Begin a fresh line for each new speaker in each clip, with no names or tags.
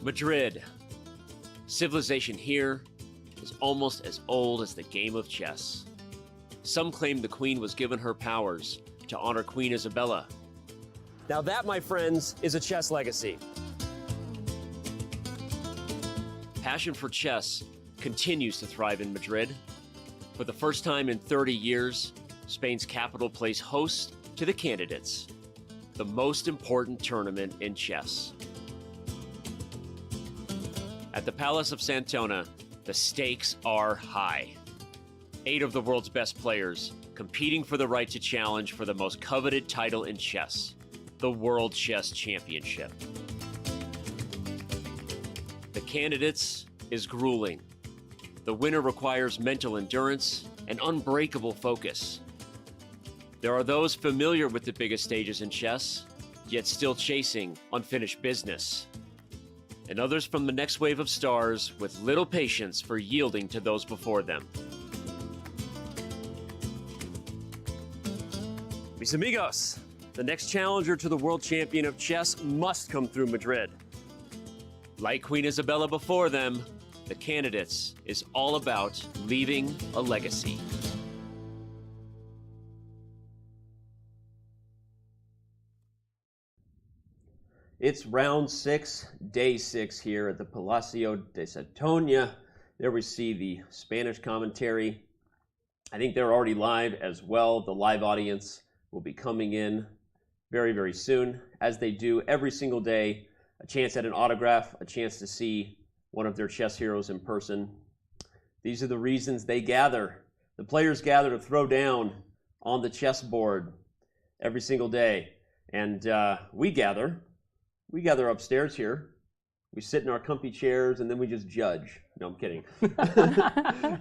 Madrid. Civilization here is almost as old as the game of chess. Some claim the queen was given her powers to honor Queen Isabella. Now that, my friends, is a chess legacy. Passion for chess continues to thrive in Madrid. For the first time in 30 years, Spain's capital plays host to the Candidates, the most important tournament in chess. At the Palace of Santona, the stakes are high. 8 of the world's best players competing for the right to challenge for the most coveted title in chess, the World Chess Championship. The Candidates is grueling. The winner requires mental endurance and unbreakable focus. There are those familiar with the biggest stages in chess, yet still chasing unfinished business. And others from the next wave of stars with little patience for yielding to those before them. Mis amigos, the next challenger to the world champion of chess must come through Madrid. Like Queen Isabella before them, the Candidates is all about leaving a legacy. It's round 6, day 6 here at the Palacio de Santona. There we see the Spanish commentary. I think they're already live as well. The live audience will be coming in very, very soon, as they do every single day. A chance at an autograph, a chance to see one of their chess heroes in person. These are the reasons they gather. The players gather to throw down on the chessboard every single day. And we gather upstairs here. We sit in our comfy chairs and then we just judge. No, I'm kidding.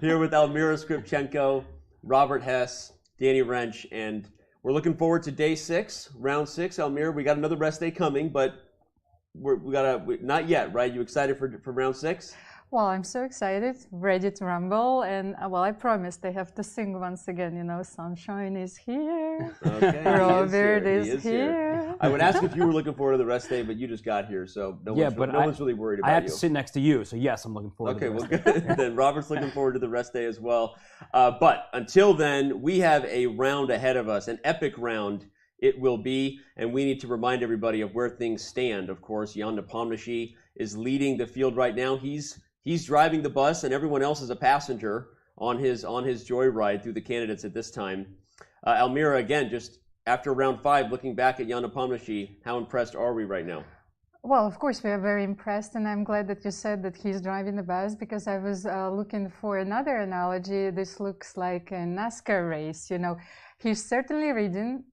Here with Almira Skripchenko, Robert Hess, Danny Wrench, and we're looking forward to day 6, round 6. Almira, we got another rest day coming, but not yet, right? You excited for round 6?
Well, I'm so excited, ready to rumble, and well, I promised I have to sing once again, you know, sunshine is here,
okay,
Robert is here.
I would ask if you were looking forward to the rest day, but you just got here, so no one's really worried about you.
I have to sit next to you, so yes, I'm looking forward to the rest
day. Good. Then Robert's looking forward to the rest day as well. But until then, we have a round ahead of us, an epic round it will be, and we need to remind everybody of where things stand. Of course, Jan Nepomniachtchi is leading the field right now. He's driving the bus, and everyone else is a passenger on his joyride through the Candidates at this time. Almira, again, just after round 5, looking back at Jan Nepomniachtchi, how impressed are we right now?
Well, of course, we are very impressed, and I'm glad that you said that he's driving the bus, because I was looking for another analogy. This looks like a NASCAR race, you know. He's certainly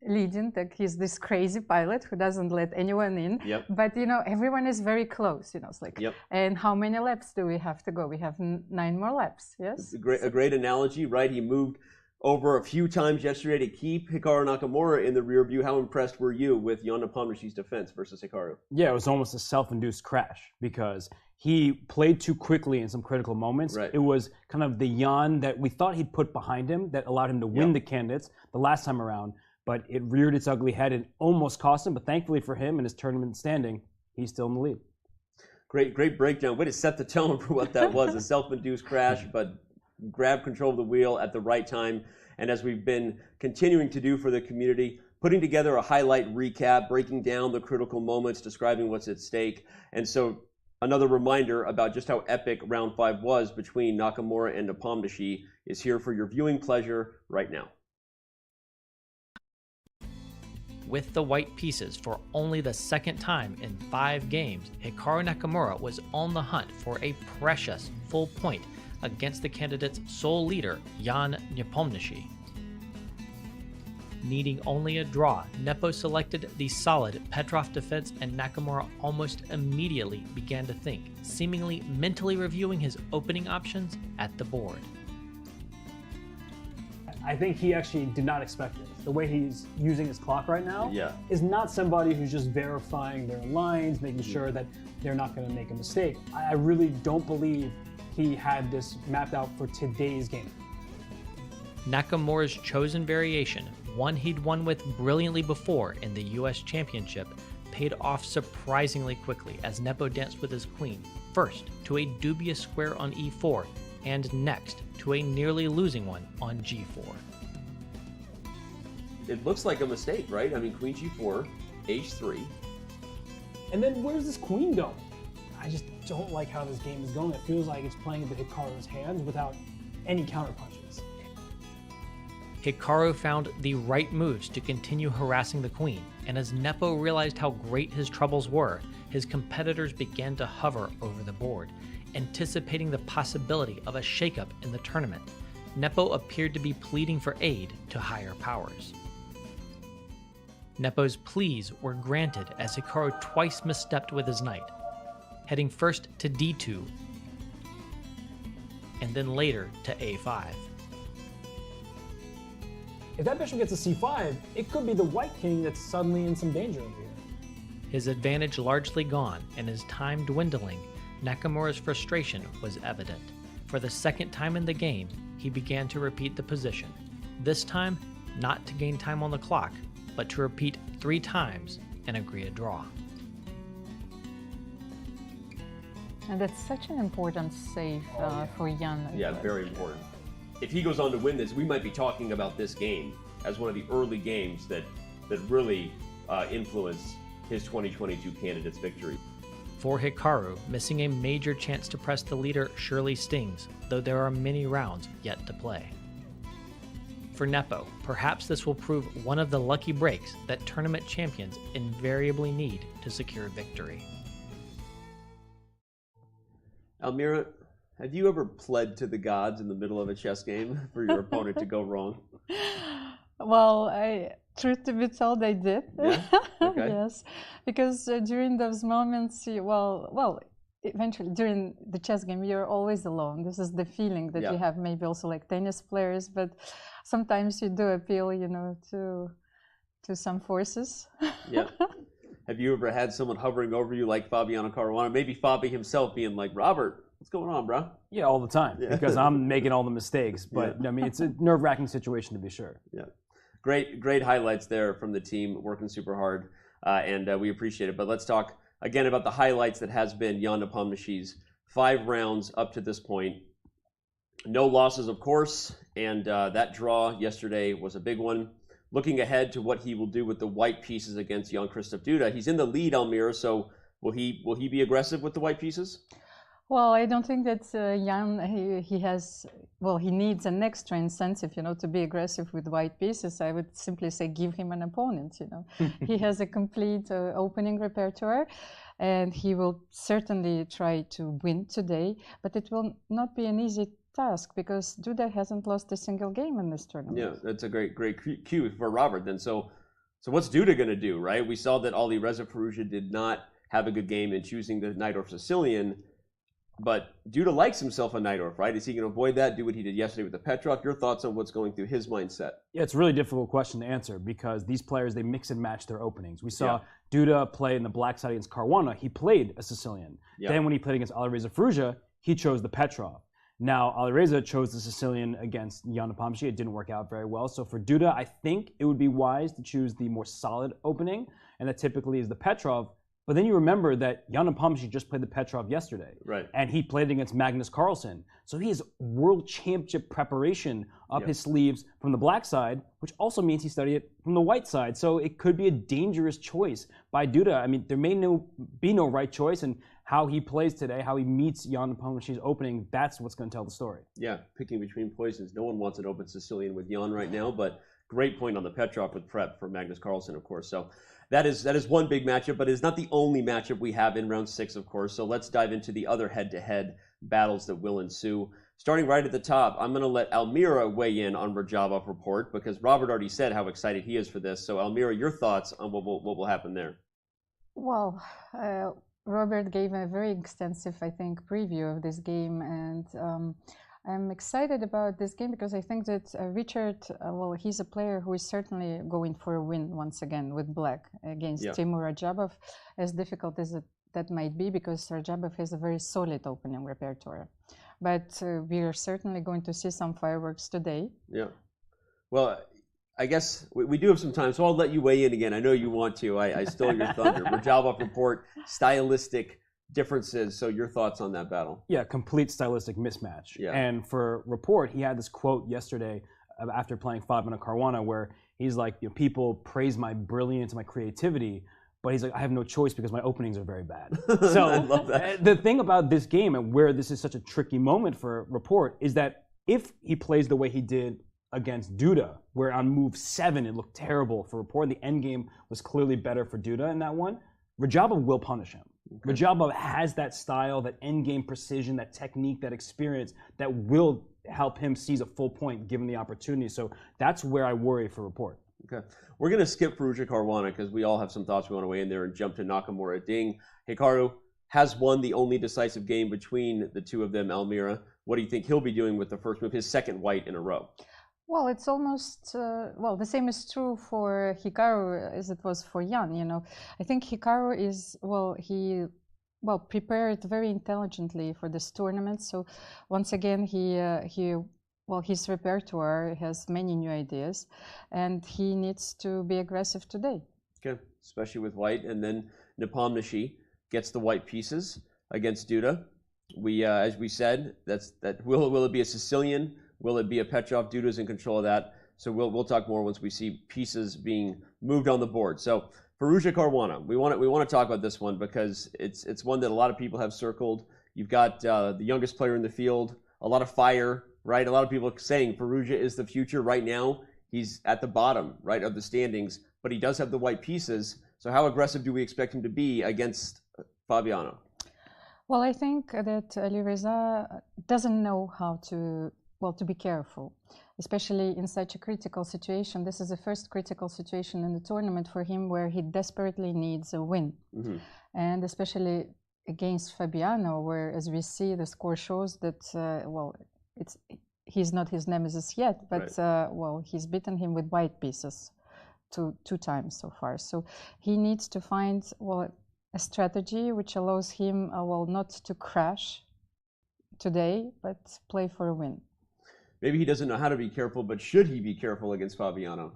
leading, like he's this crazy pilot who doesn't let anyone in.
Yep.
But, you know, everyone is very close, you know. It's like,
yep.
And how many laps do we have to go? We have 9 more laps, yes?
A great analogy, right? He moved over a few times yesterday to keep Hikaru Nakamura in the rear view. How impressed were you with Jan Nepomniachtchi's defense versus Hikaru?
Yeah, it was almost a self-induced crash because he played too quickly in some critical moments.
Right.
It was kind of the Jan that we thought he'd put behind him that allowed him to win the Candidates the last time around, but it reared its ugly head and almost cost him. But thankfully for him and his tournament standing, he's still in the lead.
Great breakdown. Way to set the tone for what that was, a self-induced crash, but grab control of the wheel at the right time. And as we've been continuing to do for the community, putting together a highlight recap, breaking down the critical moments, describing what's at stake. And so another reminder about just how epic round 5 was between Nakamura and Nepomniachtchi is here for your viewing pleasure right now.
With the white pieces for only the second time in 5 games, Hikaru Nakamura was on the hunt for a precious full point against the Candidates' sole leader, Jan Nepomniachtchi. Needing only a draw, Nepo selected the solid Petrov defense, and Nakamura almost immediately began to think, seemingly mentally reviewing his opening options at the board.
I think he actually did not expect it. The way he's using his clock right now is not somebody who's just verifying their lines, making sure that they're not going to make a mistake. I really don't believe he had this mapped out for today's game.
Nakamura's chosen variation, one he'd won with brilliantly before in the US Championship, paid off surprisingly quickly as Nepo danced with his queen, first to a dubious square on e4, and next to a nearly losing one on g4.
It looks like a mistake, right? I mean, queen g4, h3.
And then where's this queen going? I just don't like how this game is going. It feels like it's playing into Hikaru's hands without any counterpunches.
Hikaru found the right moves to continue harassing the queen, and as Nepo realized how great his troubles were, his competitors began to hover over the board, anticipating the possibility of a shakeup in the tournament. Nepo appeared to be pleading for aid to higher powers. Nepo's pleas were granted as Hikaru twice misstepped with his knight, heading first to d2, and then later to a5.
If that bishop gets to c5, it could be the white king that's suddenly in some danger over here.
His advantage largely gone and his time dwindling, Nakamura's frustration was evident. For the second time in the game, he began to repeat the position. This time, not to gain time on the clock, but to repeat 3 times and agree a draw.
And that's such an important save for Jan.
Yeah, very important. If he goes on to win this, we might be talking about this game as one of the early games that really influenced his 2022 candidates victory.
For Hikaru, missing a major chance to press the leader surely stings, though there are many rounds yet to play. For Nepo, perhaps this will prove one of the lucky breaks that tournament champions invariably need to secure victory.
Almira, have you ever pled to the gods in the middle of a chess game for your opponent to go wrong?
Well, truth to be told, I did.
Yeah? Okay.
Yes, because during those moments, eventually during the chess game, you're always alone. This is the feeling that you have, maybe also like tennis players, but sometimes you do appeal, to some forces.
Yeah. Have you ever had someone hovering over you like Fabiano Caruana? Maybe Fabi himself being like, Robert, what's going on, bro?
Yeah, all the time, because I'm making all the mistakes. But I mean, it's a nerve-wracking situation to be sure.
Yeah. Great highlights there from the team, working super hard, and we appreciate it. But let's talk again about the highlights that has been Jan Nepomniachtchi's 5 rounds up to this point. No losses, of course, and that draw yesterday was a big one. Looking ahead to what he will do with the white pieces against Jan-Krzysztof Duda. He's in the lead, Almira, so will he be aggressive with the white pieces?
Well, I don't think that Jan, he needs an extra incentive, to be aggressive with white pieces. I would simply say give him an opponent, He has a complete opening repertoire, and he will certainly try to win today, but it will not be an easy task because Duda hasn't lost a single game in this tournament.
Yeah, that's a great cue for Robert then. So what's Duda going to do, right? We saw that Alireza Firouzja did not have a good game in choosing the Najdorf Sicilian, but Duda likes himself a Najdorf, right? Is he going to avoid that, do what he did yesterday with the Petrov? Your thoughts on what's going through his mindset?
Yeah, it's a really difficult question to answer because these players, they mix and match their openings. We saw Duda play in the black side against Caruana. He played a Sicilian. Then when he played against Alireza Firouzja, he chose the Petrov. Now, Alireza chose the Sicilian against Jan Nepomniachtchi. It didn't work out very well. So for Duda, I think it would be wise to choose the more solid opening, and that typically is the Petrov. But then you remember that Jan Nepomniachtchi just played the Petrov yesterday.
Right.
And he played against Magnus Carlsen. So he has world championship preparation up his sleeves from the black side, which also means he studied it from the white side. So it could be a dangerous choice by Duda. I mean, there may be no right choice, and how he plays today, how he meets Jan Nepomniachtchi's opening, that's what's going to tell the story. Yeah,
picking between poisons. No one wants an open Sicilian with Jan right now, but great point on the Petrov with prep for Magnus Carlsen, of course. So that is one big matchup, but it's not the only matchup we have in round 6, of course. So let's dive into the other head-to-head battles that will ensue. Starting right at the top, I'm going to let Almira weigh in on Rajabov report because Robert already said how excited he is for this. So Almira, your thoughts on what will happen there?
Well, Robert gave a very extensive, I think, preview of this game, and I'm excited about this game because I think that Richard, he's a player who is certainly going for a win once again with black against Timur Rajabov, as difficult as that might be because Rajabov has a very solid opening repertoire. But we are certainly going to see some fireworks today.
Yeah. Well, I guess we do have some time, so I'll let you weigh in again. I know you want to. I stole your thunder. Rajabov report, stylistic differences. So your thoughts on that battle?
Yeah, complete stylistic mismatch.
Yeah.
And for report, he had this quote yesterday after playing Fabiano Caruana where he's like, you know, people praise my brilliance, my creativity, but he's like, I have no choice because my openings are very bad. So
I love that.
The thing about this game and where this is such a tricky moment for report is that if he plays the way he did against Duda, where on move 7 it looked terrible for report, the end game was clearly better for Duda in that one, Rajabov will punish him. Okay. Rajabov has that style, that end game precision, that technique, that experience that will help him seize a full point given the opportunity. So that's where I worry for report.
Okay. We're going to skip Firouzja Caruana because we all have some thoughts we want to weigh in there and jump to Nakamura Ding. Hikaru has won the only decisive game between the two of them, Almira. What do you think he'll be doing with the first move, his second white in a row?
Well, it's almost, well, the same is true for Hikaru as it was for Jan, you know. I think Hikaru is, well, he prepared very intelligently for this tournament. So once again, his repertoire has many new ideas, and he needs to be aggressive today.
Okay, especially with white. And then Nepomniachtchi gets the white pieces against Duda. We, as we said, will it be a Sicilian? Will it be a Petrov? Duda's in control of that. So we'll talk more once we see pieces being moved on the board. So Firouzja Caruana, we want to talk about this one because it's one that a lot of people have circled. You've got the youngest player in the field, a lot of fire, right? A lot of people saying Firouzja is the future. Right now, he's at the bottom, right, of the standings, but he does have the white pieces. So how aggressive do we expect him to be against Fabiano?
Well, I think that Alireza doesn't know how to be careful, especially in such a critical situation. This is the first critical situation in the tournament for him where he desperately needs a win. Mm-hmm. And especially against Fabiano, where, as we see, the score shows that, he's not his nemesis yet, but, right. He's beaten him with white pieces two times so far. So he needs to find, a strategy which allows him, not to crash today, but play for a win.
Maybe he doesn't know how to be careful, but should he be careful against Fabiano?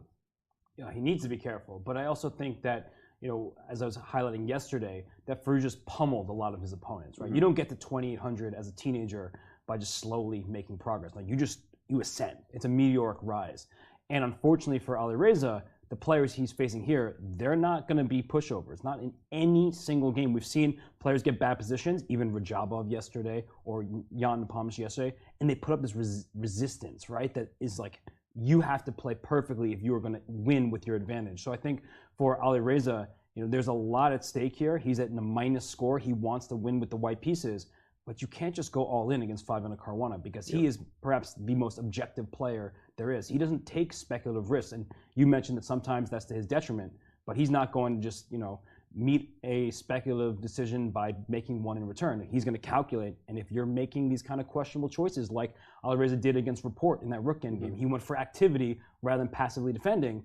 Yeah, he needs to be careful. But I also think that, you know, as I was highlighting yesterday, that Firouzja's pummeled a lot of his opponents, right? Mm-hmm. You don't get to 2,800 as a teenager by just slowly making progress. Like you ascend. It's a meteoric rise. And unfortunately for Alireza, the players he's facing here, they're not going to be pushovers. Not in any single game. We've seen players get bad positions, even Rajabov yesterday or Jan Napomnishi yesterday, and they put up this resistance, right? That is like, you have to play perfectly if you are going to win with your advantage. So I think for Alireza, you know, there's a lot at stake here. He's at a minus score. He wants to win with the white pieces, but you can't just go all in against Fabiano Caruana because he is perhaps the most objective player there is. He doesn't take speculative risks, and you mentioned that sometimes that's to his detriment, but he's not going to just, you know, meet a speculative decision by making one in return. He's going to calculate, and if you're making these kind of questionable choices like Alireza did against Report in that rook endgame, he went for activity rather than passively defending.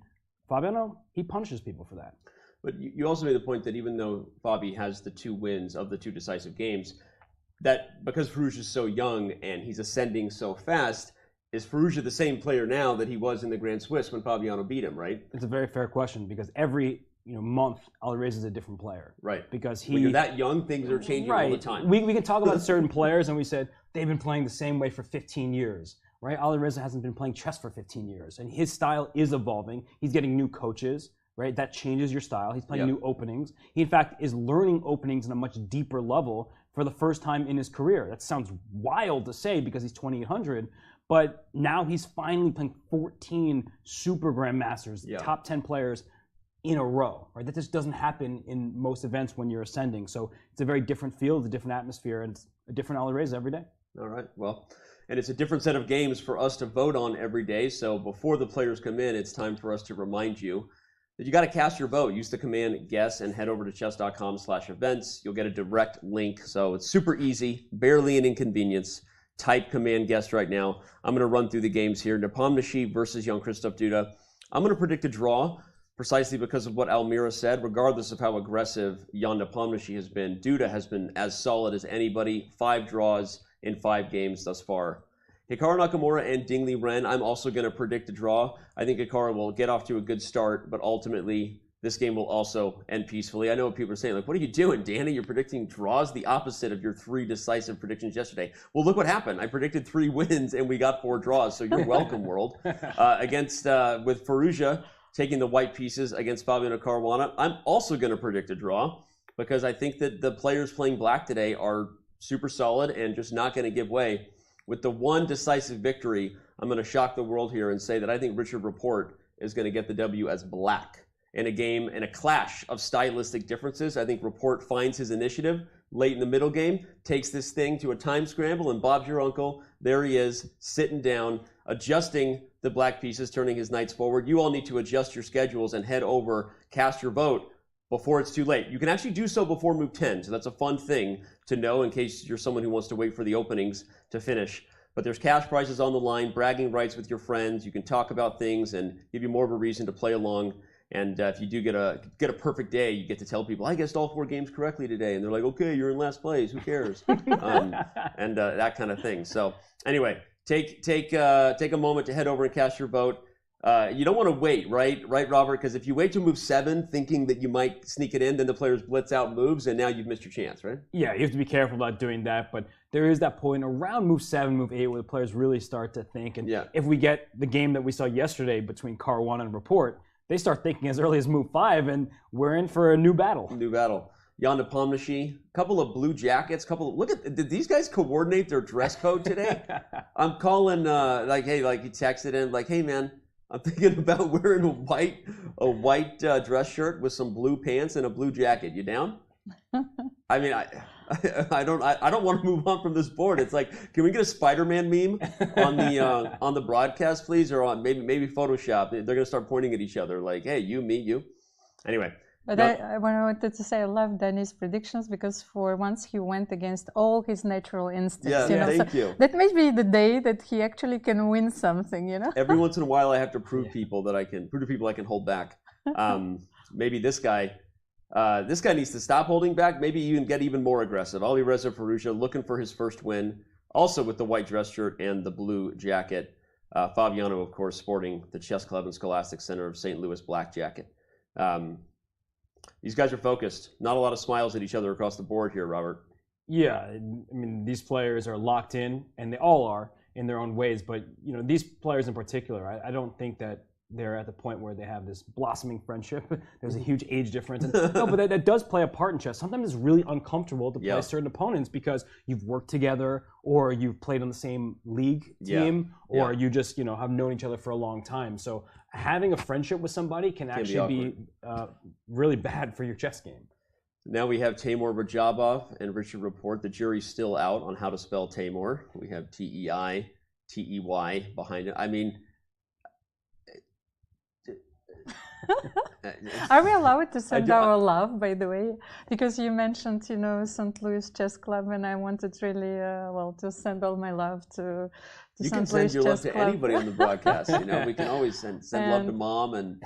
Fabiano, he punishes people for that.
But you also made the point that even though Fabi has the 2 wins of the 2 decisive games, that because Firouzja is so young and he's ascending so fast, is Firouzja the same player now that he was in the Grand Swiss when Fabiano beat him, right?
It's a very fair question because every month Alireza is a different player.
Right.
Because
when you're that young, things are changing all the time.
We can talk about certain players and we said they've been playing the same way for 15 years. Right? Alireza hasn't been playing chess for 15 years and his style is evolving. He's getting new coaches. Right? That changes your style. He's playing new openings. He, in fact, is learning openings on a much deeper level for the first time in his career. That sounds wild to say because he's 2,800, but now he's finally playing 14 Super Grandmasters, top 10 players in a row. Right? That just doesn't happen in most events when you're ascending. So it's a very different field, a different atmosphere, and it's a different Alireza every day.
All right. Well, and it's a different set of games for us to vote on every day. So before the players come in, it's time for us to remind you that you got to cast your vote. Use the command guess and head over to chess.com/events. You'll get a direct link. So it's super easy, barely an inconvenience. Type command guess right now. I'm going to run through the games here. Nepomniachtchi versus Jan-Krzysztof Duda. I'm going to predict a draw precisely because of what Almira said. Regardless of how aggressive Jan Nepomniachtchi has been, Duda has been as solid as anybody. 5 draws in 5 games thus far Hikaru Nakamura and Ding Liren, I'm also going to predict a draw. I think Hikaru will get off to a good start, but ultimately this game will also end peacefully. I know what people are saying, like, what are you doing, Danny? You're predicting draws, the opposite of your 3 decisive predictions yesterday. Well, look what happened. I predicted 3 wins and we got 4 draws, so you're welcome, world. With Firouzja taking the white pieces against Fabiano Caruana, I'm also going to predict a draw because I think that the players playing black today are super solid and just not going to give way. With the 1 decisive victory, I'm going to shock the world here and say that I think Richard Rapport is going to get the W as black. In a game, in a clash of stylistic differences, I think Rapport finds his initiative late in the middle game, takes this thing to a time scramble, and Bob's your uncle. There he is, sitting down, adjusting the black pieces, turning his knights forward. You all need to adjust your schedules and head over, cast your vote before it's too late. You can actually do so before move 10, so that's a fun thing to know in case you're someone who wants to wait for the openings to finish. But there's cash prizes on the line, bragging rights with your friends. You can talk about things and give you more of a reason to play along. And if you do get a perfect day, you get to tell people, I guessed all 4 games correctly today. And they're like, okay, you're in last place. Who cares? That kind of thing. So anyway, take a moment to head over and cast your vote. You don't want to wait, right, Robert? Because if you wait to move 7 thinking that you might sneak it in, then the players blitz out moves, and now you've missed your chance, right?
Yeah, you have to be careful about doing that. But there is that point around move 7, move 8, where the players really start to think. And if we get the game that we saw yesterday between Caruana and Rapport, they start thinking as early as move 5, and we're in for a new battle.
Jan Napomnishi, couple of blue jackets, did these guys coordinate their dress code today? I'm calling, he texted in, like, hey, man, I'm thinking about wearing a white dress shirt with some blue pants and a blue jacket. You down? I mean, I don't want to move on from this board. It's like, can we get a Spider-Man meme on the broadcast, please, or on maybe Photoshop? They're gonna start pointing at each other, like, hey, you, me, you. Anyway.
But I wanted to say I love Danny's predictions because for once he went against all his natural instincts.
Thank you.
That may be the day that he actually can win something,
Every once in a while, I have to prove to people I can hold back. Maybe this guy needs to stop holding back. Maybe even get even more aggressive. Alireza Firouzja looking for his first win, also with the white dress shirt and the blue jacket. Fabiano, of course, sporting the Chess Club and Scholastic Center of St. Louis black jacket. These guys are focused. Not a lot of smiles at each other across the board here, Robert.
Yeah, I mean, these players are locked in, and they all are in their own ways. But, these players in particular, I don't think that they're at the point where they have this blossoming friendship. There's a huge age difference. And, but that does play a part in chess. Sometimes it's really uncomfortable to play certain opponents because you've worked together or you've played on the same league team or you just have known each other for a long time. So having a friendship with somebody can actually be really bad for your chess game.
Now we have Teimour Radjabov and Richard Rapport. The jury's still out on how to spell Teimour. We have T-E-I-T-E-Y behind it. I mean,
are we allowed to send our love, by the way? Because you mentioned, St. Louis Chess Club, and I wanted really, to send all my love to
you
St.
can
Louis
send your
Chess
love to
Club.
anybody on the broadcast. We can always send love to Mom and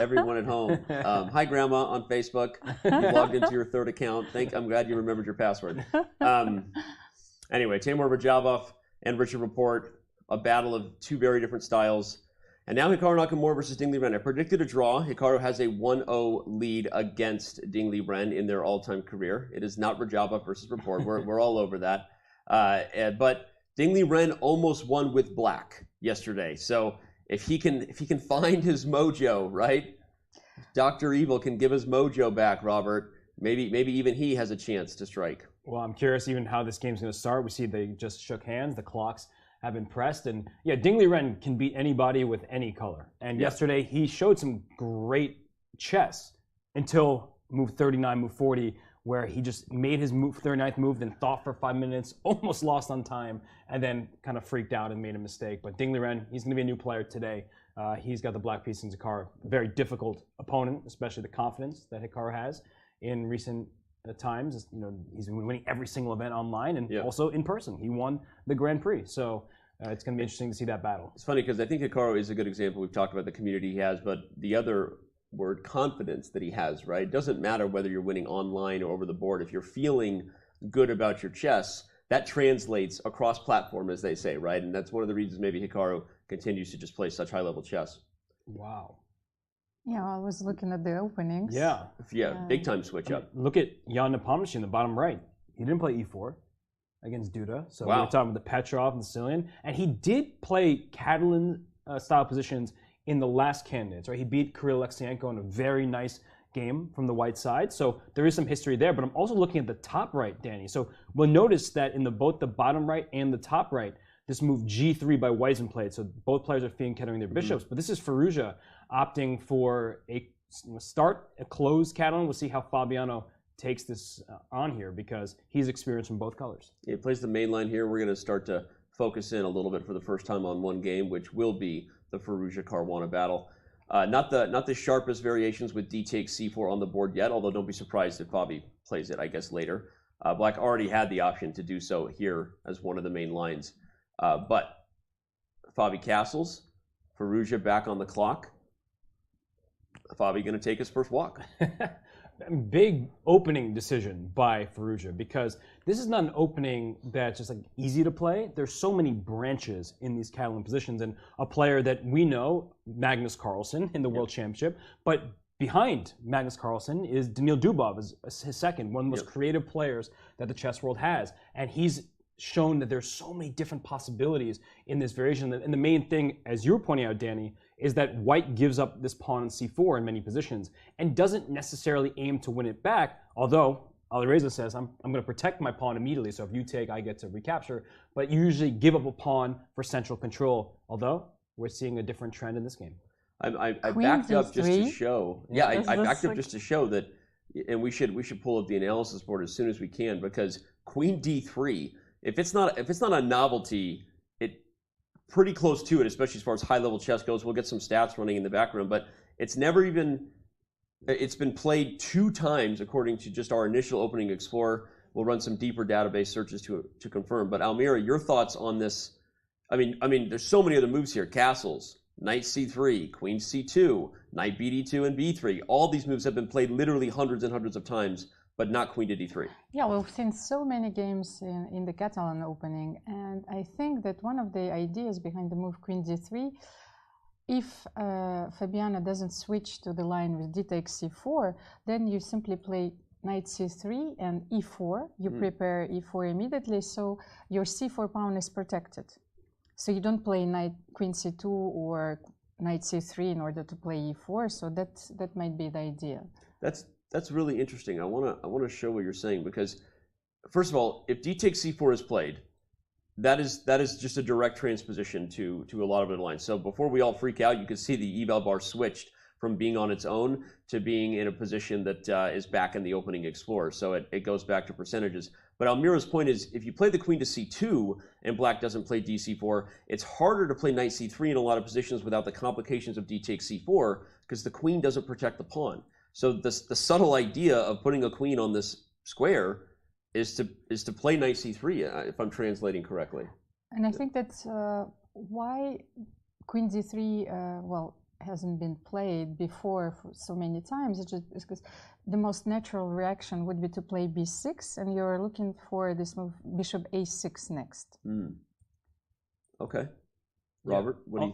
everyone at home. Hi, Grandma on Facebook. You logged into your 3rd account. I'm glad you remembered your password. Anyway, Teimour Radjabov and Richard Rapport, a battle of 2 very different styles. And now Hikaru Nakamura versus Ding Liren. I predicted a draw. Hikaru has a 1-0 lead against Ding Liren in their all-time career. It is not Radjabov versus Rapport. We're all over that. But Ding Liren almost won with black yesterday. So if he can find his mojo, right? Dr. Evil can give his mojo back, Robert. Maybe even he has a chance to strike.
Well, I'm curious even how this game's going to start. We see they just shook hands. The clocks have been pressed. And Ding Liren can beat anybody with any color. And yesterday he showed some great chess until move 39, move 40, where he just made his 39th move, then thought for 5 minutes, almost lost on time, and then kind of freaked out and made a mistake. But Ding Liren, he's going to be a new player today. He's got the black piece in Hikaru. Very difficult opponent, especially the confidence that Hikaru has in recent times. He's been winning every single event online and also in person. He won the Grand Prix. So it's going to be interesting to see that battle.
It's funny because I think Hikaru is a good example. We've talked about the community he has, but the other word, confidence, that he has, right? It doesn't matter whether you're winning online or over the board. If you're feeling good about your chess, that translates across platform, as they say, right? And that's one of the reasons maybe Hikaru continues to just play such high-level chess.
Wow.
Yeah, I was looking at the openings.
Yeah.
Big time switch up.
Look at Jan Nepomniachtchi in the bottom right. He didn't play e4 against Duda. So we're talking about the Petrov and the Sicilian. And he did play Catalan-style positions in the last candidates, right? He beat Kirill Alexienko in a very nice game from the white side. So there is some history there. But I'm also looking at the top right, Danny. So we'll notice that in both the bottom right and the top right, this move g3 by white's been played. So both players are fianchetting their bishops. But this is Firouzja opting for a closed Catalan. We'll see how Fabiano takes this on here because he's experienced from both colors.
He plays the main line here. We're going to start to focus in a little bit for the first time on one game, which will be the Firouzja-Caruana battle. Not the sharpest variations with d takes c4 on the board yet, although don't be surprised if Fabi plays it, I guess, later. Black already had the option to do so here as one of the main lines. But Fabi castles, Firouzja back on the clock. Fabi going to take his first walk.
Big opening decision by Firouzja because this is not an opening that's just like easy to play. There's so many branches in these Catalan positions, and a player that we know, Magnus Carlsen in the World Championship, but behind Magnus Carlsen is Daniil Dubov, his second, one of the most creative players that the chess world has, and he's shown that there's so many different possibilities in this variation. And the main thing, as you were pointing out, Danny, is that white gives up this pawn on c4 in many positions and doesn't necessarily aim to win it back, although Alireza says, I'm going to protect my pawn immediately, so if you take, I get to recapture, but you usually give up a pawn for central control, although we're seeing a different trend in this game.
I backed up just to show, I backed up just to show that, and we should pull up the analysis board as soon as we can, because queen d3, if it's not a novelty, pretty close to it, especially as far as high-level chess goes. We'll get some stats running in the background, but it's been played 2 times according to just our initial opening explorer. We'll run some deeper database searches to confirm. But Almira, your thoughts on this? I mean, there's so many other moves here. Castles, knight c3, queen c2, knight bd2 and b3. All these moves have been played literally hundreds and hundreds of times, but not queen to d3. Yeah,
we've seen so many games in the Catalan opening, and I think that one of the ideas behind the move queen d3, if Fabiano doesn't switch to the line with d takes c4, then you simply play knight c3 and e4. You prepare e4 immediately, so your c4 pawn is protected. So you don't play knight queen c2 or knight c3 in order to play e4. So that might be the idea.
That's really interesting. I want to show what you're saying, because first of all, if d takes c4 is played, that is just a direct transposition to a lot of other lines. So before we all freak out, you can see the eval bar switched from being on its own to being in a position that is back in the opening explorer. So it goes back to percentages. But Almira's point is, if you play the queen to c2 and black doesn't play dc4, it's harder to play knight c3 in a lot of positions without the complications of d takes c4, because the queen doesn't protect the pawn. So the subtle idea of putting a queen on this square is to play knight c3, if I'm translating correctly.
And I think that's why queen d3 hasn't been played before for so many times. It's just because the most natural reaction would be to play b6, and you're looking for this move bishop a6 next.
Okay, Robert, what do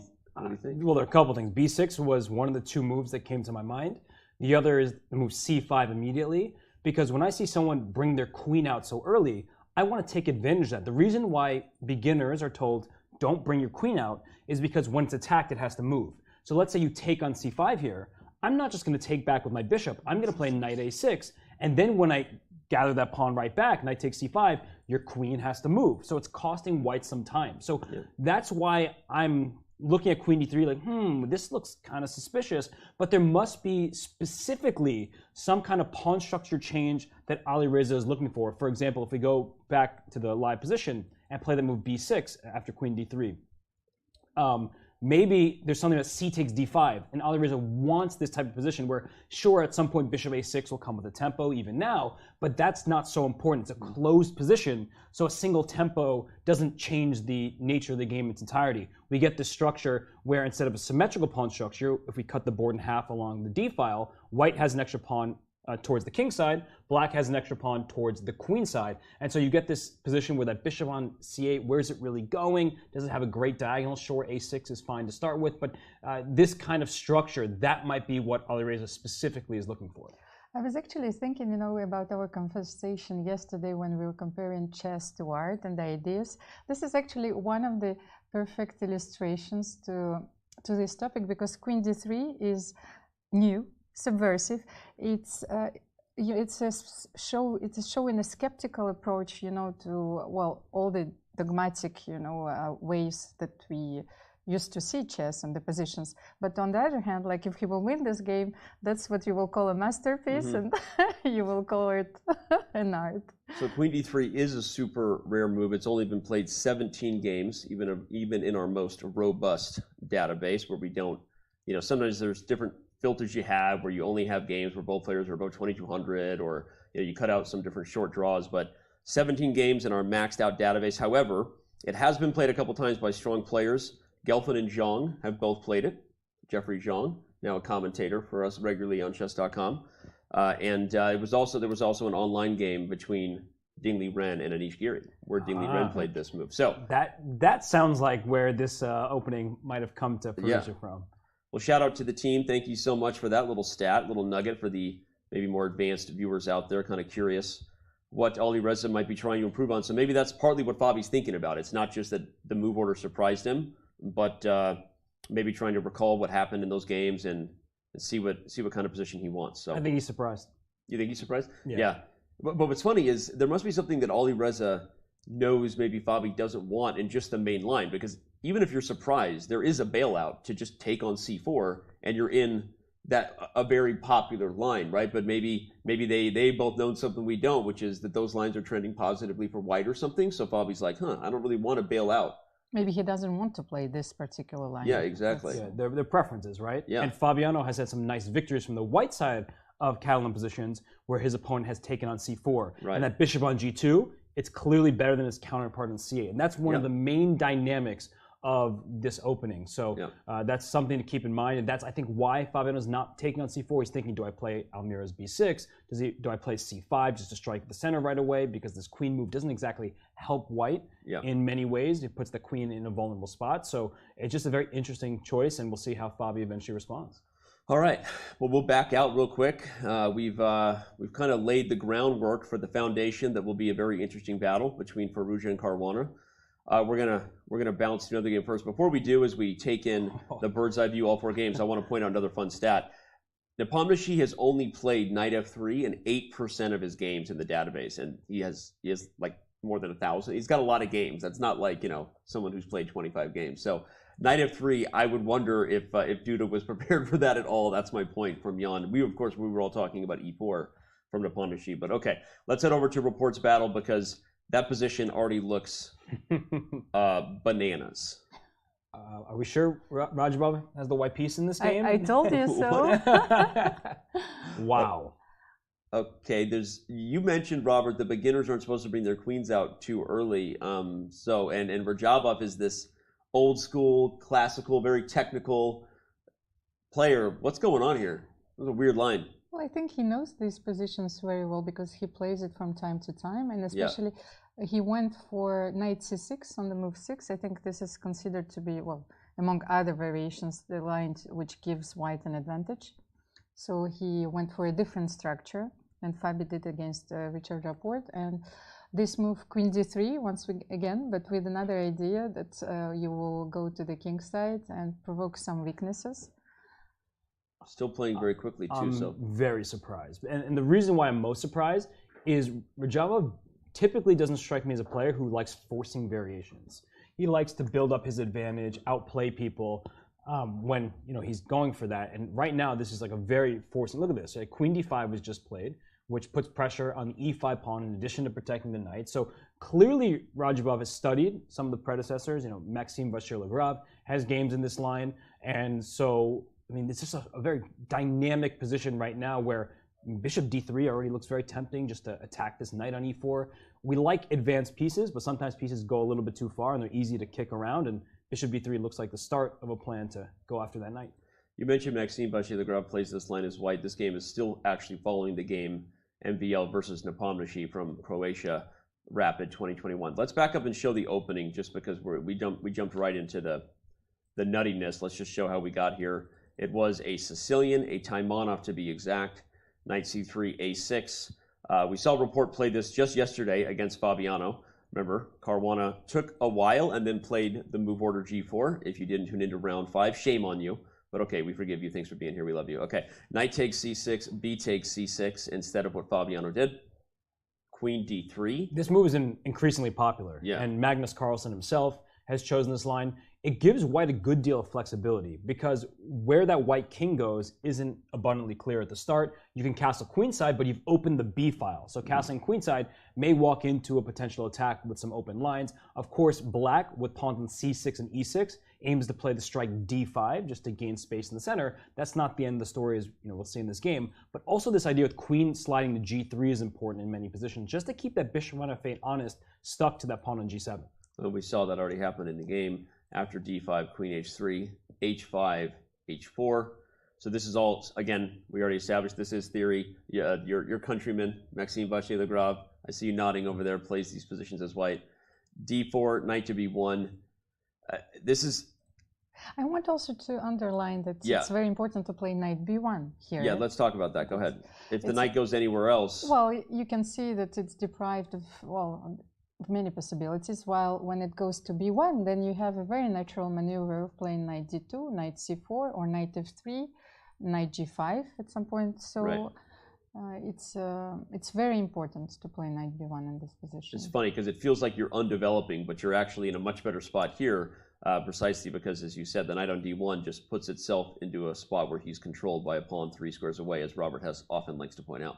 you think?
Well, there are a couple things. b6 was one of the 2 moves that came to my mind. The other is the move c5 immediately, because when I see someone bring their queen out so early, I want to take advantage of that. The reason why beginners are told don't bring your queen out is because when it's attacked, it has to move. So let's say you take on c5 here. I'm not just going to take back with my bishop. I'm going to play knight a6, and then when I gather that pawn right back, knight takes c5, your queen has to move. So it's costing white some time. So that's why I'm looking at queen d3 like, this looks kind of suspicious, but there must be specifically some kind of pawn structure change that Alireza is looking for. For example, if we go back to the live position and play the move b6 after queen d3, maybe there's something that c takes d5, and Alireza wants this type of position where, sure, at some point bishop a6 will come with a tempo even now, but that's not so important. It's a closed position, so a single tempo doesn't change the nature of the game in its entirety. We get this structure where instead of a symmetrical pawn structure, if we cut the board in half along the d file, white has an extra pawn towards the king side, black has an extra pawn towards the queen side. And so you get this position where that bishop on c8, where's it really going? Does it have a great diagonal? Sure, a6 is fine to start with, but this kind of structure, that might be what Alireza specifically is looking for.
I was actually thinking, about our conversation yesterday when we were comparing chess to art and the ideas. This is actually one of the perfect illustrations to this topic, because Queen d3 is new, subversive. It's a showing a skeptical approach, to all the dogmatic, ways that we used to see chess and the positions. But on the other hand, like if he will win this game, that's what you will call a masterpiece, and you will call it an art.
So Queen d3 is a super rare move. It's only been played 17 games, even in our most robust database, where we don't, sometimes there's different filters you have where you only have games where both players are about 2,200, or you cut out some different short draws. But 17 games in our maxed out database. However, it has been played a couple times by strong players. Gelfand and Zhang have both played it. Jeffrey Zhang, now a commentator for us regularly on Chess.com. There was also an online game between Liren and Anish Giri, where Liren played this move. So
that sounds like where this opening might have come to fruition from.
Well, shout out to the team. Thank you so much for that little nugget for the maybe more advanced viewers out there, kind of curious what Alireza might be trying to improve on. So maybe that's partly what Fabi's thinking about. It's not just that the move order surprised him, but maybe trying to recall what happened in those games and see what kind of position he wants. So
I think he's surprised.
You think he's surprised? Yeah. But what's funny is there must be something that Alireza knows maybe Fabi doesn't want in just the main line, because even if you're surprised, there is a bailout to just take on c4, and you're in a very popular line, right? But maybe they both know something we don't, which is that those lines are trending positively for white or something. So Fabi's like, I don't really want to bail out.
Maybe he doesn't want to play this particular line.
Yeah, exactly.
Yeah, their preferences, right?
Yeah.
And Fabiano has had some nice victories from the white side of Catalan positions where his opponent has taken on c4.
Right.
And that bishop on g2, it's clearly better than his counterpart on c8. And that's one of the main dynamics of this opening. So that's something to keep in mind. And that's, I think, why Fabiano's not taking on c4. He's thinking, do I play Almira's b6? Do I play c5 just to strike the center right away? Because this queen move doesn't exactly help white in many ways. It puts the queen in a vulnerable spot. So it's just a very interesting choice, and we'll see how Fabi eventually responds.
All right. Well, we'll back out real quick. We've kind of laid the groundwork for the foundation that will be a very interesting battle between Firouzja and Caruana. We're gonna bounce to another game first. Before we do, as we take in the bird's eye view all four games, I want to point out another fun stat. Napomnishi has only played knight f3 in 8% of his games in the database, and he has like more than 1,000. He's got a lot of games. That's not like someone who's played 25 games. So knight f3, I would wonder if Duda was prepared for that at all. That's my point from Jan. We were all talking about e4 from Napomnishi, but okay, let's head over to Report's battle, because that position already looks bananas.
Are we sure Rajabov has the white piece in this game?
I told you so.
Wow.
Okay, you mentioned, Robert, the beginners aren't supposed to bring their queens out too early. And Rajabov is this old school, classical, very technical player. What's going on here? It was a weird line.
Well, I think he knows these positions very well because he plays it from time to time, and especially he went for knight c6 on the move 6. I think this is considered to be, well, among other variations, the line which gives white an advantage. So he went for a different structure, and Fabi did against Richard Rapport. And this move, queen d3, once again, but with another idea that you will go to the king side and provoke some weaknesses.
Still playing very quickly too. So
very surprised, and the reason why I'm most surprised is Rajabov typically doesn't strike me as a player who likes forcing variations. He likes to build up his advantage, outplay people when he's going for that. And right now, this is like a very forcing. Look at this. Queen d5 was just played, which puts pressure on the e5 pawn in addition to protecting the knight. So clearly, Rajabov has studied some of the predecessors. Maxime Vachier-Lagrave has games in this line, and so. I mean, it's just a very dynamic position right now where bishop d3 already looks very tempting just to attack this knight on e4. We like advanced pieces, but sometimes pieces go a little bit too far and they're easy to kick around, and bishop b3 looks like the start of a plan to go after that knight.
You mentioned Maxime Vachier-Lagrave plays this line as white. This game is still actually following the game MVL versus Nepomniachtchi from Croatia Rapid 2021. Let's back up and show the opening just because we jumped right into the nuttiness. Let's just show how we got here. It was a Sicilian, a Taimanov to be exact, knight c3, a6. We saw Report play this just yesterday against Fabiano. Remember, Caruana took a while and then played the move order g4. If you didn't tune into round 5, shame on you. But okay, we forgive you. Thanks for being here. We love you. Okay, knight takes c6, b takes c6 instead of what Fabiano did. Queen d3.
This move is increasingly popular.
Yeah.
And Magnus Carlsen himself has chosen this line. It gives white a good deal of flexibility because where that white king goes isn't abundantly clear at the start. You can castle queenside, but you've opened the b file. So castling queenside may walk into a potential attack with some open lines. Of course, black with pawns on c6 and e6 aims to play the strike d5 just to gain space in the center. That's not the end of the story, as we'll see in this game. But also this idea with queen sliding to g3 is important in many positions, just to keep that bishop on f8 honest, stuck to that pawn on g7.
Well, we saw that already happen in the game. After d5, queen h3, h5, h4. So this is all, again, we already established this is theory. Your countryman, Maxime Vachier-Lagrave, I see you nodding over there, plays these positions as white. d4, knight to b1. This is...
I want also to underline that it's very important to play knight b1 here.
Yeah, let's talk about that. Go ahead. If the knight goes anywhere else...
Well, you can see that it's deprived of, many possibilities, while when it goes to b1, then you have a very natural maneuver of playing knight d2, knight c4, or knight f3, knight g5 at some point. So it's very important to play knight b1 in this position.
It's funny because it feels like you're undeveloping, but you're actually in a much better spot here, precisely because, as you said, the knight on d1 just puts itself into a spot where he's controlled by a pawn 3 squares away, as Robert Hess often likes to point out.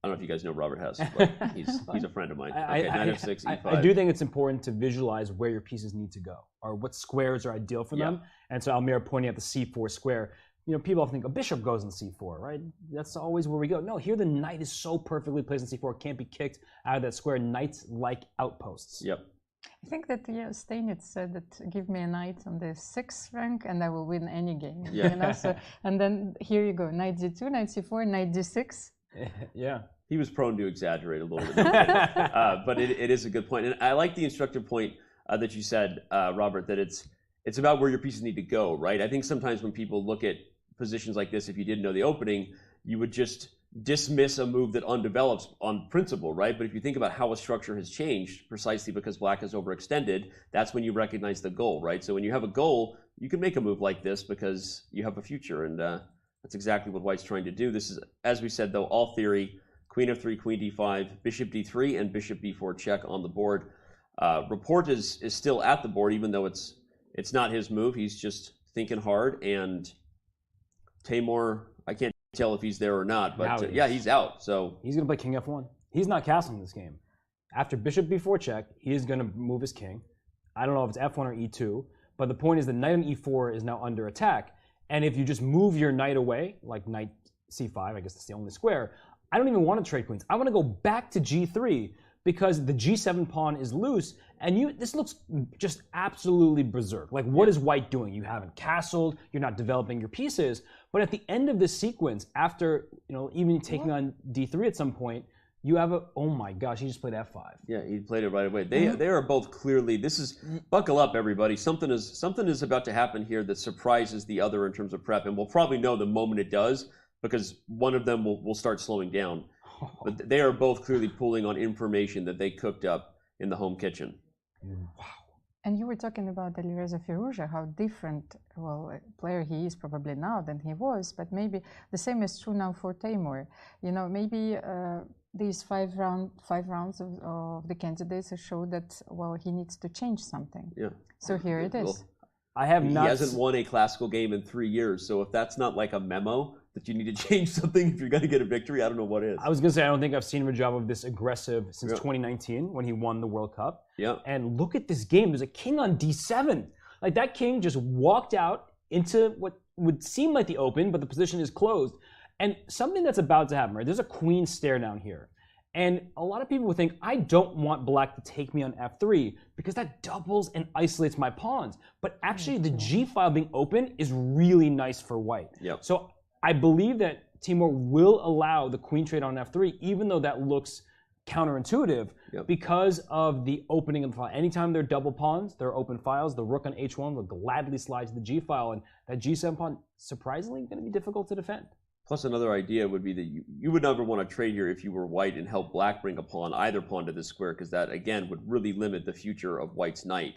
I don't know if you guys know Robert Hess, but he's a friend of mine. Okay, knight f6, e5.
I do think it's important to visualize where your pieces need to go, or what squares are ideal for them. And so Almir pointing at the c4 square. People often think a bishop goes in c4, right? That's always where we go. No, here the knight is so perfectly placed in c4, it can't be kicked out of that square. Knights like outposts.
Yep.
I think that Steinitz said that give me a knight on the 6th rank and I will win any game.
Yeah.
So, and then here you go, knight d2, knight c4, knight d6.
Yeah.
He was prone to exaggerate a little bit, but it is a good point. And I like the instructive point that you said, Robert, that it's about where your pieces need to go, right? I think sometimes when people look at positions like this, if you didn't know the opening, you would just dismiss a move that undevelops on principle, right? But if you think about how a structure has changed precisely because black is overextended, that's when you recognize the goal, right? So when you have a goal, you can make a move like this because you have a future, and that's exactly what white's trying to do. This is, as we said, though, all theory. Queen f3, queen d5, bishop d3, and bishop b4 check on the board. Report is still at the board, even though it's not his move. He's just thinking hard, and Timur, I can't tell if he's there or not, but yeah, he's out. So
he's going to play king f1. He's not castling this game. After bishop b4 check, he is going to move his king. I don't know if it's f1 or e2, but the point is the knight on e4 is now under attack. And if you just move your knight away, like knight c5, I guess that's the only square, I don't even want to trade queens. I want to go back to g3 because the g7 pawn is loose, and this looks just absolutely berserk. Like, what is white doing? You haven't castled, you're not developing your pieces, but at the end of this sequence, after even taking on d3 at some point, you have oh my gosh, he just played f5.
Yeah, he played it right away. They are both clearly, buckle up everybody, something is about to happen here that surprises the other in terms of prep, and we'll probably know the moment it does, because one of them will start slowing down. But they are both clearly pulling on information that they cooked up in the home kitchen.
Wow.
And you were talking about Alireza Firouzja, how different, a player he is probably now than he was, but maybe the same is true now for Timur. Maybe these five rounds of the candidates show that, he needs to change something.
Yeah.
So here it is.
He
hasn't won a classical game in 3 years, so if that's not like a memo that you need to change something if you're going to get a victory, I don't know what is.
I was going to say, I don't think I've seen Radjabov this aggressive since 2019 when he won the World Cup.
Yeah.
And look at this game. There's a king on d7. Like, that king just walked out into what would seem like the open, but the position is closed. And something that's about to happen, right? There's a queen stare down here. And a lot of people would think, I don't want black to take me on f3 because that doubles and isolates my pawns. But actually, the g file being open is really nice for white.
Yep.
So I believe that Timur will allow the queen trade on f3, even though that looks counterintuitive, because of the opening of the file. Anytime they're double pawns, they're open files. The rook on h1 will gladly slide to the g file, and that g7 pawn, surprisingly, going to be difficult to defend.
Plus, another idea would be that you would never want to trade here if you were white and help black bring a pawn, either pawn to this square, because that, again, would really limit the future of white's knight.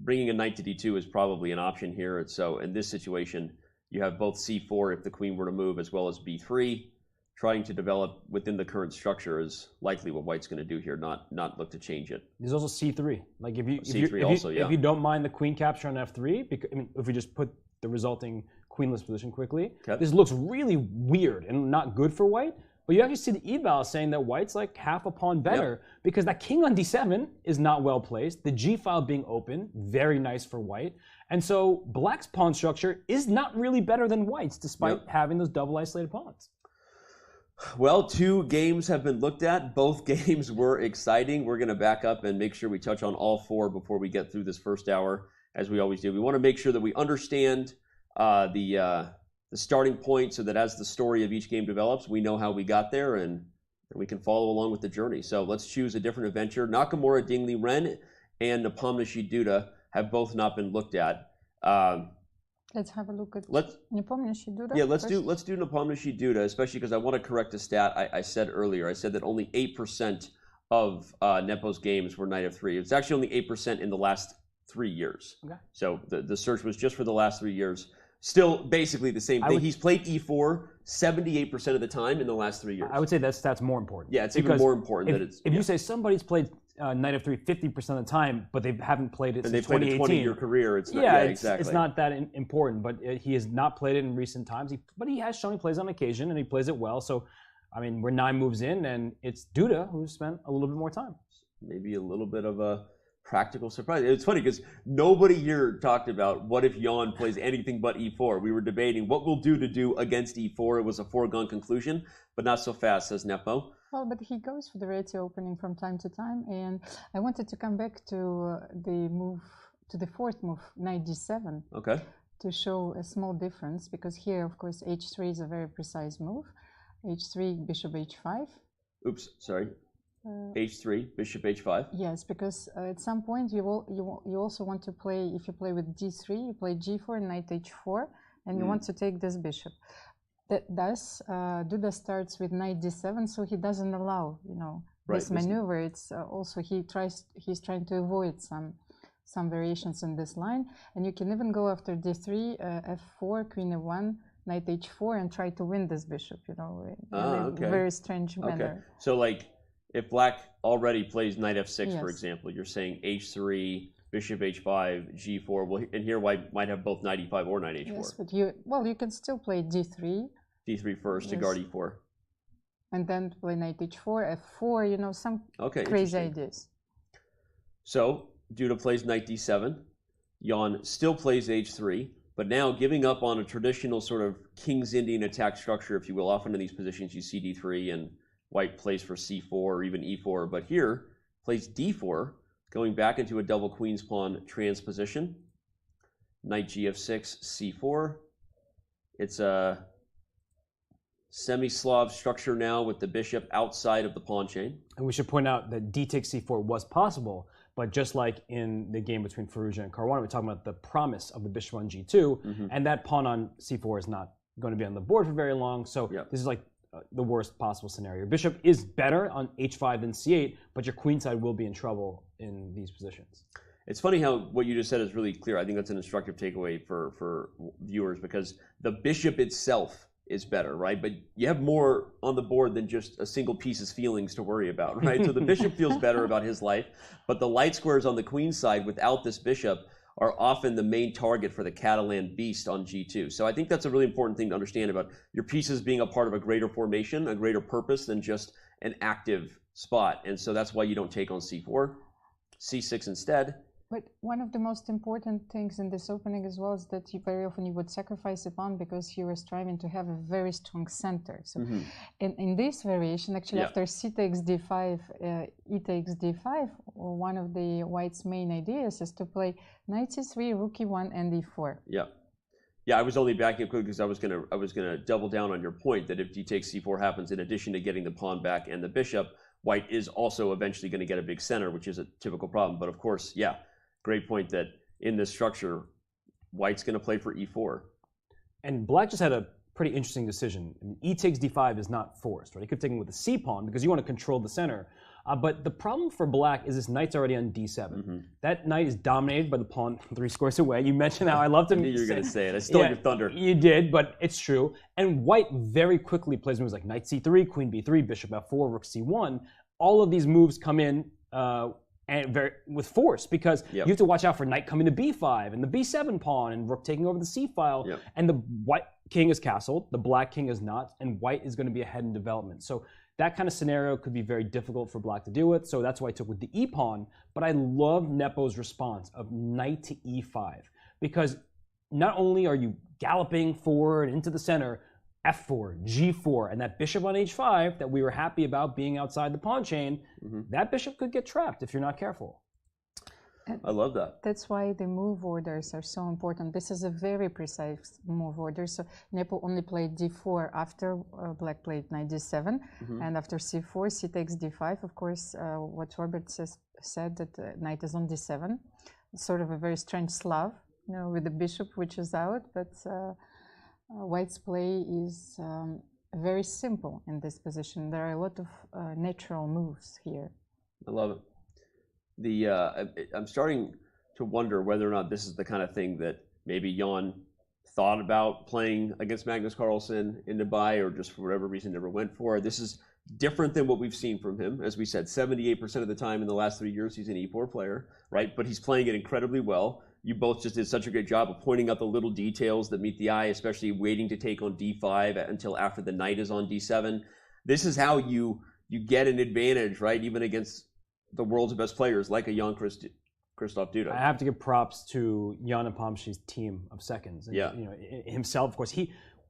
Bringing a knight to d2 is probably an option here. So in this situation, you have both c4 if the queen were to move, as well as b3. Trying to develop within the current structure is likely what white's going to do here, not look to change it.
There's also c3. Like
if
you don't mind the queen capture on f3, because, I mean, if we just put the resulting queenless position quickly, this looks really weird and not good for white. But you actually see the eval saying that white's like half a pawn better, because that king on d7 is not well placed. The g file being open, very nice for white. And so black's pawn structure is not really better than white's, despite having those double isolated pawns.
Well, 2 games have been looked at. Both games were exciting. We're going to back up and make sure we touch on all 4 before we get through this first hour, as we always do. We want to make sure that we understand the starting point, so that as the story of each game develops, we know how we got there and we can follow along with the journey. So let's choose a different adventure. Nakamura, Ding Liren, and Nepomniachtchi Duda have both not been looked at.
Let's have a look at Nepomniachtchi Duda.
Yeah, let's do Napomnishi Duda, especially because I want to correct a stat I said earlier. I said that only 8% of Nepo's games were knight f3. It's actually only 8% in the last 3 years. Okay. So the search was just for the last 3 years. Still basically the same thing. He's played e4 78% of the time in the last 3 years.
I would say that stat's more important.
Yeah, it's even more important.
If you say somebody's played knight f3 50% of the time, but they haven't played it since 2018.
And they've played a 20-year career. It's not, exactly.
It's not that important, but he has not played it in recent times. But he has shown he plays on occasion, and he plays it well. So, I mean, we're 9 moves in, and it's Duda who's spent a little bit more time.
Maybe a little bit of a practical surprise. It's funny because nobody here talked about what if Jan plays anything but e4. We were debating what we'll do against e4. It was a foregone conclusion, but not so fast, says Nepo.
Well, but he goes for the ratio opening from time to time, and I wanted to come back to the move, to the 4th move, knight d7.
Okay.
To show a small difference, because here, of course, h3 is a very precise move. h3, bishop h5.
Oops, sorry. h3, bishop h5.
Yes, because at some point you also want to play, if you play with d3, you play g4, knight h4, and you want to take this bishop. Thus, Duda starts with knight d7, so he doesn't allow, this maneuver. It's also he's trying to avoid some variations in this line, and you can even go after d3, f4, queen e1, knight h4, and try to win this bishop. In a very strange manner.
Okay. So like, if black already plays knight f6, for example, you're saying h3, bishop h5, g4. Well, and here white might have both knight e5 or knight h4.
Yes, but you can still play d3.
d3 first to guard e4.
And then play knight h4, f4, some crazy ideas.
So Duda plays knight d7. Jan still plays h3, but now giving up on a traditional sort of King's Indian attack structure, if you will. Often in these positions you see d3 and white plays for c4 or even e4, but here plays d4, going back into a double queen's pawn transposition. Knight gf6, c4. It's a semi-Slav structure now with the bishop outside of the pawn chain.
And we should point out that d takes c4 was possible, but just like in the game between Firouzja and Caruana, we're talking about the promise of the bishop on g2, and that pawn on c4 is not going to be on the board for very long, so this is like the worst possible scenario. Bishop is better on h5 than c8, but your queen side will be in trouble in these positions.
It's funny how what you just said is really clear. I think that's an instructive takeaway for viewers, because the bishop itself is better, right? But you have more on the board than just a single piece's feelings to worry about, right? So the bishop feels better about his life, but the light squares on the queen side without this bishop are often the main target for the Catalan beast on g2. So I think that's a really important thing to understand about your pieces being a part of a greater formation, a greater purpose than just an active spot. And so that's why you don't take on c4, c6 instead.
But one of the most important things in this opening as well is that very often you would sacrifice a pawn because you were striving to have a very strong center. So in this variation, actually after c takes d5, e takes d5, one of the white's main ideas is to play knight c3, rook e1, and e4.
Yeah. Yeah, I was only backing up quickly because I was gonna double down on your point that if d takes c4 happens, in addition to getting the pawn back and the bishop, white is also eventually going to get a big center, which is a typical problem. But of course, yeah, great point that in this structure, white's going to play for e4.
And black just had a pretty interesting decision. E takes d5 is not forced, right? He could have taken with the c pawn because you want to control the center. But the problem for black is this knight's already on d7. That knight is dominated by the pawn 3 squares away. You mentioned how I love to.
I knew you were going to say it. I stole your thunder.
You did, but it's true. And white very quickly plays moves like knight c3, queen b3, bishop f4, rook c1. All of these moves come in with force because you have to watch out for knight coming to b5 and the b7 pawn and rook taking over the c file. And the white king is castled, the black king is not, and white is going to be ahead in development. So that kind of scenario could be very difficult for black to deal with, so that's why I took with the e pawn. But I love Nepo's response of knight to e5 because not only are you galloping forward into the center, f4, g4, and that bishop on h5 that we were happy about being outside the pawn chain, that bishop could get trapped if you're not careful.
I love that.
That's why the move orders are so important. This is a very precise move order. So Nepo only played d4 after black played knight d7, and after c4, c takes d5. Of course, what Robert said that knight is on d7. It's sort of a very strange Slav, you know, with the bishop which is out, but white's play is very simple in this position. There are a lot of natural moves here.
I love it. I'm starting to wonder whether or not this is the kind of thing that maybe Jan thought about playing against Magnus Carlsen in Dubai, or just for whatever reason never went for. This is different than what we've seen from him. As we said, 78% of the time in the last 3 years he's an e4 player, right? But he's playing it incredibly well. You both just did such a great job of pointing out the little details that meet the eye, especially waiting to take on d5 until after the knight is on d7. This is how you get an advantage, right? Even against the world's best players like a Jan-Krzysztof Duda.
I have to give props to Jan Nepomniachtchi's team of seconds. And, you know, himself, of course,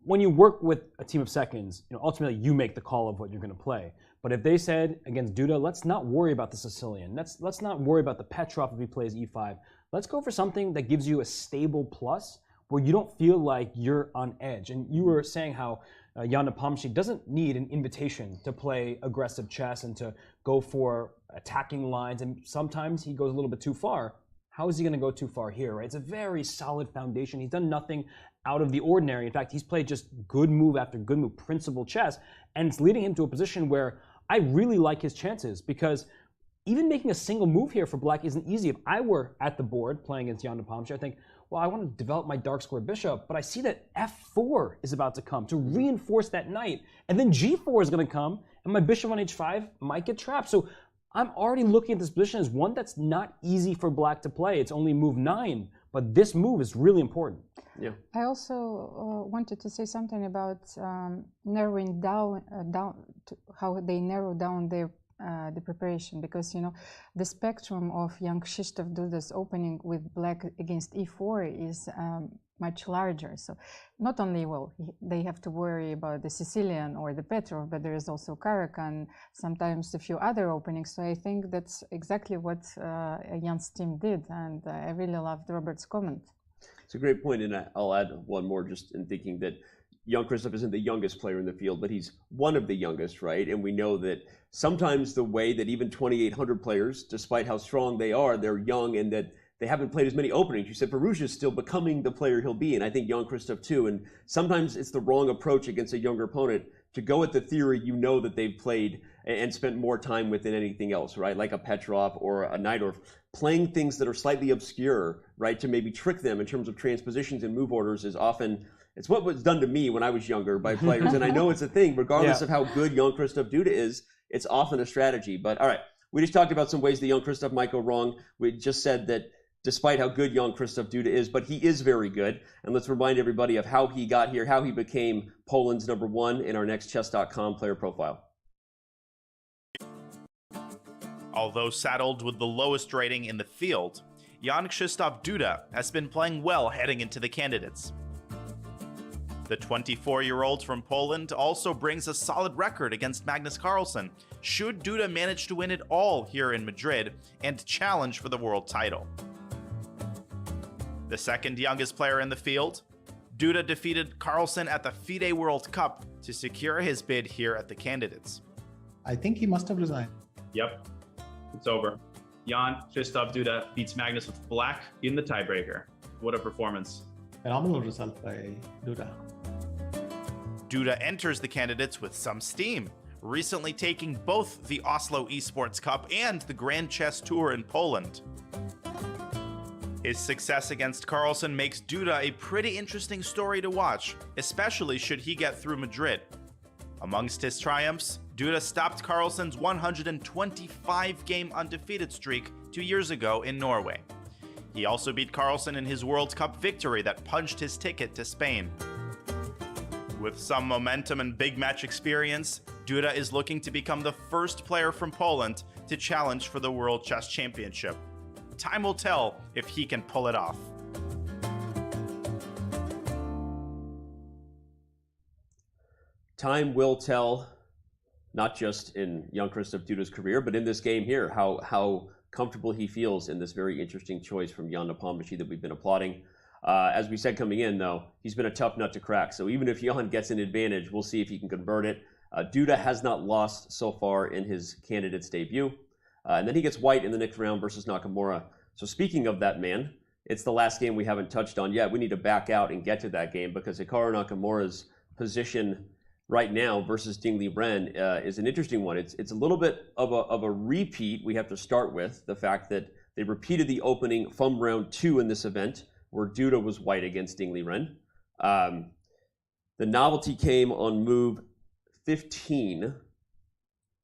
when you work with a team of seconds, you know, ultimately you make the call of what you're going to play. But if they said against Duda, let's not worry about the Sicilian. Let's not worry about the Petrov if he plays e5. Let's go for something that gives you a stable plus where you don't feel like you're on edge. And you were saying how Jan Nepomniachtchi doesn't need an invitation to play aggressive chess and to go for attacking lines, and sometimes he goes a little bit too far. How is he going to go too far here, right? It's a very solid foundation. He's done nothing out of the ordinary. In fact, he's played just good move after good move, principal chess, and it's leading him to a position where I really like his chances because even making a single move here for black isn't easy. If I were at the board playing against Jan Nepomniachtchi, I think, well, I want to develop my dark square bishop, but I see that f4 is about to come to reinforce that knight, and then g4 is going to come, and my bishop on h5 might get trapped. So I'm already looking at this position as one that's not easy for black to play. It's only move 9, but this move is really important.
Yeah.
I also wanted to say something about narrowing down to how they narrow down their the preparation, because you know the spectrum of Jan-Krzysztof Duda's opening with black against e4 is much larger. So not only they have to worry about the Sicilian or the Petrov, but there is also Caracan, sometimes a few other openings. So I think that's exactly what Jan's team did, and I really loved Robert's comment.
It's a great point, and I'll add one more just in thinking that Jan-Krzysztof isn't the youngest player in the field, but he's one of the youngest, right? And we know that sometimes the way that even 2,800 players, despite how strong they are, they're young and that they haven't played as many openings. You said Firouzja is still becoming the player he'll be, and I think Jan-Krzysztof too. And sometimes it's the wrong approach against a younger opponent to go at the theory you know that they've played and spent more time with than anything else, right? Like a Petrov or a Najdorf, playing things that are slightly obscure, right? To maybe trick them in terms of transpositions and move orders is often, it's what was done to me when I was younger by players. And I know it's a thing, regardless of how good Jan-Krzysztof Duda is, it's often a strategy. But all right, we just talked about some ways that Jan-Krzysztof might go wrong. We just said that despite how good Jan-Krzysztof Duda is, but he is very good. And let's remind everybody of how he got here, how he became Poland's #1 in our next Chess.com player profile.
Although saddled with the lowest rating in the field, Jan-Krzysztof Duda has been playing well heading into the candidates. The 24-year-old from Poland also brings a solid record against Magnus Carlsen, should Duda manage to win it all here in Madrid and challenge for the world title. The second youngest player in the field, Duda defeated Carlsen at the FIDE World Cup to secure his bid here at the candidates.
I think he must have resigned.
Yep, it's over. Jan-Krzysztof Duda beats Magnus with black in the tiebreaker. What a performance.
Phenomenal result by Duda.
Duda enters the candidates with some steam, recently taking both the Oslo Esports Cup and the Grand Chess Tour in Poland. His success against Carlsen makes Duda a pretty interesting story to watch, especially should he get through Madrid. Amongst his triumphs, Duda stopped Carlsen's 125-game undefeated streak 2 years ago in Norway. He also beat Carlsen in his World Cup victory that punched his ticket to Spain. With some momentum and big match experience, Duda is looking to become the first player from Poland to challenge for the World Chess Championship. Time will tell if he can pull it off.
Time will tell, not just in Jan-Krzysztof Duda's career, but in this game here, how comfortable he feels in this very interesting choice from Jan Napomnishi that we've been applauding. As we said coming in, though, he's been a tough nut to crack. So even if Jan gets an advantage, we'll see if he can convert it. Duda has not lost so far in his candidates debut. And then he gets white in the next round versus Nakamura. So speaking of that man, it's the last game we haven't touched on yet. We need to back out and get to that game because Hikaru Nakamura's position right now versus Liren is an interesting one. It's a little bit of a repeat we have to start with. The fact that they repeated the opening from round 2 in this event, where Duda was white against Liren. The novelty came on move 15.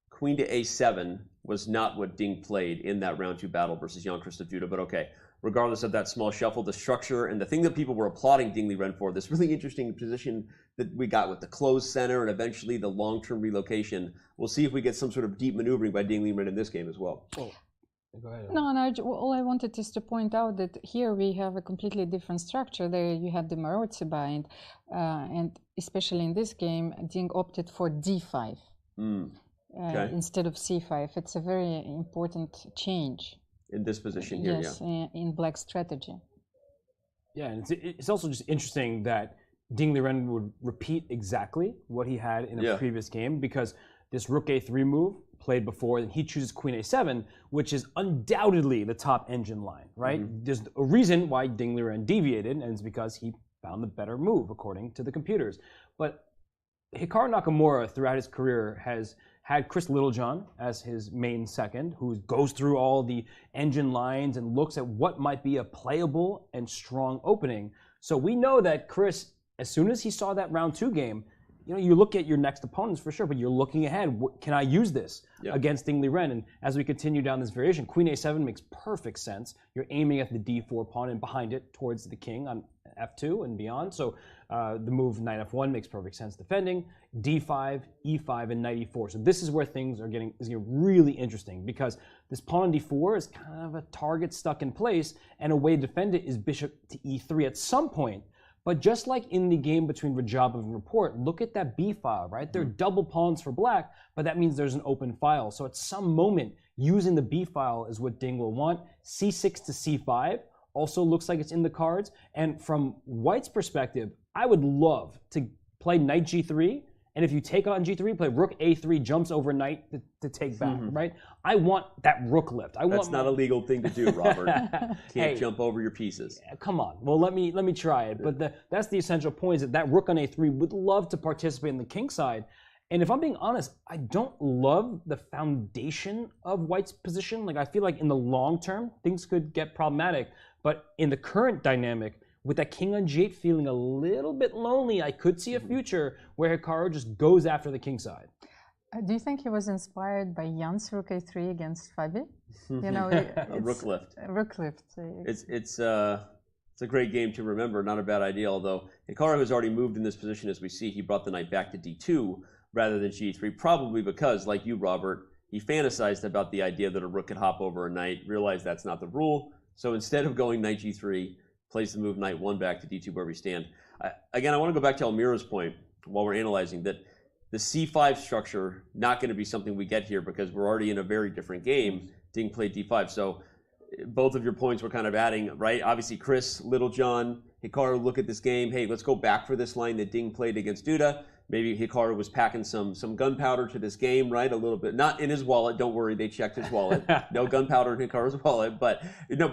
Queen to a7 was not what Ding played in that round 2 battle versus Jan-Krzysztof Duda, but okay. Regardless of that small shuffle, the structure and the thing that people were applauding Liren for, this really interesting position that we got with the closed center and eventually the long-term relocation. We'll see if we get some sort of deep maneuvering by Liren in this game as well.
Oh. Go ahead.
No, all I wanted is to point out that here we have a completely different structure. There you had the Maroczy bind, and especially in this game, Ding opted for d5 instead of c5. It's a very important change.
In this position here,
yes, in Black's strategy.
Yeah, and it's also just interesting that Liren would repeat exactly what he had in a previous game, because this rook a3 move played before, and he chooses queen a7, which is undoubtedly the top engine line, right? There's a reason why Liren deviated, and it's because he found the better move, according to the computers. But Hikaru Nakamura, throughout his career, has had Chris Littlejohn as his main second, who goes through all the engine lines and looks at what might be a playable and strong opening. So we know that Chris, as soon as he saw that round 2 game, you know, you look at your next opponents for sure, but you're looking ahead. Can I use this against Liren? And as we continue down this variation, queen a7 makes perfect sense. You're aiming at the d4 pawn and behind it towards the king on f2 and beyond. So the move knight f1 makes perfect sense defending. d5, e5, and knight e4. So this is where things are getting really interesting, because this pawn on d4 is kind of a target stuck in place, and a way to defend it is bishop to e3 at some point. But just like in the game between Rajabov and Report, look at that b file, right? They're double pawns for black, but that means there's an open file. So at some moment, using the b file is what Ding will want. c6 to c5 also looks like it's in the cards. And from White's perspective, I would love to play knight g3, and if you take on g3, play rook a3, jumps over knight to take back, right? I want that rook lift.
That's not a legal thing to do, Robert. Can't jump over your pieces.
Come on. Well, let me try it. But that's the essential point, is that rook on a3 would love to participate in the king side. And if I'm being honest, I don't love the foundation of White's position. Like, I feel like in the long term, things could get problematic. But in the current dynamic, with that king on g8 feeling a little bit lonely, I could see a future where Hikaru just goes after the king side.
Do you think he was inspired by Jan's rook a3 against Fabi? You know,
a rook lift.
Rook lift.
It's a great game to remember. Not a bad idea, although Hikaru has already moved in this position. As we see, he brought the knight back to d2 rather than g3, probably because, like you, Robert, he fantasized about the idea that a rook could hop over a knight, realized that's not the rule, So instead of going knight g3, plays the move knight 1 back to d2 where we stand. Again, I want to go back to Almira's point while we're analyzing that the c5 structure not going to be something we get here because we're already in a very different game. Ding played d5. So both of your points were kind of adding, right? Obviously, Chris, Littlejohn, Hikaru look at this game. Hey, let's go back for this line that Ding played against Duda. Maybe Hikaru was packing some gunpowder to this game, right? A little bit, not in his wallet. Don't worry, they checked his wallet. No gunpowder in Hikaru's wallet, but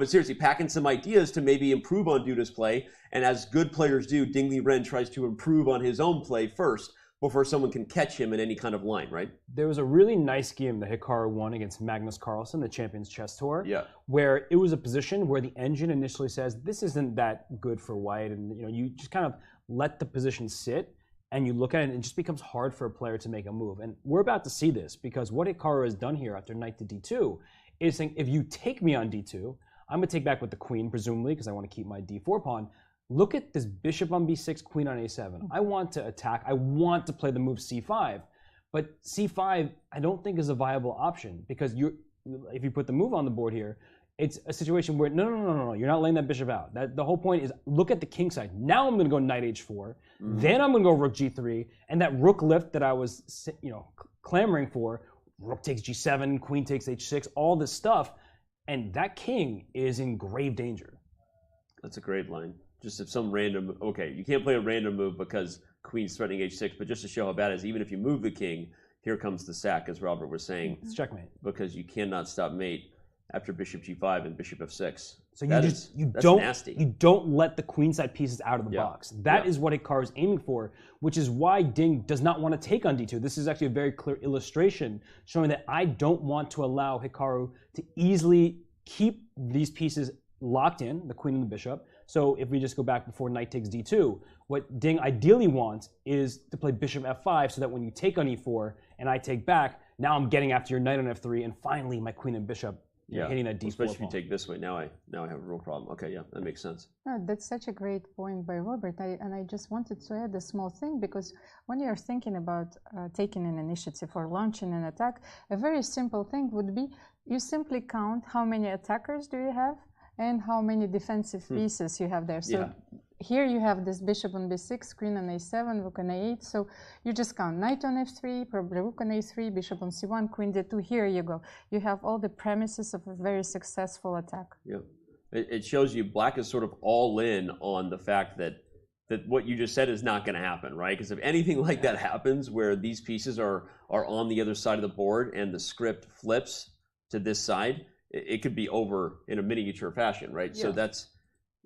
seriously, packing some ideas to maybe improve on Duda's play. And as good players do, Ding Liren tries to improve on his own play first before someone can catch him in any kind of line, right?
There was a really nice game that Hikaru won against Magnus Carlsen, the Champions Chess Tour, where it was a position where the engine initially says, this isn't that good for white, and you just kind of let the position sit, and you look at it, and it just becomes hard for a player to make a move. And we're about to see this, because what Hikaru has done here after knight to d2 is saying, if you take me on d2, I'm going to take back with the queen, presumably, because I want to keep my d4 pawn. Look at this bishop on b6, queen on a7. I want to attack. I want to play the move c5. But c5, I don't think is a viable option, because if you put the move on the board here, it's a situation where, no, you're not laying that bishop out. The whole point is, look at the king side. Now I'm going to go knight h4. Then I'm going to go rook g3. And that rook lift that I was clamoring for, rook takes g7, queen takes h6, all this stuff. And that king is in grave danger.
That's a great line. Just if some random, okay, you can't play a random move because queen's threatening h6, but just to show how bad it is, even if you move the king, here comes the sack, as Robert was saying.
It's checkmate.
Because you cannot stop mate after bishop g5 and bishop f6.
So
that's nasty.
You don't let the queenside pieces out of the box. That is what Hikaru is aiming for, which is why Ding does not want to take on d2. This is actually a very clear illustration showing that I don't want to allow Hikaru to easily keep these pieces locked in, the queen and the bishop. So if we just go back before knight takes d2, what Ding ideally wants is to play bishop f5 so that when you take on e4 and I take back, now I'm getting after your knight on f3 and finally my queen and bishop hitting that d4
especially if you take this way. Now I have a real problem. Okay, yeah, that makes sense.
No, that's such a great point by Robert. And I just wanted to add a small thing, because when you're thinking about taking an initiative or launching an attack, a very simple thing would be you simply count how many attackers do you have and how many defensive pieces you have there. So here you have this bishop on b6, queen on a7, rook on a8. So you just count knight on f3, probably rook on a3, bishop on c1, queen d2. Here you go. You have all the premises of a very successful attack.
Yeah, it shows you black is sort of all in on the fact that what you just said is not going to happen, right? Because if anything like that happens, where these pieces are on the other side of the board and the script flips to this side, it could be over in a miniature fashion, right? Yeah. So that's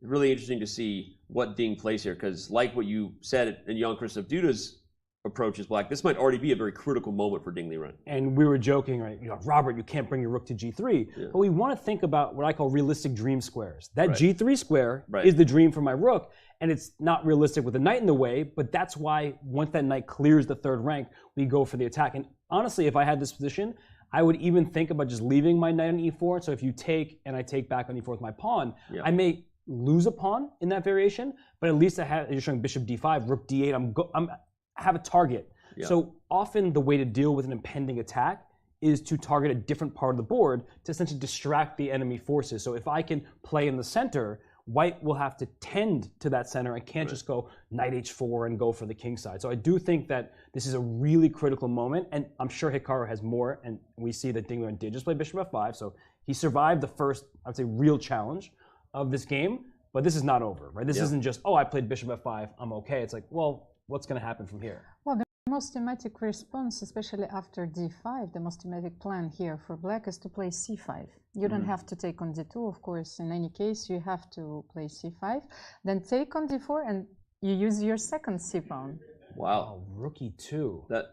really interesting to see what Ding plays here, because like what you said in Jan-Krzysztof Duda's approach is black, this might already be a very critical moment for Ding Liren.
And we were joking, right? Robert, you can't bring your rook to g3. But we want to think about what I call realistic dream squares. That g3 square is the dream for my rook, and it's not realistic with the knight in the way, but that's why once that knight clears the third rank, we go for the attack. And honestly, if I had this position, I would even think about just leaving my knight on e4. So if you take and I take back on e4 with my pawn, I may lose a pawn in that variation, but at least you're showing bishop d5, rook d8. I have a target. So often the way to deal with an impending attack is to target a different part of the board to essentially distract the enemy forces. So if I can play in the center, white will have to tend to that center and can't just go knight h4 and go for the king side. So I do think that this is a really critical moment, and I'm sure Hikaru has more, and we see that Ding Liren did just play bishop f5, so he survived the first, I would say, real challenge of this game, but this is not over, right? This isn't just, I played bishop f5, I'm okay. It's like, well, what's going to happen from here?
Well, the most thematic response, especially after d5, the most thematic plan here for black is to play c5. You don't have to take on d2, of course. In any case, you have to play c5. Then take on d4, and you use your second c-pawn.
Wow.
Rook e2.
That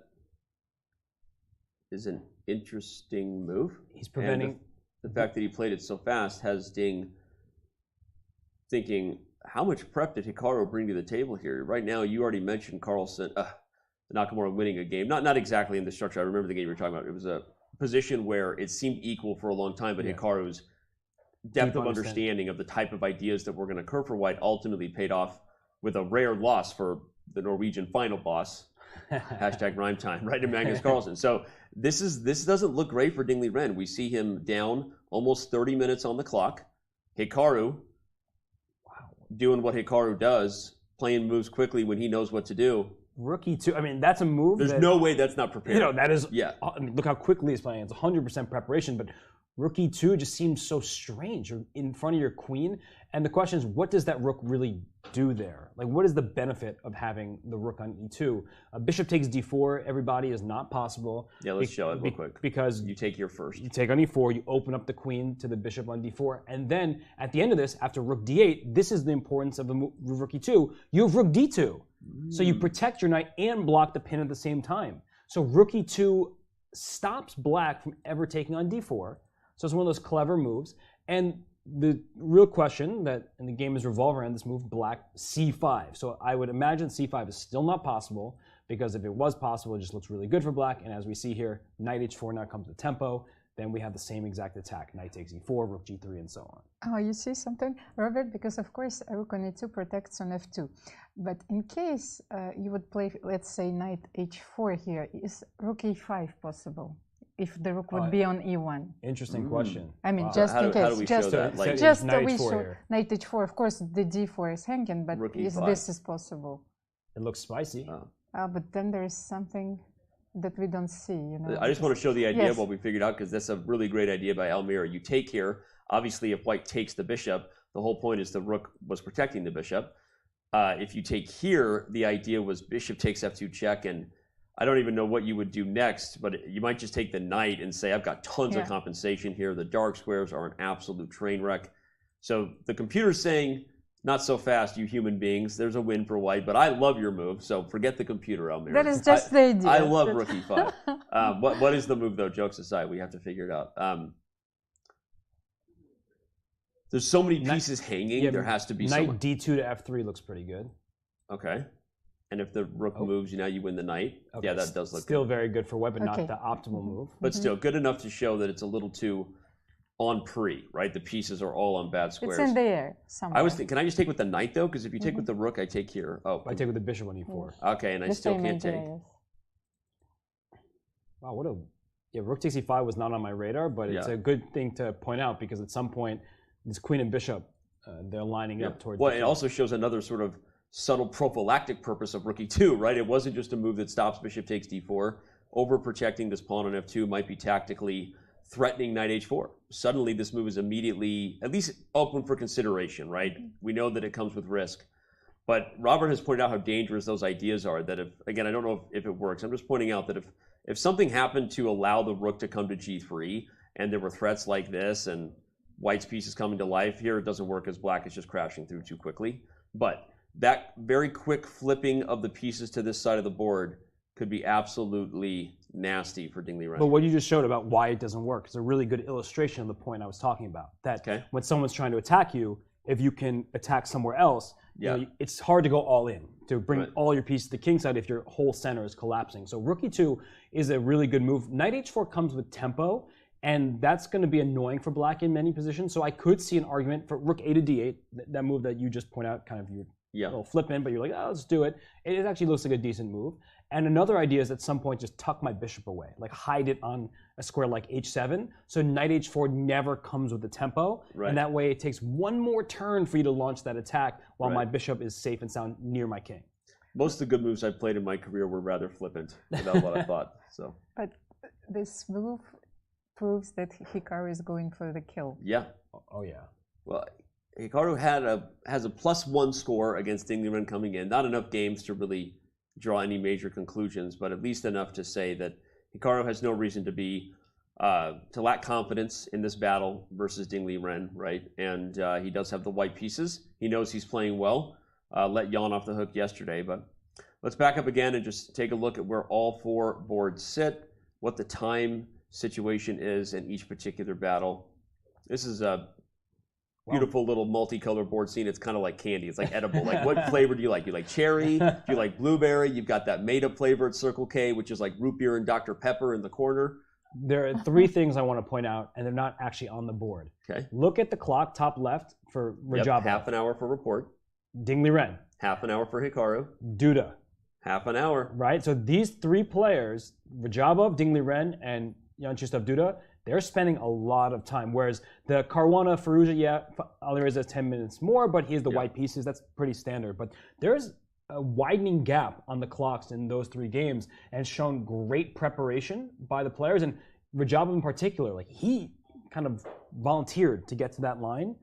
is an interesting move.
He's preventing...
The fact that he played it so fast has Ding thinking, how much prep did Hikaru bring to the table here? Right now, you already mentioned Carlsen, Nakamura winning a game. Not exactly in the structure. I remember the game you were talking about. It was a position where it seemed equal for a long time, but Hikaru's depth of understanding of the type of ideas that were going to occur for white ultimately paid off with a rare loss for the Norwegian final boss. Hashtag rhyme time, right, to Magnus Carlsen. So this doesn't look great for Ding Liren. We see him down almost 30 minutes on the clock, Hikaru, doing what Hikaru does, playing moves quickly when he knows what to do.
Rook E2, I mean, that's a move.
There's no way that's not prepared.
You know, that is,
yeah.
I mean, look how quickly he's playing. It's 100% preparation, but Rook E2 just seems so strange. You're in front of your queen, and the question is, what does that rook really do there? Like, what is the benefit of having the rook on E2? Bishop takes D4, everybody, is not possible.
Yeah, let's show it real quick.
Because
you take here first.
You take on E4, you open up the queen to the bishop on D4, and then at the end of this, after rook D8, this is the importance of the rook E2, you have rook D2. So you protect your knight and block the pin at the same time. So rook E2 stops black from ever taking on D4. So it's one of those clever moves. And the real question that in the game is revolving around this move, black C5. So I would imagine C5 is still not possible, because if it was possible, it just looks really good for black. And as we see here, knight H4 now comes with tempo. Then we have the same exact attack. Knight takes E4, rook G3, and so on.
Oh, you see something, Robert? Because of course, rook on E2 protects on F2. But in case you would play, let's say, knight H4 here, is rook E5 possible? If the rook would be on E1.
Interesting question.
I mean, just in case.
How do we show that?
Like,
just
knight
we
H4
show
here.
knight H4. Of course, the D4 is hanging, but this is possible.
It looks spicy.
But then there is something that we don't see. You know.
I just want to show the idea of what we figured out, because that's a really great idea by Almira. You take here. Obviously, if white takes the bishop, the whole point is the rook was protecting the bishop. If you take here, the idea was bishop takes F2 check, and I don't even know what you would do next, but you might just take the knight and say, I've got tons of compensation here. The dark squares are an absolute train wreck. So the computer's saying, not so fast, you human beings. There's a win for white, but I love your move, so forget the computer, Almira.
That is just the idea.
I love rook E5. What is the move, though? Jokes aside, we have to figure it out. There's so many pieces hanging, there has to be
knight D2 to F3 looks pretty good.
Okay. And if the rook moves, now you win the knight. Okay. Yeah, that does look
still
good.
very good for white, but not the optimal move.
But still, good enough to show that it's a little too on pre, right? The pieces are all on bad squares.
It's in the air somewhere.
I was thinking, can I just take with the knight, though? Because if you take with the rook, I take here. Oh,
I take with the bishop on E4.
Okay, and I still can't take.
Wow, what a... Yeah, rook takes E5 was not on my radar, but it's a good thing to point out, because at some point, this queen and bishop, they're lining up towards...
Well, it also shows another sort of subtle prophylactic purpose of rook E2, right? It wasn't just a move that stops bishop takes D4. Over-protecting this pawn on F2 might be tactically threatening knight H4. Suddenly, this move is immediately, at least open for consideration, right? We know that it comes with risk. But Robert has pointed out how dangerous those ideas are, that if, again, I don't know if it works. I'm just pointing out that if something happened to allow the rook to come to G3, and there were threats like this, and white's piece is coming to life, here it doesn't work as black is just crashing through too quickly. But that very quick flipping of the pieces to this side of the board could be absolutely nasty for Ding Liren.
But what you just showed about why it doesn't work is a really good illustration of the point I was talking about. That when someone's trying to attack you, if you can attack somewhere else, you know, it's hard to go all in, to bring all your pieces to the king side if your whole center is collapsing. So rook E2 is a really good move. Knight H4 comes with tempo, and that's going to be annoying for black in many positions. So I could see an argument for rook A to D8, that move that you just point out, kind of your little flip in, but you're like, oh, let's do it. It actually looks like a decent move. And another idea is at some point just tuck my bishop away, like hide it on a square like H7, so knight H4 never comes with the tempo, and that way it takes one more turn for you to launch that attack while my bishop is safe and sound near my king.
Most of the good moves I've played in my career were rather flippant about what I thought. So.
But this move proves that Hikaru is going for the kill.
Yeah.
Oh yeah.
Well, Hikaru has a +1 score against Ding Liren coming in. Not enough games to really draw any major conclusions, but at least enough to say that Hikaru has no reason to be to lack confidence in this battle versus Ding Liren, right? And he does have the white pieces. He knows he's playing well. Let Jan off the hook yesterday, but let's back up again and just take a look at where all four boards sit, what the time situation is in each particular battle. This is a beautiful little multicolored board scene. It's kind of like candy. It's like edible. Like, what flavor do you like? You like cherry? Do you like blueberry? You've got that made-up flavor at Circle K, which is like root beer and Dr. Pepper in the corner.
There are three things I want to point out, and they're not actually on the board.
Okay.
Look at the clock, top left, for Rajabov.
Half an hour for report.
Ding Liren.
Half an hour for Hikaru.
Duda.
Half an hour.
Right? So these three players, Rajabov, Ding Liren, and Jan-Krzysztof Duda, they're spending a lot of time. Whereas the Caruana, Firouzja, Alireza has 10 minutes more, but he has the white pieces. That's pretty standard. But there's a widening gap on the clocks in those 3 games, and shown great preparation by the players. And Rajabov in particular, like he kind of volunteered to get to that line,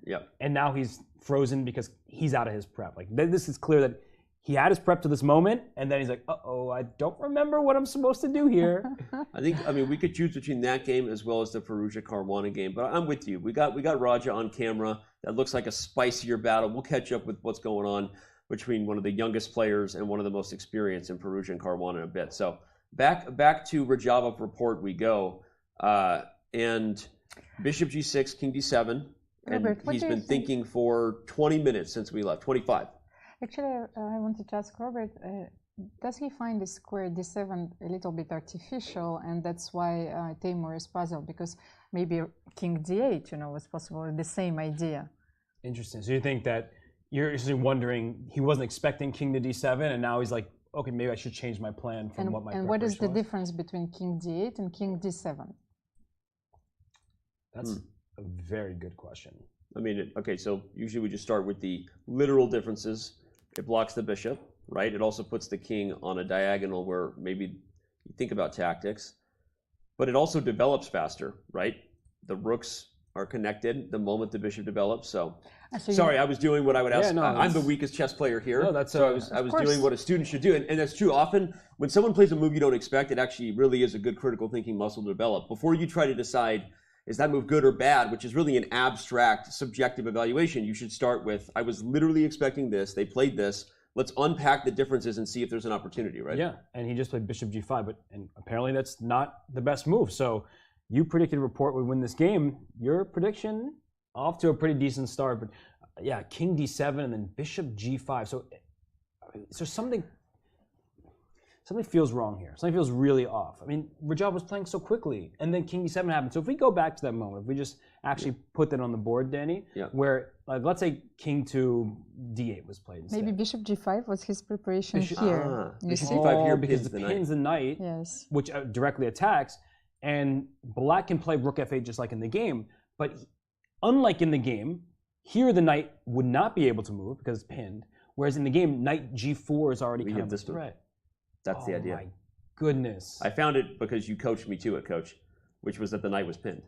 and now he's frozen because he's out of his prep. Like this is clear that he had his prep to this moment, and then he's like, uh-oh, I don't remember what I'm supposed to do here.
I mean, we could choose between that game as well as the Firouzja Caruana game, but I'm with you. We got Raja on camera. That looks like a spicier battle. We'll catch up with what's going on between one of the youngest players and one of the most experienced in Firouzja and Caruana in a bit. So back to Rajabov report we go, and Bishop G6, King D7, and
Robert,
he's been thinking for 20 minutes since we left, 25.
Actually, I wanted to ask Robert, does he find the square D7 a little bit artificial, and that's why Timur is puzzled? Because maybe King D8, was possible, the same idea.
Interesting. So you think that you're actually wondering, he wasn't expecting King to D7, and now he's like, okay, maybe I should change my plan from what my preparation was. And
what is the difference between King D8 and King D7?
That's a very good question.
I mean, okay, so usually we just start with the literal differences. It blocks the bishop, right? It also puts the king on a diagonal where maybe you think about tactics, but it also develops faster, right? The rooks are connected the moment the bishop develops. So sorry, I was doing what I would ask. I'm the weakest chess player here.
No, that's
so I was doing what a student should do. And that's true. Often when someone plays a move you don't expect, it actually really is a good critical thinking muscle to develop. Before you try to decide, is that move good or bad, which is really an abstract, subjective evaluation, you should start with, I was literally expecting this, they played this, let's unpack the differences and see if there's an opportunity, right?
Yeah, and he just played Bishop G5, and apparently that's not the best move. So you predicted Report would win this game. Your prediction, off to a pretty decent start, but yeah, King D7 and then Bishop G5. So is there something feels wrong here. Something feels really off. I mean, Rajab was playing so quickly, and then King D7 happened. So if we go back to that moment, if we just actually put that on the board, Danny, where, like, let's say King to D8 was played instead.
Maybe Bishop G5 was his preparation here.
Bishop G5 here
because the pin's the knight, which directly attacks, and Black can play Rook F8 just like in the game, but unlike in the game, here the knight would not be able to move because it's pinned, whereas in the game, Knight G4 is already kind of a threat.
That's the idea.
Oh my goodness.
I found it because you coached me to it, Coach, which was that the knight was pinned.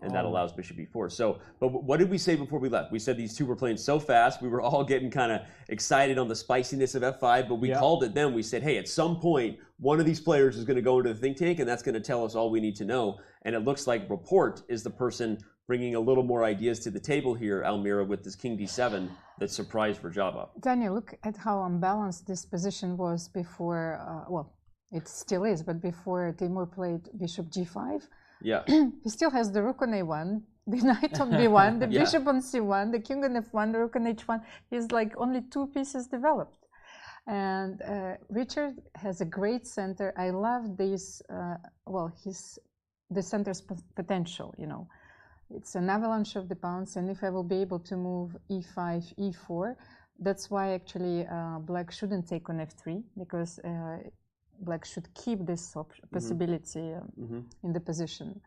And that allows Bishop E4. So, but what did we say before we left? We said these two were playing so fast. We were all getting kind of excited on the spiciness of F5, but we called it then. We said, hey, at some point, one of these players is going to go into the think tank, and that's going to tell us all we need to know. And it looks like Report is the person bringing a little more ideas to the table here, Almira, with this King D7 that surprised Rajabov.
Daniel, look at how unbalanced this position was before, well, it still is, but before Timur played Bishop G5.
Yeah.
He still has the Rook on A1, the Knight on B1, the Bishop on C1, the King on F1, the Rook on H1. He's like only 2 pieces developed. And Richard has a great center. I love this, well, the center's potential, you know. It's an avalanche of the pawns, and if I will be able to move E5, E4, that's why actually Black shouldn't take on F3, because Black should keep this possibility in the position.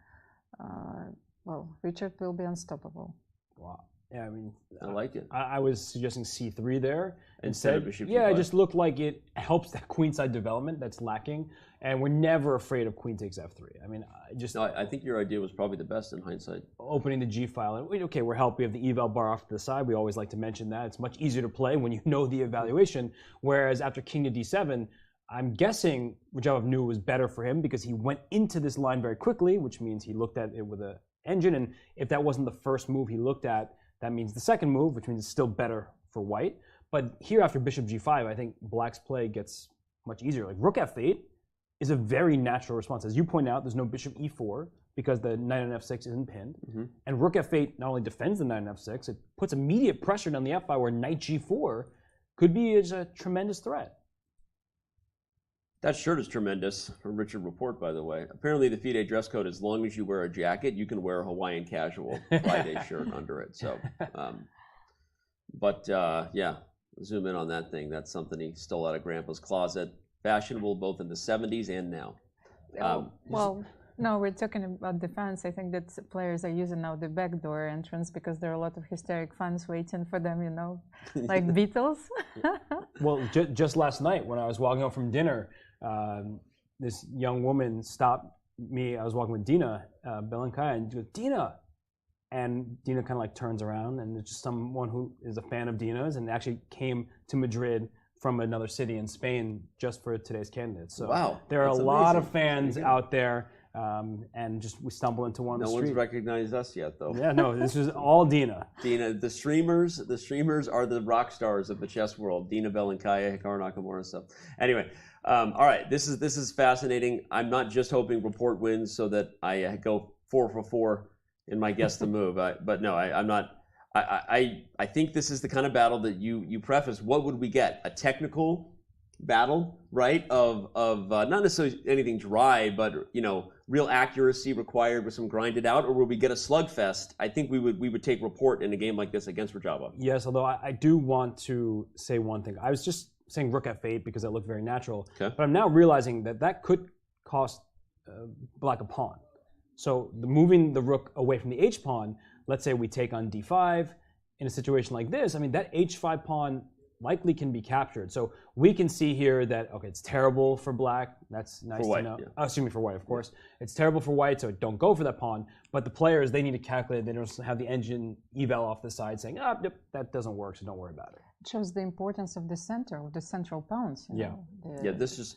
Well, Richard will be unstoppable.
Wow. Yeah, I mean,
I like it.
I was suggesting C3 there
instead of Bishop
Yeah,
E5.
it just looked like it helps that queenside development that's lacking, and we're never afraid of queen takes F3. I mean,
I think your idea was probably the best in hindsight.
Opening the G file, and okay, we're helped. We have the eval bar off to the side. We always like to mention that. It's much easier to play when you know the evaluation, whereas after King to D7, I'm guessing Rajabov knew it was better for him because he went into this line very quickly, which means he looked at it with an engine, and if that wasn't the first move he looked at, that means the second move, which means it's still better for white. But here after Bishop G5, I think Black's play gets much easier. Like Rook F8 is a very natural response. As you point out, there's no Bishop E4 because the knight on F6 isn't pinned. And Rook F8 not only defends the knight on F6, it puts immediate pressure down the F file where Knight G4 could be a tremendous threat.
That shirt is tremendous from Richard Report, by the way. Apparently the FIDE dress code, as long as you wear a jacket, you can wear a Hawaiian casual Friday shirt under it. So, yeah, zoom in on that thing. That's something he stole out of Grandpa's closet. Fashionable both in the 70s and now.
Well, No, we're talking about defense. I think that players are using now the backdoor entrance because there are a lot of hysteric fans waiting for them, you know, like Beatles.
Well, just last night when I was walking home from dinner, this young woman stopped me. I was walking with Dina Belenkaya, and she goes, Dina. And Dina kind of like turns around, and it's just someone who is a fan of Dina's and actually came to Madrid from another city in Spain just for today's candidates. So
wow,
there are a lot of fans out there, and just we stumble into one.
No one's recognized us yet, though.
Yeah, no, this is all Dina.
Dina, the streamers are the rock stars of the chess world. Dina Belenkaya, Hikaru Nakamura stuff. Anyway, all right, this is fascinating. I'm not just hoping Report wins so that I go 4 for 4 in my guess the move. But no, I'm not. I think this is the kind of battle that you preface. What would we get? A technical battle, right? Of not necessarily anything dry, but you know, real accuracy required with some grinded out, or will we get a slugfest? I think we would take Report in a game like this against Rojava.
Yes, although I do want to say one thing. I was just saying Rook F8 because it looked very natural, but I'm now realizing that could cost Black a pawn. So moving the rook away from the h pawn, let's say we take on d5, in a situation like this, I mean, that h5 pawn likely can be captured. So we can see here that, okay, it's terrible for black. That's nice to know. Yeah. Excuse me, for white, of course. It's terrible for white, so don't go for that pawn. But the players, they need to calculate. They don't have the engine eval off the side saying, oh, yep, that doesn't work, so don't worry about it.
It shows the importance of the center, of the central pawns. You know,
yeah, this is...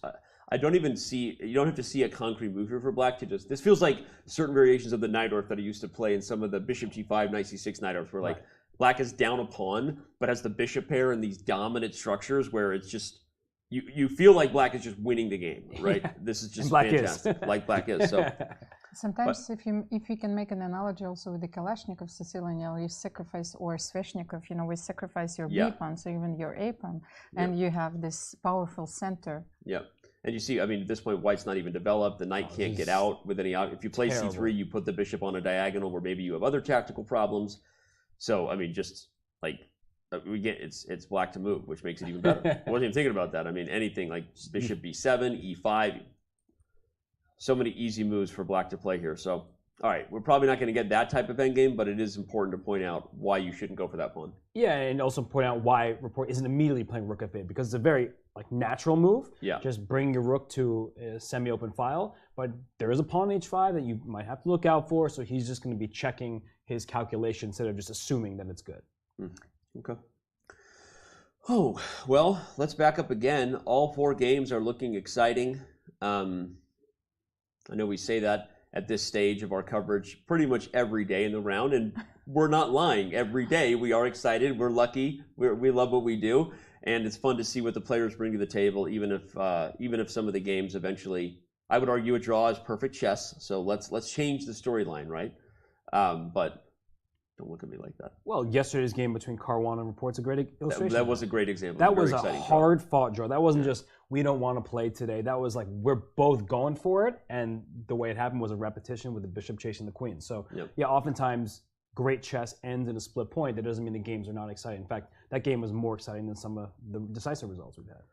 I don't even see, you don't have to see a concrete move here for black to just, this feels like certain variations of the Najdorf that I used to play in some of the bishop g5, knight c6 Najdorf, where like black is down a pawn, but has the bishop pair in these dominant structures where it's just, you feel like black is just winning the game, right? Yeah. This is just fantastic, like black is. So
sometimes if you can make an analogy also with the Kalashnikov Sicilian, you sacrifice, or Sveshnikov, you know, we sacrifice your B pawn, so even your A pawn, and you have this powerful center.
Yeah. And you see, I mean, at this point, white's not even developed. The knight can't get out with any. If you play c3, you put the bishop on a diagonal where maybe you have other tactical problems. So, I mean, just like we get, it's black to move, which makes it even better. I wasn't even thinking about that. I mean, anything like bishop b7, e5. So many easy moves for black to play here. So, all right, we're probably not going to get that type of endgame, but it is important to point out why you shouldn't go for that pawn.
Yeah, and also point out why Report isn't immediately playing rook f8, because it's a very natural move. Yeah. Just bring your rook to a semi-open file, but there is a pawn h5 that you might have to look out for, so he's just going to be checking his calculation instead of just assuming that it's good.
Okay. Oh, well, let's back up again. All 4 games are looking exciting. I know we say that at this stage of our coverage pretty much every day in the round, and we're not lying. Every day we are excited, we're lucky, we love what we do, and it's fun to see what the players bring to the table, even if some of the games eventually, I would argue a draw is perfect chess, so let's change the storyline, right? But don't look at me like that.
Well, yesterday's game between Caruana and Report's a great illustration.
That was a great example.
That was a hard-fought draw. That wasn't just, we don't want to play today. That was like, we're both going for it, and the way it happened was a repetition with the bishop chasing the queen. So, yeah, oftentimes, great chess ends in a split point. That doesn't mean the games are not exciting. In fact, that game was more exciting than some of the decisive results we've had.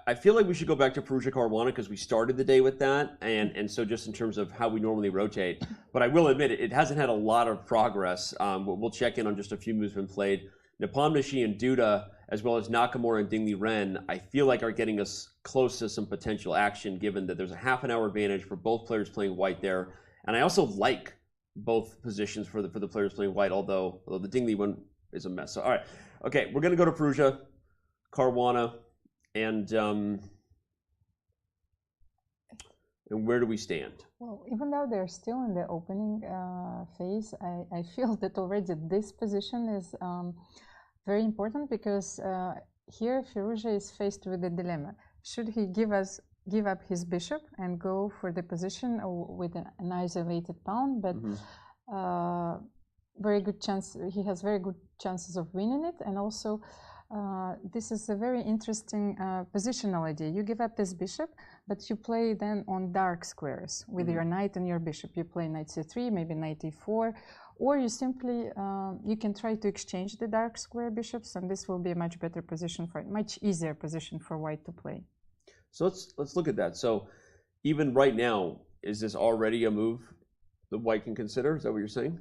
I feel like we should go back to Firouzja Caruana because we started the day with that, and so just in terms of how we normally rotate. But I will admit it hasn't had a lot of progress. We'll check in on just a few moves been played. Nepomniachtchi and Duda, as well as Nakamura and Liren, I feel like are getting us close to some potential action, given that there's a half-an-hour advantage for both players playing white there. And I also like both positions for the players playing white, although the Dingley one is a mess. So, all right, okay, we're gonna go to Firouzja Caruana. And where do we stand?
Well, even though they're still in the opening phase, I feel that already this position is very important because here Firouzja is faced with a dilemma. Should he give up his bishop and go for the position with an isolated pawn, but very good chance, he has very good chances of winning it, and also this is a very interesting positional idea. You give up this bishop, but you play then on dark squares with your knight and your bishop. You play knight c3, maybe knight e4, or you simply, you can try to exchange the dark square bishops, and this will be a much better position for, much easier position for white to play.
So let's look at that. So even right now, is this already a move that white can consider? Is that what you're saying?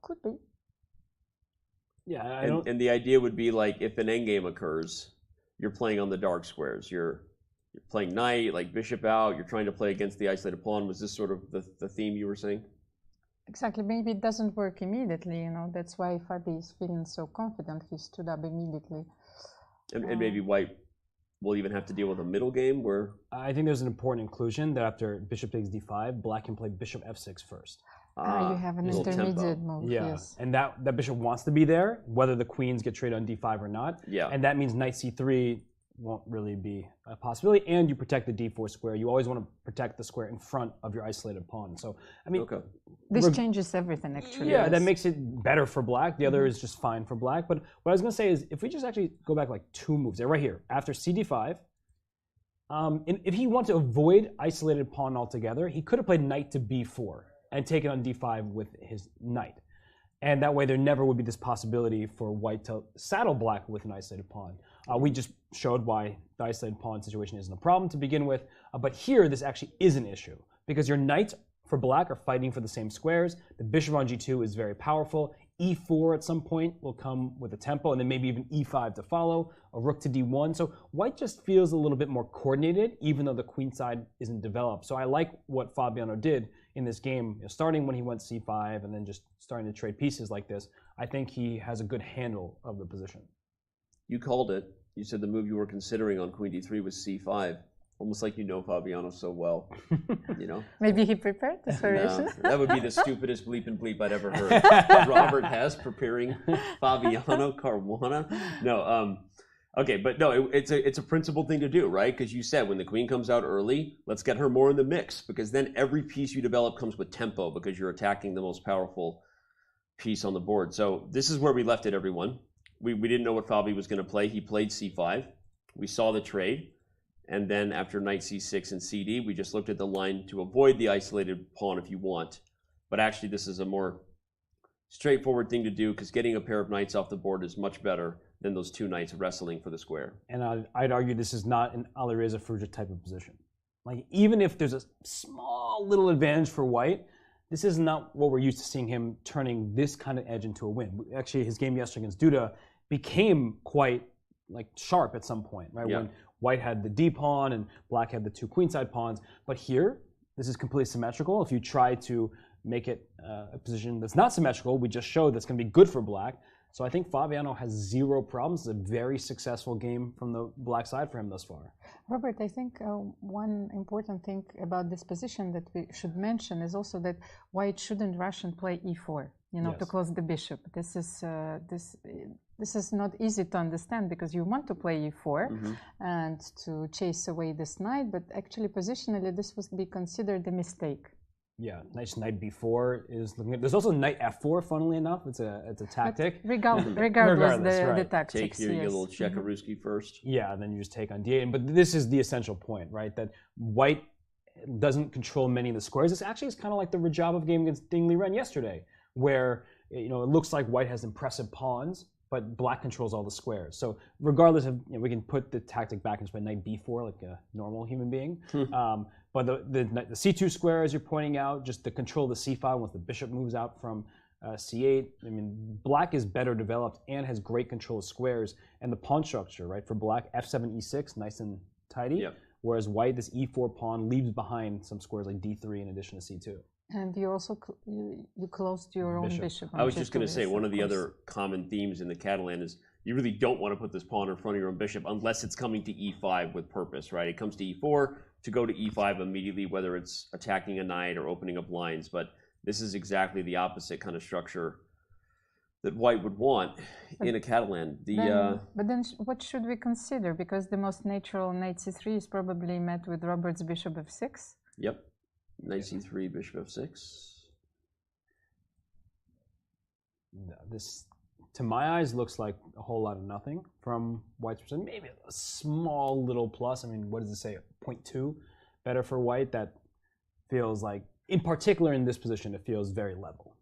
Could be.
Yeah,
and the idea would be like if an endgame occurs, you're playing on the dark squares. You're playing knight, like bishop out. You're trying to play against the isolated pawn. Was this sort of the theme you were saying?
Exactly. Maybe it doesn't work immediately. That's why Fabi is feeling so confident. He stood up immediately.
And maybe white will even have to deal with a middle game where...
I think there's an important inclusion that after bishop takes d5, black can play bishop f6 first.
You have an intermediate move,
yes. And that bishop wants to be there, whether the queens get traded on d5 or not.
Yeah.
And that means knight c3 won't really be a possibility, and you protect the d4 square. You always want to protect the square in front of your isolated pawn. So, I mean...
Okay.
This changes everything, actually.
Yeah, that makes it better for black. The other is just fine for black. But what I was going to say is, if we just actually go back like 2 moves, they're right here. After cd5, if he wanted to avoid isolated pawn altogether, he could have played knight to b4 and taken on d5 with his knight. And that way there never would be this possibility for white to saddle black with an isolated pawn. We just showed why the isolated pawn situation isn't a problem to begin with. But here, this actually is an issue, because your knights for black are fighting for the same squares. The bishop on g2 is very powerful. e4 at some point will come with a tempo, and then maybe even e5 to follow, a rook to d1. So white just feels a little bit more coordinated, even though the queen side isn't developed. So I like what Fabiano did in this game, starting when he went c5 and then just starting to trade pieces like this. I think he has a good handle of the position.
You called it. You said the move you were considering on queen d3 was c5. Almost like you know Fabiano so well,
Maybe he prepared this variation.
No, that would be the stupidest bleep and bleep I'd ever heard. Robert Hess preparing Fabiano Caruana. No, okay, but no, it's a principled thing to do, right? Because you said when the queen comes out early, let's get her more in the mix, because then every piece you develop comes with tempo, because you're attacking the most powerful piece on the board. So this is where we left it, everyone. We didn't know what Fabi was going to play. He played c5. We saw the trade. And then after knight c6 and cd, we just looked at the line to avoid the isolated pawn if you want. But actually, this is a more straightforward thing to do, because getting a pair of knights off the board is much better than those 2 knights wrestling for the square.
And I'd argue this is not an Alireza Firouzja type of position. Like, even if there's a small little advantage for white, this is not what we're used to seeing him turning this kind of edge into a win. Actually, his game yesterday against Duda became quite sharp at some point, right?
Yeah.
When white had the d pawn and black had the 2 queenside pawns. But here, this is completely symmetrical. If you try to make it a position that's not symmetrical, we just showed that's going to be good for black. So I think Fabiano has 0 problems. It's a very successful game from the black side for him thus far.
Robert, I think one important thing about this position that we should mention is also that white shouldn't rush and play e4, to close the bishop. This is not easy to understand, because you want to play e4 and to chase away this knight, but actually positionally this would be considered a mistake.
Yeah, nice knight b4 is looking at. There's also knight f4, funnily enough. It's a tactic.
Regardless
right.
the tactics.
Take your little Chekaruski first.
Yeah, and then you just take on d8. But this is the essential point, right? That white doesn't control many of the squares. This actually is kind of like the Rajabov game against Ding Liren yesterday, where it looks like white has impressive pawns, but black controls all the squares. So regardless of, we can put the tactic back and play knight b4 like a normal human being. But the c2 square, as you're pointing out, just the control of the c5 once the bishop moves out from c8. I mean, black is better developed and has great control of squares. And the pawn structure, right, for black, f7, e6, nice and tidy.
Yep.
Whereas white, this e4 pawn leaves behind some squares like d3 in addition to c2.
And you also you closed your own bishop.
I was just going to say, one of the other common themes in the Catalan is you really don't want to put this pawn in front of your own bishop unless it's coming to e5 with purpose, right? It comes to e4 to go to e5 immediately, whether it's attacking a knight or opening up lines. But this is exactly the opposite kind of structure that white would want in a Catalan.
But then what should we consider? Because the most natural knight c3 is probably met with Robert's bishop f6.
Yep. Knight c3, bishop f6.
This, to my eyes, looks like a whole lot of nothing from white's perspective. Maybe a small little plus. I mean, what does it say? 0.2 better for white. That feels like, in particular in this position, it feels very level.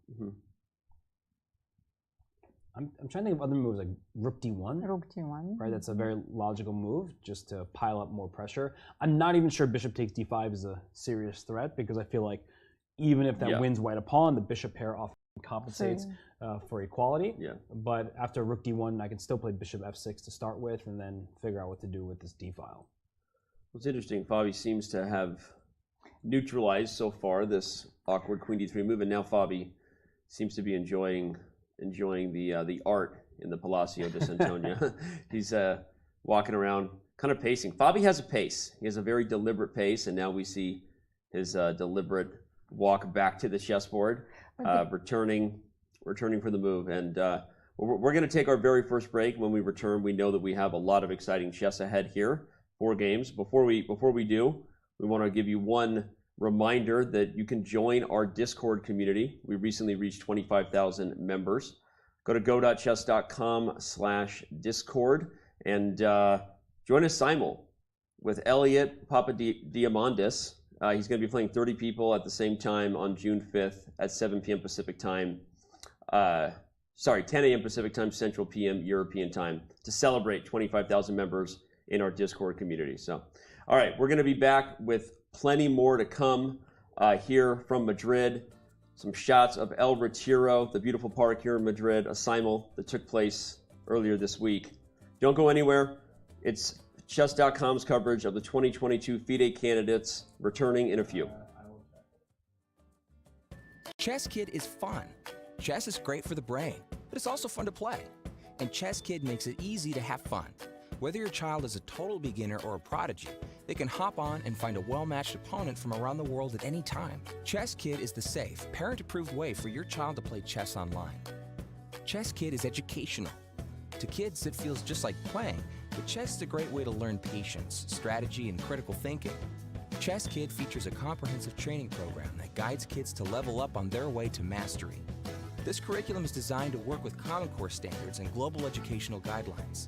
I'm trying to think of other moves like Rook D1.
Rook D1.
Right, that's a very logical move just to pile up more pressure. I'm not even sure Bishop takes D5 is a serious threat because I feel like even if that wins white a pawn, the bishop pair often compensates for equality.
Yeah.
But after Rook D1, I can still play Bishop F6 to start with and then figure out what to do with this D file.
What's interesting, Fabi seems to have neutralized so far this awkward Queen D3 move, and now Fabi seems to be enjoying the art in the Palacio de Santonia. He's walking around, kind of pacing. Fabi has a pace. He has a very deliberate pace, and now we see his deliberate walk back to the chessboard, returning for the move. And we're going to take our very first break. When we return, we know that we have a lot of exciting chess ahead here. 4 games. Before we do, we want to give you one reminder that you can join our Discord community. We recently reached 25,000 members. Go to go.chess.com/Discord and join us simul with Elliot Papadiamandis. He's going to be playing 30 people at the same time on June 5th at 7 p.m. Pacific time. 10 a.m. Pacific time, Central p.m. European time to celebrate 25,000 members in our Discord community. So, all right, we're going to be back with plenty more to come here from Madrid. Some shots of El Retiro, the beautiful park here in Madrid, a simul that took place earlier this week. Don't go anywhere. It's Chess.com's coverage of the 2022 FIDE candidates returning in a few.
Chess Kid is fun. Chess is great for the brain, but it's also fun to play. And Chess Kid makes it easy to have fun. Whether your child is a total beginner or a prodigy, they can hop on and find a well-matched opponent from around the world at any time. Chess Kid is the safe, parent-approved way for your child to play chess online. Chess Kid is educational. To kids, it feels just like playing, but chess is a great way to learn patience, strategy, and critical thinking. Chess Kid features a comprehensive training program that guides kids to level up on their way to mastery. This curriculum is designed to work with Common Core standards and global educational guidelines.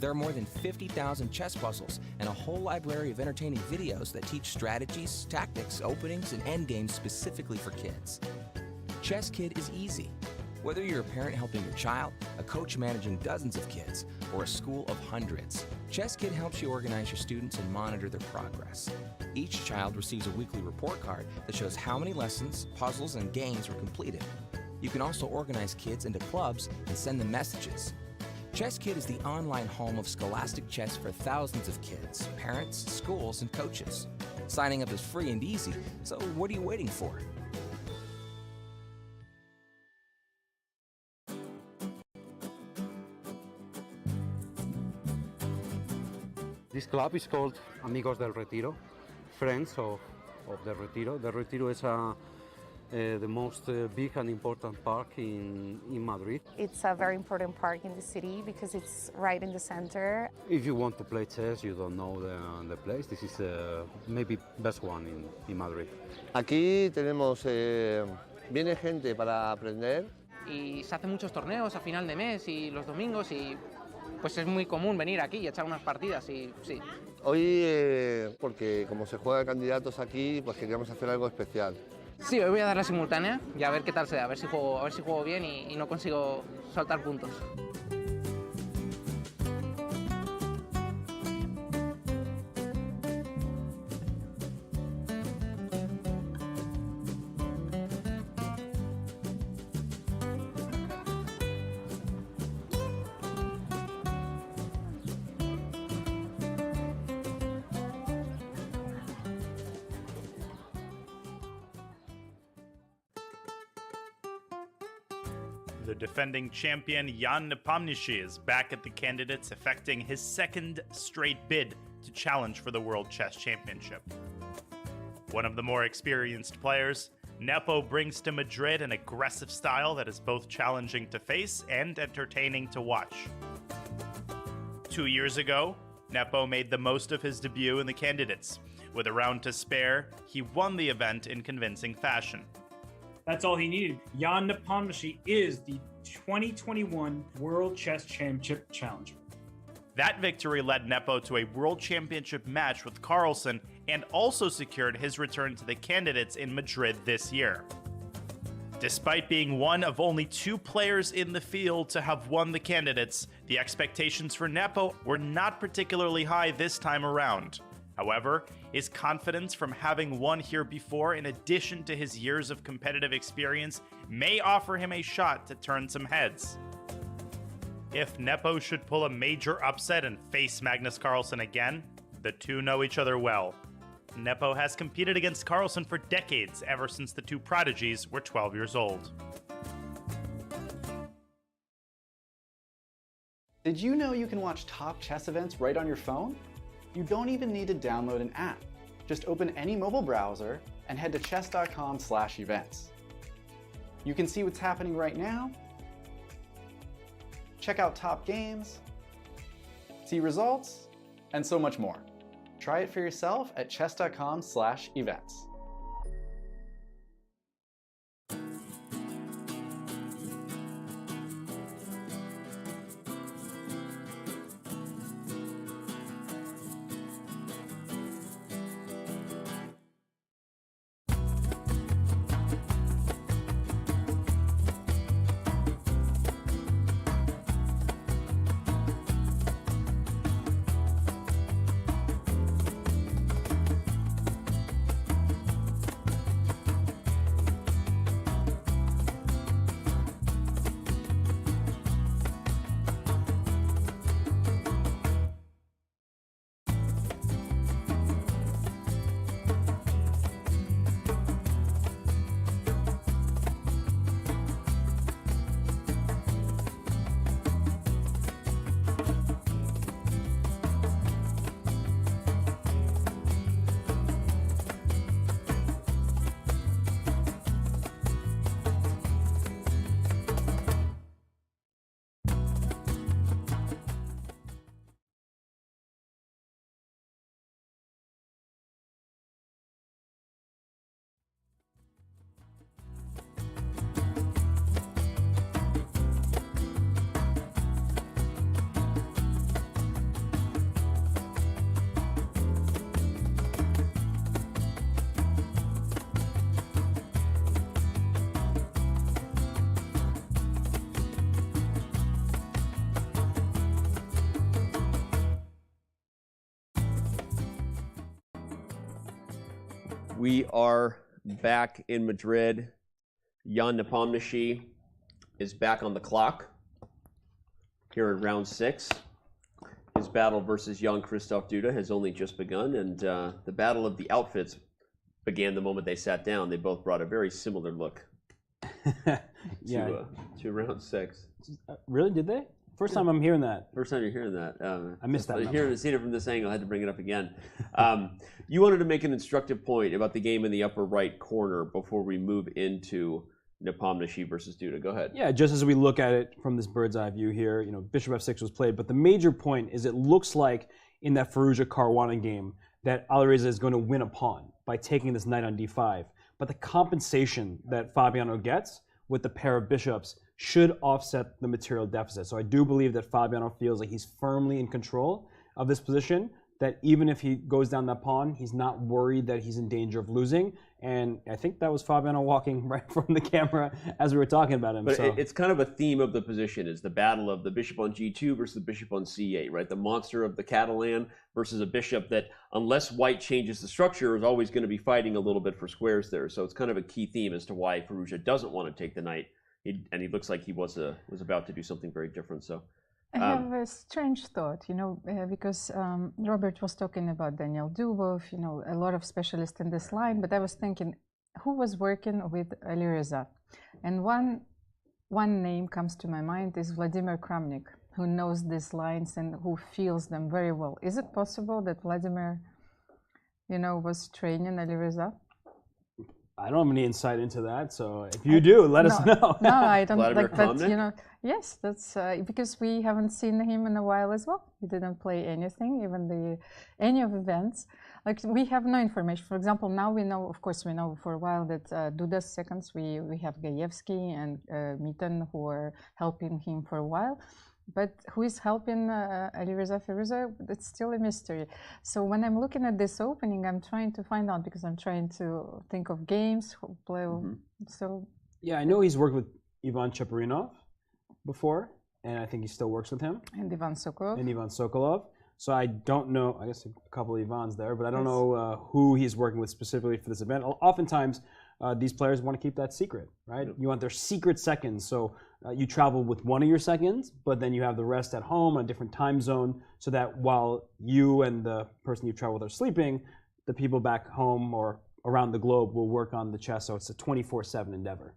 There are more than 50,000 chess puzzles and a whole library of entertaining videos that teach strategies, tactics, openings, and endgames specifically for kids. Chess Kid is easy. Whether you're a parent helping your child, a coach managing dozens of kids, or a school of hundreds, Chess Kid helps you organize your students and monitor their progress. Each child receives a weekly report card that shows how many lessons, puzzles, and games were completed. You can also organize kids into clubs and send them messages. Chess Kid is the online home of scholastic chess for thousands of kids, parents, schools, and coaches. Signing up is free and easy, so what are you waiting for?
This club is called Amigos del Retiro, Friends of the Retiro. The Retiro is the most big and important park in Madrid.
It's a very important park in the city because it's right in the center.
If you want to play chess, you don't know the place, this is maybe best one in Madrid.
Aquí tenemos, viene gente para aprender.
Y se hacen muchos torneos a final de mes y los domingos y pues es muy común venir aquí y echar unas partidas y sí.
Hoy, porque como se juega candidatos aquí, pues queríamos hacer algo especial.
Sí, hoy voy a dar la simultánea y a ver qué tal se da, a ver si juego bien y no consigo soltar puntos.
The defending champion Jan Nepomniachtchi is back at the candidates, effecting his second straight bid to challenge for the World Chess Championship. One of the more experienced players, Nepo brings to Madrid an aggressive style that is both challenging to face and entertaining to watch. 2 years ago, Nepo made the most of his debut in the candidates. With a round to spare, he won the event in convincing fashion.
That's all he needed. Jan Nepomniachtchi is the 2021 World Chess Championship challenger.
That victory led Nepo to a World Championship match with Carlsen and also secured his return to the candidates in Madrid this year. Despite being one of only 2 players in the field to have won the candidates, the expectations for Nepo were not particularly high this time around. However, his confidence from having won here before, in addition to his years of competitive experience, may offer him a shot to turn some heads. If Nepo should pull a major upset and face Magnus Carlsen again, the two know each other well. Nepo has competed against Carlsen for decades, ever since the two prodigies were 12 years old.
Did you know you can watch top chess events right on your phone? You don't even need to download an app. Just open any mobile browser and head to chess.com/events. You can see what's happening right now, check out top games, see results, and so much more. Try it for yourself at chess.com/events.
We are back in Madrid. Jan Nepomniachtchi is back on the clock here in round 6. His battle versus Jan-Krzysztof Duda has only just begun, and the battle of the outfits began the moment they sat down. They both brought a very similar look to round 6.
Really? Did they? First time I'm hearing that.
First time you're hearing that.
I missed that.
Seeing it from this angle, I had to bring it up again. You wanted to make an instructive point about the game in the upper right corner before we move into Nepomniachtchi versus Duda. Go ahead.
Yeah, just as we look at it from this bird's eye view here, you know, Bishop F6 was played, but the major point is it looks like in that Firouzja Caruana game that Alireza is going to win a pawn by taking this knight on d5. But the compensation that Fabiano gets with the pair of bishops should offset the material deficit. So I do believe that Fabiano feels like he's firmly in control of this position, that even if he goes down that pawn, he's not worried that he's in danger of losing. And I think that was Fabiano walking right from the camera as we were talking about him.
But it's kind of a theme of the position, is the battle of the bishop on g2 versus the bishop on c8, right? The monster of the Catalan versus a bishop that, unless white changes the structure, is always going to be fighting a little bit for squares there. So it's kind of a key theme as to why Firouzja doesn't want to take the knight. And he looks like he was about to do something very different. So
I have a strange thought, you know, because Robert was talking about Daniel Dubov, you know, a lot of specialists in this line, but I was thinking, who was working with Alireza? And one name comes to my mind is Vladimir Kramnik, who knows these lines and who feels them very well. Is it possible that Vladimir, you know, was training Alireza?
I don't have any insight into that, so if you do, let us know.
No, I don't. Like, but you know, yes, that's because we haven't seen him in a while as well. He didn't play anything, even any of events. Like, we have no information. For example, now we know, of course, we know for a while that Duda's seconds. We have Gajewski and Mitten who are helping him for a while. But who is helping Alireza Firouzja? It's still a mystery. So when I'm looking at this opening, I'm trying to find out, because I'm trying to think of games who play. So
Yeah, I know he's worked with Ivan Cheparinov before, and I think he still works with him.
And Ivan Sokolov.
And Ivan Sokolov. So I don't know, I guess a couple of Ivans there, but I don't know who he's working with specifically for this event. Oftentimes, these players want to keep that secret, right? You want their secret seconds. So you travel with one of your seconds, but then you have the rest at home on a different time zone so that while you and the person you travel with are sleeping, the people back home or around the globe will work on the chess. So it's a 24/7 endeavor.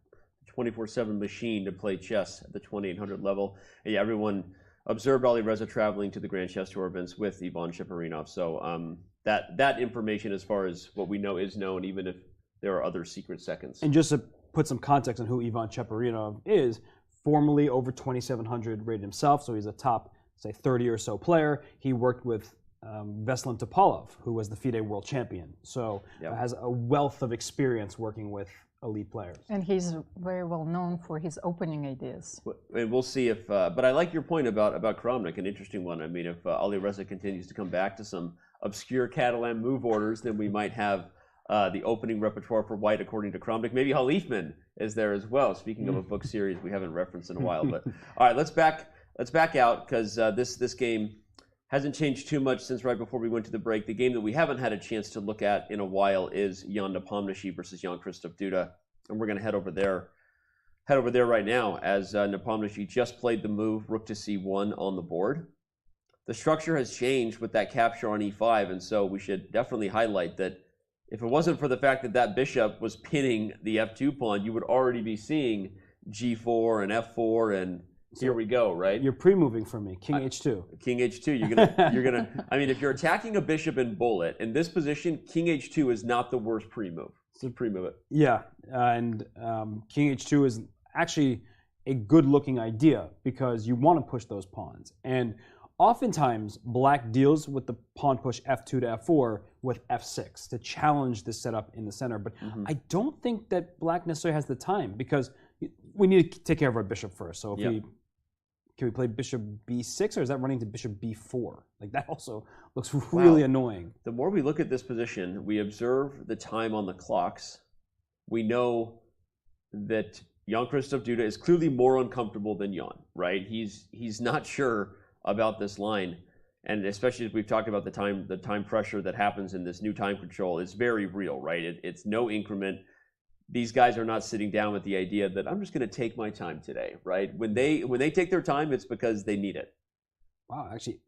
24/7 machine to play chess at the 2800 level. And yeah, everyone observed Alireza traveling to the Grand Chess Tour events with Ivan Cheparinov. So that information, as far as what we know, is known, even if there are other secret seconds.
And just to put some context on who Ivan Cheparinov is, formerly over 2,700 rated himself, so he's a top, say, 30 or so player. He worked with Veselin Topalov, who was the FIDE world champion. So has a wealth of experience working with elite players.
And he's very well known for his opening ideas.
And we'll see if, but I like your point about Kramnik, an interesting one. I mean, if Alireza continues to come back to some obscure Catalan move orders, then we might have the opening repertoire for white, according to Kramnik. Maybe Halifman is there as well. Speaking of a book series we haven't referenced in a while, but all right, let's back out, because this game hasn't changed too much since right before we went to the break. The game that we haven't had a chance to look at in a while is Jan Nepomniachtchi versus Jan-Krzysztof Duda, and we're going to head over there right now, as Nepomniachtchi just played the move rook to c1 on the board. The structure has changed with that capture on e5, and so we should definitely highlight that if it wasn't for the fact that that bishop was pinning the f2 pawn, you would already be seeing g4 and f4, and here we go, right?
You're pre-moving for me, king h2.
King h2, you're gonna. I mean, if you're attacking a bishop in bullet in this position, king h2 is not the worst pre-move. So pre-move it.
Yeah, and king h2 is actually a good-looking idea because you want to push those pawns. And oftentimes, black deals with the pawn push f2 to f4 with f6 to challenge this setup in the center. But I don't think that black necessarily has the time, because we need to take care of our bishop first. So if can we play bishop b6, or is that running to bishop b4? Like, that also looks really annoying.
The more we look at this position, we observe the time on the clocks. We know that Jan-Krzysztof Duda is clearly more uncomfortable than Jan, right? He's not sure about this line, and especially as we've talked about the time pressure that happens in this new time control is very real, right? It's no increment. These guys are not sitting down with the idea that I'm just going to take my time today, right? When they take their time, it's because they need it.
Wow, actually,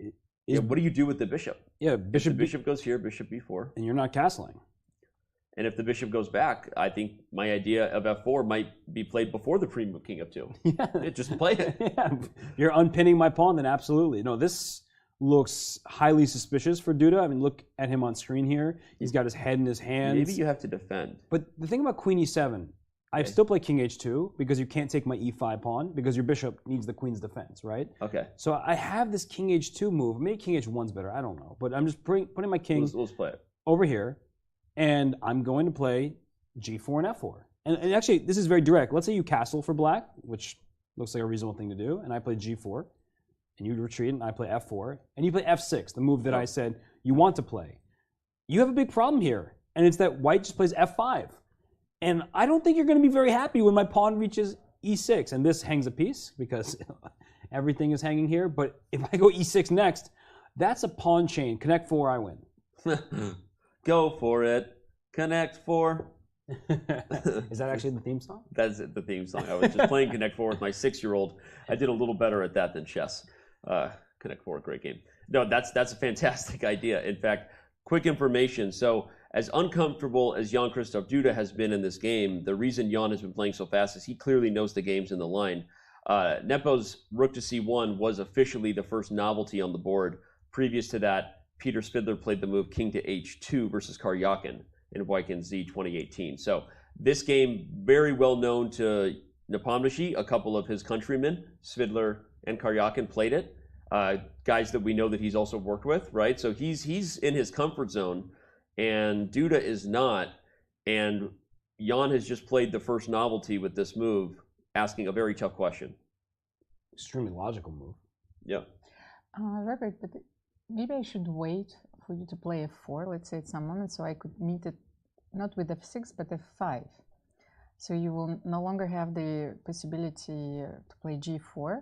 what do you do with the bishop?
Yeah,
bishop goes here, bishop b4,
and you're not castling.
And if the bishop goes back, I think my idea of f4 might be played before the pre-move king f2. Yeah, just play it.
Yeah, you're unpinning my pawn, then absolutely. No, this looks highly suspicious for Duda. I mean, look at him on screen here. He's got his head in his hands.
Maybe you have to defend.
But the thing about queen e7, I still play king h2 because you can't take my e5 pawn because your bishop needs the queen's defense, right?
Okay.
So I have this king h2 move. Maybe king h1's better. I don't know. But I'm just putting my king
let's play it
over here, and I'm going to play g4 and f4. And actually, this is very direct. Let's say you castle for black, which looks like a reasonable thing to do, and I play g4. And you retreat, and I play f4, and you play f6, the move that I said you want to play. You have a big problem here, and it's that white just plays f5. And I don't think you're going to be very happy when my pawn reaches e6, and this hangs a piece because everything is hanging here. But if I go e6 next, that's a pawn chain. Connect 4, I win.
Go for it. Connect 4.
Is that actually the theme song?
That's the theme song. I was just playing Connect 4 with my 6-year-old. I did a little better at that than chess. Connect 4, great game. No, that's a fantastic idea. In fact, quick information. So as uncomfortable as Jan-Krzysztof Duda has been in this game, the reason Jan has been playing so fast is he clearly knows the games in the line. Nepo's rook to c1 was officially the first novelty on the board. Previous to that, Peter Spidler played the move king to h2 versus Karyakin in Wykin Z 2018. So this game, very well known to Nepomniachtchi. A couple of his countrymen, Spidler and Karyakin, played it. Guys that we know that he's also worked with, right? So he's in his comfort zone, and Duda is not. And Jan has just played the first novelty with this move, asking a very tough question.
Extremely logical move.
Yeah.
Robert, but maybe I should wait for you to play f4, let's say at some moment, so I could meet it not with f6 but f5. So you will no longer have the possibility to play g4.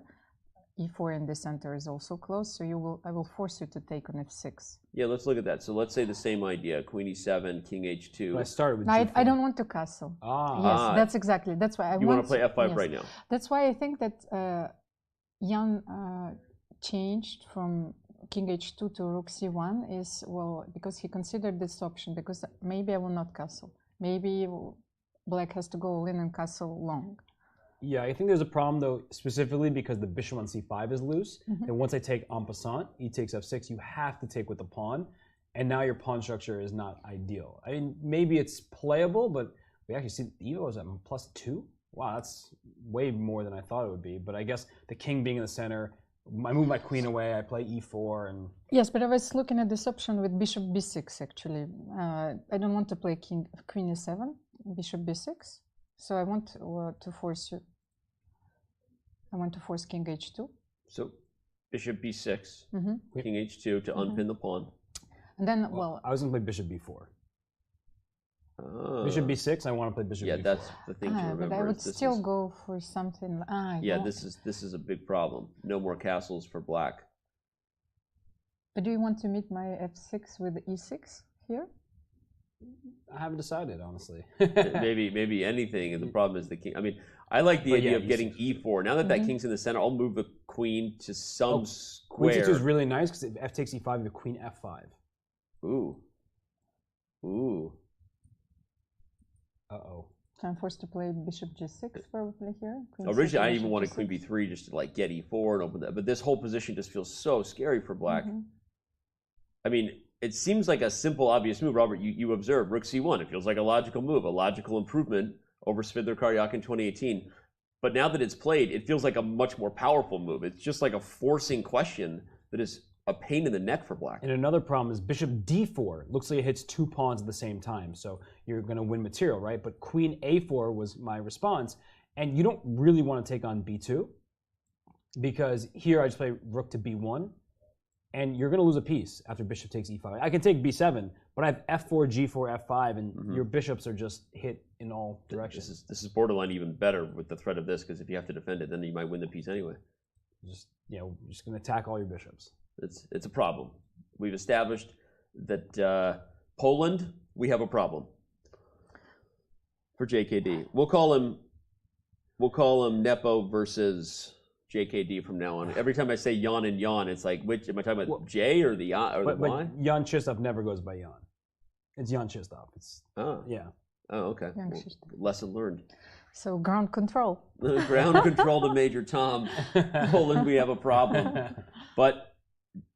e4 in the center is also closed, so I will force you to take on f6.
Yeah, let's look at that. So let's say the same idea: queen e7, king h2.
But I started with
I don't want to castle. Yes, that's exactly. That's why I
want to play f5 right now.
That's why I think that Jan changed from king h2 to rook c1 is, well, because he considered this option, because maybe I will not castle. Maybe black has to go all in and castle long.
Yeah, I think there's a problem though, specifically because the bishop on c5 is loose. And once I take en passant, e takes f6, you have to take with the pawn. And now your pawn structure is not ideal. I mean, maybe it's playable, but we actually see Evo is at +2. Wow, that's way more than I thought it would be. But I guess the king being in the center, I move my queen away, I play e4. And
yes, but I was looking at this option with bishop b6 actually. I don't want to play queen e7, bishop b6. So I want to force you. I want to force king h2.
So bishop b6, king h2 to unpin the pawn.
And then, well,
I was going to play bishop b4. Bishop b6, I want to play bishop b4.
Yeah, that's the thing to remember.
But I would still go for something.
Yeah, this is a big problem. No more castles for black.
But do you want to meet my f6 with e6 here?
I haven't decided, honestly.
maybe anything. And the problem is the king. I mean, I like the idea of getting e4. Now that that king's in the center, I'll move the queen to some square.
Queen c2 is really nice because if f takes e5, you have queen f5.
Ooh.
Uh-oh.
So I'm forced to play bishop g6 probably here.
Originally, I even wanted queen b3 just to like get e4 and open that. But this whole position just feels so scary for black. I mean, it seems like a simple, obvious move. Robert, you observe rook c1. It feels like a logical move, a logical improvement over Svidler-Karyak in 2018. But now that it's played, it feels like a much more powerful move. It's just like a forcing question that is a pain in the neck for black.
And another problem is bishop d4. Looks like it hits 2 pawns at the same time. So you're going to win material, right? But queen a4 was my response. And you don't really want to take on b2 because here I just play rook to b1. And you're going to lose a piece after bishop takes e5. I can take b7, but I have f4, g4, f5, and your bishops are just hit in all directions.
This is borderline even better with the threat of this, because if you have to defend it, then you might win the piece anyway.
You're just going to attack all your bishops.
It's a problem. We've established that Poland, we have a problem. For JKD, we'll call him Nepo versus JKD from now on. Every time I say Jan and Jan, it's like, which am I talking about? J or the Y?
But Jan-Krzysztof never goes by Jan. It's Jan-Krzysztof.
Yeah. Oh, okay. Well, lesson learned.
So ground control.
Ground control to Major Tom. Poland, we have a problem. But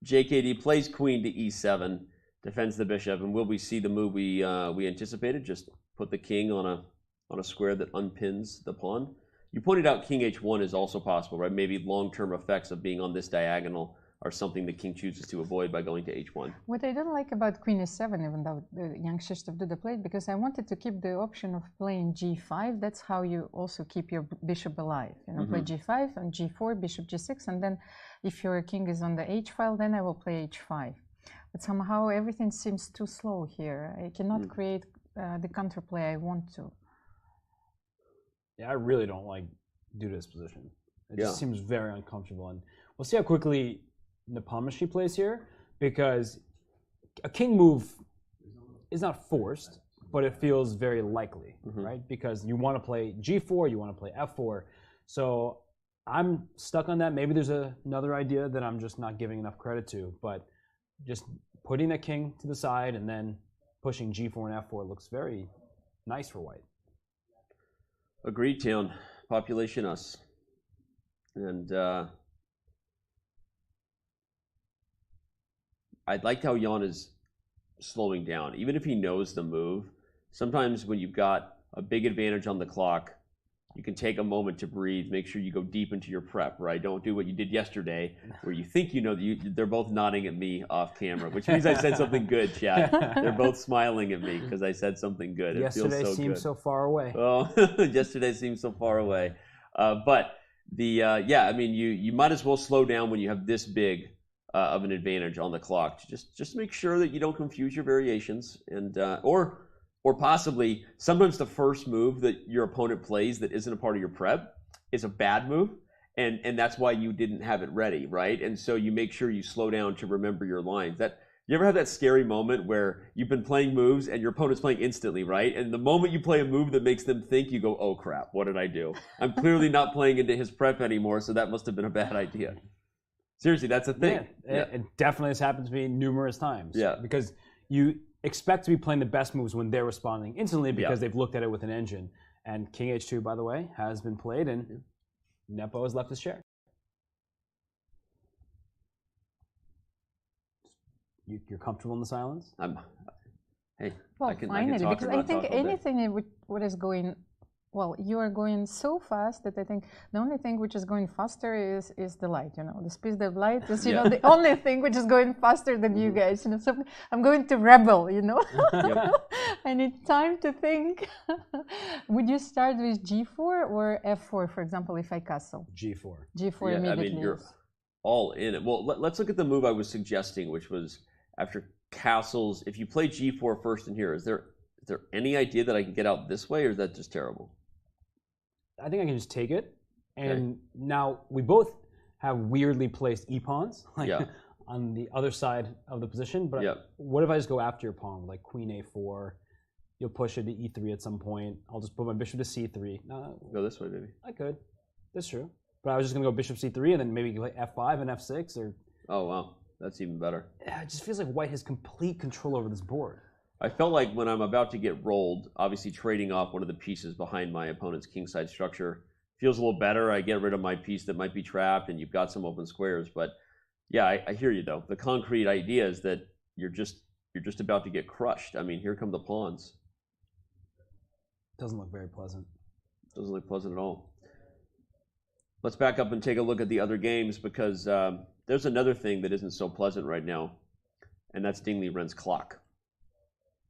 JKD plays queen to e7, defends the bishop, and will we see the move we anticipated? Just put the king on a square that unpins the pawn. You pointed out king h1 is also possible, right? Maybe long-term effects of being on this diagonal are something the king chooses to avoid by going to h1.
What I don't like about queen e7, even though Jan-Krzysztof Duda played, because I wanted to keep the option of playing g5. That's how you also keep your bishop alive. You know, play g5 and g4, bishop g6, and then if your king is on the h file, then I will play h5. But somehow everything seems too slow here. I cannot create the counterplay I want to.
Yeah, I really don't like Duda's position. It just seems very uncomfortable. And we'll see how quickly Napomnishi plays here, because a king move is not forced, but it feels very likely, right? Because you want to play g4, you want to play f4. So I'm stuck on that. Maybe there's another idea that I'm just not giving enough credit to, but just putting the king to the side and then pushing g4 and f4 looks very nice for white.
Agreed, Town. Population us. And I liked how Jan is slowing down. Even if he knows the move, sometimes when you've got a big advantage on the clock, you can take a moment to breathe, make sure you go deep into your prep, right? Don't do what you did yesterday, where you think you know, they're both nodding at me off camera, which means I said something good, chat. They're both smiling at me because I said something good.
Yesterday seems so far away.
Oh, yesterday seems so far away. But I mean, you might as well slow down when you have this big of an advantage on the clock. Just make sure that you don't confuse your variations, and or Or possibly, sometimes the first move that your opponent plays that isn't a part of your prep is a bad move, and that's why you didn't have it ready, right? And so you make sure you slow down to remember your lines. You ever have that scary moment where you've been playing moves and your opponent's playing instantly, right? And the moment you play a move that makes them think, you go, oh crap, what did I do? I'm clearly not playing into his prep anymore, so that must have been a bad idea. Seriously, that's a thing.
Yeah, it definitely has happened to me numerous times.
Yeah.
Because you expect to be playing the best moves when they're responding instantly because they've looked at it with an engine. And King H2, by the way, has been played, and Nepo has left his chair. You're comfortable in the silence?
Hey,
well,
I can
finally,
talk
because
about
I think
talk all day.
anything what is going, well, you are going so fast that I think the only thing which is going faster is the light. You know, the speed of light is the only thing which is going faster than you guys. You know, so I'm going to rebel. You know, I need time to think. Would you start with G4 or F4, for example, if I castle?
G4.
G4 immediately.
I mean, you're all in it. Well, let's look at the move I was suggesting, which was after castles. If you play G4 first in here, is there any idea that I can get out this way, or is that just terrible?
I think I can just take it. And now we both have weirdly placed e-pawns on the other side of the position. But what if I just go after your pawn, like Queen A4? You'll push it to E3 at some point. I'll just put my bishop to C3. No,
go this way, maybe.
I could. That's true. But I was just going to go bishop C3 and then maybe play F5 and F6. Or
oh, wow. That's even better.
Yeah, it just feels like white has complete control over this board.
I felt like when I'm about to get rolled, obviously trading off one of the pieces behind my opponent's kingside structure feels a little better. I get rid of my piece that might be trapped, and you've got some open squares. But yeah, I hear you though. The concrete idea is that you're just about to get crushed. I mean, here come the pawns.
Doesn't look very pleasant.
Doesn't look pleasant at all. Let's back up and take a look at the other games, because there's another thing that isn't so pleasant right now, and that's Ding Liren's clock.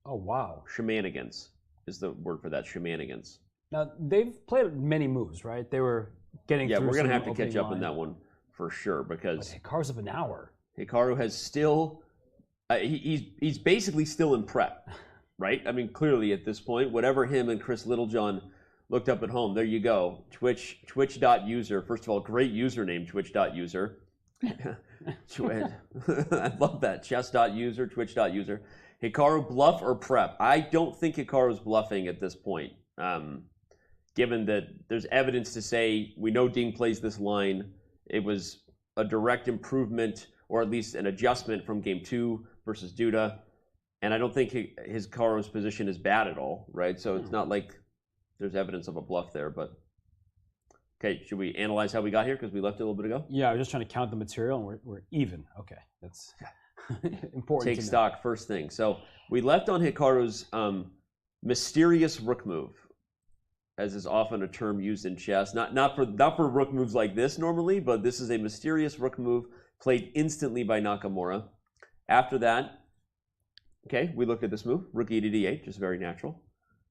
Oh, wow.
Shenanigans is the word for that, shenanigans.
Now, they've played many moves, right? They were getting through
we're going to have to
opening
catch up
line.
in that one for sure, because
Hikaru's up an hour.
Hikaru has still, he's basically still in prep, right? I mean, clearly at this point, whatever him and Chris Littlejohn looked up at home, there you go. Twitch.user, first of all, great username, Twitch.user. I love that, chess.user, Twitch.user. Hikaru, bluff or prep? I don't think Hikaru's bluffing at this point, given that there's evidence to say we know Ding plays this line. It was a direct improvement, or at least an adjustment from game 2 versus Duda, and I don't think Hikaru's position is bad at all, right? So it's not like there's evidence of a bluff there, but okay, should we analyze how we got here, because we left it a little bit ago?
Yeah, I was just trying to count the material, and we're even. Okay, that's important.
Take stock first thing. So we left on Hikaru's mysterious rook move, as is often a term used in chess. Not for rook moves like this normally, but this is a mysterious rook move played instantly by Nakamura. After that, okay, we looked at this move, rook e to d8, just very natural,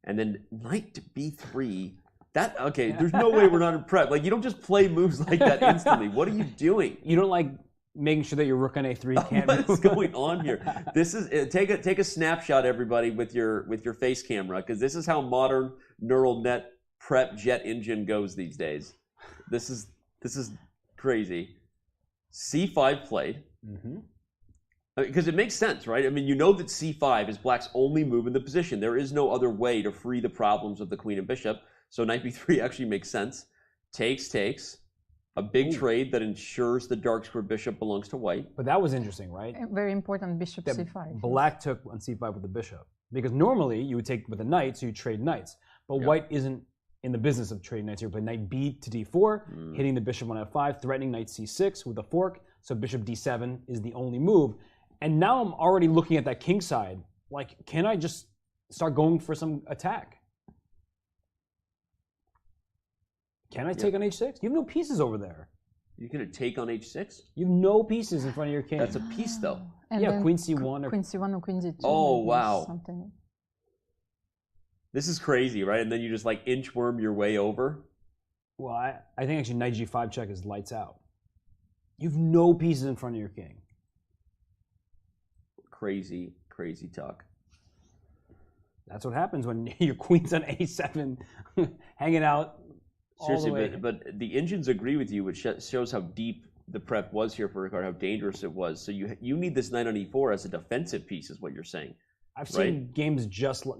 and then knight to b3. There's no way we're not in prep. Like, you don't just play moves like that instantly. What are you doing?
You don't like making sure that your rook on a3 can't move.
What is going on here? This is take a snapshot, everybody, with your face camera, because this is how modern neural net prep jet engine goes these days. This is crazy. C5 played. Because it makes sense, right? I mean, you know that c5 is black's only move in the position. There is no other way to free the problems of the queen and bishop. So knight b3 actually makes sense. Takes. A big trade that ensures the dark square bishop belongs to white.
But that was interesting, right?
Very important, bishop
that
c5.
Black took on c5 with the bishop. Because normally you would take with a knight, so you trade knights. But white isn't in the business of trading knights. You play knight b to d4, hitting the bishop on f5, threatening knight c6 with a fork. So bishop d7 is the only move. And now I'm already looking at that king side. Like, can I just start going for some attack? Can I take on h6? You have no pieces over there.
You're going to take on h6?
You have no pieces in front of your king.
That's a piece, though.
And
yeah, queen c1.
Queen c1 or queen d2.
Oh, wow.
Something.
This is crazy, right? And then you just, like, inchworm your way over?
Well, I think actually knight g5 check is lights out. You have no pieces in front of your king.
Crazy talk.
that's what happens when your queen's on a7, hanging out.
Seriously, but the engines agree with you, which shows how deep the prep was here for Hikaru, how dangerous it was. So you need this knight on e4 as a defensive piece, is what you're saying.
I've seen games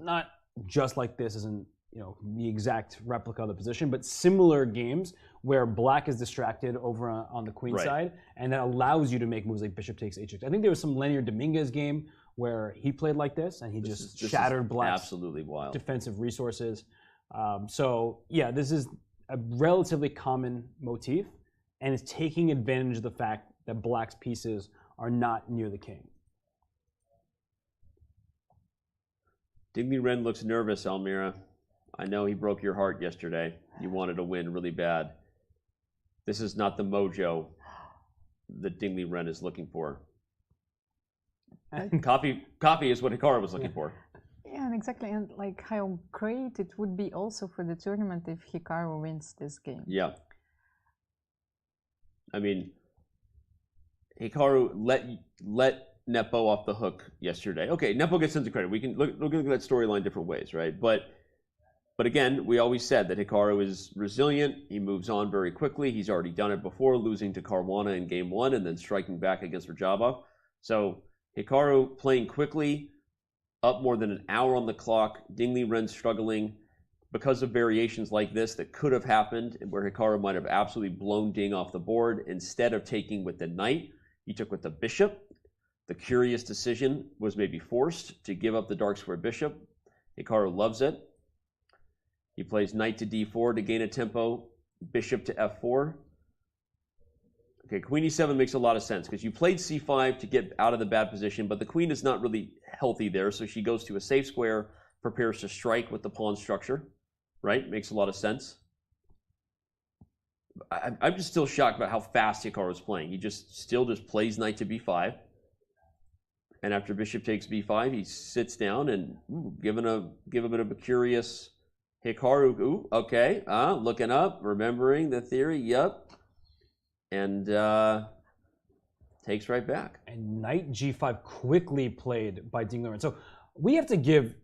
not just like this, isn't the exact replica of the position, but similar games where black is distracted over on the queen side, and that allows you to make moves like bishop takes h6. I think there was some Lenier Dominguez game where he played like this, and he just shattered black's
absolutely wild
defensive resources. So yeah, this is a relatively common motif, and it's taking advantage of the fact that black's pieces are not near the king.
Liren looks nervous, Almira. I know he broke your heart yesterday. You wanted to win really bad. This is not the mojo that Liren is looking for. Copy is what Hikaru was looking for.
Yeah, and exactly, and like how great it would be also for the tournament if Hikaru wins this game.
Yeah. I mean, Hikaru let Nepo off the hook yesterday. Okay, Nepo gets tons of credit. We can look at that storyline different ways, right? But again, we always said that Hikaru is resilient. He moves on very quickly. He's already done it before, losing to Caruana in game 1 and then striking back against Rajabov. So Hikaru playing quickly, up more than an hour on the clock. Liren struggling because of variations like this that could have happened, where Hikaru might have absolutely blown Ding off the board. Instead of taking with the knight, he took with the bishop. The curious decision was maybe forced to give up the dark square bishop. Hikaru loves it. He plays knight to d4 to gain a tempo, bishop to f4. Okay, queen e7 makes a lot of sense because you played c5 to get out of the bad position, but the queen is not really healthy there, so she goes to a safe square, prepares to strike with the pawn structure, right? Makes a lot of sense. I'm just still shocked about how fast Hikaru is playing. He still just plays knight to b5. And after bishop takes b5, he sits down and give a bit of a curious Hikaru. Ooh, okay, looking up, remembering the theory. Yep, and takes right back.
And knight g5 quickly played by Liren. So we have to give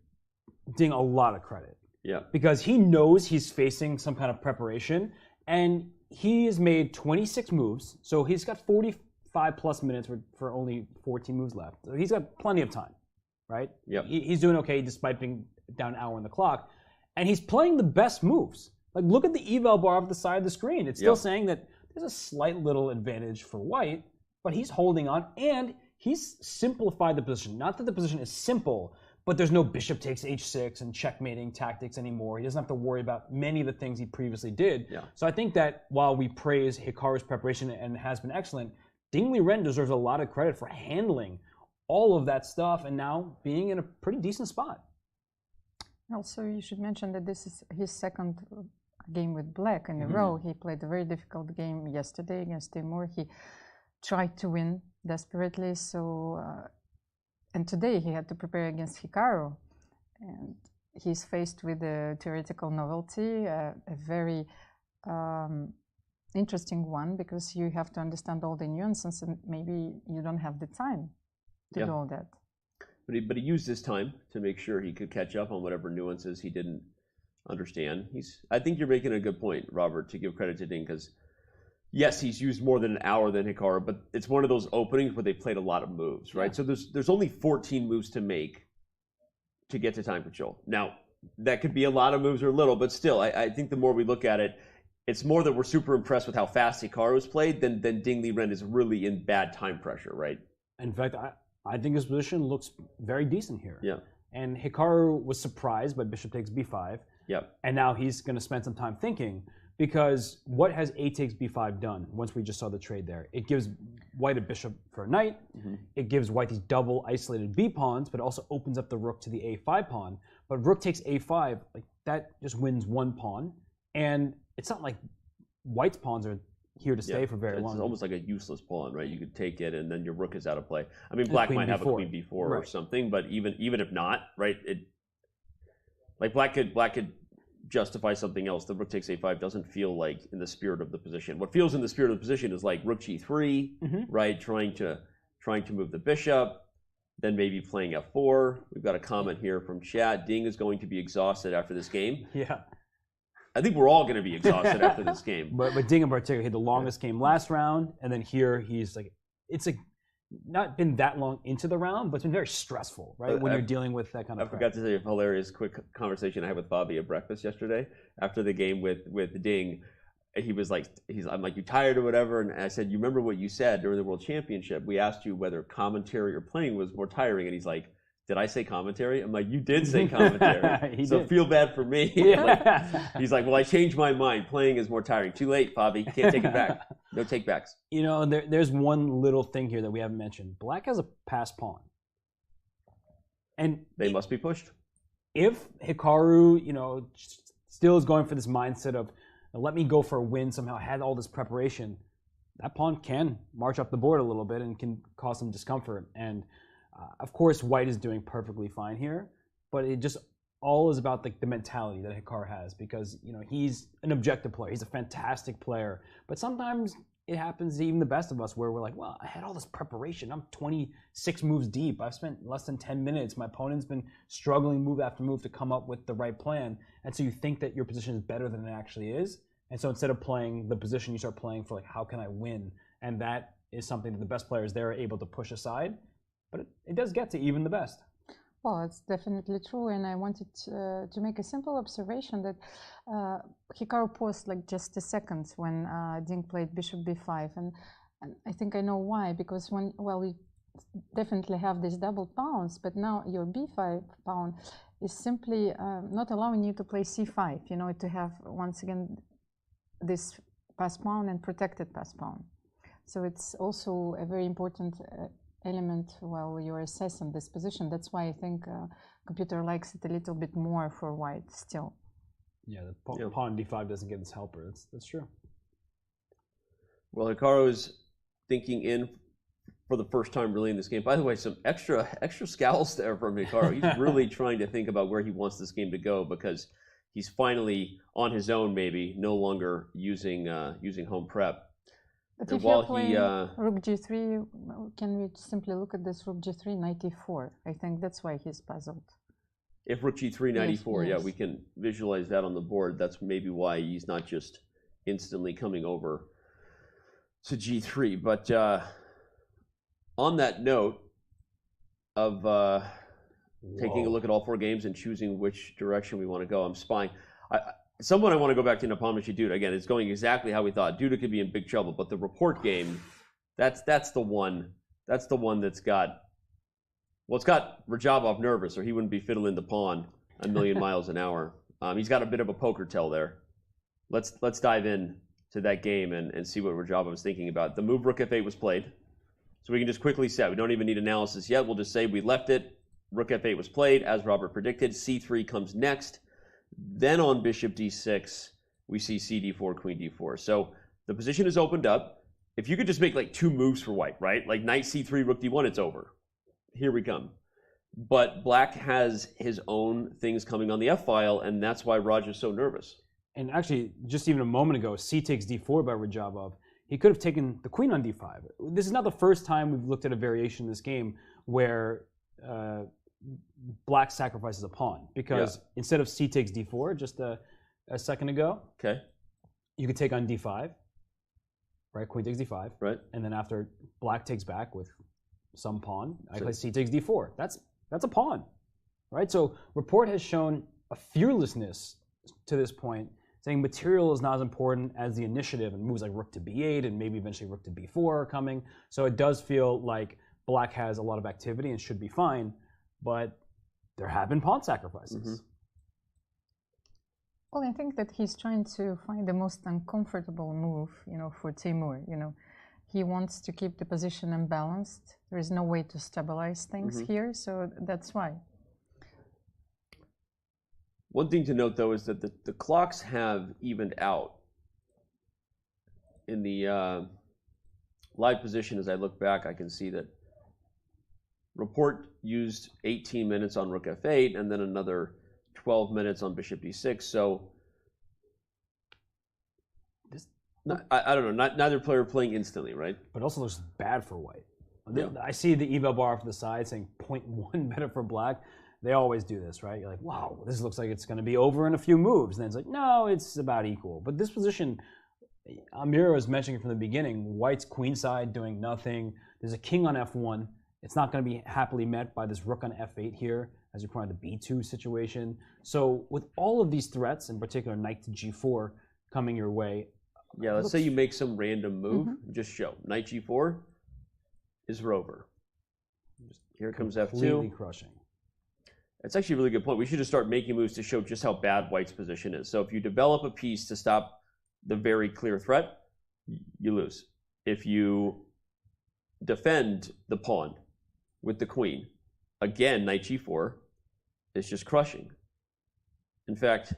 Ding a lot of credit.
Yeah,
because he knows he's facing some kind of preparation, and he has made 26 moves. So he's got 45 plus minutes for only 14 moves left. So he's got plenty of time, right?
Yeah.
He's doing okay despite being down an hour on the clock. And he's playing the best moves. Like, look at the eval bar off the side of the screen. It's still saying that there's a slight little advantage for white, but he's holding on, and he's simplified the position. Not that the position is simple, but there's no bishop takes h6 and checkmating tactics anymore. He doesn't have to worry about many of the things he previously did.
Yeah.
So I think that while we praise Hikaru's preparation and has been excellent, Liren deserves a lot of credit for handling all of that stuff and now being in a pretty decent spot.
Also, you should mention that this is his second game with black in a row. He played a very difficult game yesterday against Timur. He tried to win desperately, and today he had to prepare against Hikaru. And he's faced with a theoretical novelty, a very interesting one, because you have to understand all the nuances and maybe you don't have the time to do all that.
But he used his time to make sure he could catch up on whatever nuances he didn't understand. I think you're making a good point, Robert, to give credit to Ding, because yes, he's used more than an hour than Hikaru, but it's one of those openings where they played a lot of moves, right? So there's only 14 moves to make to get to time control. Now, that could be a lot of moves or little, but still, I think the more we look at it, it's more that we're super impressed with how fast Hikaru's played than Liren is really in bad time pressure, right?
In fact, I think his position looks very decent here.
Yeah.
And Hikaru was surprised by bishop takes b5.
Yep.
And now he's going to spend some time thinking, because what has a takes b5 done once we just saw the trade there? It gives white a bishop for a knight. It gives white these double isolated b pawns, but it also opens up the rook to the a5 pawn. But rook takes a5, like that just wins one pawn. And it's not like white's pawns are here to stay for very long.
It's almost like a useless pawn, right? You could take it and then your rook is out of play. I mean, black might have a queen b4 or something, but even if not, right? Like black could justify something else. The rook takes a5 doesn't feel like in the spirit of the position. What feels in the spirit of the position is like rook g3, right? Trying to move the bishop, then maybe playing f4. We've got a comment here from chat. Ding is going to be exhausted after this game.
Yeah.
I think we're all going to be exhausted after this game.
But Ding in particular, he had the longest game last round, and then here he's like, it's like not been that long into the round, but it's been very stressful, right? When you're dealing with that kind of.
I forgot to tell you a hilarious quick conversation I had with Bobby at breakfast yesterday after the game with Ding. He was like, I'm like, you tired or whatever? And I said, you remember what you said during the World Championship? We asked you whether commentary or playing was more tiring, and he's like, did I say commentary? I'm like, you did say commentary. So feel bad for me. He's like, well, I changed my mind. Playing is more tiring. Too late, Bobby. Can't take it back. No take backs.
You know, there's one little thing here that we haven't mentioned. Black has a passed pawn. And
they must be pushed.
If Hikaru, you know, still is going for this mindset of, let me go for a win somehow, had all this preparation, that pawn can march up the board a little bit and can cause some discomfort. And of course, White is doing perfectly fine here, but it just all is about the mentality that Hikaru has, because you know he's an objective player. He's a fantastic player, but sometimes it happens to even the best of us where we're like, well, I had all this preparation. I'm 26 moves deep. I've spent less than 10 minutes. My opponent's been struggling move after move to come up with the right plan, and so you think that your position is better than it actually is. And so instead of playing the position, you start playing for like, how can I win? And that is something that the best players there are able to push aside. But it does get to even the best.
Well, it's definitely true. And I wanted to make a simple observation that Hikaru paused like just a second when Ding played bishop b5. And I think I know why. Because we definitely have these double pawns, but now your b5 pawn is simply not allowing you to play c5, you know, to have, once again, this pass pawn and protected pass pawn. So it's also a very important element while you're assessing this position. That's why I think computer likes it a little bit more for White still.
Yeah, the pawn d5 doesn't get its helper. That's true.
Well, Hikaru is thinking in for the first time really in this game. By the way, some extra scowls there from Hikaru. He's really trying to think about where he wants this game to go, because he's finally on his own, maybe no longer using home prep.
But
and
if you're playing rook g3, can we simply look at this rook g3, knight e4? I think that's why he's puzzled.
If rook g3, knight e4,
yes.
yeah, we can visualize that on the board. That's maybe why he's not just instantly coming over to g3. But on that note of taking a look at all four games and choosing which direction we want to go, I'm spying. Someone I want to go back to Napomniachtchi Duda. Again, it's going exactly how we thought. Duda could be in big trouble, but the report game, that's the one. That's the one that's got, well, it's got Rajabov nervous, or he wouldn't be fiddling the pawn a million miles an hour. He's got a bit of a poker tell there. Let's dive in to that game and see what Rajabov was thinking about. The move rook f8 was played, so we can just quickly set. We don't even need analysis yet. We'll just say we left it. Rook f8 was played, as Robert predicted. c3 comes next. Then on bishop d6, we see c4, queen d4. So the position is opened up. If you could just make like two moves for White, right? Like knight c3, rook d1, it's over. Here we come. But Black has his own things coming on the f-file, and that's why Raj is so nervous.
And actually, just even a moment ago, c takes d4 by Rajabov. He could have taken the queen on d5. This is not the first time we've looked at a variation in this game where Black sacrifices a pawn, because instead of c takes d4 just a second ago, you could take on d5, right? Queen takes d5,
right?
And then after Black takes back with some pawn, I play c takes d4. That's a pawn, right? So Report has shown a fearlessness to this point, saying material is not as important as the initiative, and moves like rook to b8 and maybe eventually rook to b4 are coming. So it does feel like Black has a lot of activity and should be fine. But there have been pawn sacrifices.
Well, I think that he's trying to find the most uncomfortable move, you know, for Timur. You know, he wants to keep the position unbalanced. There is no way to stabilize things here, so that's why.
One thing to note, though, is that the clocks have evened out. In the live position, as I look back, I can see that Report used 18 minutes on rook f8 and then another 12 minutes on bishop d6. So I don't know. Neither player playing instantly, right?
But also looks bad for White.
Yeah.
I see the eval bar for the side saying 0.1 better for black. They always do this, right? You're like, wow, this looks like it's going to be over in a few moves. And then it's like, no, it's about equal. But this position, Amir was mentioning from the beginning, white's queenside doing nothing. There's a king on f1. It's not going to be happily met by this rook on f8 here, as you point out the b2 situation. So with all of these threats, in particular knight to g4 coming your way.
Yeah, let's say you make some random move. Just show. Knight g4 is rover. Here comes f2.
Completely crushing.
That's actually a really good point. We should just start making moves to show just how bad white's position is. So if you develop a piece to stop the very clear threat, you lose. If you defend the pawn with the queen, again, knight g4 is just crushing. In fact,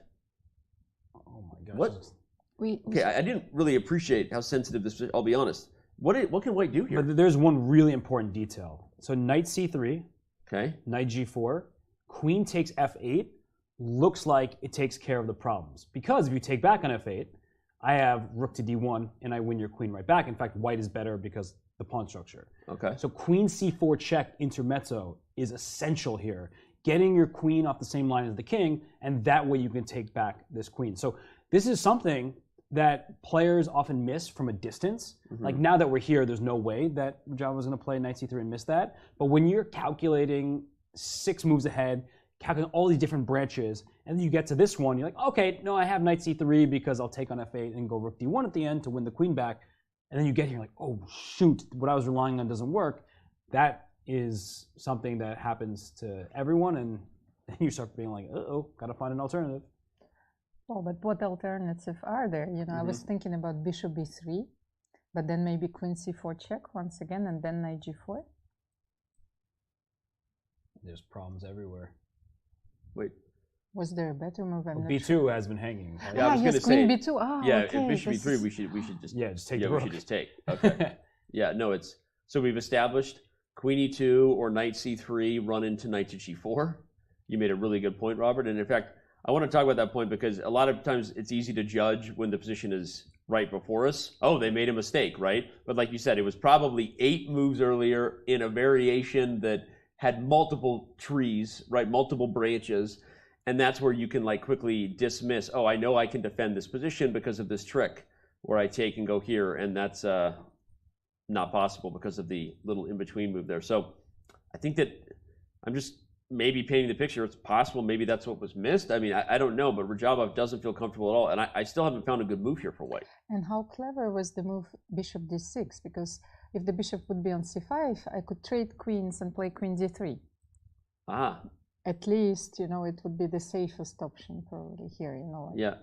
oh my gosh.
What? Okay, I didn't really appreciate how sensitive this is. I'll be honest. What can white do here?
But there's one really important detail. So knight c3,
okay,
knight g4, queen takes f8, looks like it takes care of the problems. Because if you take back on f8, I have rook to d1, and I win your queen right back. In fact, white is better because the pawn structure.
Okay.
So queen c4 check intermezzo is essential here. Getting your queen off the same line as the king, and that way you can take back this queen. So this is something that players often miss from a distance. Like now that we're here, there's no way that Rojava was going to play knight c3 and miss that. But when you're calculating 6 moves ahead, calculating all these different branches, and then you get to this one, you're like, okay, no, I have knight c3 because I'll take on f8 and go rook d1 at the end to win the queen back. And then you get here like, oh shoot, what I was relying on doesn't work. That is something that happens to everyone, and then you start being like, uh-oh, gotta find an alternative.
Well, but what alternatives are there? You know, I was thinking about bishop b3, but then maybe queen c4 check once again, and then knight g4.
There's problems everywhere.
Wait.
Was there a better move?
Well, b2 has been hanging. Right?
Yeah, I was going to say.
Queen b2. Ah,
yeah,
okay,
bishop b3. We should just.
Yeah, just take the
we
rook.
should just take. Okay. Yeah, no, it's so we've established queen e2 or knight c3 run into knight to g4. You made a really good point, Robert. And in fact, I want to talk about that point because a lot of times it's easy to judge when the position is right before us. Oh, they made a mistake, right? But like you said, it was probably 8 moves earlier in a variation that had multiple trees, right? Multiple branches. And that's where you can like quickly dismiss, oh, I know I can defend this position because of this trick where I take and go here. And that's not possible because of the little in-between move there. So I think that I'm just maybe painting the picture. It's possible maybe that's what was missed. I mean, I don't know, but Rojava doesn't feel comfortable at all. And I still haven't found a good move here for white.
And how clever was the move bishop d6? Because if the bishop would be on c5, I could trade queens and play queen d3.
Ah.
At least, you know, it would be the safest option probably here, you know. Like,
yeah.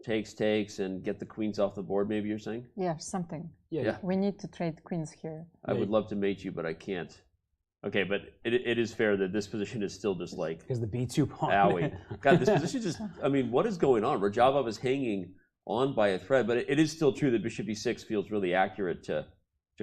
Takes, and get the queens off the board, maybe you're saying?
Yeah, something.
Yeah.
We need to trade queens here.
I would love to mate you, but I can't. Okay, but it is fair that this position is still just like...
Because the b2 pawn.
Owie. God, this position just... I mean, what is going on? Rojava is hanging on by a thread, but it is still true that bishop e6 feels really accurate to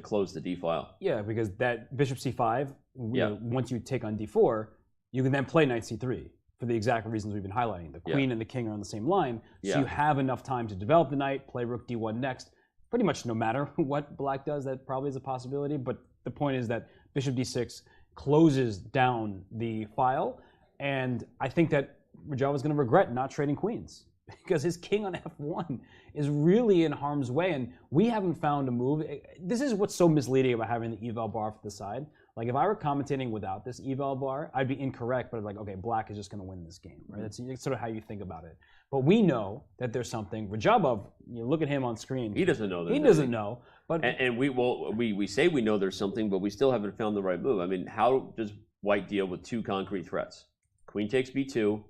close the d file.
Yeah, because that bishop c5, you know, once you take on d4, you can then play knight c3 for the exact reasons we've been highlighting. The queen and the king are on the same line, so you have enough time to develop the knight, play rook d1 next. Pretty much no matter what black does, that probably is a possibility, but the point is that bishop d6 closes down the file, and I think that Rojava is going to regret not trading queens because his king on f1 is really in harm's way, and we haven't found a move. This is what's so misleading about having the eval bar for the side. Like if I were commentating without this eval bar, I'd be incorrect, but I'd be like, okay, black is just going to win this game, right? That's sort of how you think about it. But we know that there's something. Rojava, you look at him on screen.
He doesn't know.
He doesn't know. But
and we say we know there's something, but we still haven't found the right move. I mean, how does white deal with 2 concrete threats? Queen takes b2,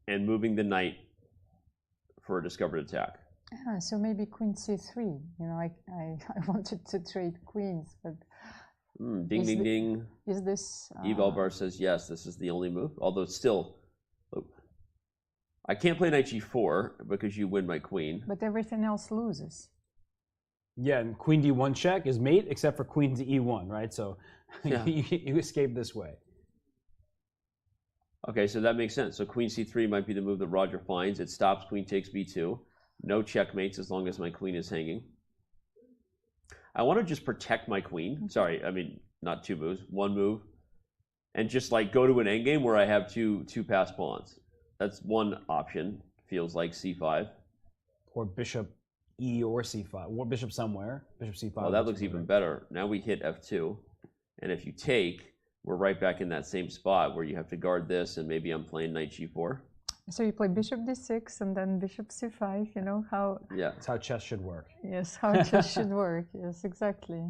and moving the knight for a discovered attack.
So maybe queen c3. You know, I wanted to trade queens, but
ding ding ding.
Is this?
Eval bar says yes. This is the only move. Although it's still, I can't play knight g4 because you win my queen.
But everything else loses.
Yeah, and queen d1 check is mate, except for queen to e1, right? So you escape this way.
Okay, so that makes sense. So queen c3 might be the move that Roger finds. It stops queen takes b2. No checkmates as long as my queen is hanging. I want to just protect my queen. Sorry, I mean, not 2 moves, 1 move. And just like go to an endgame where I have two passed pawns. That's one option. Feels like c5.
Or bishop e or c5. Or bishop somewhere. Bishop c5.
Oh, that looks even better. Now we hit f2. And if you take, we're right back in that same spot where you have to guard this, and maybe I'm playing knight g4.
So you play bishop d6 and then bishop c5, you know how...
Yeah.
That's how chess should work.
Yes, how chess should work. Yes, exactly.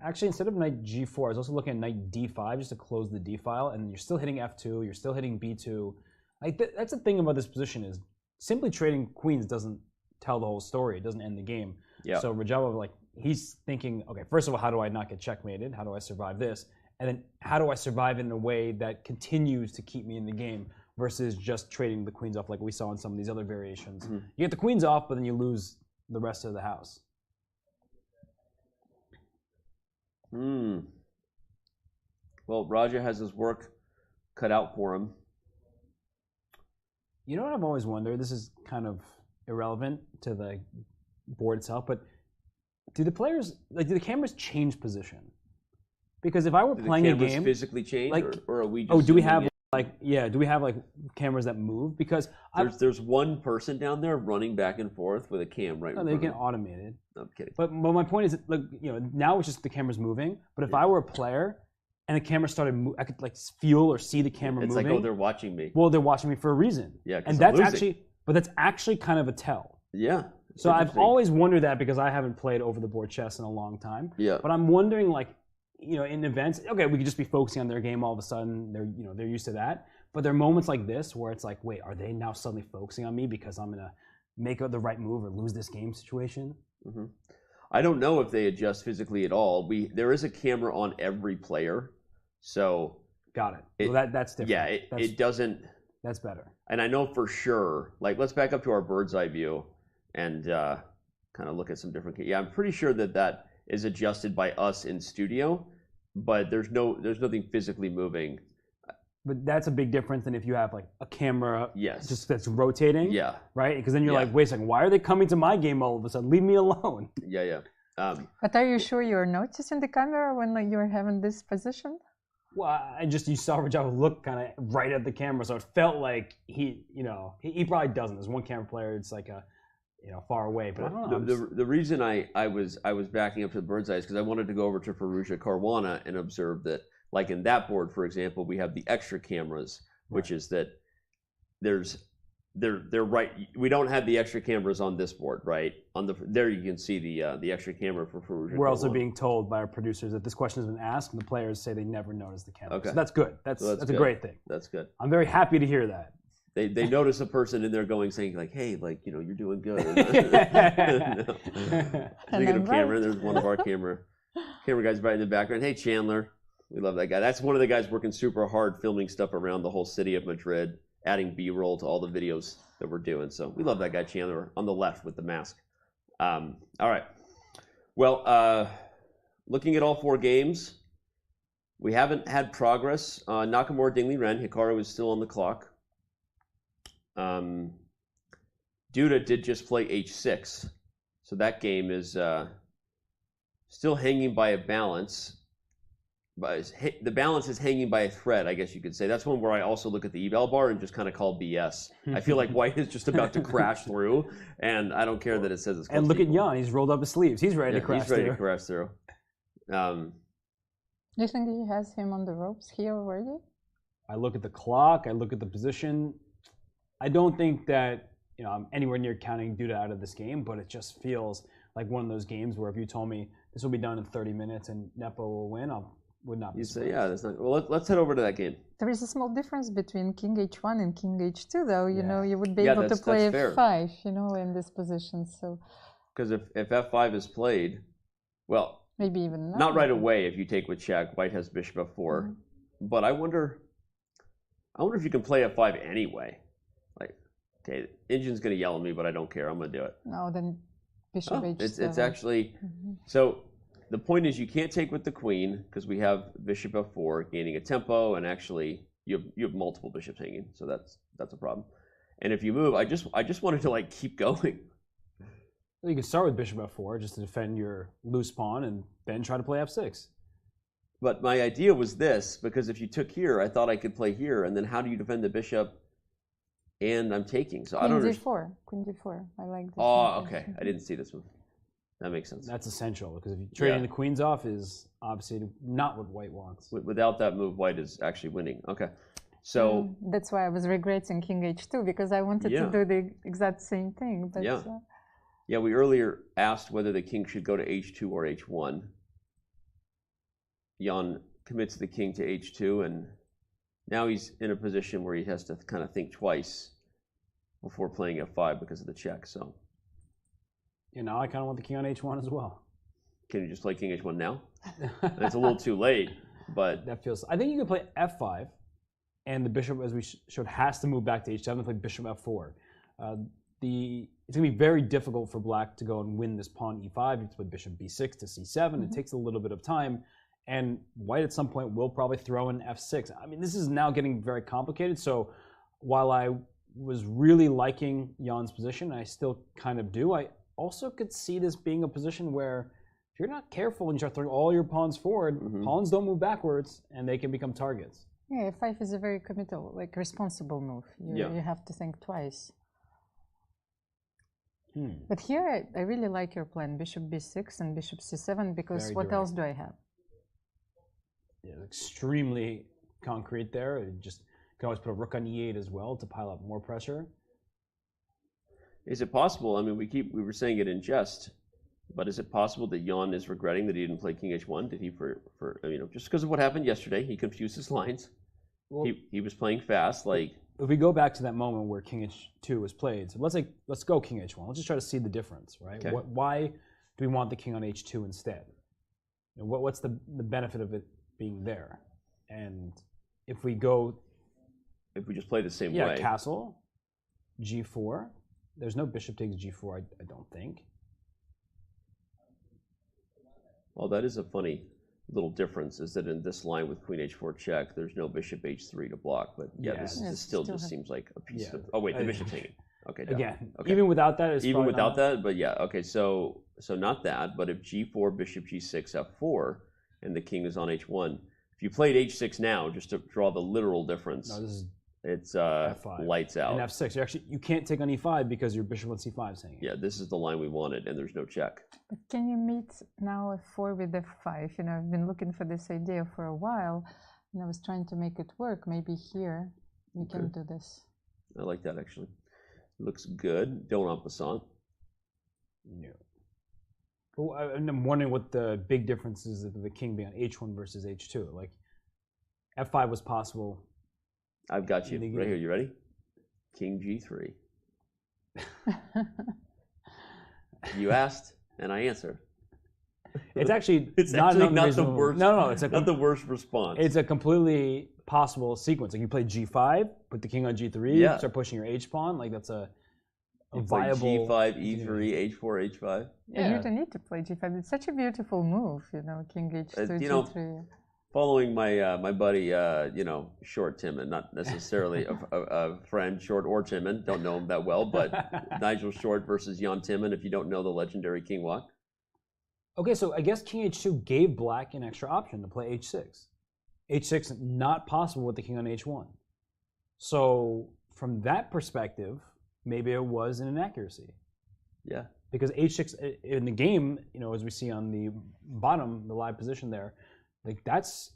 Actually, instead of knight g4, I was also looking at knight d5 just to close the d file, and you're still hitting f2, you're still hitting b2. Like that's the thing about this position is simply trading queens doesn't tell the whole story. It doesn't end the game.
Yeah.
So Rajava, like, he's thinking, okay, first of all, how do I not get checkmated? How do I survive this? And then how do I survive in a way that continues to keep me in the game versus just trading the queens off like we saw in some of these other variations. You get the queens off, but then you lose the rest of the house.
Well, Raja has his work cut out for him.
You know what I've always wondered? This is kind of irrelevant to the board itself, but do the players, like, do the cameras change position? Because if I were playing a game,
do the cameras physically change,
like,
or are we just?
Oh, do we have
it?
do we have like cameras that move? Because
there's one person down there running back and forth with a cam right.
No, they get automated.
No, I'm kidding.
But my point is, like, you know, now it's just the camera's moving. But if I were a player and the camera started, I could like feel or see the camera
it's
moving.
Like, oh, they're watching me.
Well, they're watching me for a reason.
Yeah,
and that's actually kind of a tell.
Yeah.
So I've always wondered that because I haven't played over the board chess in a long time.
Yeah.
But I'm wondering, like, you know, in events, okay, we could just be focusing on their game all of a sudden. They're used to that. But there are moments like this where it's like, wait, are they now suddenly focusing on me because I'm gonna make the right move or lose this game situation?
I don't know if they adjust physically at all. There is a camera on every player, so
got it. Well, that's different.
Yeah, it doesn't.
That's better.
And I know for sure. Like, let's back up to our bird's eye view and kind of look at some different. Yeah, I'm pretty sure that is adjusted by us in studio, but there's nothing physically moving.
But that's a big difference than if you have like a camera
just
that's rotating.
Yeah.
Right? Because then you're like, wait a second, why are they coming to my game all of a sudden? Leave me alone.
Yeah.
But are you sure you're noticing the camera when you're having this position?
Well, you saw Rajava look kind of right at the camera, so it felt like he probably doesn't. There's one camera player, it's like far away, but I don't know.
The reason I was backing up to the bird's eye is because I wanted to go over to Hikaru Nakamura and observe that, like in that board, for example, we have the extra cameras, which is that they're right. We don't have the extra cameras on this board, right? There you can see the extra camera for Hikaru Nakamura.
We're also being told by our producers that this question has been asked, and the players say they never notice the camera.
Okay.
So that's good. That's a great thing.
That's good.
I'm very happy to hear that.
They notice a person in there saying like, hey, like, you're doing good. Speaking of camera, there's one of our camera guys right in the background. Hey, Chandler. We love that guy. That's one of the guys working super hard filming stuff around the whole city of Madrid, adding B-roll to all the videos that we're doing. So we love that guy, Chandler, on the left with the mask. All right. Well, looking at all 4 games, we haven't had progress. Nakamura, Ding, Liren. Hikaru is still on the clock. Duda did just play h6. So that game is still hanging by a balance. But the balance is hanging by a thread, I guess you could say. That's one where I also look at the eval bar and just kind of call BS. I feel like white is just about to crash through, and I don't care that it says it's close.
And look at Jan, he's rolled up his sleeves. He's ready to crash through.
He's ready to crash through.
Do you think he has him on the ropes here already?
I look at the clock, I look at the position. I don't think that I'm anywhere near counting Duda out of this game, but it just feels like one of those games where if you told me this will be done in 30 minutes and Nepo will win, I would not be surprised.
Say, yeah, that's not. Well, let's head over to that game.
There is a small difference between King H1 and King H2, though. You would be able to play F5, in this position. So,
because if F5 is played, well,
maybe even
not right away. If you take with check, white has bishop F4. But I wonder if you can play F5 anyway. Like, okay, engine's gonna yell at me, but I don't care. I'm gonna do it.
No, then bishop H7.
It's actually so. The point is you can't take with the queen because we have bishop F4 gaining a tempo, and actually you have multiple bishops hanging, so that's a problem. And if you move, I just wanted to like keep going.
You can start with bishop f4 just to defend your loose pawn and then try to play f6.
But my idea was this, because if you took here, I thought I could play here, and then how do you defend the bishop and I'm taking? So I don't
d4. Queen d4. I like this.
Oh, okay. I didn't see this one. That makes sense.
That's essential, because if you're trading the queens off is obviously not what white wants.
Without that move, white is actually winning. Okay. So
that's why I was regretting king h2, because I wanted to do the exact same thing. But,
yeah, we earlier asked whether the king should go to h2 or h1. Jan commits the king to h2, and now he's in a position where he has to kind of think twice before playing f5 because of the check. So,
now I kind of want the king on h1 as well.
Can you just play king h1 now? It's a little too late, but
that feels. I think you can play f5, and the bishop, as we showed, has to move back to h7 and play bishop f4. It's going to be very difficult for black to go and win this pawn e5. You have to play bishop b6 to c7. It takes a little bit of time. And white at some point will probably throw in f6. I mean, this is now getting very complicated. So while I was really liking Jan's position, I still kind of do, I also could see this being a position where if you're not careful and you start throwing all your pawns forward, pawns don't move backwards and they can become targets.
Yeah, f5 is a very committal, responsible move. You have to think twice. But here, I really like your plan, bishop b6 and bishop c7, because very what direct. Else do I have?
Yeah, extremely concrete there. You just can always put a rook on e8 as well to pile up more pressure.
Is it possible? I mean, we were saying it in jest, but is it possible that Jan is regretting that he didn't play king h1? Did he just because of what happened yesterday? He confused his lines. Well, he was playing fast.
If we go back to that moment where king h2 was played, so let's go king h1. Let's just try to see the difference, right? Okay. Why do we want the king on h2 instead? What's the benefit of it being there? And if we
just play the same way.
Castle, g4. There's no bishop takes g4, I don't think.
Well, that is a funny little difference, is that in this line with queen h4 check, there's no bishop h3 to block. But this still just seems like a piece of. Oh wait, the bishop's taken. Okay.
Again, even without that,
even without that, but okay. So not that, but if g4, bishop g6, f4, and the king is on h1. If you played h6 now, just to draw the literal difference, it's F5. Lights out.
And f6, you can't take on e5 because your bishop on c5 is hanging.
Yeah, this is the line we wanted, and there's no check.
But can you meet now f4 with f5? I've been looking for this idea for a while, and I was trying to make it work. Maybe here we can do this.
I like that, actually. Looks good. Don't en passant.
No. Well, and I'm wondering what the big difference is of the king being on h1 versus h2. Like, f5 was possible.
I've got you right here. You ready? King g3. You asked, and I answered.
It's actually
not the worst.
No, it's
not the worst response.
It's a completely possible sequence. Like you play g5, put the king on g3, start pushing your h pawn. Like that's a viable.
G5, e3, h4, h5.
Yeah, you don't need to play g5. It's such a beautiful move, king h2, g3.
Following my buddy, Short Timon, not necessarily a friend, Short or Timon, don't know him that well, but Nigel Short versus Jan Timon, if you don't know the legendary King Walk.
Okay, so I guess King h2 gave black an extra option to play h6. h6 not possible with the king on h1. So from that perspective, maybe it was an inaccuracy.
Yeah.
Because h6 in the game, as we see on the bottom, the live position there, like that's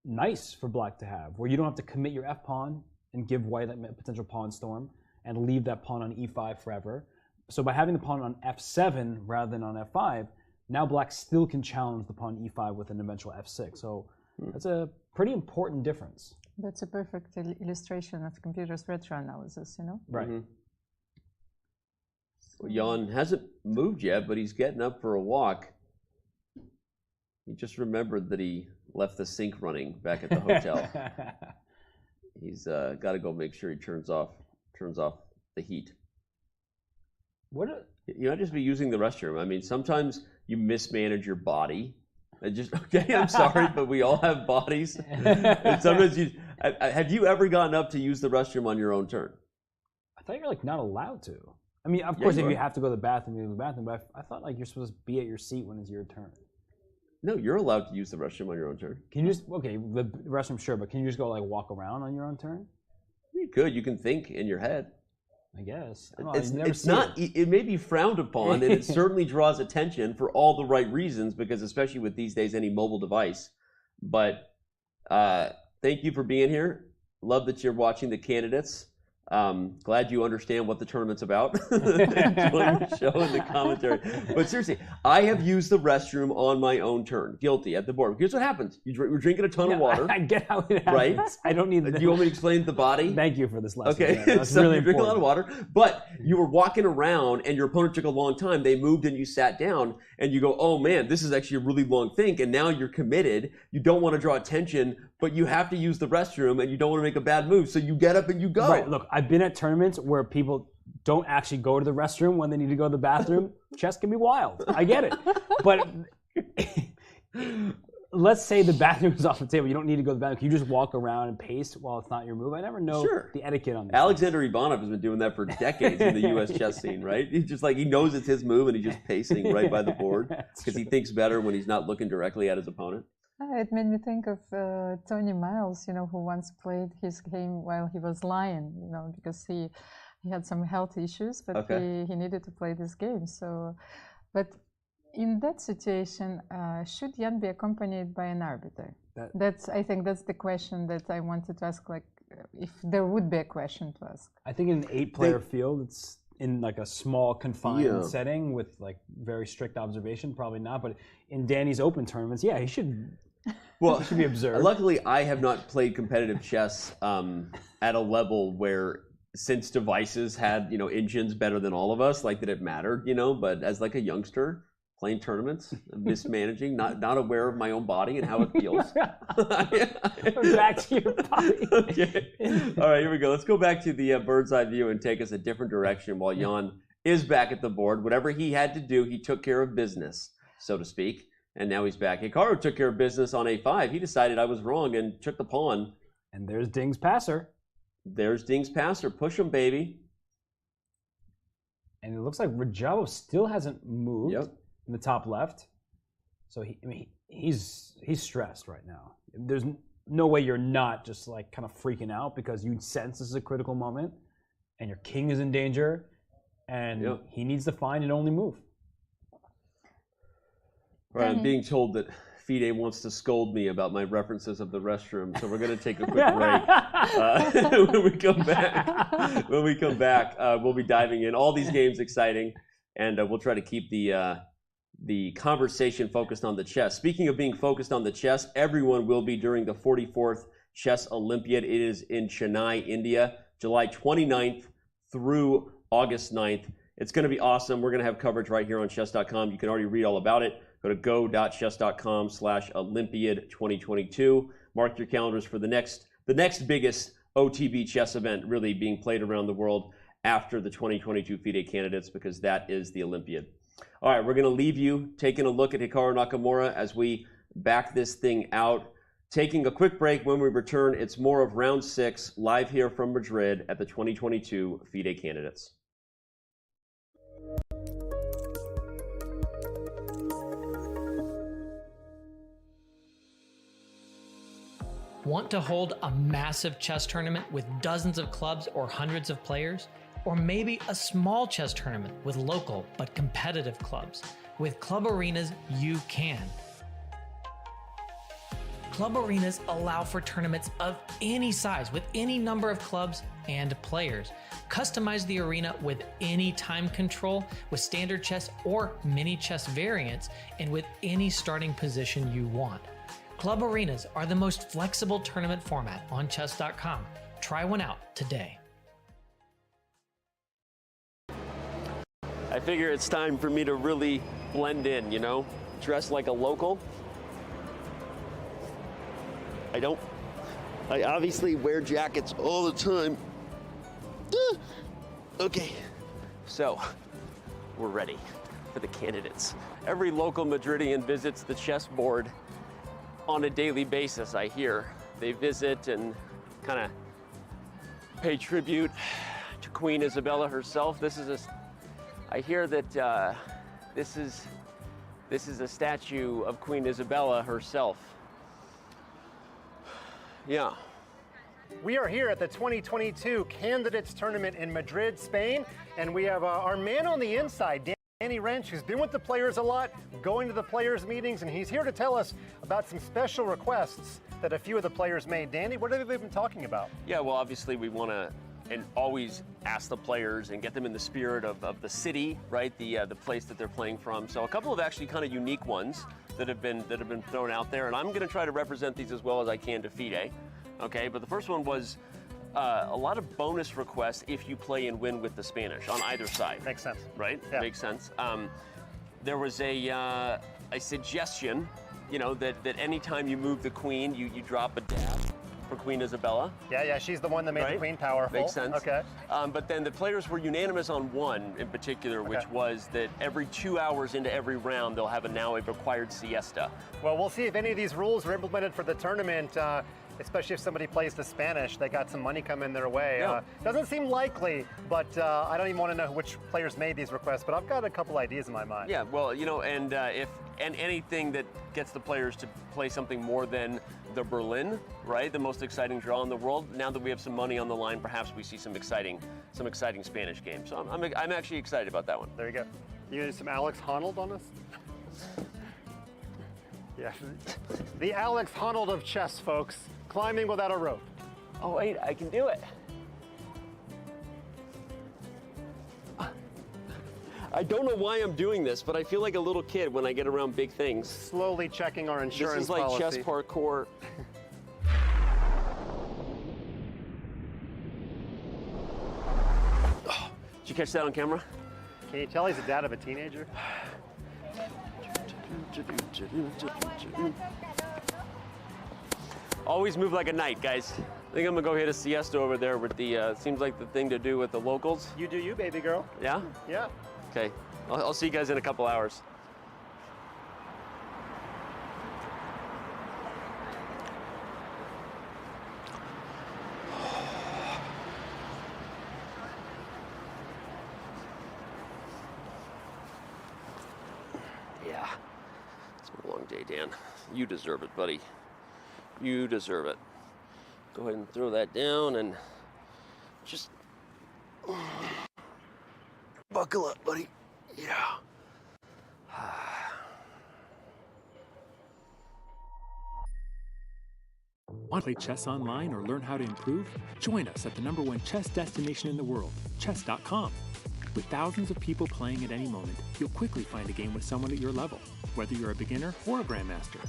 nice for black to have, where you don't have to commit your f pawn and give white that potential pawn storm and leave that pawn on e5 forever. So by having the pawn on f7 rather than on f5, now black still can challenge the pawn e5 with an eventual f6. So that's a pretty important difference.
That's a perfect illustration of computer's retro analysis,
Right.
Mm-hmm. Well, Jan hasn't moved yet, but he's getting up for a walk. He just remembered that he left the sink running back at the hotel. He's got to go make sure he turns off the heat. You might just be using the restroom. I mean, sometimes you mismanage your body. I'm sorry, but we all have bodies. And sometimes have you ever gotten up to use the restroom on your own turn?
I thought you were not allowed to. I mean, of course, if you have to go to the bathroom, you go to the bathroom. But I thought like you're supposed to be at your seat when it's your turn.
No, you're allowed to use the restroom on your own turn.
Can you just the restroom, sure, but can you just go like walk around on your own turn?
You could. You can think in your head.
I guess.
It's not. It may be frowned upon, and it certainly draws attention for all the right reasons, because especially with these days, any mobile device. But thank you for being here. Love that you're watching the candidates. Glad you understand what the tournament's about. Enjoying the show and the commentary. But seriously, I have used the restroom on my own turn. Guilty at the board. Here's what happens. You're drinking a ton of water.
I get how it happens.
Right?
I don't need
Do you want me to explain the body?
Thank you for this lesson.
Okay,
Yeah, that's
so
really
you're drinking a lot
important.
of water, but you were walking around and your opponent took a long time. They moved and you sat down and you go, oh man, this is actually a really long thing. And now you're committed. You don't want to draw attention, but you have to use the restroom and you don't want to make a bad move. So you get up and you go.
Right. Look, I've been at tournaments where people don't actually go to the restroom when they need to go to the bathroom. Chess can be wild. I get it. But let's say the bathroom is off the table. You don't need to go to the bathroom. Can you just walk around and pace while it's not your move? I never know the etiquette on this.
Alexander Ivanov has been doing that for decades in the U.S. chess scene, right? He's just like, he knows it's his move and he's just pacing right by the board because he thinks better when he's not looking directly at his opponent.
It made me think of Tony Miles, who once played his game while he was lying, because he had some health issues, but he needed to play this game. So, but in that situation, should Jan be accompanied by an arbiter? I think that's the question that I wanted to ask, like, if there would be a question to ask.
I think in an 8-player field, it's in like a small confined setting with like very strict observation, probably not. But in Danny's open tournaments, he should. Well, it should be observed.
Luckily, I have not played competitive chess at a level where, since devices had engines better than all of us, like that it mattered, But as like a youngster playing tournaments, mismanaging, not aware of my own body and how it feels.
Back to your body.
Okay. All right, here we go. Let's go back to the bird's eye view and take us a different direction while Jan is back at the board. Whatever he had to do, he took care of business, so to speak. And now he's back. Hikaru took care of business on A5. He decided I was wrong and took the pawn.
And there's Ding's passer.
There's Ding's passer. Push him, baby.
And it looks like Rajabov still hasn't moved in the top left. So he's stressed right now. There's no way you're not just like kind of freaking out, because you sense this is a critical moment and your king is in danger and he needs to find an only move.
Right, I'm being told that FIDE wants to scold me about my references of the restroom, so we're going to take a quick break. When we come back, we'll be diving in. All these games exciting, and we'll try to keep the conversation focused on the chess. Speaking of being focused on the chess, everyone will be during the 44th Chess Olympiad. It is in Chennai, India, July 29th through August 9th. It's going to be awesome. We're going to have coverage right here on Chess.com. You can already read all about it. Go to go.chess.com/Olympiad 2022. Mark your calendars for the next biggest OTB chess event really being played around the world after the 2022 FIDE Candidates, because that is the Olympiad. All right, we're going to leave you taking a look at Hikaru Nakamura as we back this thing out. Taking a quick break. When we return, it's more of round 6 live here from Madrid at the 2022 FIDE Candidates.
Want to hold a massive chess tournament with dozens of clubs or hundreds of players? Or maybe a small chess tournament with local but competitive clubs? With Club Arenas, you can. Club Arenas allow for tournaments of any size with any number of clubs and players. Customize the arena with any time control, with standard chess or mini chess variants, and with any starting position you want. Club Arenas are the most flexible tournament format on Chess.com. Try one out today.
I figure it's time for me to really blend in, dress like a local. I obviously wear jackets all the time. Okay, so we're ready for the candidates. Every local Madridian visits the chessboard on a daily basis, I hear. They visit and kind of pay tribute to Queen Isabella herself. This is I hear that this is a statue of Queen Isabella herself. Yeah.
We are here at the 2022 Candidates Tournament in Madrid, Spain, and we have our man on the inside, Danny Wrench, who's been with the players a lot, going to the players' meetings, and he's here to tell us about some special requests that a few of the players made. Danny, what have they been talking about?
Yeah, well, obviously we want to and always ask the players and get them in the spirit of the city, right? The place that they're playing from. So a couple of actually kind of unique ones that have been thrown out there, and I'm going to try to represent these as well as I can to FIDE. Okay, but the first one was a lot of bonus requests if you play and win with the Spanish on either side.
Makes sense.
Right?
Yeah.
Makes sense. There was a suggestion, you know, that anytime you move the queen, you drop a dab for Queen Isabella.
Yeah, she's the one that made the queen powerful.
Makes sense.
Okay.
But then the players were unanimous on one in particular, which was that every 2 hours into every round, they'll have now a required siesta.
Well, we'll see if any of these rules are implemented for the tournament. Especially if somebody plays the Spanish, they got some money coming their way.
Yeah.
Doesn't seem likely, but I don't even want to know which players made these requests, but I've got a couple ideas in my mind.
Yeah, well, you know, and anything that gets the players to play something more than the Berlin, right? The most exciting draw in the world. Now that we have some money on the line, perhaps we see some exciting Spanish games. So I'm actually excited about that one.
There you go. You gonna do some Alex Honnold on us? Yeah, the Alex Honnold of chess, folks. Climbing without a rope.
Oh wait, I can do it. I don't know why I'm doing this, but I feel like a little kid when I get around big things.
Slowly checking our insurance
This is like
policy.
chess parkour. Oh, did you catch that on camera?
Can you tell he's the dad of a teenager?
Always move like a knight, guys. I think I'm gonna go hit a siesta over there with the, seems like the thing to do with the locals.
You do you, baby girl.
Yeah?
Yeah.
Okay, I'll see you guys in a couple hours. Yeah, it's been a long day, Dan. You deserve it, buddy. You deserve it. Go ahead and throw that down and just buckle up, buddy. Yeah.
Want to play chess online or learn how to improve? Join us at the #1 chess destination in the world, Chess.com. With thousands of people playing at any moment, you'll quickly find a game with someone at your level, whether you're a beginner or a grandmaster.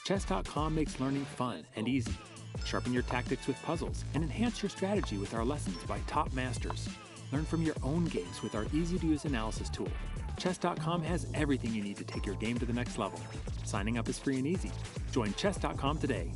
Chess.com makes learning fun and easy. Sharpen your tactics with puzzles and enhance your strategy with our lessons by top masters. Learn from your own games with our easy-to-use analysis tool. Chess.com has everything you need to take your game to the next level. Signing up is free and easy. Join Chess.com today.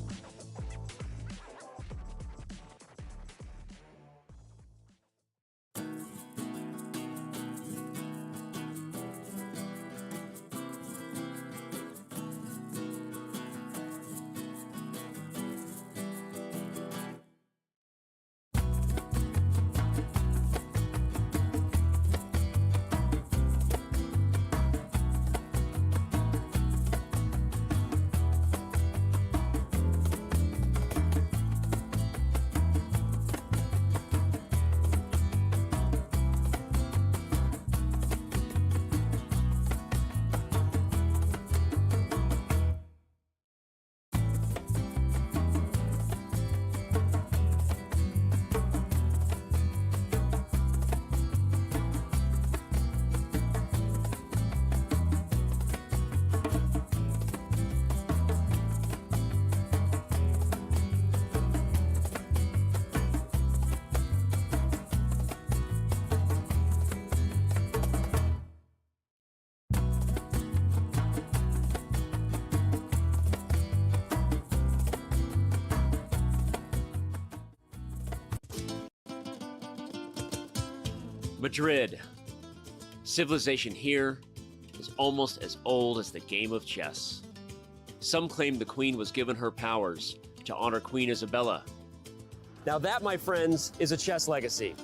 Madrid. Civilization here is almost as old as the game of chess. Some claim the queen was given her powers to honor Queen Isabella. Now that, my friends, is a chess legacy.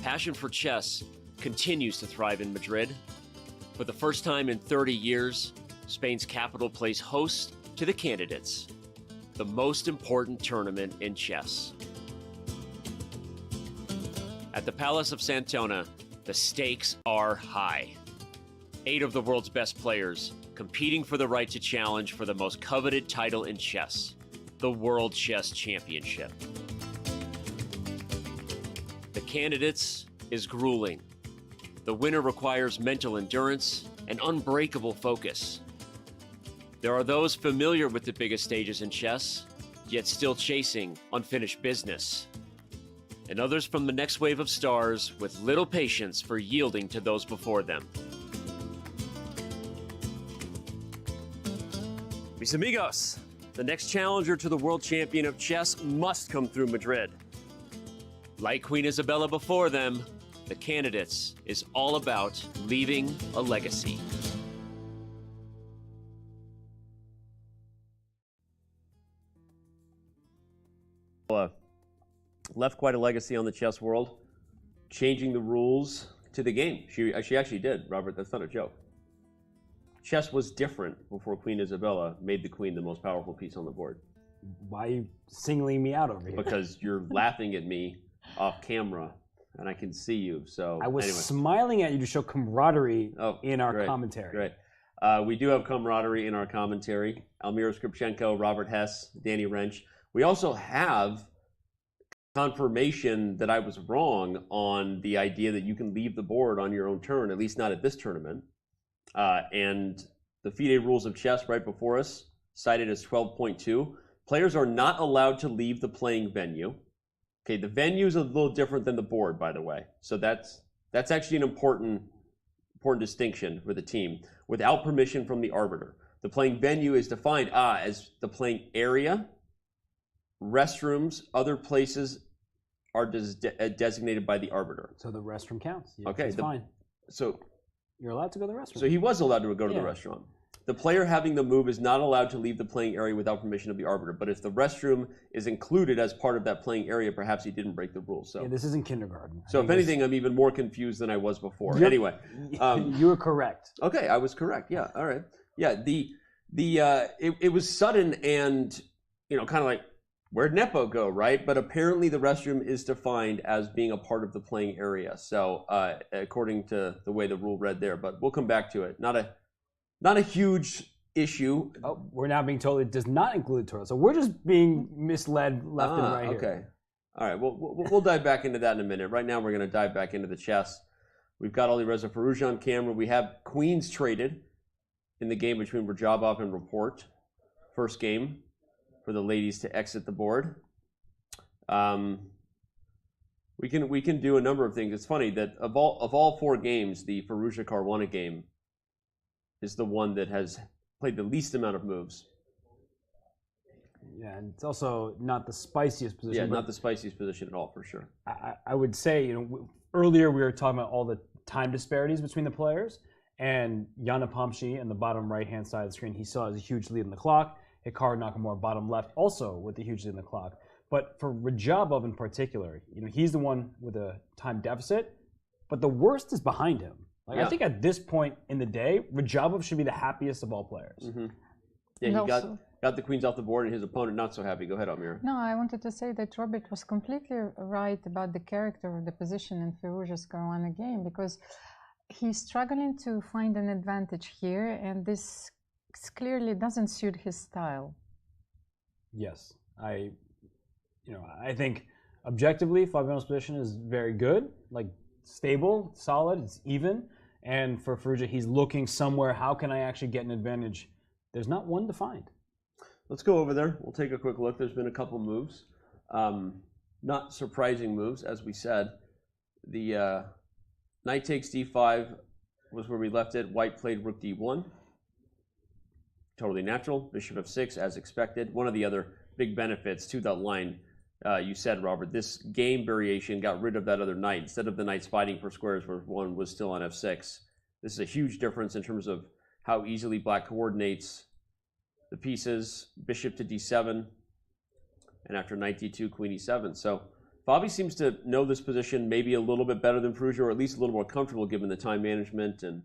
passion for chess continues to thrive in Madrid. For the first time in 30 years, Spain's capital plays host to the Candidates, the most important tournament in chess. At the Palace of Santona, the stakes are high. 8 of the world's best players competing for the right to challenge for the most coveted title in chess, the World Chess Championship. The Candidates is grueling. The winner requires mental endurance and unbreakable focus. There are those familiar with the biggest stages in chess, yet still chasing unfinished business. And others from the next wave of stars with little patience for yielding to those before them. Mis amigos, the next challenger to the world champion of chess must come through Madrid. Like Queen Isabella before them, the Candidates is all about leaving a legacy. Left quite a legacy on the chess world, changing the rules to the game. She actually did, Robert. That's not a joke. Chess was different before Queen Isabella made the queen the most powerful piece on the board.
Why are you singling me out over here?
Because you're laughing at me off camera, and I can see you. So
I was
anyway.
smiling at you to show camaraderie in our
great,
commentary.
Great. We do have camaraderie in our commentary. Almira Skripchenko, Robert Hess, Danny Wrench. We also have confirmation that I was wrong on the idea that you can leave the board on your own turn, at least not at this tournament. And the FIDE rules of chess right before us, cited as 12.2. Players are not allowed to leave the playing venue. Okay, the venue is a little different than the board, by the way. So that's actually an important distinction for the team. Without permission from the arbiter. The playing venue is defined as the playing area, restrooms, other places are designated by the arbiter.
So the restroom counts. Yeah,
okay,
it's fine.
So
you're allowed to go to the restroom.
So he was allowed to go to the restaurant. The player having the move is not allowed to leave the playing area without permission of the arbiter. But if the restroom is included as part of that playing area, perhaps he didn't break the rules. So
this isn't kindergarten.
So if anything, I'm even more confused than I was before. Anyway,
you were correct.
Okay, I was correct. Yeah. All right. Yeah. It was sudden and kind of like, where'd Nepo go, right? But apparently the restroom is defined as being a part of the playing area. So according to the way the rule read there, but we'll come back to it. Not a huge issue.
Oh, we're now being told it does not include tournament. So we're just being misled left and right here.
Okay. All right. We'll dive back into that in a minute. Right now we're going to dive back into the chess. We've got Alireza Firouzja on camera. We have queens traded in the game between Rajabov and Report. First game for the ladies to exit the board. We can do a number of things. It's funny that of all 4 games, the Firouzja Caruana game is the one that has played the least amount of moves.
Yeah, and it's also not the spiciest position.
Yeah, not the spiciest position at all, for sure.
I would say, earlier we were talking about all the time disparities between the players, and Jan Nepomniachtchi in the bottom right-hand side of the screen, he still has a huge lead in the clock. Hikaru Nakamura, bottom left, also with a huge lead in the clock. But for Rajabov in particular, he's the one with a time deficit, but the worst is behind him. I think at this point in the day, Rajabov should be the happiest of all players.
Mm-hmm. Yeah, he got the queens off the board, and his opponent not so happy. Go ahead, Almira.
No, I wanted to say that Robert was completely right about the character of the position in Firouzja's Caruana game, because he's struggling to find an advantage here, and this clearly doesn't suit his style.
Yes, I think objectively, Fabiano's position is very good, stable, solid, it's even. And for Firouzja, he's looking somewhere, how can I actually get an advantage? There's not one to find.
Let's go over there. We'll take a quick look. There's been a couple moves. Not surprising moves, as we said. The knight takes d5 was where we left it. White played rook d1. Totally natural. Bishop f6, as expected. One of the other big benefits to that line, you said, Robert, this game variation got rid of that other knight. Instead of the knights fighting for squares where one was still on f6. This is a huge difference in terms of how easily black coordinates the pieces. Bishop to d7, and after knight d2, queen e7. So Fabi seems to know this position maybe a little bit better than Firouzja, or at least a little more comfortable given the time management. And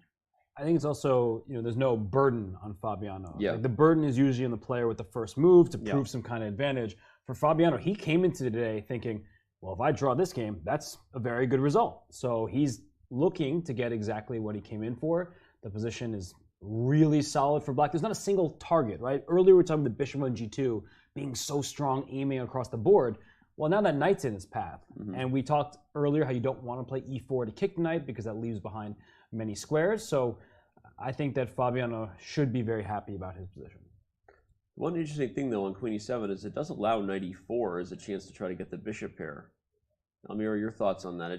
I think it's also, there's no burden on Fabiano.
Yeah.
Like the burden is usually on the player with the first move to prove some kind of advantage. For Fabiano, he came into today thinking, well, if I draw this game, that's a very good result. So he's looking to get exactly what he came in for. The position is really solid for black. There's not a single target, right? Earlier we were talking about the bishop on g2 being so strong, aiming across the board. Well, now that knight's in his path. And we talked earlier how you don't want to play e4 to kick the knight because that leaves behind many squares. So I think that Fabiano should be very happy about his position.
One interesting thing, though, on queen e7 is it does allow knight e4 as a chance to try to get the bishop pair. Almira, your thoughts on that?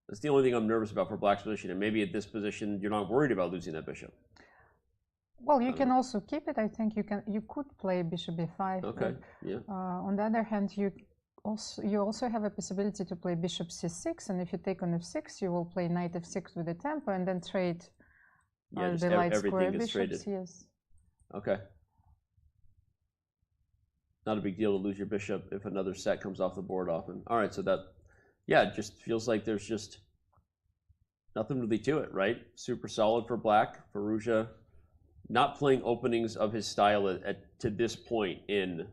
That's the only thing I'm nervous about for black's position. And maybe at this position, you're not worried about losing that bishop.
Well, you can also keep it. I think you could play bishop b5.
Okay, yeah.
On the other hand, you also have a possibility to play bishop c6, and if you take on f6, you will play knight f6 with the tempo and then trade the light square bishops. Traded. Yes.
Okay. Not a big deal to lose your bishop if another set comes off the board often. All right, so that, it just feels like there's just nothing really to it, right? Super solid for black. Firouzja not playing openings of his style to this point in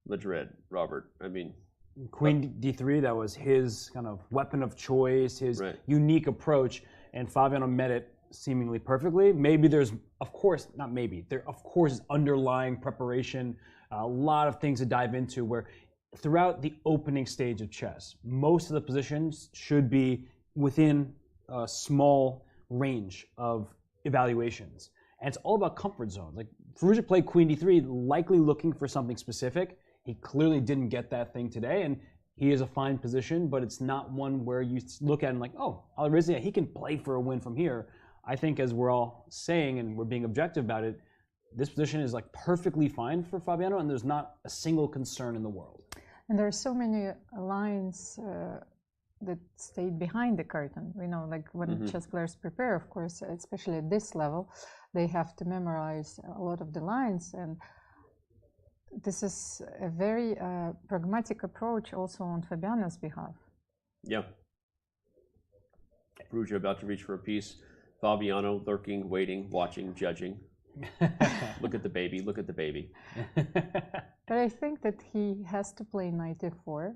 Madrid, Robert. I mean,
Queen d3, that was his kind of weapon of choice, his unique approach, and Fabiano met it seemingly perfectly. Maybe there's, of course, not maybe, there of course is underlying preparation, a lot of things to dive into where throughout the opening stage of chess, most of the positions should be within a small range of evaluations. And it's all about comfort zones. Like Firouzja played Queen d3, likely looking for something specific. He clearly didn't get that thing today, and he is a fine position, but it's not one where you look at him like, oh, Alireza, he can play for a win from here. I think as we're all saying, and we're being objective about it, this position is like perfectly fine for Fabiano, and there's not a single concern in the world.
And there are so many lines that stayed behind the curtain. We know, like when chess players prepare, of course, especially at this level, they have to memorize a lot of the lines, and this is a very pragmatic approach also on Fabiano's behalf.
Yeah. Firouzja about to reach for a piece. Fabiano lurking, waiting, watching, judging. Look at the baby, look at the baby.
But I think that he has to play knight e4.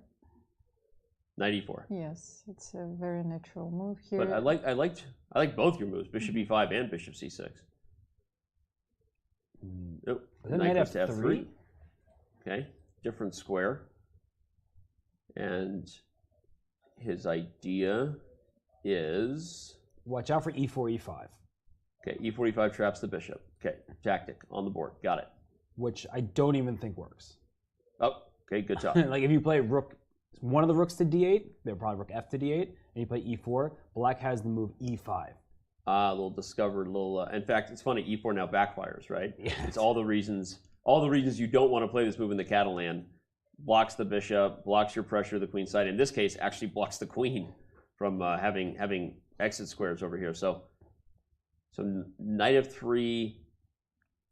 Knight e4.
Yes, it's a very natural move here.
But I like both your moves, bishop e5 and bishop c6. Oh, knight goes to f3. Okay, different square. And his idea is...
Watch out for e4, e5.
Okay, e4, e5 traps the bishop. Okay, tactic on the board. Got it.
Which I don't even think works.
Oh, okay, good job.
Like if you play rook, one of the rooks to d8, they're probably rook f to d8, and you play e4, black has the move e5.
A little discovered, in fact, it's funny, e4 now backfires, right?
Yeah.
It's all the reasons you don't want to play this move in the Catalan. Blocks the bishop, blocks your pressure to the queen side. In this case, actually blocks the queen from having exit squares over here. So knight f3.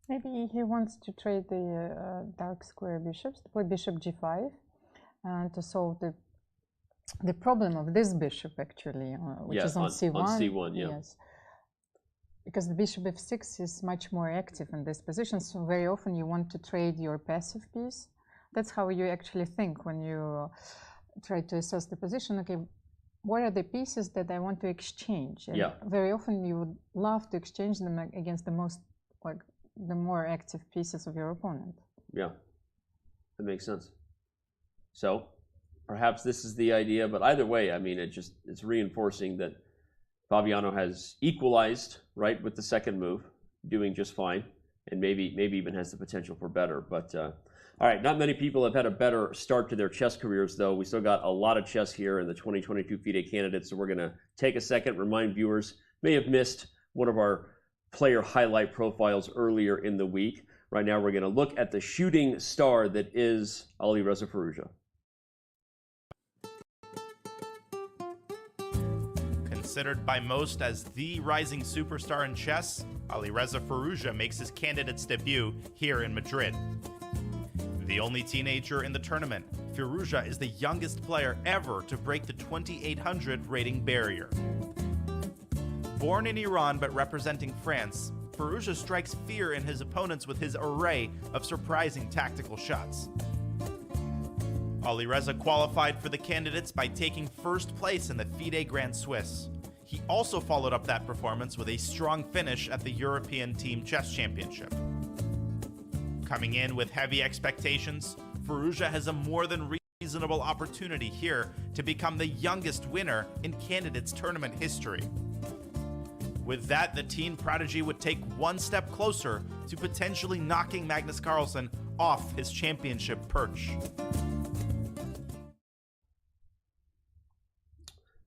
Maybe he wants to trade the dark square bishops, to play bishop g5, and to solve the problem of this bishop actually, which is on c1.
On c1, yeah.
Yes. Because the bishop f6 is much more active in this position, so very often you want to trade your passive piece. That's how you actually think when you try to assess the position. Okay, what are the pieces that I want to exchange? And very often you would love to exchange them against the more active pieces of your opponent.
Yeah, that makes sense. So perhaps this is the idea, but either way, I mean, it's reinforcing that Fabiano has equalized, right, with the second move, doing just fine, and maybe even has the potential for better. But all right, not many people have had a better start to their chess careers, though. We still got a lot of chess here in the 2022 FIDE Candidates, so we're going to take a second, remind viewers, may have missed one of our player highlight profiles earlier in the week. Right now, we're going to look at the shooting star that is Alireza Firouzja.
Considered by most as the rising superstar in chess, Alireza Firouzja makes his candidate's debut here in Madrid. The only teenager in the tournament, Firouzja is the youngest player ever to break the 2800 rating barrier. Born in Iran but representing France, Firouzja strikes fear in his opponents with his array of surprising tactical shots. Alireza qualified for the candidates by taking first place in the FIDE Grand Swiss. He also followed up that performance with a strong finish at the European Team Chess Championship. Coming in with heavy expectations, Firouzja has a more than reasonable opportunity here to become the youngest winner in Candidates Tournament history. With that, the teen prodigy would take one step closer to potentially knocking Magnus Carlsen off his championship perch.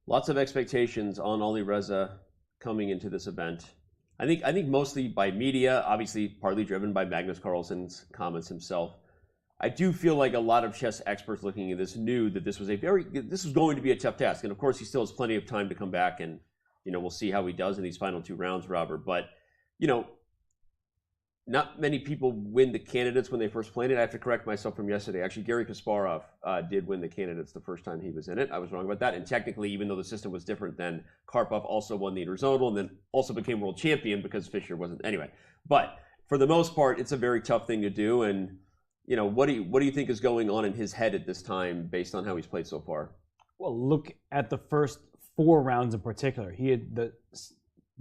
Lots of expectations on Alireza coming into this event. I think mostly by media, obviously partly driven by Magnus Carlsen's comments himself. I do feel like a lot of chess experts looking at this knew that this was going to be a tough task. And of course, he still has plenty of time to come back, and we'll see how he does in these final 2 rounds, Robert. But not many people win the candidates when they first played it. I have to correct myself from yesterday. Actually, Garry Kasparov did win the candidates the first time he was in it. I was wrong about that. And technically, even though the system was different, then Karpov also won the Interzonal and then also became world champion because Fischer wasn't. Anyway, but for the most part, it's a very tough thing to do. And what do you think is going on in his head at this time based on how he's played so far?
Well, look at the first 4 rounds in particular. He had the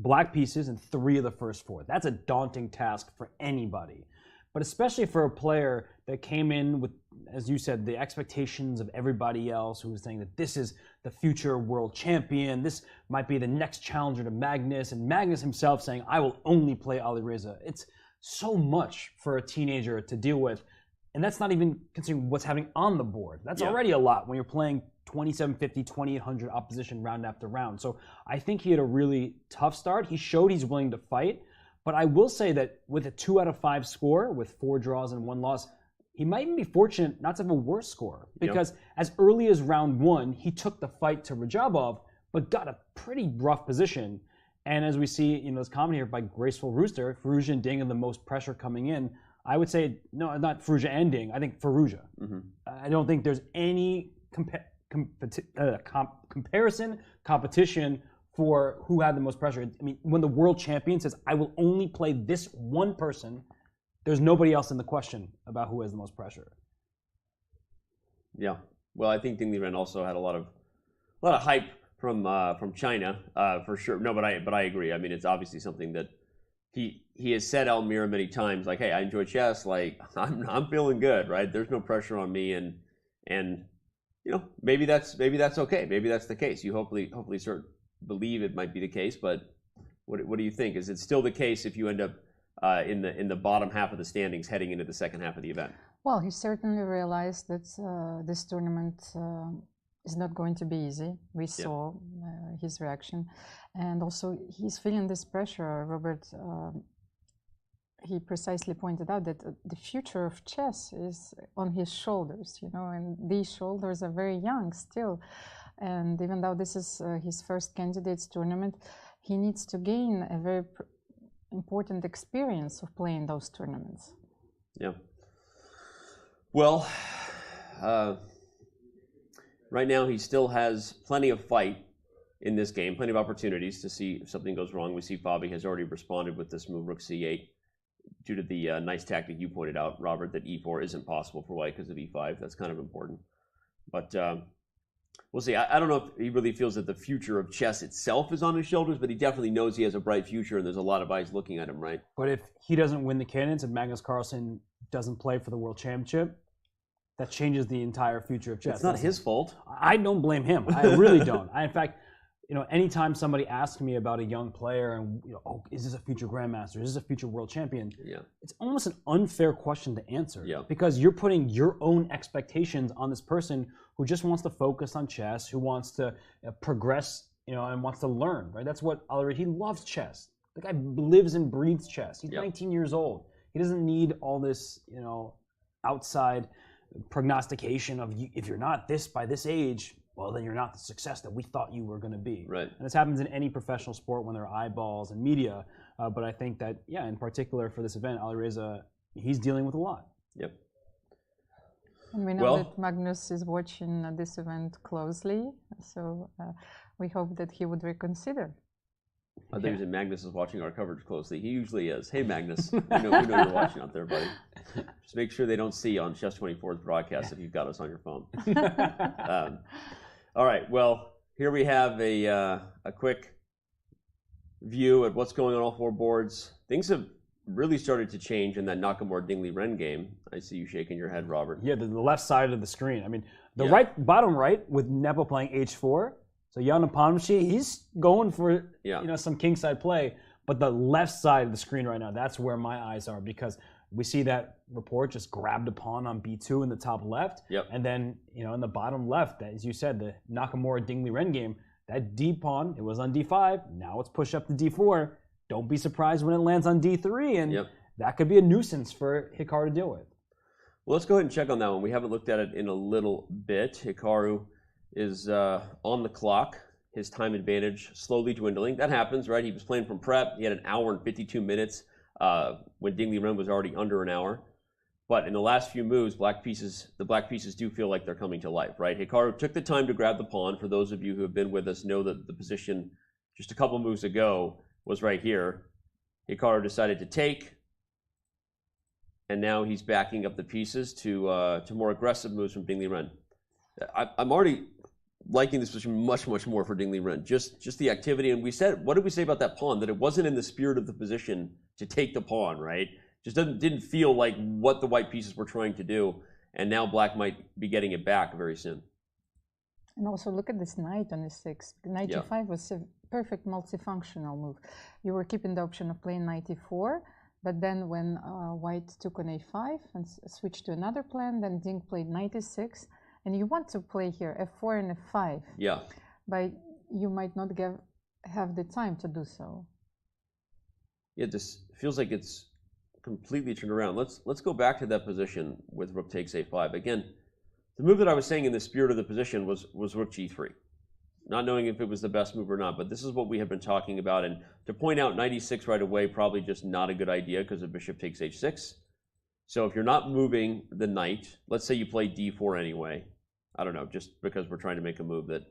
black pieces in 3 of the first 4. That's a daunting task for anybody, but especially for a player that came in with, as you said, the expectations of everybody else who was saying that this is the future world champion, this might be the next challenger to Magnus, and Magnus himself saying, I will only play Alireza. It's so much for a teenager to deal with, and that's not even considering what's happening on the board. That's already a lot when you're playing 2750, 2800 opposition round after round. So I think he had a really tough start. He showed he's willing to fight, but I will say that with a 2 out of 5 score, with 4 draws and 1 loss, he might even be fortunate not to have a worse score, because as early as round 1, he took the fight to Rajabov, but got a pretty rough position. And as we see in this comment here by Graceful Rooster, Firouzja and Ding are the most pressure coming in. I would say, no, not Firouzja and Ding, I think Firouzja. Mm-hmm. I don't think there's any competition for who had the most pressure. I mean, when the world champion says, I will only play this one person, there's nobody else in the question about who has the most pressure.
Yeah. Well, I think Ding Liren also had a lot of hype from China, for sure. No, but I agree. I mean, it's obviously something that he has said Almira many times, like, hey, I enjoy chess, like I'm feeling good, right? There's no pressure on me, and maybe that's okay. Maybe that's the case. You hopefully believe it might be the case, but what do you think? Is it still the case if you end up in the bottom half of the standings heading into the second half of the event?
Well, he certainly realized that this tournament is not going to be easy. We saw his reaction, and also he's feeling this pressure. Robert, he precisely pointed out that the future of chess is on his shoulders, and these shoulders are very young still. And even though this is his first candidates tournament, he needs to gain a very important experience of playing those tournaments.
Yeah. Well, right now he still has plenty of fight in this game, plenty of opportunities to see if something goes wrong. We see Fabi has already responded with this move, rook c8, due to the nice tactic you pointed out, Robert, that e4 isn't possible for white because of e5. That's kind of important. But we'll see. I don't know if he really feels that the future of chess itself is on his shoulders, but he definitely knows he has a bright future, and there's a lot of eyes looking at him, right?
But if he doesn't win the candidates and Magnus Carlsen doesn't play for the World Championship, that changes the entire future of chess.
It's not his fault.
I don't blame him. I really don't. In fact, anytime somebody asks me about a young player and, oh, is this a future grandmaster? Is this a future world champion?
Yeah.
It's almost an unfair question to answer.
Yeah.
Because you're putting your own expectations on this person who just wants to focus on chess, who wants to progress, and wants to learn, right? That's what Alireza, he loves chess. The guy lives and breathes chess. He's 19 years old. He doesn't need all this, outside prognostication of if you're not this by this age, well, then you're not the success that we thought you were going to be.
Right.
And this happens in any professional sport when there are eyeballs and media. But I think that, in particular for this event, Alireza, he's dealing with a lot.
Yep.
And we know that Magnus is watching this event closely, so we hope that he would reconsider.
I think Magnus is watching our coverage closely. He usually is. Hey, Magnus, we know you're watching out there, buddy. Just make sure they don't see on Chess24's broadcast if you've got us on your phone. All right, well, here we have a quick view at what's going on all four boards. Things have really started to change in that Nakamura-Dingley-Ren game. I see you shaking your head, Robert.
Yeah, the left side of the screen. I mean, the bottom right with Nepo playing h4. So Jan Napomnishi, he's going for some kingside play. But the left side of the screen right now, that's where my eyes are, because we see that report just grabbed a pawn on b2 in the top left. And then, in the bottom left, as you said, the Nakamura-Dingley-Ren game, that d pawn, it was on d5. Now it's pushed up to d4. Don't be surprised when it lands on d3, and that could be a nuisance for Hikaru to deal with.
Well, let's go ahead and check on that one. We haven't looked at it in a little bit. Hikaru is on the clock. His time advantage slowly dwindling. That happens, right? He was playing from prep. He had an hour and 52 minutes when Dingley-Ren was already under an hour. But in the last few moves, the black pieces do feel like they're coming to life, right? Hikaru took the time to grab the pawn. For those of you who have been with us, know that the position just a couple moves ago was right here. Hikaru decided to take, and now he's backing up the pieces to more aggressive moves from Dingley-Ren. I'm already liking this position much more for Dingley-Ren. Just the activity, and what did we say about that pawn? That it wasn't in the spirit of the position to take the pawn, right? Just didn't feel like what the white pieces were trying to do, and now black might be getting it back very soon.
And also look at this knight on e6. Knight e5 was a perfect multifunctional move. You were keeping the option of playing knight e4, but then when white took on a5 and switched to another plan, then Ding played knight e6, and you want to play here f4 and f5. Yeah. But you might not have the time to do so.
Yeah, this feels like it's completely turned around. Let's go back to that position with rook takes a5 again. The move that I was saying in the spirit of the position was rook g3. Not knowing if it was the best move or not, but this is what we have been talking about. And to point out knight e6 right away, probably just not a good idea because the bishop takes h6. So if you're not moving the knight, let's say you play d4 anyway. I don't know, just because we're trying to make a move that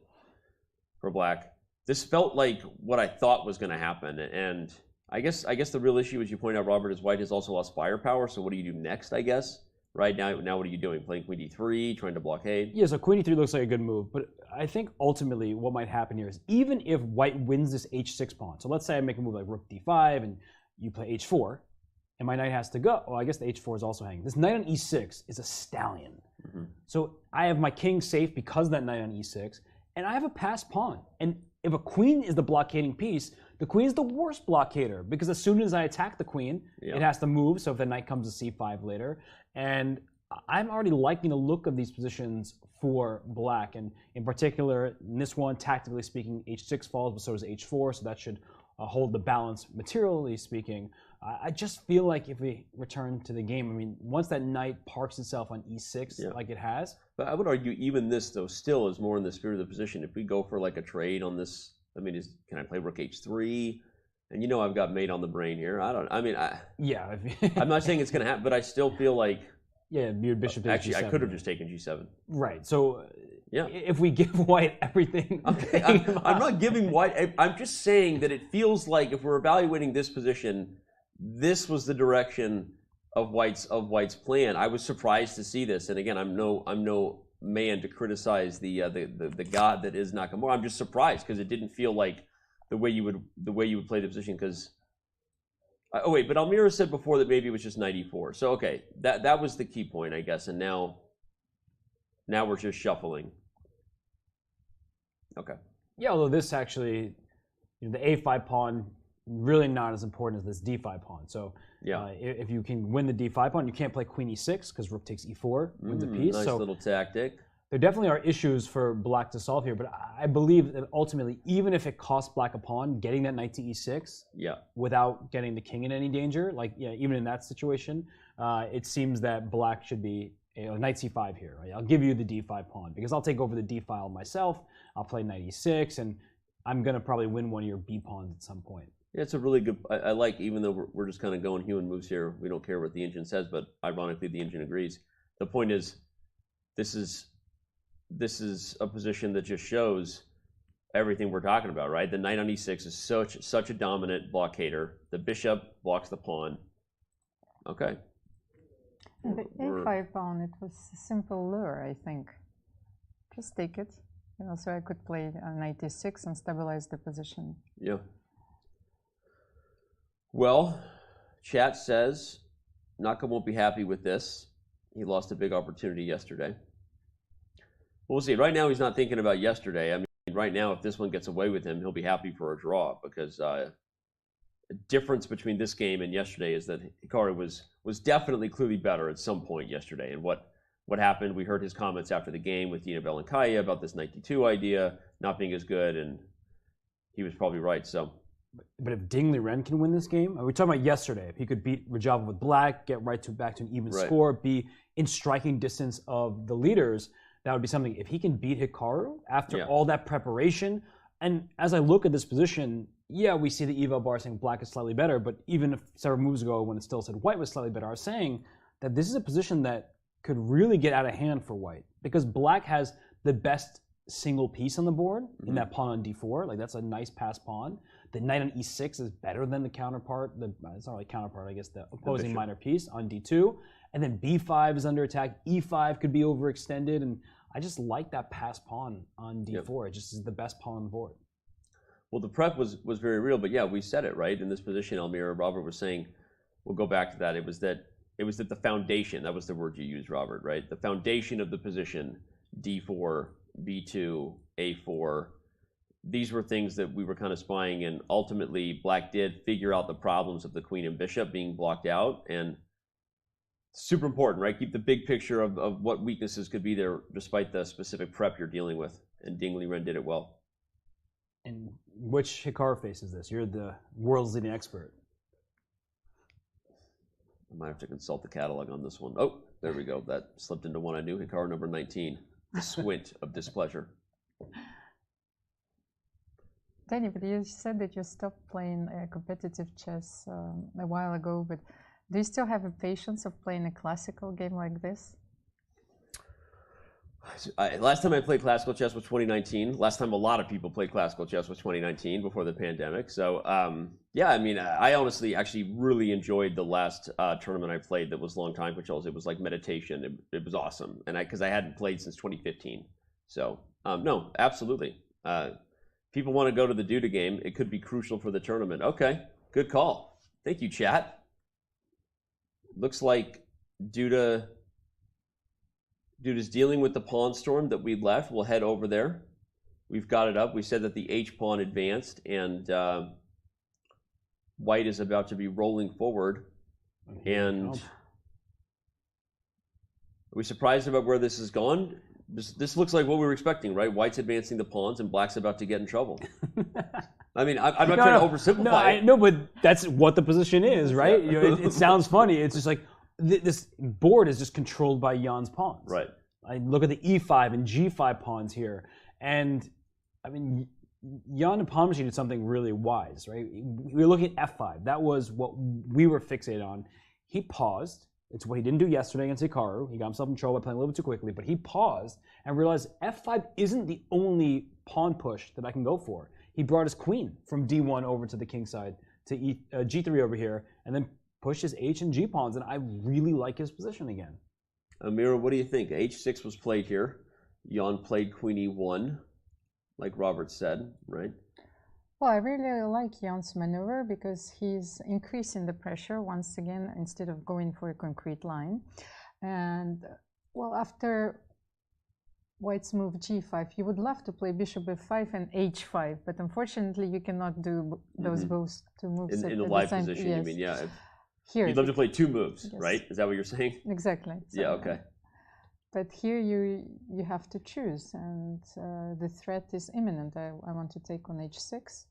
for black. This felt like what I thought was going to happen. And I guess the real issue, as you point out, Robert, is white has also lost firepower. So what do you do next, I guess? Right now what are you doing? Playing queen d3, trying to blockade?
Yeah, so queen d3 looks like a good move, but I think ultimately what might happen here is even if white wins this h6 pawn, so let's say I make a move like rook d5 and you play h4, and my knight has to go. Well, I guess the h4 is also hanging. This knight on e6 is a stallion. Mm-hmm. So I have my king safe because of that knight on e6, and I have a passed pawn. And if a queen is the blockading piece, the queen is the worst blockader because as soon as I attack the queen, it has to move. So if the knight comes to c5 later, and I'm already liking the look of these positions for black, and in particular, in this one, tactically speaking, h6 falls, but so does h4, so that should hold the balance materially speaking. I just feel like if we return to the game, I mean, once that knight parks itself on e6 like it has.
But I would argue even this, though, still is more in the spirit of the position. If we go for like a trade on this, I mean, can I play rook h3? And I've got mate on the brain here. I'm not saying it's going to happen, but I still feel like...
Yeah, your bishop takes
actually,
g7.
I could have just taken g7.
Right, so if we give white everything...
Okay, I'm not giving white... I'm just saying that it feels like if we're evaluating this position, this was the direction of white's plan. I was surprised to see this, and again, I'm no man to criticize the god that is Nakamura. I'm just surprised because it didn't feel like the way you would play the position. Because oh wait, but Almira said before that maybe it was just knight e4. So okay, that was the key point, I guess, and now we're just shuffling. Okay.
Yeah, although this actually, the a5 pawn really not as important as this d5 pawn. So if you can win the d5 pawn, you can't play queen e6 because rook takes e4, wins a piece.
Nice little tactic.
There definitely are issues for black to solve here, but I believe that ultimately, even if it costs black a pawn, getting that knight to e6 without getting the king in any danger, even in that situation, it seems that black should be knight c5 here. Right? I'll give you the d5 pawn because I'll take over the d file myself. I'll play knight e6, and I'm going to probably win one of your b pawns at some point.
Yeah, it's a really good... I like, even though we're just kind of going human moves here, we don't care what the engine says, but ironically the engine agrees. The point is, this is a position that just shows everything we're talking about, right? The knight on e6 is such a dominant blockader. The bishop blocks the pawn. Okay.
And the a5 pawn, it was a simple lure, I think. Just take it. And also I could play knight e6 and stabilize the position.
Yeah. Well, chat says Naka won't be happy with this. He lost a big opportunity yesterday. We'll see. Right now, he's not thinking about yesterday. I mean, right now, if this one gets away with him, he'll be happy for a draw, because the difference between this game and yesterday is that Hikaru was definitely clearly better at some point yesterday. And what happened, we heard his comments after the game with Dina Belankaya about this knight d2 idea not being as good, and he was probably right. So,
but if Liren can win this game, we're talking about yesterday. If he could beat Rajava with black, get back to an even score, be in striking distance of the leaders, that would be something. If he can beat Hikaru after all that preparation, and as I look at this position, yeah, we see the eval bar saying black is slightly better, but even several moves ago when it still said white was slightly better, I was saying that this is a position that could really get out of hand for white, because black has the best single piece on the board in that pawn on d4. Like, that's a nice pass pawn. The knight on e6 is better than the counterpart. It's not really counterpart, I guess, the opposing minor piece on d2. And then b5 is under attack. e5 could be overextended. And I just like that pass pawn on d4. It just is the best pawn on the board.
Well, the prep was very real, but yeah, we said it, right? In this position, Almira, Robert was saying, we'll go back to that. It was that the foundation, that was the word you used, Robert, right? The foundation of the position, d4, b2, a4, these were things that we were kind of spying, and ultimately black did figure out the problems of the queen and bishop being blocked out, and super important, right? Keep the big picture of what weaknesses could be there despite the specific prep you're dealing with, and Liren did it well.
And which Hikaru faces this? You're the world's leading expert.
I might have to consult the catalog on this one. Oh, there we go. That slipped into one I knew. Hikaru number 19. The squint of displeasure.
Danny, but you said that you stopped playing competitive chess a while ago, but do you still have a patience of playing a classical game like this?
Last time I played classical chess was 2019. Last time a lot of people played classical chess was 2019, before the pandemic. So, yeah, I mean, I honestly actually really enjoyed the last tournament I played that was long time controls. It was like meditation. It was awesome. And because I hadn't played since 2015. So, no, absolutely. People want to go to the Duda game. It could be crucial for the tournament. Okay, good call. Thank you, chat. Looks like Duda's dealing with the pawn storm that we left. We'll head over there. We've got it up. We said that the H pawn advanced, and white is about to be rolling forward. And are we surprised about where this has gone? This looks like what we were expecting, right? White's advancing the pawns, and black's about to get in trouble. I mean, I'm not trying to oversimplify it.
No, but that's what the position is, right? You know, it sounds funny. It's just like this board is just controlled by Jan's pawns.
Right.
I look at the e5 and g5 pawns here, and I mean, Jan Napomnishi did something really wise, right? We were looking at f5. That was what we were fixated on. He paused. It's what he didn't do yesterday against Hikaru. He got himself in trouble by playing a little bit too quickly, but he paused and realized f5 isn't the only pawn push that I can go for. He brought his queen from d1 over to the king side to g3 over here, and then pushed his h and g pawns, and I really like his position again.
Amira, what do you think? h6 was played here. Jan played queen e1, like Robert said, right?
Well, I really like Jan's maneuver because he's increasing the pressure once again instead of going for a concrete line. And, well, after White's move g5, you would love to play bishop f5 and h5, but unfortunately you cannot do those both two moves
in the live position.
Yes.
You mean, yeah.
Here,
you'd love to play two moves,
yes.
right? Is that what you're saying?
Exactly. So,
yeah, okay.
But here you have to choose, and the threat is imminent. I want to take on h6.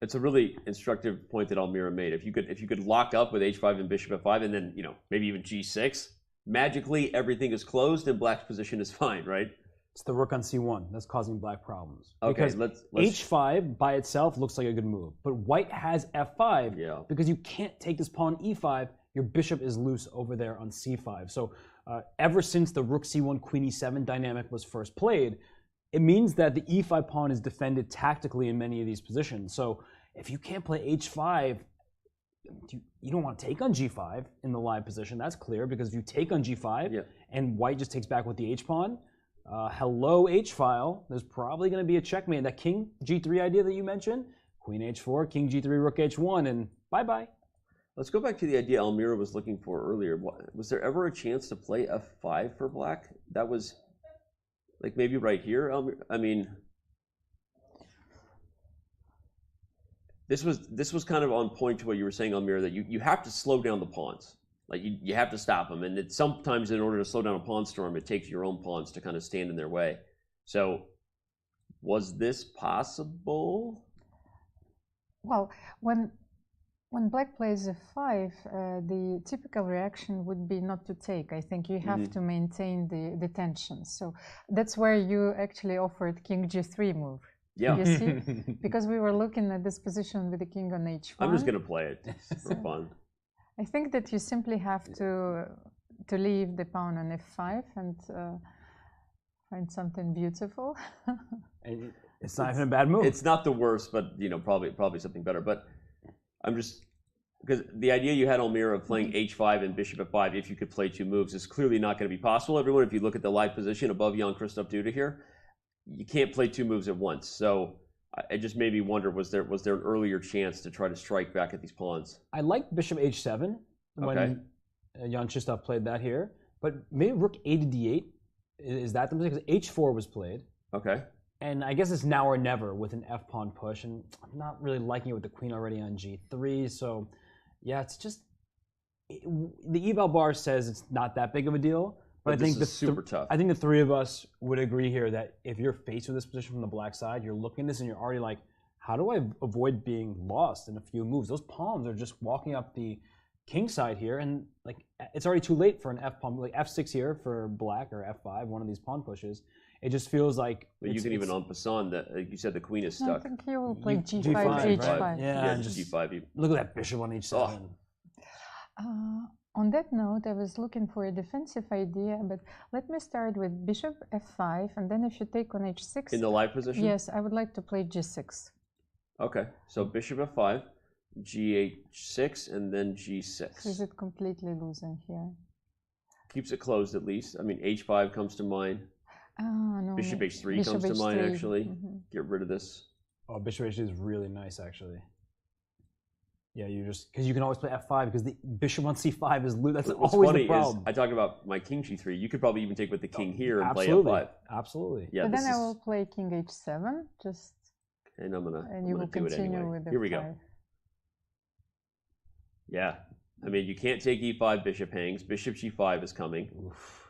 It's a really instructive point that Almira made. If you could lock up with h5 and bishop f5, and then maybe even g6, magically everything is closed and black's position is fine, right?
It's the rook on c1 that's causing black problems.
Okay,
because
let's
h5 by itself looks like a good move, but white has f5 because you can't take this pawn e5 your bishop is loose over there on c5. So ever since the rook c1, queen e7 dynamic was first played, it means that the e5 pawn is defended tactically in many of these positions. So if you can't play h5, you don't want to take on g5 in the live position. That's clear, because if you take on g5 and white just takes back with the h-pawn, hello h-file, there's probably going to be a checkmate. That king g3 idea that you mentioned, queen h4, king g3, rook h1, and bye-bye.
Let's go back to the idea Almira was looking for earlier. Was there ever a chance to play f5 for black? That was like maybe right here. I mean, this was kind of on point to what you were saying, Almira, that you have to slow down the pawns. Like you have to stop them, and it's sometimes in order to slow down a pawn storm, it takes your own pawns to kind of stand in their way. So, was this possible?
Well, when black plays f5, the typical reaction would be not to take. I think you have to maintain the tension. So that's where you actually offered king g3 move.
Yeah.
You see? Because we were looking at this position with the king on h1.
I'm just going to play it for fun.
I think that you simply have to leave the pawn on f5 and find something beautiful.
It's not even a bad move.
It's not the worst, but probably something better. But I'm just, because the idea you had, Almira, of playing h5 and bishop f5 if you could play two moves is clearly not going to be possible. Everyone, if you look at the live position above Jan-Krzysztof Duda here, you can't play two moves at once. So it just made me wonder, was there an earlier chance to try to strike back at these pawns?
I liked bishop h7 when Jan-Krzysztof played that here, but maybe rook a to d8, is that the mistake? Because h4 was played.
Okay. And
I guess it's now or never with an f-pawn push, and I'm not really liking it with the queen already on g3, so yeah, it's just, the eval bar says it's not that big of a deal, but I think
this is super tough.
I think the three of us would agree here that if you're faced with this position from the black side, you're looking at this and you're already like, how do I avoid being lost in a few moves? Those pawns are just walking up the king side here, and like it's already too late for an f-pawn, like f6 here for black, or f5, one of these pawn pushes. It just feels like...
But you can even en passant, that you said the queen is stuck.
I think you will play g5,
G5,
h5.
Yeah,
just g5.
Look at that bishop on h7.
On that note, I was looking for a defensive idea, but let me start with bishop f5, and then if you take on h6...
In the live position?
Yes, I would like to play g6.
Okay, so bishop f5, g6, and then g6.
So is it completely losing here?
Keeps it closed at least. I mean, h5 comes to mind.
No,
bishop h3
bishop
comes to mind,
h3.
actually. Get rid of this.
Oh, bishop h3 is really nice, actually. Yeah, because you can always play f5, because the bishop on c5 is loose. That's always the problem.
Is I talked about my king g3. You could probably even take with the king here and play
f5.
Absolutely.
Yeah, but then I will play king h7, just...
And
you will continue with the
Here we go. Yeah. I mean, you can't take e5, bishop hangs. Bishop g5 is coming. Oof.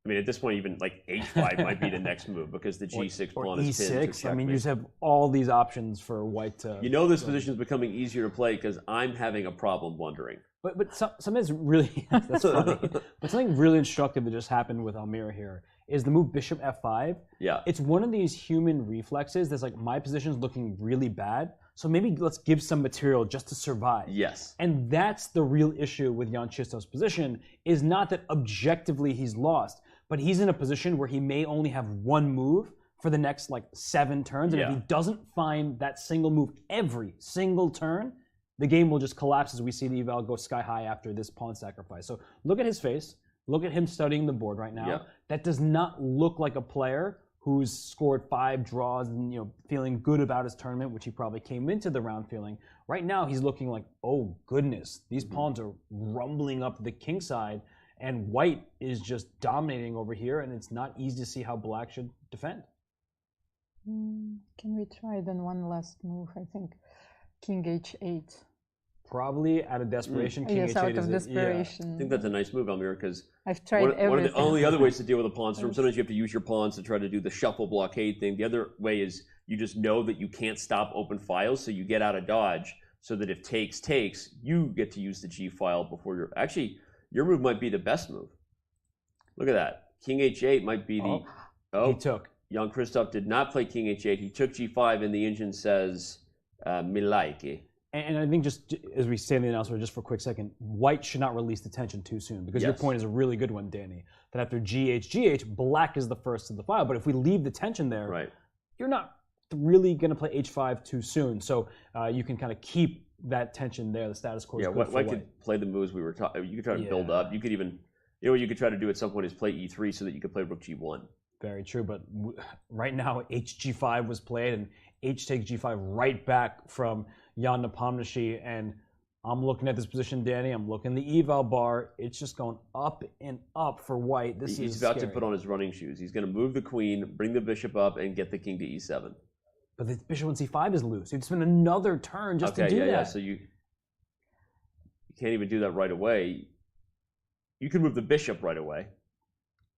I mean, at this point, even like h5 might be the next move, because the g6 pawn is pinned.
e6. I mean, you just have all these options for white to...
This position is becoming easier to play because I'm having a problem wondering.
But something's really... That's funny. But something really instructive that just happened with Almira here is the move bishop f5.
Yeah.
It's one of these human reflexes that's like, my position's looking really bad, so maybe let's give some material just to survive.
Yes.
And that's the real issue with Jan-Krzysztof's position, is not that objectively he's lost, but he's in a position where he may only have one move for the next 7 turns, and if he doesn't find that single move every single turn, the game will just collapse as we see the eval go sky high after this pawn sacrifice. So look at his face. Look at him studying the board right now.
Yeah.
That does not look like a player who's scored 5 draws and feeling good about his tournament, which he probably came into the round feeling. Right now, he's looking like, oh goodness, these pawns are rumbling up the king side, and white is just dominating over here, and it's not easy to see how black should defend.
Can we try then one last move? I think king h8.
Probably out of desperation. King
yes,
h8
out of desperation.
Yeah. I think that's a nice move, Almira, because
I've tried everything.
One of the only other ways to deal with a pawn storm, sometimes you have to use your pawns to try to do the shuffle blockade thing. The other way is you just know that you can't stop open files, so you get out of dodge, so that if takes, you get to use the G file before you're... Actually, your move might be the best move. Look at that. King h8 might be the...
He took.
Jan-Krzysztof did not play king h8. He took g5, and the engine says, me like.
And I think just as we say in the announcement, just for a quick second, white should not release the tension too soon, because your point is a really good one, Danny, that after GH, black is the first to the file. But if we leave the tension there, you're not really going to play H5 too soon. So you can kind of keep that tension there, the status quo.
White could play the moves we were talking. You could try to build up. You could even, what you could try to do at some point is play E3 so that you could play Rook G1.
Very true, but right now HG5 was played and H takes G5 right back from Jan Nepomniachtchi, and I'm looking at this position, Danny. I'm looking the eval bar. It's just going up and up for white.
He's about to put on his running shoes. He's going to move the queen, bring the bishop up, and get the king to E7.
But the bishop on C5 is loose. You'd spend another turn just to do that.
Yeah. So you can't even do that right away. You could move the bishop right away.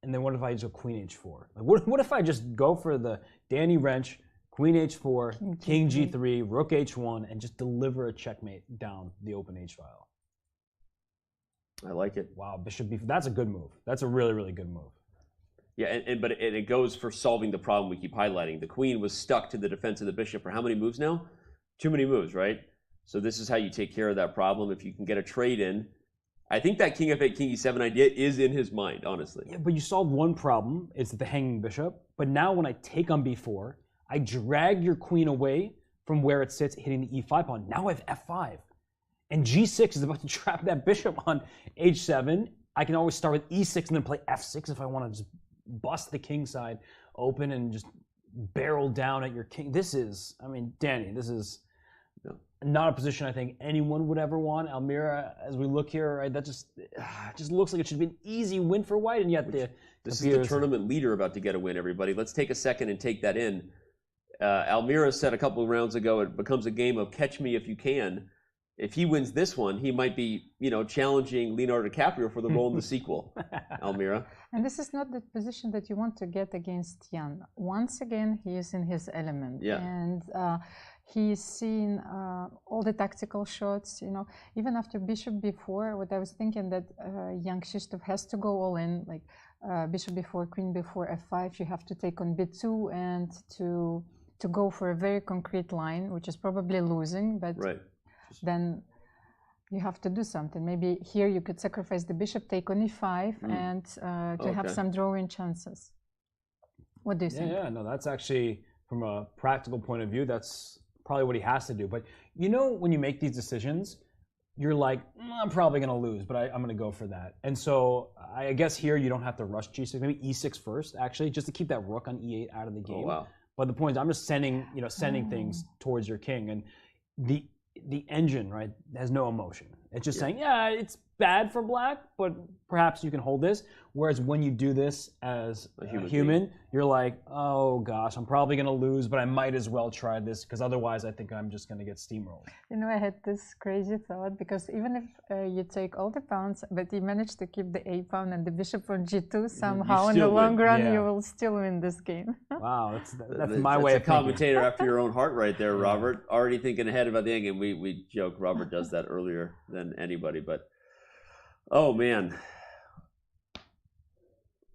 And then what if I just go queen H4? Like what if I just go for the Danny wrench, queen H4, king G3, rook H1, and just deliver a checkmate down the open H file?
I like it.
Wow, bishop B4. That's a good move. That's a really, really good move.
Yeah, but it goes for solving the problem we keep highlighting. The queen was stuck to the defense of the bishop for how many moves now? Too many moves, right? So this is how you take care of that problem. If you can get a trade in, I think that king f8, king e7 idea is in his mind, honestly.
Yeah, but you solved one problem. It's the hanging bishop. But now when I take on b4, I drag your queen away from where it sits, hitting the e5 pawn. Now I have f5. And g6 is about to trap that bishop on h7. I can always start with e6 and then play f6 if I want to just bust the king side open and just barrel down at your king. This is, I mean, Danny, this is not a position I think anyone would ever want. Almira, as we look here, right, that just looks like it should be an easy win for white, and yet
this is the tournament leader about to get a win, everybody. Let's take a second and take that in. Almira said a couple of rounds ago, it becomes a game of catch me if you can. If he wins this one, he might be, challenging Leonardo DiCaprio for the role in the sequel, Almira.
And this is not the position that you want to get against Jan. Once again, he is in his element.
Yeah.
And he's seen all the tactical shots, even after bishop b4, what I was thinking that Jan-Krzysztof has to go all in, like bishop b4, queen b4, f5, you have to take on b2 and to go for a very concrete line, which is probably losing, but then you have to do something. Maybe here you could sacrifice the bishop, take on e5, and to have some drawing chances. What do you think?
Yeah, no, that's actually, from a practical point of view, that's probably what he has to do. But when you make these decisions, you're like, I'm probably going to lose, but I'm going to go for that. And so I guess here you don't have to rush g6, maybe e6 first, actually, just to keep that rook on e8 out of the game.
Oh, wow.
But the point is, I'm just sending things towards your king, and the engine, right, has no emotion. It's just saying, yeah, it's bad for black, but perhaps you can hold this. Whereas when you do this as a human, you're like, oh gosh, I'm probably going to lose, but I might as well try this, because otherwise I think I'm just going to get steamrolled.
I had this crazy thought, because even if you take all the pawns, but you manage to keep the a pawn and the bishop on g2, somehow in the long run you will still win this game.
Wow, that's my way of
thinking. Commentator after your own heart right there, Robert. Already thinking ahead about the endgame. We joke Robert does that earlier than anybody, but oh man.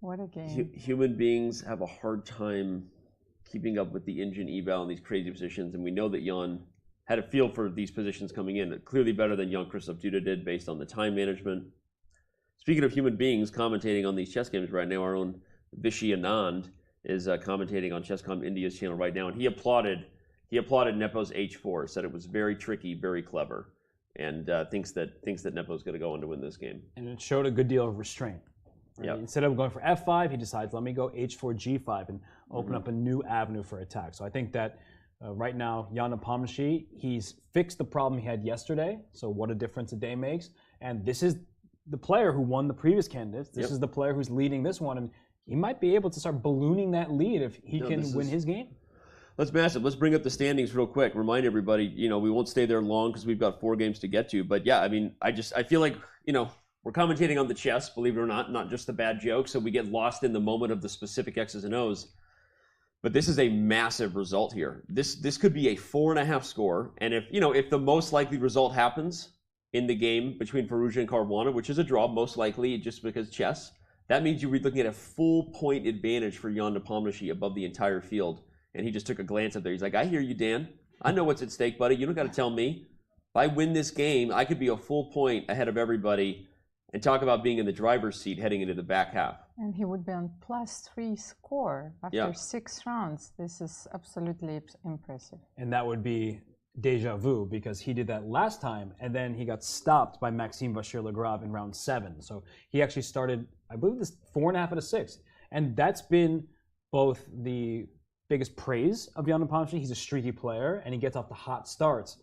What a game.
Human beings have a hard time keeping up with the engine eval in these crazy positions, and we know that Jan had a feel for these positions coming in, clearly better than Jan-Krzysztof Duda did based on the time management. Speaking of human beings commentating on these chess games right now, our own Vishy Anand is commentating on Chess.com India's channel right now, and he applauded Nepo's h4, said it was very tricky, very clever, and thinks that Nepo's going to go on to win this game.
And it showed a good deal of restraint. Right? Yep. Instead of going for f5, he decides, let me go h4, g5, and open up a new avenue for attack. So I think that right now, Jan Nepomniachtchi, he's fixed the problem he had yesterday. So what a difference a day makes. And this is the player who won the previous candidates. This is the player who's leading this one. And he might be able to start ballooning that lead if he can win his game.
Let's mash it. Let's bring up the standings real quick. Remind everybody, we won't stay there long because we've got 4 games to get to. But yeah, I mean, I feel like, we're commentating on the chess, believe it or not just the bad jokes. So we get lost in the moment of the specific X's and O's. But this is a massive result here. This could be a 4.5 score. And if the most likely result happens in the game between Firouzja and Caruana, which is a draw, most likely just because chess, that means you're looking at a full point advantage for Jan Nepomniachtchi above the entire field. And he just took a glance up there. He's like, I hear you, Dan. I know what's at stake, buddy. You don't got to tell me. I win this game, I could be a full point ahead of everybody and talk about being in the driver's seat heading into the back half.
And he would be on +3 score after 6 rounds. This is absolutely impressive.
And that would be deja vu because he did that last time and then he got stopped by Maxime Vachier-Lagrave in round 7. So he actually started, I believe, this 4.5 out of 6. And that's been both the biggest praise of Jan Nepomniachtchi. He's a streaky player and he gets off the hot starts.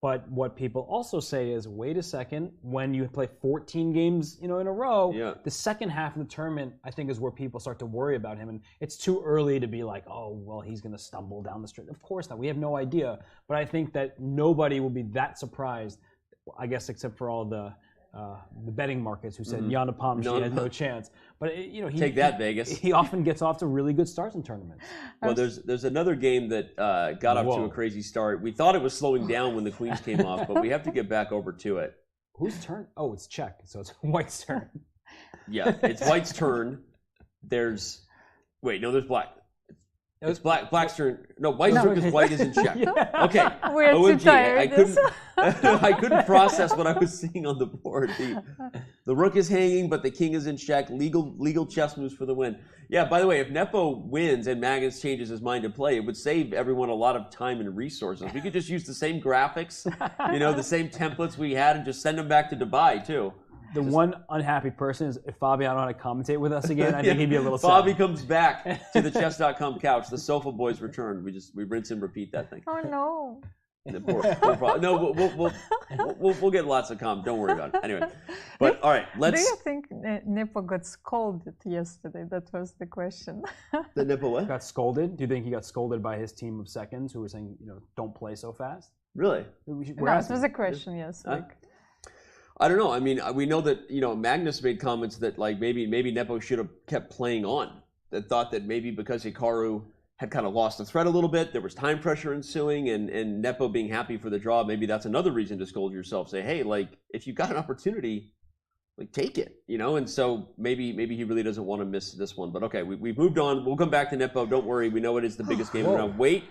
But what people also say is, wait a second, when you play 14 games, in a row, the second half of the tournament, I think, is where people start to worry about him. And it's too early to be like, oh, well, he's going to stumble down the street. Of course not. We have no idea. But I think that nobody will be that surprised, I guess, except for all the betting markets who said Jan Nepomniachtchi had no chance. But he
take that, Vegas.
He often gets off to really good starts in tournaments.
Well, there's another game that got off to a crazy start. We thought it was slowing down when the queens came off, but we have to get back over to it.
Whose turn? Oh, it's Czech, so it's White's turn.
Yeah, it's White's turn. There's Black. It's Black's turn. No, White's turn because White is in check. Okay.
We're too tired.
I couldn't process what I was seeing on the board. The rook is hanging, but the king is in check. Legal chess moves for the win. Yeah, by the way, if Nepo wins and Magnus changes his mind to play, it would save everyone a lot of time and resources. We could just use the same graphics, the same templates we had and just send them back to Dubai, too.
The one unhappy person is if Fabiano had to commentate with us again, I think he'd be a little sad.
Fabi comes back to the Chess.com couch. The Sofa Boys return. We rinse and repeat that thing.
Oh no!
No, we'll get lots of comments. Don't worry about it. Anyway, but all right, let's.
Do you think Nepo got scolded yesterday? That was the question.
The Nepo what?
Got scolded? Do you think he got scolded by his team of seconds who were saying, don't play so fast?
Really?
No, it was a question. Yes.
I don't know. I mean, we know that Magnus made comments that like maybe Nepo should have kept playing on. That thought that maybe because Hikaru had kind of lost the thread a little bit, there was time pressure ensuing, and Nepo being happy for the draw, maybe that's another reason to scold yourself. Say, hey, like if you got an opportunity, like take it, And so maybe he really doesn't want to miss this one. But okay, we've moved on. We'll come back to Nepo. Don't worry. We know it is the biggest game around. Wait,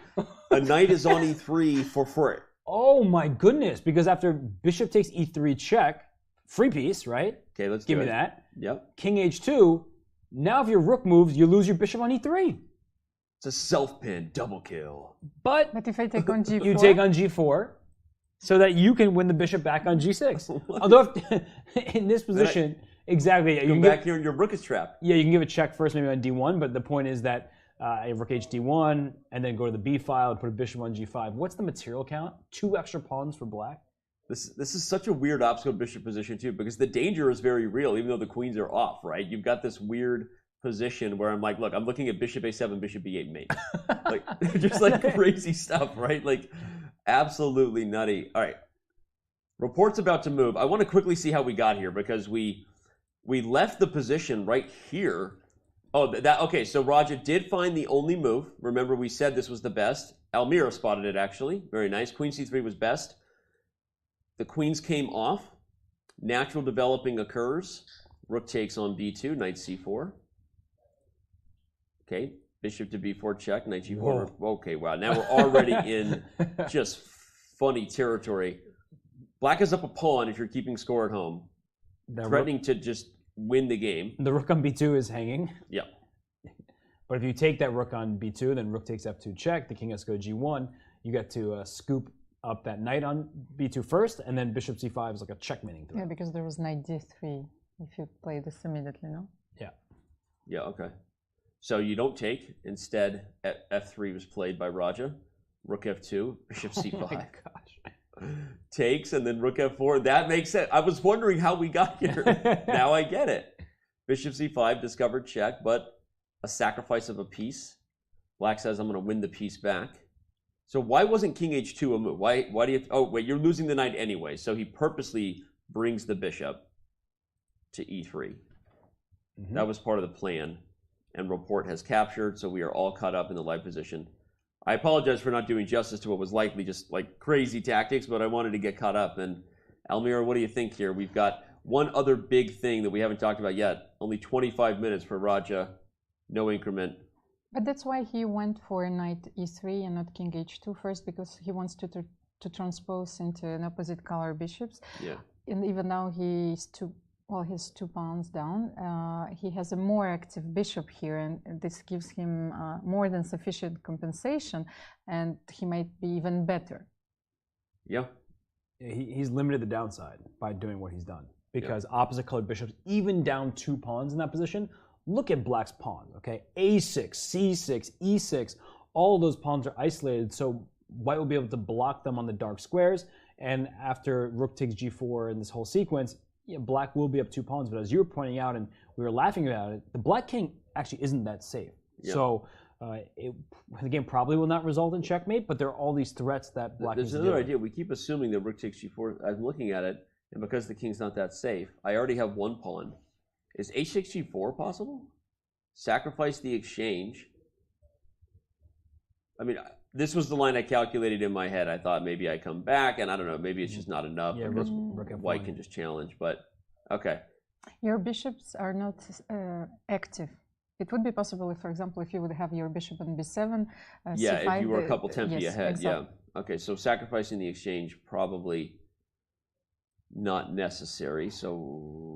a knight is on e3 for it.
Oh my goodness! Because after bishop takes e3 check, free piece, right?
Okay, let's
give me that.
Yep.
King h2. Now, if your rook moves, you lose your bishop on e3.
It's a self-pin, double kill.
But
if I take on g4,
you take on g4, so that you can win the bishop back on g6. Although in this position, exactly,
you come back here and your rook is trapped.
Yeah, you can give a check first, maybe on d1. But the point is that. Rook hd1, and then go to the b file and put a bishop on g5. What's the material count? 2 extra pawns for black?
This is such a weird obstacle bishop position, too, because the danger is very real, even though the queens are off, right? You've got this weird position where I'm like, look, I'm looking at bishop a7, bishop b8 mate. Like, just like crazy stuff, right? Like, absolutely nutty. All right. Report's about to move. I want to quickly see how we got here, because we left the position right here. Oh, okay, so Raja did find the only move. Remember, we said this was the best. Almira spotted it, actually. Very nice. Queen c3 was best. The queens came off. Natural developing occurs. Rook takes on b2, knight c4. Okay, bishop to b4 check, knight g4. Whoa. Okay, wow. Now we're already in just funny territory. Black is up a pawn if you're keeping score at home. Threatening to just win the game.
The rook on b2 is hanging.
Yeah.
But if you take that rook on b2, then rook takes f2 check, the king has to go g1, you get to scoop up that knight on b2 first, and then bishop c5 is like a checkmating threat.
Yeah, because there was knight d3 if you play this immediately, no?
Yeah.
Yeah, okay. So you don't take. Instead, f3 was played by Raja. Rook f2, bishop c5.
Oh my gosh.
Takes, and then rook f4. That makes sense. I was wondering how we got here. Now I get it. Bishop c5, discovered check, but a sacrifice of a piece. Black says, I'm going to win the piece back. So why wasn't king h2 a move? Why do you... Oh, wait, you're losing the knight anyway. So he purposely brings the bishop to e3. Mm-hmm. That was part of the plan. And Report has captured, so we are all caught up in the live position. I apologize for not doing justice to what was likely just like crazy tactics, but I wanted to get caught up. And Almira, what do you think here? We've got one other big thing that we haven't talked about yet. Only 25 minutes for Raja. No increment.
But that's why he went for knight e3 and not king h2 first, because he wants to to transpose into an opposite color bishops.
Yeah.
And even now he's he's 2 pawns down. He has a more active bishop here, and this gives him more than sufficient compensation, and he might be even better.
Yeah.
He's limited the downside by doing what he's done, because opposite colored bishops, even down 2 pawns in that position, look at black's pawns, okay? A6, C6, E6, all those pawns are isolated, so white will be able to block them on the dark squares, and after rook takes g4 in this whole sequence, black will be up 2 pawns, but as you were pointing out, and we were laughing about it, the black king actually isn't that safe. Yeah. So the game probably will not result in checkmate, but there are all these threats that black
There's another idea. We keep assuming that rook takes g4. I'm looking at it, and because the king's not that safe, I already have 1 pawn. Is h6 g4 possible? Sacrifice the exchange. I mean, this was the line I calculated in my head. I thought maybe I come back, and I don't know, maybe it's just not enough.
Yeah,
because white can just challenge, but okay.
Your bishops are not active. It would be possible if, for example, if you would have your bishop on b7,
yeah,
c5,
if you were a couple tempi ahead,
exactly.
yeah. Okay, so sacrificing the exchange probably not necessary, so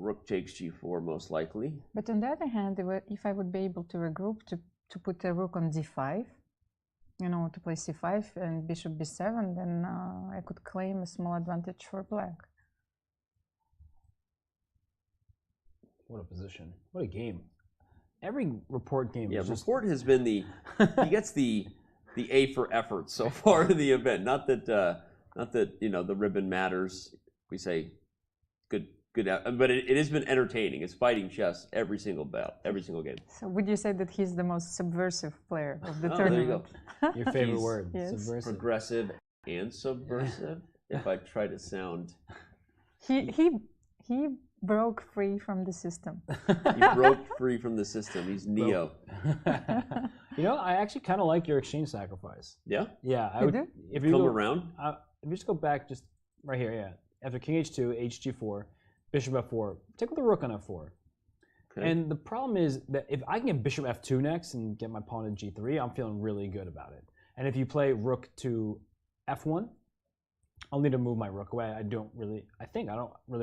rook takes g4 most likely.
But on the other hand, if I would be able to regroup to put a rook on d5, you know, to play c5 and bishop b7, then I could claim a small advantage for black.
What a position. What a game. Every report game.
Yeah, report has been he gets the A for effort so far in the event. Not that you know the ribbon matters. We say good, but it has been entertaining. It's fighting chess every single battle, every single game.
So would you say that he's the most subversive player of the tournament?
There you go.
Your favorite word,
yes.
subversive.
Progressive and subversive. If I try to sound.
He broke free from the system.
He broke free from the system. He's Neo.
You know, I actually kind of like your exchange sacrifice.
Yeah?
Yeah.
I would.
If you come around?
If you just go back, just right here, yeah. After king h2, hg4, bishop f4, take with the rook on f4. Okay. And the problem is that if I can get bishop f2 next and get my pawn at g3, I'm feeling really good about it. And if you play rook to f1, I'll need to move my rook away. I don't really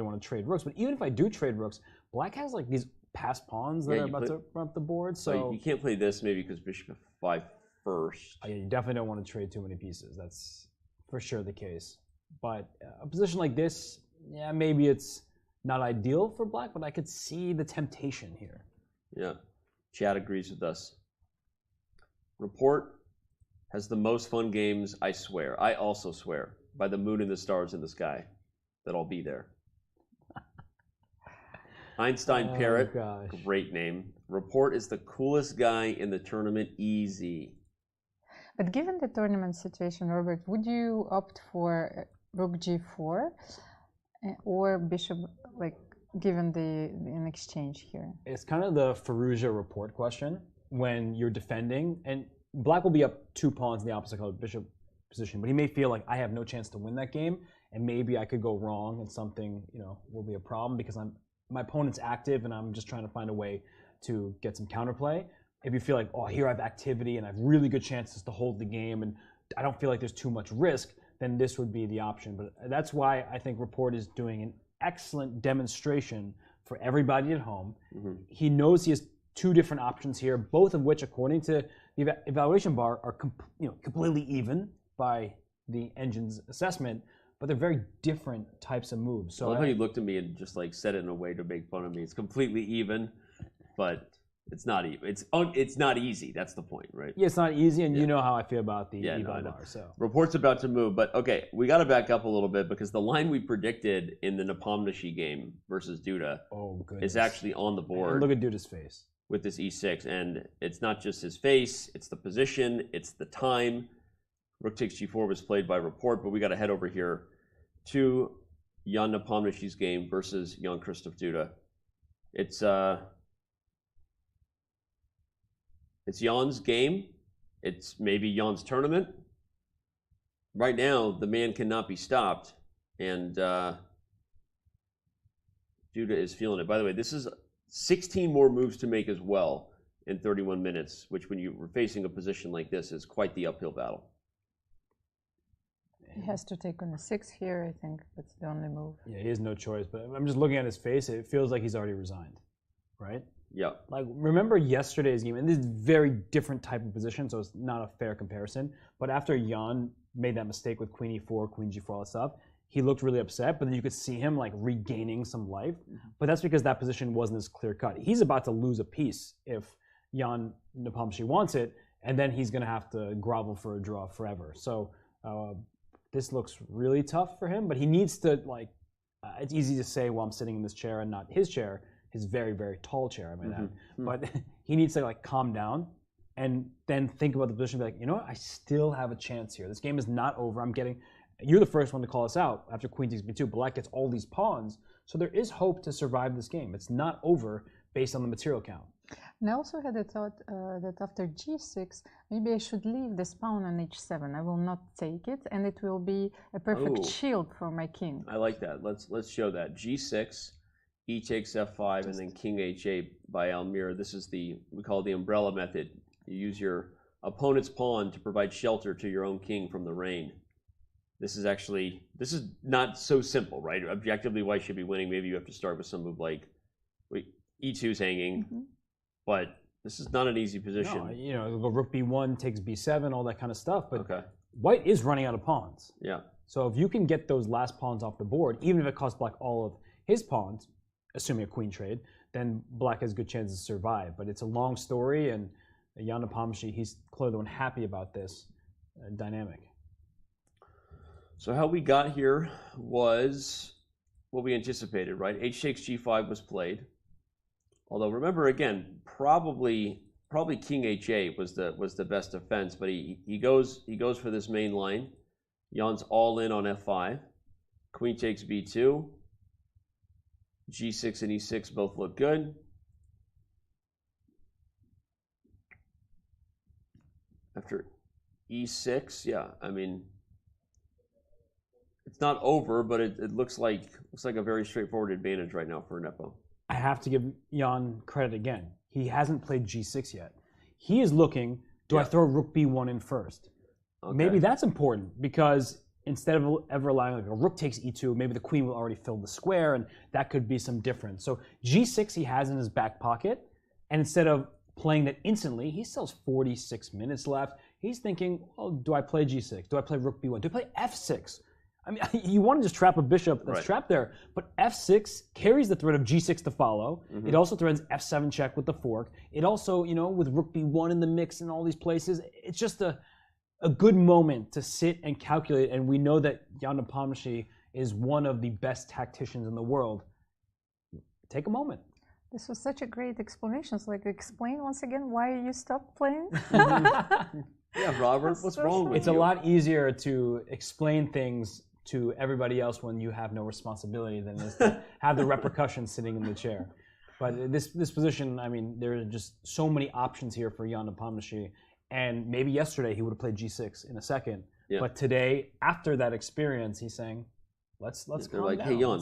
want to trade rooks. But even if I do trade rooks, black has like these passed pawns that are about to run up the board. So
you can't play this maybe because bishop f5 first.
Yeah, you definitely don't want to trade too many pieces. That's for sure the case. But a position like this, yeah, maybe it's not ideal for black, but I could see the temptation here.
Yeah, Chad agrees with us. Report has the most fun games, I swear. I also swear. By the moon and the stars in the sky, that I'll be there. Einstein Parrot, great name. Report is the coolest guy in the tournament, easy.
But given the tournament situation, Robert, would you opt for rook g4 or bishop, like given in exchange here?
It's kind of the Firouzja report question when you're defending, and black will be up 2 pawns in the opposite color bishop position, but he may feel like I have no chance to win that game, and maybe I could go wrong and something, you know, will be a problem because my opponent's active and I'm just trying to find a way to get some counterplay. If you feel like, oh, here I have activity and I have really good chances to hold the game and I don't feel like there's too much risk, then this would be the option. But that's why I think Report is doing an excellent demonstration for everybody at home. Mm-hmm. He knows he has 2 different options here, both of which, according to the evaluation bar, are completely even by the engine's assessment, but they're very different types of moves. So
I love how you looked at me and just like said it in a way to make fun of me. It's completely even, but it's not even. It's not easy. That's the point, right?
Yeah, it's not easy, and you know how I feel about the eval bar. So
Report's about to move, but okay, we got to back up a little bit because the line we predicted in the Napomnishi game versus Duda is actually on the board.
And look at Duda's face
with this e6, and it's not just his face; it's the position, it's the time. Rook takes g4 was played by Report, but we got to head over here to Jan Nepomniachtchi's game versus Jan-Krzysztof Duda. It's Jan's game. It's maybe Jan's tournament. Right now, the man cannot be stopped, and Duda is feeling it. By the way, this is 16 more moves to make as well in 31 minutes, which when you were facing a position like this is quite the uphill battle.
He has to take on a 6 here, I think. That's the only move.
Yeah, he has no choice. But I'm just looking at his face. It feels like he's already resigned, right?
Yeah.
Like, remember yesterday's game, and this is a very different type of position, so it's not a fair comparison. But after Jan made that mistake with Queen E4, Queen G4, all that stuff, he looked really upset, but then you could see him like regaining some life. But that's because that position wasn't as clear cut. He's about to lose a piece if Jan Nepomniachtchi wants it, and then he's going to have to grovel for a draw forever. So this looks really tough for him, but he needs to, like, it's easy to say, well, I'm sitting in this chair and not his chair, his very, very tall chair, I might add. But he needs to, like, calm down and then think about the position and be like, you know what, I still have a chance here. This game is not over. You're the first one to call us out after Queen takes B2. Black gets all these pawns, so there is hope to survive this game. It's not over based on the material count.
And I also had a thought that after G6, maybe I should leave this pawn on H7. I will not take it, and it will be a perfect shield for my king.
I like that. Let's show that. G6, E takes F5, and then King H8 by Almir. This is we call it the umbrella method. You use your opponent's pawn to provide shelter to your own king from the rain. This is not so simple, right? Objectively, white should be winning. Maybe you have to start with some move like E2's hanging, but this is not an easy position.
No, you know, go rook B1 takes B7, all that kind of stuff. But white is running out of pawns.
Yeah.
So if you can get those last pawns off the board, even if it costs black all of his pawns, assuming a queen trade, then black has a good chance to survive. But it's a long story, and Jan Nepomniachtchi, he's clearly the one happy about this dynamic.
So how we got here was what we anticipated, right? H takes G5 was played. Although remember again, probably King H8 was the best defense, but he goes for this main line. Jan's all in on F5. Queen takes B2. G6 and E6 both look good. After E6, yeah, I mean, it's not over, but it looks like a very straightforward advantage right now for Nepo.
I have to give Jan credit again. He hasn't played G6 yet. He is looking, do I throw rook B1 in first? Okay. Maybe that's important because instead of ever allowing like a rook takes E2, maybe the queen will already fill the square and that could be some difference. So G6 he has in his back pocket, and instead of playing that instantly, he still has 46 minutes left. He's thinking, well, do I play G6? Do I play rook B1? Do I play F6? I mean, you want to just trap a bishop that's trapped there, but F6 carries the threat of G6 to follow. It also threatens F7 check with the fork. It also, you know, with rook B1 in the mix in all these places, it's just a good moment to sit and calculate. And we know that Jan Nepomniachtchi is one of the best tacticians in the world. Take a moment.
This was such a great explanation. So, like, explain once again why you stopped playing.
Yeah, Robert, what's wrong with you?
It's a lot easier to explain things to everybody else when you have no responsibility than it is to have the repercussions sitting in the chair. But this position, I mean, there are just so many options here for Jan Nepomniachtchi. And maybe yesterday he would have played G6 in a second. Yeah. But today, after that experience, he's saying, let's calm
They're like,
down.
hey, Jan,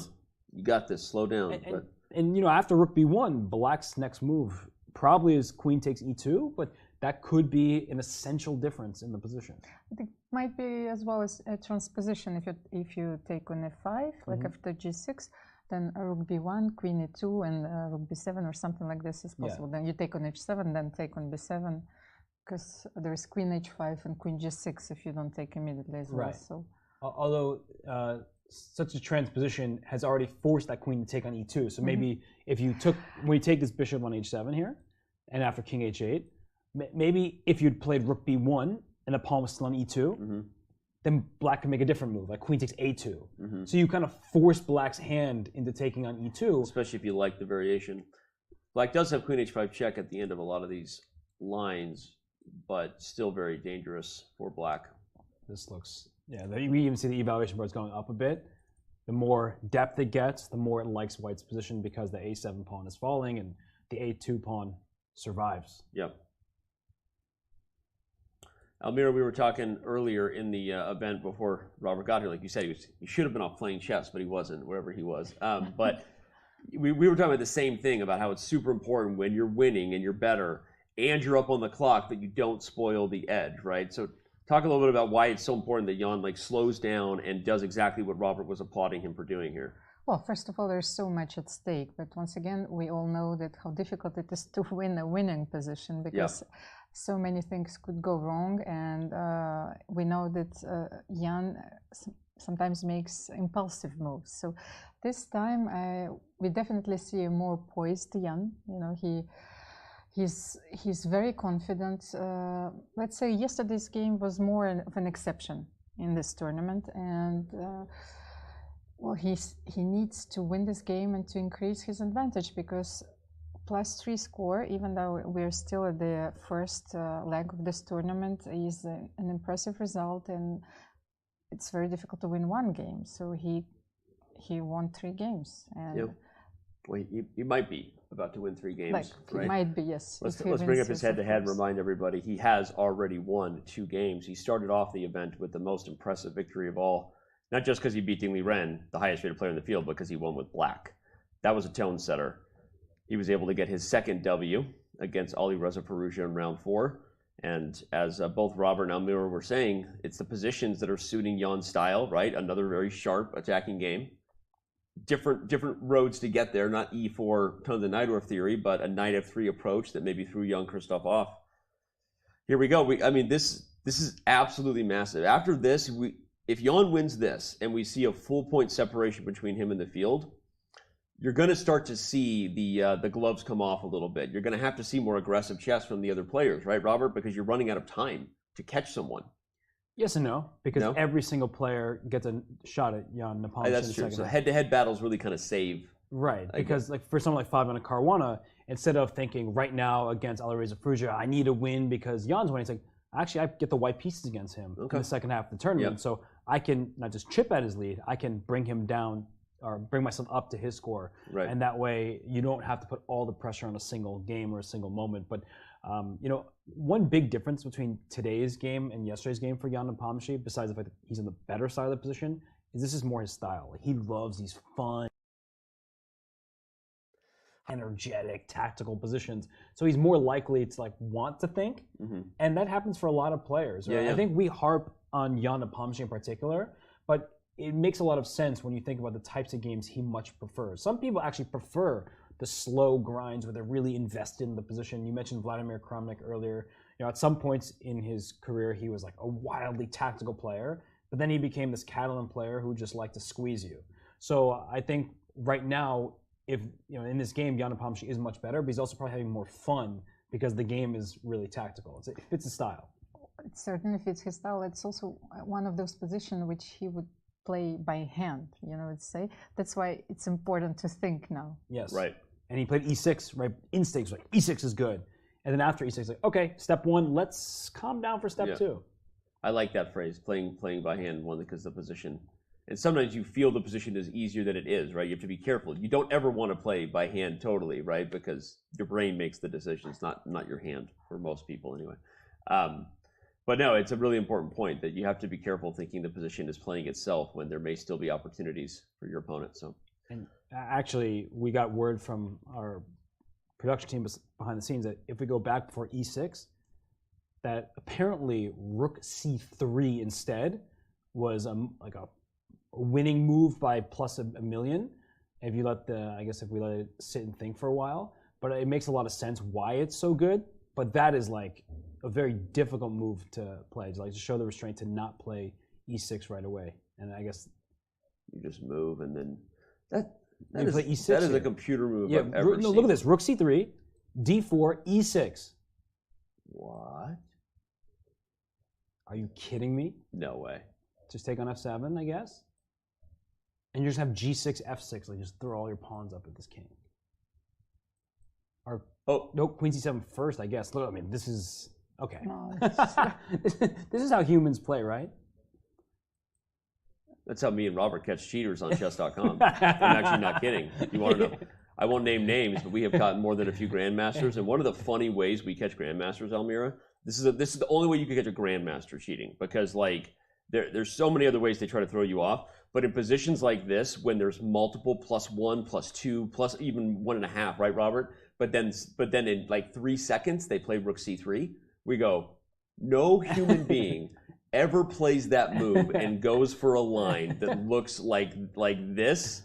you got this. Slow down.
And you know, after rook B1, Black's next move probably is queen takes E2, but that could be an essential difference in the position.
I think it might be as well as a transposition if you take on F5, like after G6, then rook B1, queen E2, and rook B7 or something like this is possible. Then you take on H7, then take on B7, because there is queen H5 and queen G6 if you don't take immediately as well. So,
although such a transposition has already forced that queen to take on E2, so maybe if you when you take this bishop on H7 here, and after king H8, maybe if you'd played rook B1 and the pawn was still on E2, then black can make a different move, like queen takes A2. So you kind of force black's hand into taking on E2.
Especially if you like the variation. Black does have queen H5 check at the end of a lot of these lines, but still very dangerous for black.
This looks, we even see the evaluation boards going up a bit. The more depth it gets, the more it likes white's position because the A7 pawn is falling and the A2 pawn survives.
Yep. Almira, we were talking earlier in the event before Robert got here. Like you said, he should have been off playing chess, but he wasn't, wherever he was. But we were talking about the same thing, about how it's super important when you're winning and you're better and you're up on the clock that you don't spoil the edge, right? So Talk a little bit about why it's so important that Jan like slows down and does exactly what Robert was applauding him for doing here.
Well, first of all, there's so much at stake, but once again, we all know that how difficult it is to win a winning position because so many things could go wrong, and we know that Jan sometimes makes impulsive moves. So this time, we definitely see a more poised Jan. You know, he's very confident. Let's say yesterday's game was more of an exception in this tournament, and well, he needs to win this game and to increase his advantage because +3 score, even though we're still at the first leg of this tournament, is an impressive result, and it's very difficult to win one game. So he won 3 games, and
well, he might be about to win 3 games.
Like,
right?
He might be, yes.
Let's bring up his head-to-head and remind everybody he has already won 2 games. He started off the event with the most impressive victory of all. Not just because he beat Liren, the highest rated player in the field, but because he won with black. That was a tone setter. He was able to get his second W against Alireza Firouzja in round 4. And as both Robert and Almira were saying, it's the positions that are suiting Jan's style, right? Another very sharp attacking game. Different roads to get there, not E4 tons of Najdorf theory, but a knight F3 approach that maybe threw Jan-Krzysztof off. Here we go. I mean, this is absolutely massive. After this, if Jan wins this and we see a full point separation between him and the field, you're going to start to see the gloves come off a little bit. You're going to have to see more aggressive chess from the other players, right, Robert? Because you're running out of time to catch someone.
Yes and no, because every single player gets a shot at Jan Nepomniachtchi.
That's true. So head-to-head battles really kind of save.
Right, because like for someone like Fabiano Caruana, instead of thinking right now against Alireza Firouzja, I need a win because Jan's winning, it's like, actually, I get the white pieces against him in the second half of the tournament. So I can not just chip at his lead, I can bring him down or bring myself up to his score.
Right.
And that way, you don't have to put all the pressure on a single game or a single moment. But, you know, one big difference between today's game and yesterday's game for Jan Nepomniachtchi, besides the fact that he's on the better side of the position, is this is more his style. Like, he loves these fun, energetic, tactical positions. So he's more likely to like want to think, and that happens for a lot of players. Right? I think we harp on Jan Nepomniachtchi in particular, but it makes a lot of sense when you think about the types of games he much prefers. Some people actually prefer the slow grinds where they're really invested in the position. You mentioned Vladimir Kramnik earlier. You know, at some points in his career, he was like a wildly tactical player, but then he became this Catalan player who just liked to squeeze you. So I think right now, if you know, in this game, Jan Nepomniachtchi is much better, but he's also probably having more fun because the game is really tactical. It fits his style.
It certainly fits his style. It's also one of those positions which he would play by hand, you know, let's say. That's why it's important to think now.
Yes.
Right.
And he played E6, right? Instincts, like E6 is good. And then after E6, like, okay, step 1, let's calm down for step 2.
I like that phrase, playing by hand, one, because the position. And sometimes you feel the position is easier than it is, right? You have to be careful. You don't ever want to play by hand totally, right? Because your brain makes the decisions, not your hand, for most people anyway. But no, it's a really important point that you have to be careful thinking the position is playing itself when there may still be opportunities for your opponent. So,
and actually, we got word from our production team behind the scenes that if we go back before E6, that apparently Rook C3 instead was like a winning move by plus a million. If you let if we let it sit and think for a while, but it makes a lot of sense why it's so good. But that is like a very difficult move to play, to show the restraint to not play E6 right away. And I guess
you just move and then that
play E6
that is a computer move I've ever seen.
Look at this: Rook C3, D4, E6.
What?
Are you kidding me?
No way.
Just take on F7, I guess. And you just have G6, F6, like just throw all your pawns up at this king. Or no, Queen C7 first, I guess. Look, I mean, this is okay.
No.
This is how humans play, right?
That's how me and Robert catch cheaters on Chess.com. I'm actually not kidding. You want to know? I won't name names, but we have caught more than a few grandmasters. And one of the funny ways we catch grandmasters, Almira, this is the only way you can catch a grandmaster cheating, because like there's so many other ways they try to throw you off. But in positions like this, when there's multiple +1, +2, plus even 1.5, right, Robert? But then in like 3 seconds they play Rook C3. We go, no human being ever plays that move and goes for a line that looks like this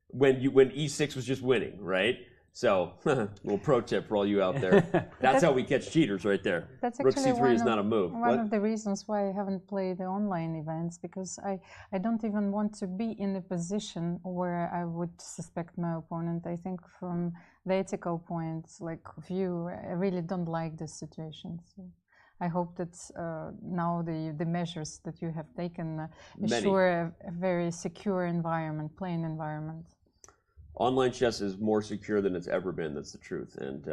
when e6 was just winning, right? So, little pro tip for all you out there. That's how we catch cheaters right there.
That's
Rook
actually
c3 is not a move.
One of the reasons why I haven't played the online events, because I don't even want to be in a position where I would suspect my opponent. I think from the ethical points, like view, I really don't like this situation. So I hope that now the measures that you have taken assure a very secure environment, playing environment.
Online chess is more secure than it's ever been. That's the truth. And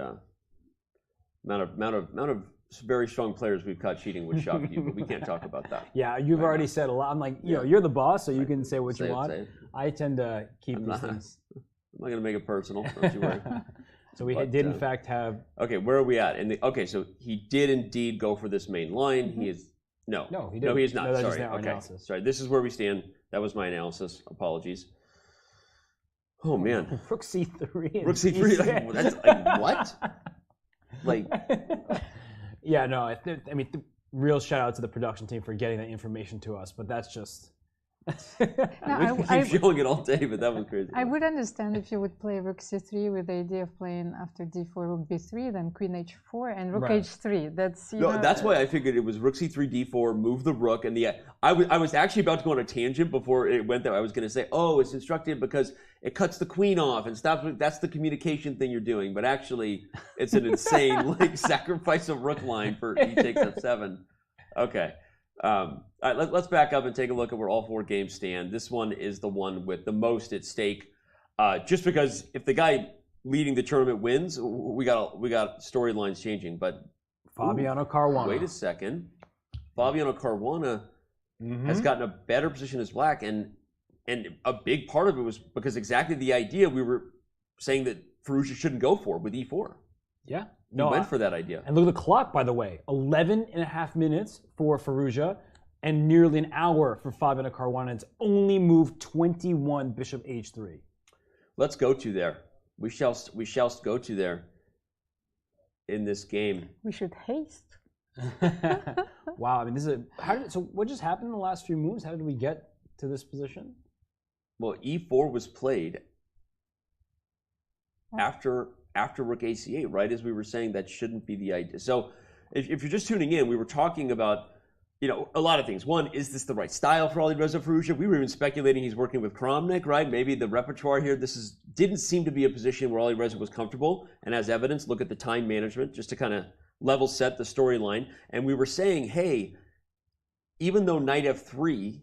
amount of very strong players we've caught cheating would shock you, but we can't talk about that.
Yeah, you've already said a lot. I'm like, you know, you're the boss, so you can say what you want. I tend to keep these things.
I'm not going to make it personal. Don't you worry.
So we did in fact have.
Okay, where are we at? Okay, so he did indeed go for this main line. He is no,
he didn't.
No, he is not.
No,
Sorry.
Okay,
analysis. Sorry. This is where we stand. That was my analysis. Apologies. Oh man.
Rook c3.
Rook c3. That's like what? Like.
Yeah, no. I mean, real shout out to the production team for getting that information to us, but that's just.
No, we keep showing it all day, but that was crazy.
I would understand if you would play Rook c3 with the idea of playing after d4, Rook b3, then Queen h4, and Rook h3. That's
that's why I figured it was Rook c3, d4, move the Rook, and I was actually about to go on a tangent before it went there. I was going to say, oh, it's instructed because it cuts the Queen off and stops. That's the communication thing you're doing, but actually, it's an insane sacrifice of Rook line for e takes f7. Okay. All right, let's back up and take a look at where all four games stand. This one is the one with the most at stake. Just because if the guy leading the tournament wins, we got storylines changing. But
Fabiano Caruana.
Wait a second, Fabiano Caruana has gotten a better position as black, and a big part of it was because exactly the idea we were saying that Firouzja shouldn't go for with e4.
Yeah.
He went for that idea.
And look at the clock, by the way. 11.5 minutes for Firouzja and nearly an hour for Fabiano Caruana. It's only moved 21 bishop h3.
Let's go to there. We shall go to there in this game.
We should haste.
Wow, I mean, this is so what just happened in the last few moves? How did we get to this position?
Well, e4 was played after Rook ac8, right? As we were saying, that shouldn't be the idea. So if you're just tuning in, we were talking about, a lot of things. One, is this the right style for Alireza Firouzja? We were even speculating he's working with Kramnik, right? Maybe the repertoire here, didn't seem to be a position where Alireza was comfortable. And as evidence, look at the time management, just to kind of level set the storyline. And we were saying, hey, even though knight f3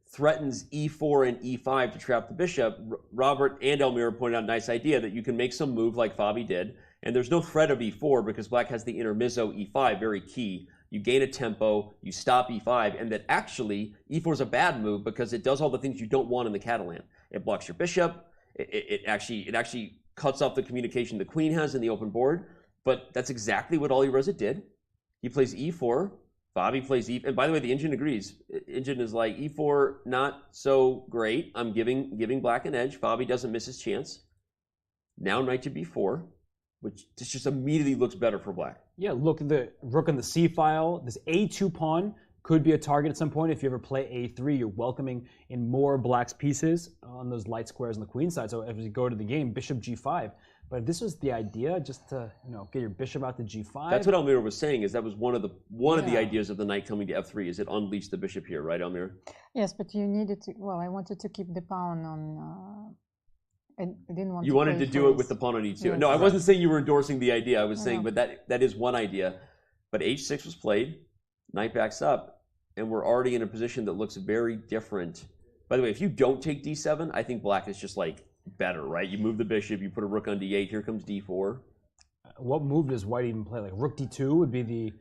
threatens e4 and e5 to trap the bishop, Robert and Elmira pointed out a nice idea that you can make some move like Fabi did, and there's no threat of e4 because black has the intermezzo e5, very key. You gain a tempo, you stop e5, and that actually e4 is a bad move because it does all the things you don't want in the Catalan. It blocks your bishop, it actually cuts off the communication the queen has in the open board, but that's exactly what Alireza did. He plays e4, Fabi plays e4, and by the way, the engine agrees. Engine is like, e4, not so great. I'm giving black an edge. Fabi doesn't miss his chance. Now knight to b4, which just immediately looks better for black.
Yeah, look at the rook on the c file. This a2 pawn could be a target at some point. If you ever play a3, you're welcoming in more black's pieces on those light squares on the queen side. So as we go to the game, bishop g5. But if this was the idea, just to get your bishop out to g5.
That's what Elmira was saying. Is that was one of the ideas of the knight coming to f3. Is it unleash the bishop here, right, Elmira?
Yes, but you needed to. Well, I wanted to keep the pawn on. I didn't want.
You wanted to do it with the pawn on e2. Yes. No, I wasn't saying you were endorsing the idea. I was saying, but that is one idea. But h6 was played. Knight backs up, and we're already in a position that looks very different. By the way, if you don't take d7, I think black is just like better, right? You move the bishop, you put a rook on d8, here comes d4.
What move does white even play? Like rook d2 would be the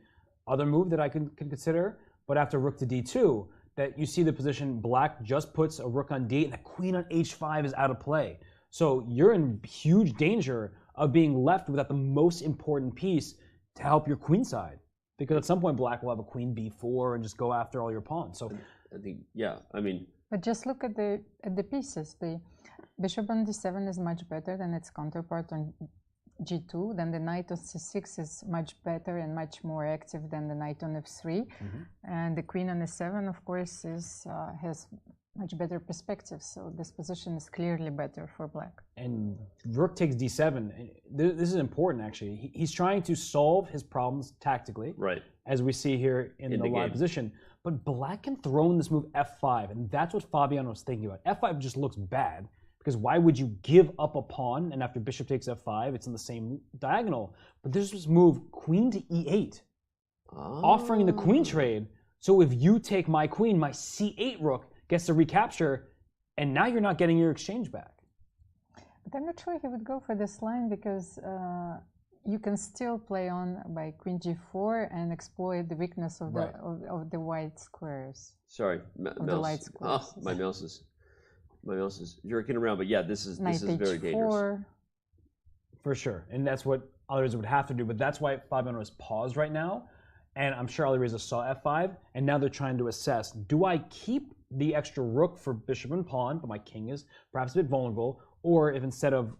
other move that I could consider. But after rook to d2, that you see the position black just puts a rook on d8 and the queen on h5 is out of play. So you're in huge danger of being left without the most important piece to help your queen side. Because at some point black will have a queen b4 and just go after all your pawns. So
I think, yeah, I mean.
But just look at the pieces. The bishop on d7 is much better than its counterpart on g2, then the knight on c6 is much better and much more active than the knight on f3. And the queen on e7, of course, has much better perspective. So this position is clearly better for black.
And rook takes d7. This is important, actually. He's trying to solve his problems tactically,
right?
As we see here in the live position. But black can throw in this move f5, and that's what Fabiano was thinking about. f5 just looks bad, because why would you give up a pawn, and after bishop takes f5, it's in the same diagonal. But there's this move, queen to e8, offering the queen trade. So if you take my queen, my c8 rook gets to recapture, and now you're not getting your exchange back.
But I'm not sure he would go for this line, because you can still play on by queen g4 and exploit the weakness of the white squares.
Sorry,
the light squares.
Oh, my mouse is jerking around. But yeah, this is very dangerous.
For sure, and that's what Alireza would have to do. But that's why Fabiano is paused right now, and I'm sure Alireza saw f5, and now they're trying to assess: do I keep the extra rook for bishop and pawn, but my king is perhaps a bit vulnerable, or if instead of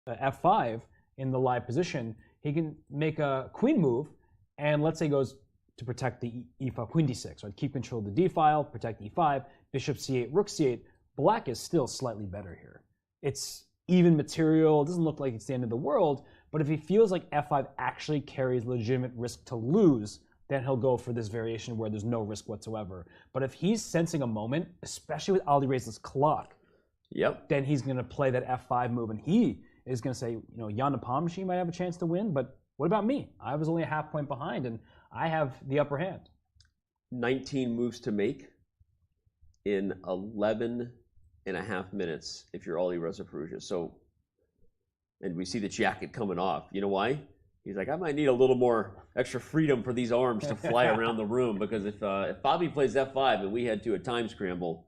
f5 in the live position, he can make a queen move, and let's say goes to protect the e file, queen d6. So I'd keep control of the d file, protect e5, bishop c8, rook c8. Black is still slightly better here. It's even material. It doesn't look like it's the end of the world, but if he feels like f5 actually carries legitimate risk to lose, then he'll go for this variation where there's no risk whatsoever. But if he's sensing a moment, especially with Alireza's clock, then he's going to play that f5 move, and he is going to say, Jan Nepomniachtchi might have a chance to win, but what about me? I was only a half point behind, and I have the upper hand.
19 moves to make in 11 and a half minutes if you're Alireza Firouzja. So, and we see the jacket coming off. You know why? He's like, I might need a little more extra freedom for these arms to fly around the room, because if Bobby plays f5 and we head to a time scramble,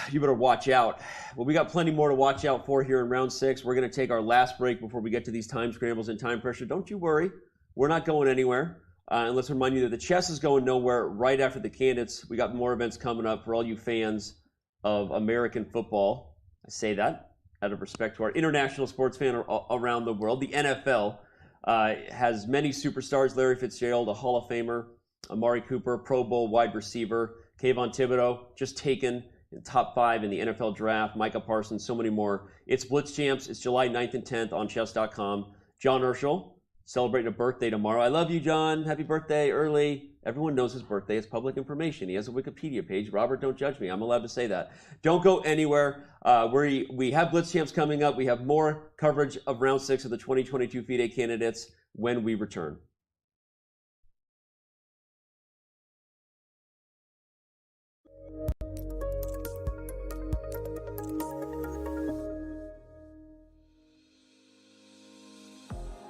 you better watch out. Well, we got plenty more to watch out for here in round 6. We're going to take our last break before we get to these time scrambles and time pressure. Don't you worry. We're not going anywhere. And let's remind you that the chess is going nowhere right after the candidates. We got more events coming up for all you fans of American football. I say that out of respect to our international sports fan around the world. The NFL has many superstars. Larry Fitzgerald, a Hall of Famer. Amari Cooper, Pro Bowl wide receiver. Kayvon Thibodeau, just taken in top 5 in the NFL draft. Micah Parsons, so many more. It's Blitz Champs. It's July 9th and 10th on Chess.com. John Urschel, celebrating a birthday tomorrow. I love you, John. Happy birthday early. Everyone knows his birthday. It's public information. He has a Wikipedia page. Robert, don't judge me. I'm allowed to say that. Don't go anywhere. We have Blitz Champs coming up. We have more coverage of round 6 of the 2022 FIDE candidates when we return.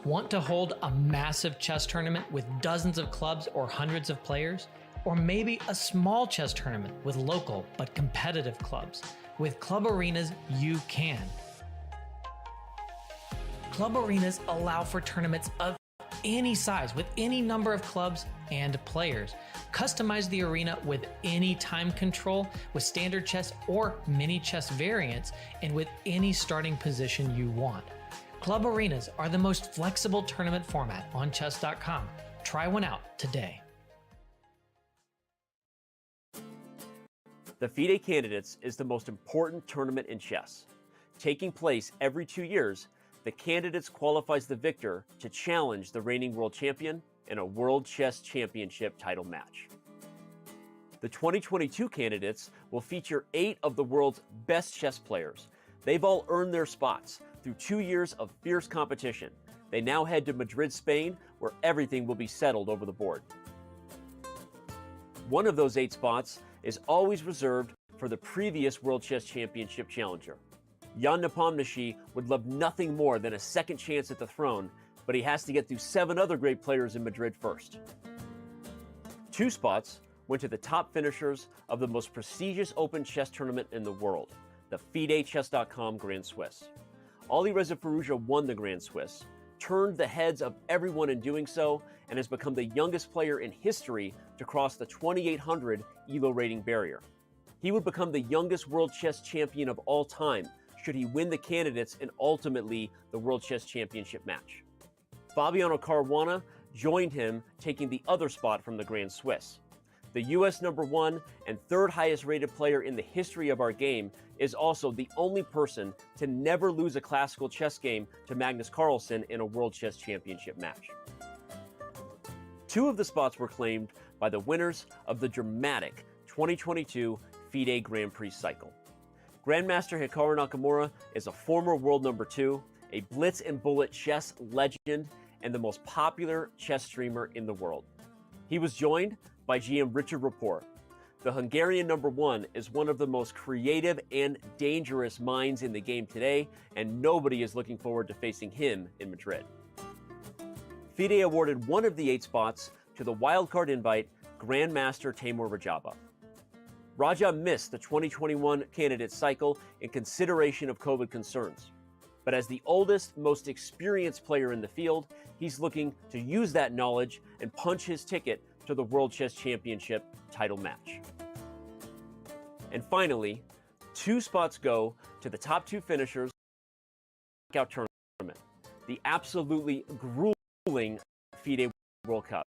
Want to hold a massive chess tournament with dozens of clubs or hundreds of players? Or maybe a small chess tournament with local but competitive clubs? With Club Arenas, you can. Club Arenas allow for tournaments of any size with any number of clubs and players. Customize the arena with any time control, with standard chess or mini chess variants, and with any starting position you want. Club Arenas are the most flexible tournament format on Chess.com. Try one out today.
The FIDE Candidates is the most important tournament in chess. Taking place every 2 years, the Candidates qualifies the victor to challenge the reigning world champion in a World Chess Championship title match. The 2022 Candidates will feature 8 of the world's best chess players. They've all earned their spots through 2 years of fierce competition. They now head to Madrid, Spain, where everything will be settled over the board. One of those 8 spots is always reserved for the previous World Chess Championship challenger. Jan Napomnishi would love nothing more than a second chance at the throne, but he has to get through 7 other great players in Madrid first. 2 spots went to the top finishers of the most prestigious open chess tournament in the world, the FIDE Chess.com Grand Swiss. Alireza Firouzja won the Grand Swiss, turned the heads of everyone in doing so, and has become the youngest player in history to cross the 2,800 ELO rating barrier. He would become the youngest world chess champion of all time, should he win the candidates and ultimately the World Chess Championship match. Fabiano Caruana joined him, taking the other spot from the Grand Swiss. The US #1 and third highest rated player in the history of our game is also the only person to never lose a classical chess game to Magnus Carlsen in a World Chess Championship match. 2 of the spots were claimed by the winners of the dramatic 2022 FIDE Grand Prix cycle. Grandmaster Hikaru Nakamura is a former world #2, a blitz and bullet chess legend, and the most popular chess streamer in the world. He was joined by GM Richard Rapport. The Hungarian #1 is one of the most creative and dangerous minds in the game today, and nobody is looking forward to facing him in Madrid. FIDE awarded 1 of the 8 spots to the wildcard invite Grandmaster Timur Rajaba. Raja missed the 2021 candidate cycle in consideration of COVID concerns. But as the oldest, most experienced player in the field, he's looking to use that knowledge and punch his ticket to the World Chess Championship title match. And finally, 2 spots go to the top 2 finishers of the knockout tournament, the absolutely grueling FIDE World Cup.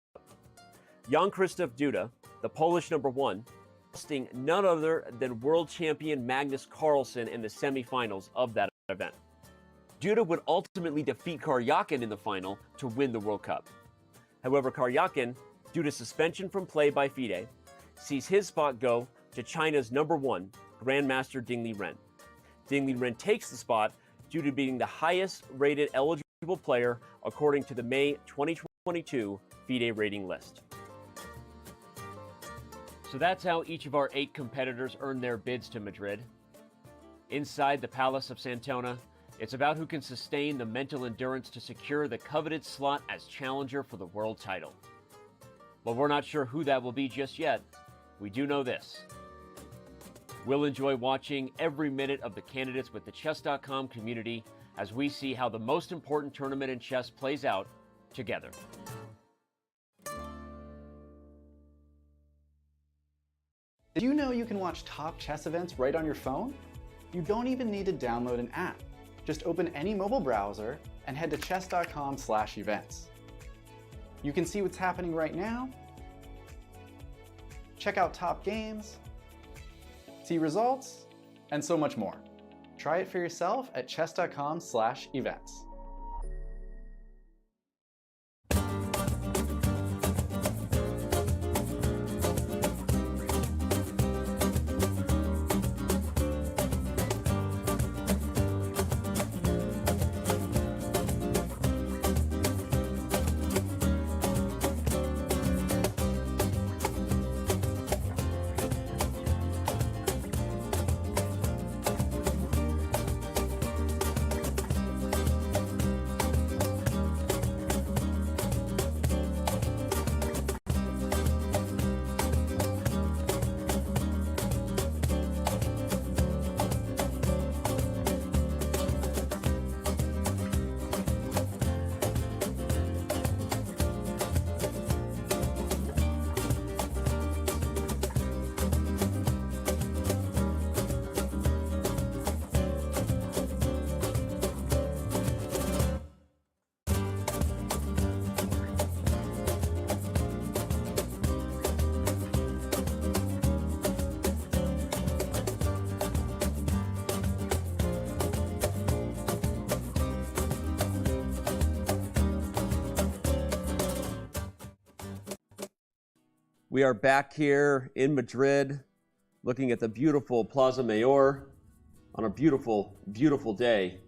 Jan-Krzysztof Duda, the Polish #1, hosting none other than world champion Magnus Carlsen in the semifinals of that event. Duda would ultimately defeat Karyakin in the final to win the World Cup. However, Karyakin, due to suspension from play by FIDE, sees his spot go to China's #1, Grandmaster Ding Liren. Ding Liren takes the spot due to being the highest rated eligible player according to the May 2022 FIDE rating list. So that's how each of our 8 competitors earned their bids to Madrid. Inside the Palace of Santona, it's about who can sustain the mental endurance to secure the coveted slot as challenger for the world title. While we're not sure who that will be just yet, we do know this. We'll enjoy watching every minute of the candidates with the Chess.com community as we see how the most important tournament in chess plays out together.
Did you know you can watch top chess events right on your phone? You don't even need to download an app. Just open any mobile browser and head to chess.com/events. You can see what's happening right now, check out top games, see results, and so much more. Try it for yourself at chess.com/events.
We are back here in Madrid, looking at the beautiful Plaza Mayor on a beautiful, beautiful day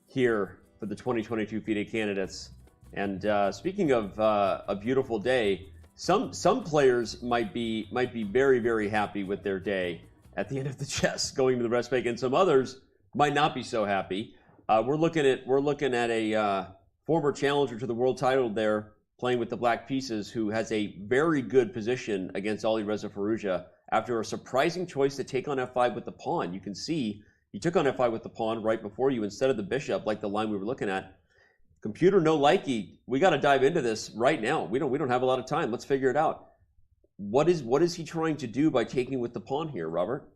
here for the 2022 FIDE Candidates. And speaking of a beautiful day, some players might be very, very happy with their day at the end of the chess, going to the rest break, and some others might not be so happy. We're looking at a former challenger to the world title there, playing with the black pieces, who has a very good position against Alireza Firouzja after a surprising choice to take on f5 with the pawn. You can see he took on f5 with the pawn right before you instead of the bishop, like the line we were looking at. Computer no likey. We got to dive into this right now. We don't have a lot of time. Let's figure it out. What is he trying to do by taking with the pawn here, Robert?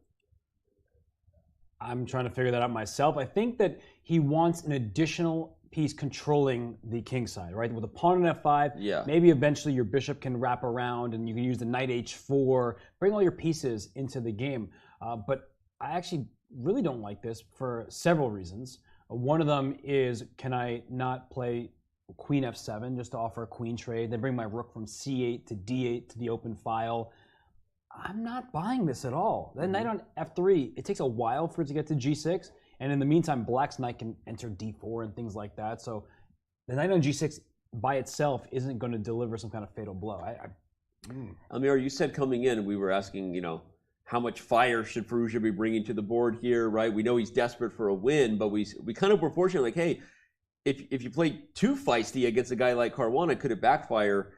I'm trying to figure that out myself. I think that he wants an additional piece controlling the king side, right? With a pawn on f5, maybe eventually your bishop can wrap around and you can use the knight h4, bring all your pieces into the game. But I actually really don't like this for several reasons. One of them is, can I not play queen f7 just to offer a queen trade, then bring my rook from c8 to d8 to the open file? I'm not buying this at all. Then knight on f3, it takes a while for it to get to g6, and in the meantime, black's knight can enter d4 and things like that. So the knight on g6 by itself isn't going to deliver some kind of fatal blow.
Amir, you said coming in, we were asking, how much fire should Firouzja be bringing to the board here, right? We know he's desperate for a win, but we kind of were fortunate, like, hey, if you play too feisty against a guy like Caruana, could it backfire?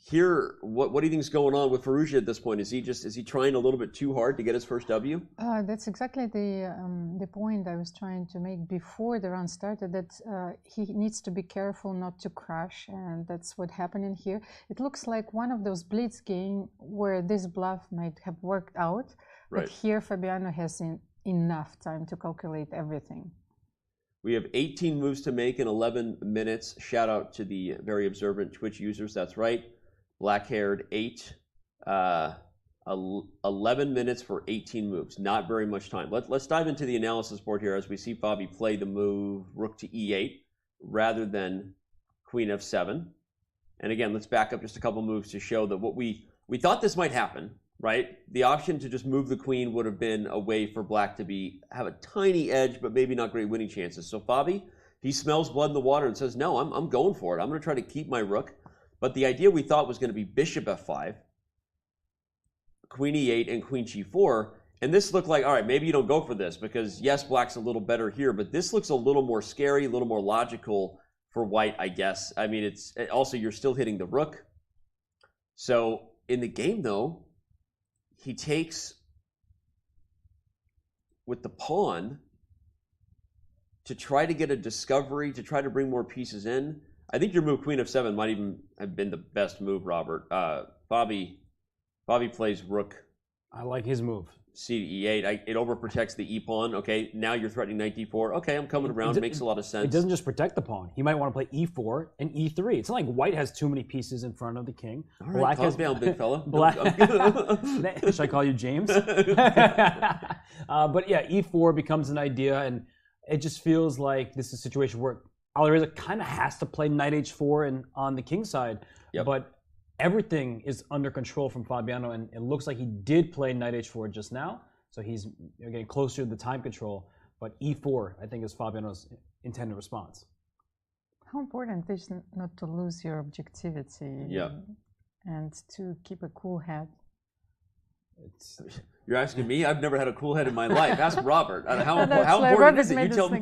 Here, what do you think is going on with Firouzja at this point? Is he trying a little bit too hard to get his first W?
That's exactly the point I was trying to make before the round started, that he needs to be careful not to crash, and that's what happened in here. It looks like one of those blitz games where this bluff might have worked out, but here Fabiano has enough time to calculate everything.
We have 18 moves to make in 11 minutes. Shout out to the very observant Twitch users. That's right. Black-haired 8, 11 minutes for 18 moves. Not very much time. Let's dive into the analysis board here as we see Fabi play the move rook to e8 rather than queen f7. And again, let's back up just a couple moves to show that what we thought this might happen, right? The option to just move the queen would have been a way for black to have a tiny edge, but maybe not great winning chances. So Fabi, he smells blood in the water and says, no, I'm going for it. I'm going to try to keep my rook. But the idea we thought was going to be bishop f5, queen e8, and queen g4. And this looked like, all right, maybe you don't go for this because, yes, black's a little better here, but this looks a little more scary, a little more logical for white, I guess. I mean, it's also, you're still hitting the rook. So in the game, though, he takes with the pawn to try to get a discovery, to try to bring more pieces in. I think your move queen f7 might even have been the best move, Robert. Fabi plays rook.
I like his move.
C to e8. It overprotects the e-pawn. Okay, now you're threatening knight d4. Okay, I'm coming around. Makes a lot of sense.
It doesn't just protect the pawn. He might want to play e4 and e3. It's not like white has too many pieces in front of the king.
All right, black calm down, big fella.
Black. Should I call you James? But yeah, e4 becomes an idea, and it just feels like this is a situation where Alireza kind of has to play knight h4 and on the king side, but everything is under control from Fabiano, and it looks like he did play knight h4 just now, so he's getting closer to the time control. But e4, I think, is Fabiano's intended response.
How important is not to lose your objectivity and to keep a cool head?
You're asking me? I've never had a cool head in my life. Ask Robert. How important is it? You tell me.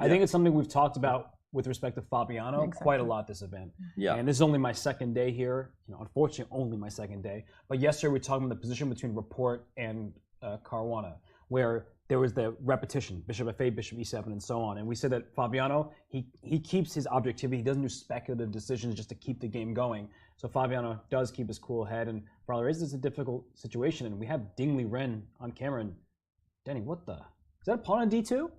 I think it's something we've talked about with respect to Fabiano quite a lot this event.
Yeah.
And this is only my second day here. Unfortunately, only my second day. But yesterday we talked about the position between Rapport and Caruana, where there was the repetition, bishop f8, bishop e7, and so on. And we said that Fabiano, he keeps his objectivity. He doesn't do speculative decisions just to keep the game going. So Fabiano does keep his cool head. And for Alireza, it's a difficult situation. And we have Liren on camera. And Danny, what the? Is that a pawn on d2?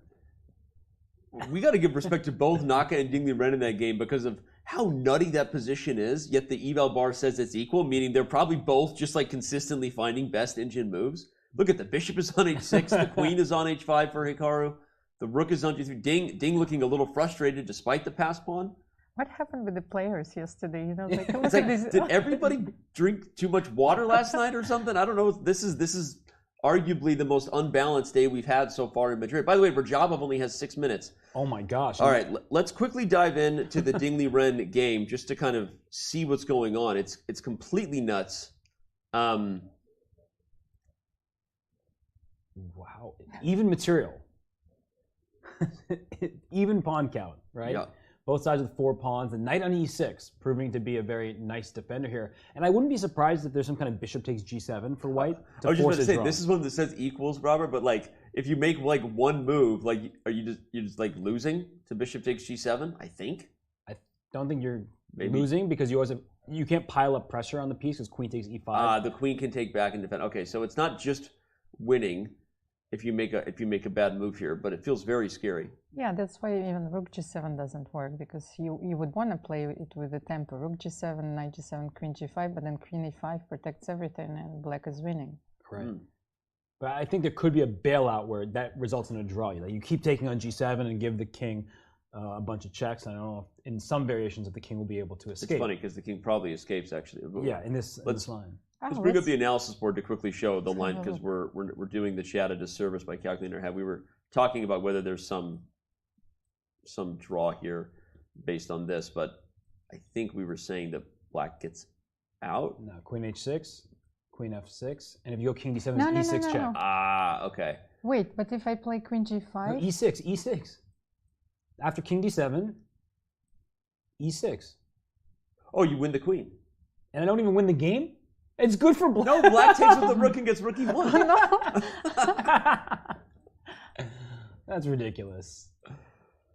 We got to give respect to both Naka and Liren in that game because of how nutty that position is. Yet the eval bar says it's equal, meaning they're probably both just like consistently finding best engine moves. Look at the bishop is on h6, the queen is on h5 for Hikaru, the rook is on g3. Ding looking a little frustrated despite the pass pawn.
What happened with the players yesterday?
Did everybody drink too much water last night or something? I don't know. This is arguably the most unbalanced day we've had so far in Madrid. By the way, Rajabov only has 6 minutes.
Oh my gosh.
All right, let's quickly dive into the Liren game just to kind of see what's going on. It's completely nuts.
Wow. Even material. Even pawn count, right?
Yeah.
Both sides with 4 pawns. The knight on e6, proving to be a very nice defender here. And I wouldn't be surprised if there's some kind of bishop takes g7 for white.
I was just going to say, this is one that says equals, Robert, but like, if you make like one move, like, are you're just like losing to bishop takes g7? I think.
I don't think you're losing because you always have, you can't pile up pressure on the piece because queen takes e5.
The queen can take back and defend. Okay, so it's not just winning. if you make a bad move here, but it feels very scary.
Yeah, that's why even Rook G7 doesn't work, because you would want to play it with the tempo. Rook G7, Knight G7, Queen G5, but then Queen E5 protects everything, and Black is winning.
Correct. But I think there could be a bailout where that results in a draw. Like you keep taking on G7 and give the king a bunch of checks. I don't know if in some variations if the king will be able to escape.
It's funny because the king probably escapes actually.
Yeah, in this line.
Let's bring up the analysis board to quickly show the line, because we're doing the chat a disservice by calculating our head. We were talking about whether there's some draw here based on this, but I think we were saying that Black gets out.
No, Queen H6, Queen F6, and if you go King D7,
No,
it's E6 check.
no.
Ah, okay.
Wait, but if I play Queen G5?
No, E6. After King D7, E6.
Oh, you win the queen.
And I don't even win the game? It's good for Black.
No, Black takes with the rook and gets rook E1.
That's ridiculous.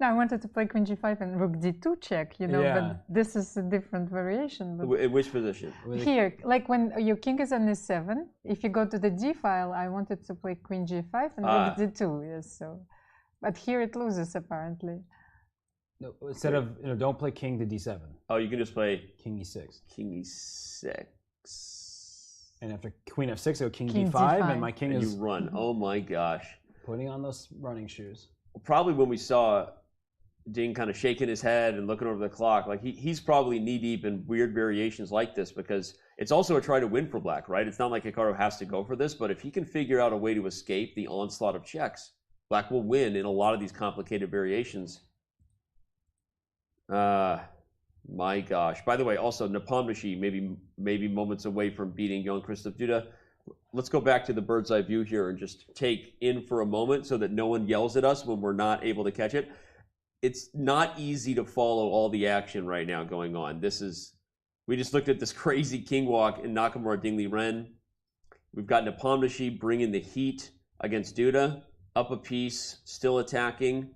No, I wanted to play Queen G5 and Rook D2 check, but this is a different variation. But
in which position?
here, like when your king is on E7, if you go to the D file, I wanted to play Queen G5 and Rook D2, yes, so. But here it loses, apparently.
No, instead of, don't play King to D7.
Oh, you can just play
King E6.
King E6.
And after Queen F6, I go King D5, and my king is...
you run. Oh my gosh.
Putting on those running shoes.
Probably when we saw Ding kind of shaking his head and looking over the clock, like he's probably knee-deep in weird variations like this, because it's also a try to win for Black, right? It's not like Hikaru has to go for this, but if he can figure out a way to escape the onslaught of checks, Black will win in a lot of these complicated variations. My gosh. By the way, also Nepomniachtchi maybe moments away from beating Jan-Krzysztof Duda. Let's go back to the bird's eye view here and just take in for a moment so that no one yells at us when we're not able to catch it. It's not easy to follow all the action right now going on. We just looked at this crazy king walk in Nakamura Ding Liren. We've got Nepomniachtchi bringing the heat against Duda, up a piece, still attacking.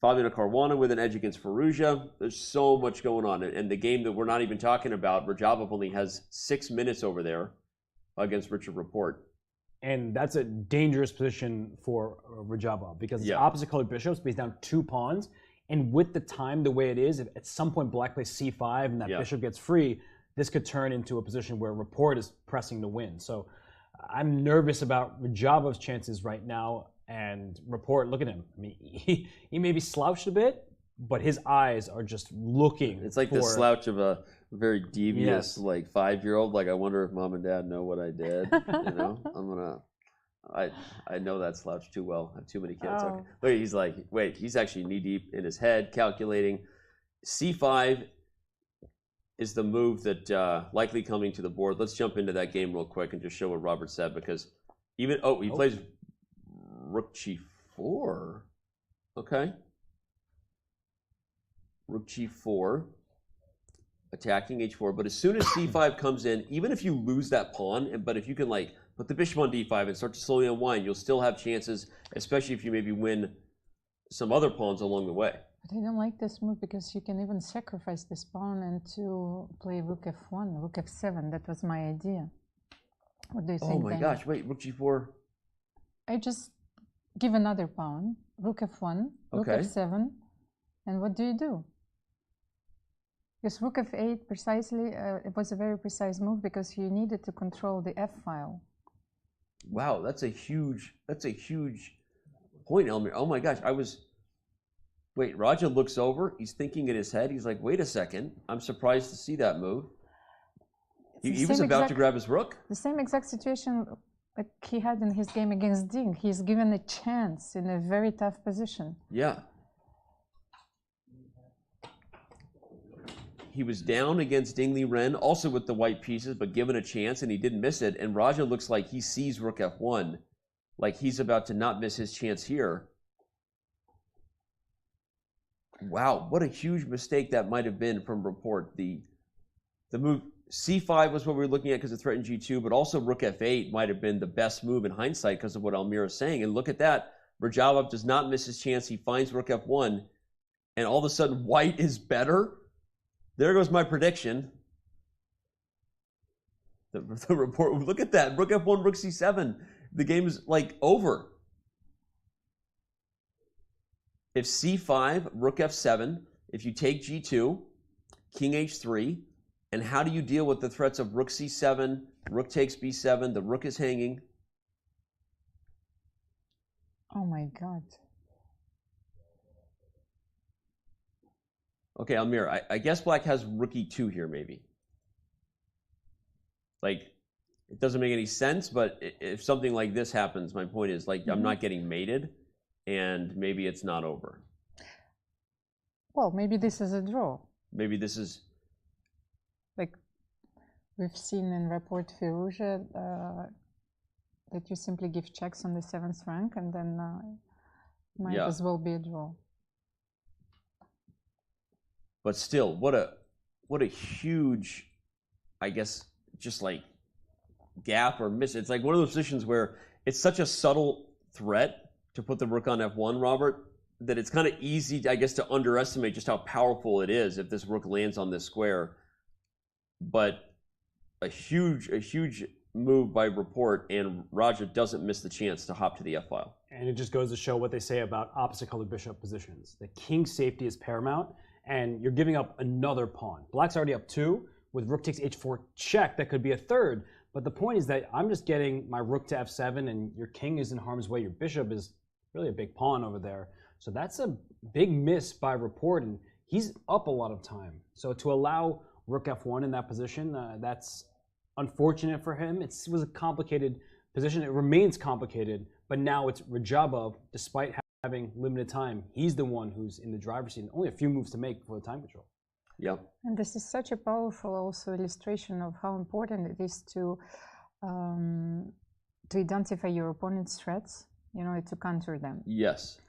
Fabiano Caruana with an edge against Firouzja. There's so much going on. And the game that we're not even talking about, Rajabov only has 6 minutes over there against Richard Rapport.
And that's a dangerous position for Rajabov, because it's opposite colored bishops, but he's down 2 pawns. And with the time the way it is, if at some point Black plays C5 and that bishop gets free, this could turn into a position where Rapport is pressing to win. So I'm nervous about Rajabov's chances right now. And Rapport, look at him. I mean, he may be slouched a bit, but his eyes are just looking.
It's like the slouch of a very devious, like 5-year-old. Like, I wonder if mom and dad know what I did. I know that slouch too well. I have too many kids.
Oh.
Okay. Look, he's like, wait, he's actually knee deep in his head, calculating. C5 is the move that likely coming to the board. Let's jump into that game real quick and just show what Robert said, because he plays Rook G4. Okay. Rook G4. Attacking H4. But as soon as C5 comes in, even if you lose that pawn, but if you can like put the bishop on D5 and start to slowly unwind, you'll still have chances, especially if you maybe win some other pawns along the way.
But I don't like this move, because you can even sacrifice this pawn and to play Rook F1, Rook F7. That was my idea. What do you think?
Oh my gosh, wait, Rook G4.
I just give another pawn, Rook F1, Rook F7, and what do you do? Because Rook F8 precisely, it was a very precise move, because you needed to control the F file.
Wow, that's a huge point, Elmer. Oh my gosh, wait, Raja looks over, he's thinking in his head, he's like, wait a second, I'm surprised to see that move. He was about to grab his rook?
The same exact situation like he had in his game against Ding. He's given a chance in a very tough position.
Yeah. He was down against Ding Liren, also with the white pieces, but given a chance, and he didn't miss it. And Raja looks like he sees Rook F1, like he's about to not miss his chance here. Wow, what a huge mistake that might have been from Rapport. The move C5 was what we were looking at because it threatened G2, but also Rook F8 might have been the best move in hindsight because of what Almira is saying. And look at that. Rajabov does not miss his chance. He finds Rook F1, and all of a sudden white is better. There goes my prediction. The report, look at that. Rook F1, Rook C7. the game's like over. If c5, rook f7, if you take g2, king h3, and how do you deal with the threats of rook c7, rook takes b7, the rook is hanging?
Oh my God.
Okay, Almir, I guess black has rook e2 here, maybe. Like, it doesn't make any sense, but if something like this happens, my point is, like, I'm not getting mated, and maybe it's not over.
Well, maybe this is a draw.
Maybe this is...
Like, we've seen in Report Firouzja that you simply give checks on the 7th rank, and then might as well be a draw.
But still, what a huge, I guess, just like gap or miss. It's like one of those positions where it's such a subtle threat to put the rook on f1, Robert, that it's kind of easy, I guess, to underestimate just how powerful it is if this rook lands on this square. But a huge move by Report, and Raja doesn't miss the chance to hop to the f-file.
And it just goes to show what they say about opposite colored bishop positions. The king's safety is paramount, and you're giving up another pawn. Black's already up 2. With rook takes h4 check, that could be a third. But the point is that I'm just getting my rook to f7, and your king is in harm's way. Your bishop is really a big pawn over there. So that's a big miss by Report, and he's up a lot of time. So to allow rook f1 in that position, that's unfortunate for him. It was a complicated position. It remains complicated, but now it's Rajabov, despite having limited time, he's the one who's in the driver's seat. Only a few moves to make for the time control.
Yep.
And this is such a powerful also illustration of how important it is to identify your opponent's threats, you know, to counter them.
Yes.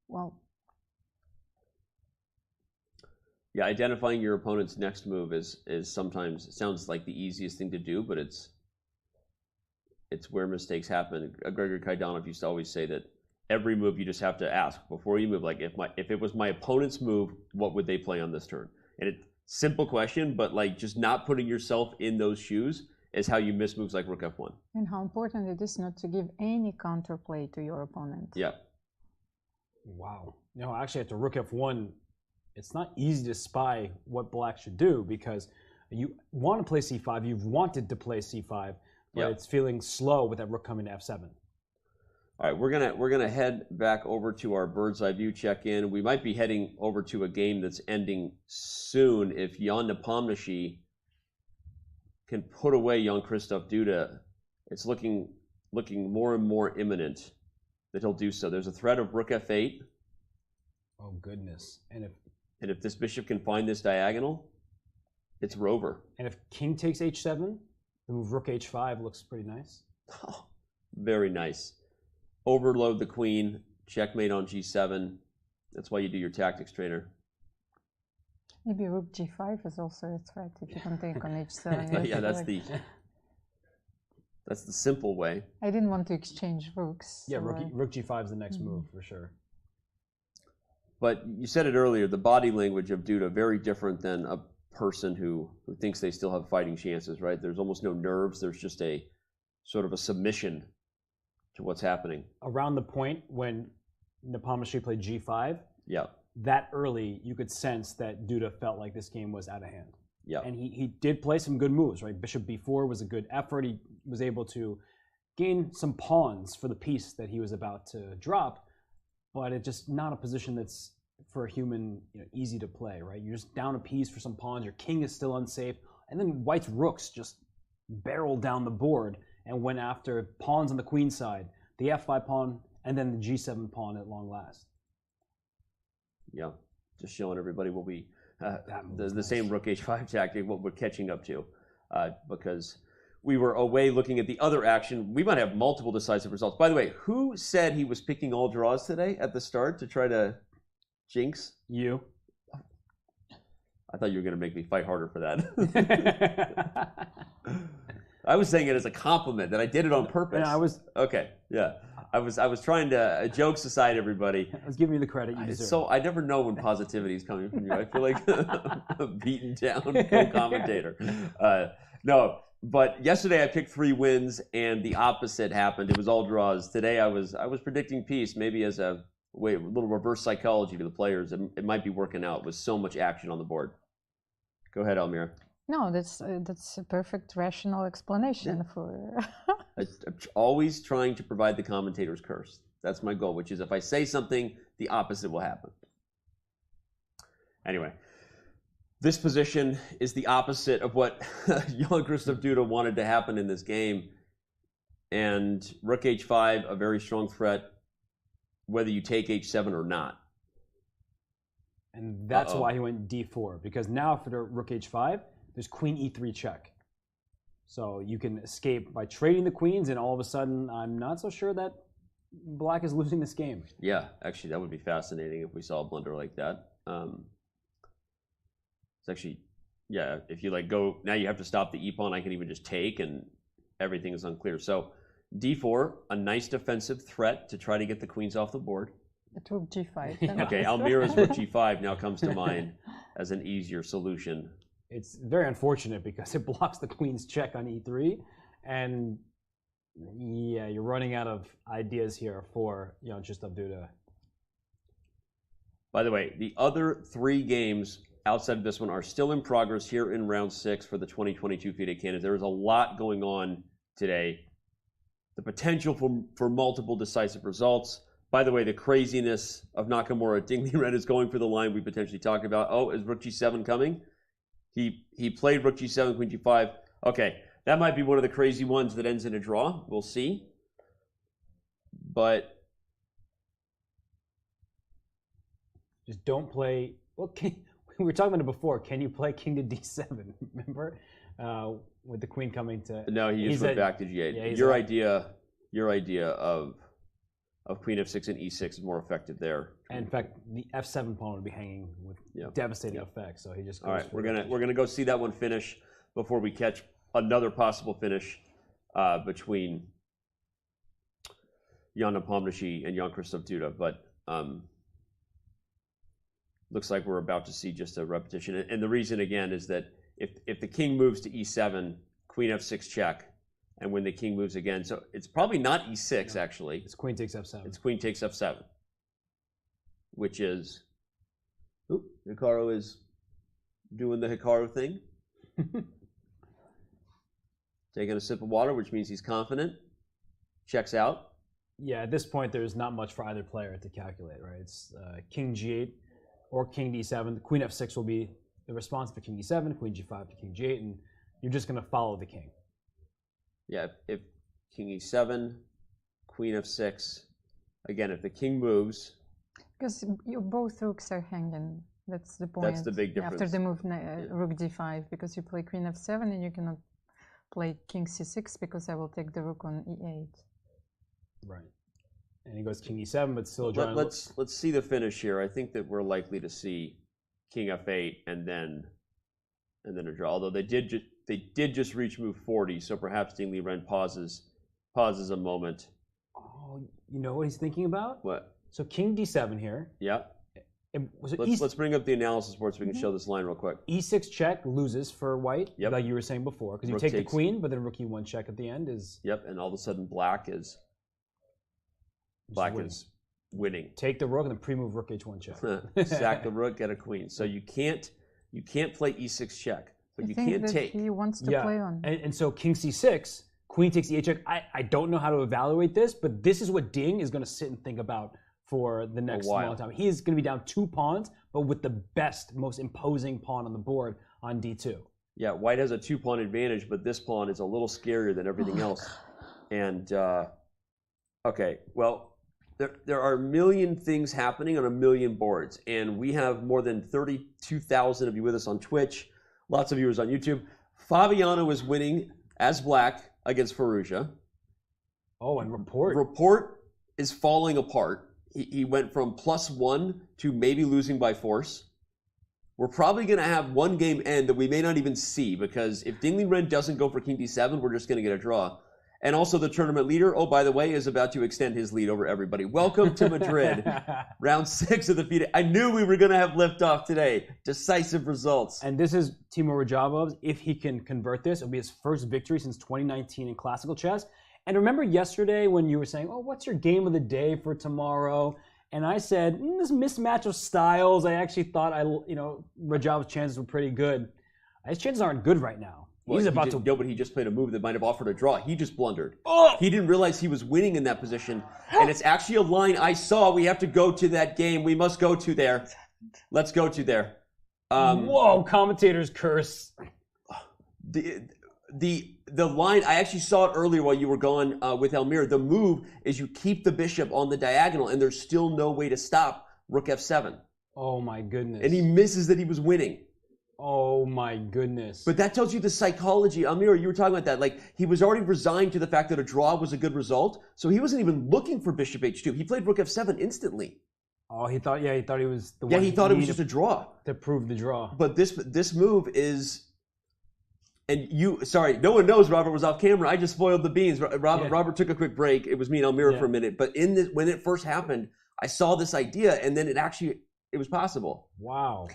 Well,
yeah, identifying your opponent's next move is sometimes, it sounds like the easiest thing to do, but it's where mistakes happen. Gregory Kaidanov used to always say that every move you just have to ask before you move, like if it was my opponent's move, what would they play on this turn? And it's simple question, but like just not putting yourself in those shoes is how you miss moves like rook f1.
And how important it is not to give any counterplay to your opponent.
Yeah.
Wow. You know, actually at the rook f1, it's not easy to spy what black should do, because you want to play c5, you've wanted to play c5, but it's feeling slow with that rook coming to f7.
All right, we're gonna head back over to our bird's eye view check-in. We might be heading over to a game that's ending soon. If Jan Nepomniachtchi can put away Jan-Krzysztof Duda, it's looking more and more imminent that he'll do so. There's a threat of rook f8.
Oh goodness! And
if this bishop can find this diagonal, it's rover.
And if king takes h7, the move rook h5 looks pretty nice.
Oh, very nice. Overload the queen, checkmate on g7. That's why you do your tactics, trainer.
Maybe rook g5 is also a threat if you can take on h7.
Yeah, that's the simple way.
I didn't want to exchange rooks.
Yeah, rook g5 is the next move for sure.
But you said it earlier, the body language of Duda, very different than a person who thinks they still have fighting chances, right? There's almost no nerves. There's just a sort of a submission to what's happening.
Around the point when Napomnishi played g5, that early you could sense that Duda felt like this game was out of hand.
Yeah.
And he did play some good moves, right? Bishop b4 was a good effort. He was able to gain some pawns for the piece that he was about to drop, but it's just not a position that's for a human, you know, easy to play, right? You're just down a piece for some pawns, your king is still unsafe, and then White's rooks just barreled down the board and went after pawns on the queen side, the f5 pawn, and then the g7 pawn at long last.
Yeah, just showing everybody what we, the same rook h5 tactic, what we're catching up to, because we were away looking at the other action. We might have multiple decisive results. By the way, who said he was picking all draws today at the start to try to jinx?
You.
I thought you were going to make me fight harder for that. I was saying it as a compliment that I did it on purpose.
Yeah, I was.
Okay, yeah. I was trying to, jokes aside, everybody.
I was giving you the credit you deserve.
So I never know when positivity is coming from you. I feel like a beaten down co-commentator. No, But yesterday I picked 3 wins, and the opposite happened. It was all draws. Today I was predicting peace, maybe as a little reverse psychology to the players. It might be working out with so much action on the board. Go ahead, Almira.
No, that's a perfect rational explanation for.
I'm always trying to provide the commentator's curse. That's my goal, which is if I say something, the opposite will happen. Anyway, this position is the opposite of what Jan-Krzysztof Duda wanted to happen in this game. And rook h5, a very strong threat, whether you take h7 or not.
And that's why he went d4, because now for the rook h5, there's queen e3 check. So you can escape by trading the queens, and all of a sudden, I'm not so sure that black is losing this game.
Yeah, actually, that would be fascinating if we saw a blunder like that. It's actually, yeah, if you go, now you have to stop the e-pawn, I can even just take, and everything is unclear. So d4, a nice defensive threat to try to get the queens off the board.
Rook g5.
Okay, Almira's rook g5 now comes to mind as an easier solution.
It's very unfortunate because it blocks the queen's check on e3, and yeah, you're running out of ideas here for Jan-Krzysztof Duda.
By the way, the other 3 games outside of this one are still in progress here in round 6 for the 2022 FIDE Candidates. There is a lot going on today. The potential for multiple decisive results. By the way, the craziness of Nakamura. Ding Liren is going for the line we potentially talked about. Oh, is rook g7 coming? He played rook g7, queen g5. Okay, that might be one of the crazy ones that ends in a draw. We'll see. But
just don't play. Well, we were talking about it before. Can you play king to d7? Remember, with the queen coming to.
No, he just went back to g8. Yeah, your idea of queen f6 and e6 is more effective there.
And in fact, the f7 pawn would be hanging with devastating effects. So he just goes.
All right, we're gonna go see that one finish before we catch another possible finish between Jan Nepomniachtchi and Jan-Krzysztof Duda. But looks like we're about to see just a repetition. And the reason again is that if the king moves to e7, queen f6 check. And when the king moves again, so it's probably not e6 actually.
It's queen takes f7.
It's queen takes f7, which is, Hikaru is doing the Hikaru thing. Taking a sip of water, which means he's confident. Checks out.
Yeah, at this point, there's not much for either player to calculate, right? It's king g8 or king d7. The queen f6 will be the response to king d7, queen g5 to king g8, and you're just going to follow the king.
Yeah, if king e7, queen f6, again, if the king moves.
Because both rooks are hanging. That's the point.
That's the big difference.
After the move rook d5, because you play queen f7 and you cannot play king c6 because I will take the rook on e8. Right.
And he goes king e7, but still drawing.
Let's see the finish here. I think that we're likely to see king f8 and then a draw. Although they did just reach move 40, so perhaps Ding Liren pauses a moment.
Oh, you know what he's thinking about?
What?
So king d7 here.
Yeah. Let's bring up the analysis board so we can show this line real quick.
e6 check loses for white, like you were saying before, because you take the queen, but then rook e1 check at the end is.
Yep, and all of a sudden black is winning.
Take the rook and then pre-move rook h1 check.
Sack the rook, get a queen. So you can't play e6 check. But you can't take.
He wants to play on.
And so king c6, queen takes e8 check. I don't know how to evaluate this, but this is what Ding is going to sit and think about for the next long time. He is going to be down 2 pawns, but with the best, most imposing pawn on the board on d2.
Yeah, white has a 2-pawn advantage, but this pawn is a little scarier than everything else. And, okay, well, there are a million things happening on a million boards, and we have more than 32,000 of you with us on Twitch. Lots of viewers on YouTube. Fabiano is winning as black against Firouzja.
Oh, and Report.
Report is falling apart. He went from +1 to maybe losing by force. We're probably going to have one game end that we may not even see, because if Ding Liren doesn't go for king d7, we're just going to get a draw. And also the tournament leader, oh, by the way, is about to extend his lead over everybody. Welcome to Madrid, round 6 of the FIDE. I knew we were going to have liftoff today. Decisive results.
And this is Timur Rajabov's. If he can convert this, it'll be his first victory since 2019 in classical chess. And remember yesterday when you were saying, oh, what's your game of the day for tomorrow? And I said, this mismatch of styles, I actually thought Rajabov's chances were pretty good. His chances aren't good right now.
Well, but he just played a move that might have offered a draw. He just blundered. Oh! He didn't realize he was winning in that position. And it's actually a line I saw. We have to go to that game. We must go to there. Let's go to there.
Whoa, commentator's curse.
The line, I actually saw it earlier while you were gone with Elmira. The move is you keep the bishop on the diagonal, and there's still no way to stop rook f7.
Oh, my goodness.
And he misses that he was winning.
Oh my goodness.
But that tells you the psychology. Almira, you were talking about that. Like, he was already resigned to the fact that a draw was a good result, so he wasn't even looking for bishop h2. He played rook f7 instantly.
Oh, he thought he was the one.
Yeah, he thought it was just a draw.
To prove the draw.
But this move is, and no one knows Robert was off camera. I just spoiled the beans. Robert took a quick break. It was me and Almira for a minute. But when it first happened, I saw this idea, and then it was possible.
Wow.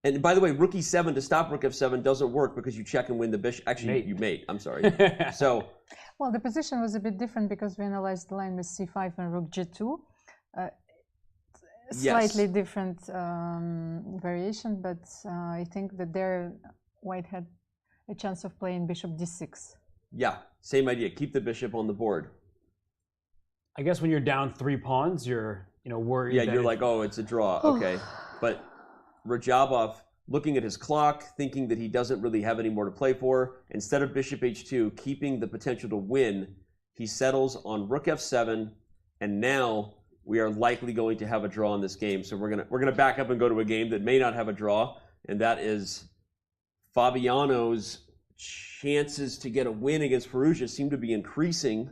And by the way, rook e7 to stop rook f7 doesn't work because you check and win the bishop. Actually, you mate. I'm sorry. So.
Well, the position was a bit different because we analyzed the line with c5 and rook g2. Slightly different variation, but I think that there White had a chance of playing bishop d6.
Yeah, same idea. Keep the bishop on the board.
I guess when you're down 3 pawns, you're worried.
Yeah, you're like, oh, it's a draw. Okay, but Rajabov, looking at his clock, thinking that he doesn't really have any more to play for, instead of bishop h2, keeping the potential to win, he settles on rook f7, and now we are likely going to have a draw in this game. So we're gonna back up and go to a game that may not have a draw, and that is Fabiano's chances to get a win against Firouzja seem to be increasing.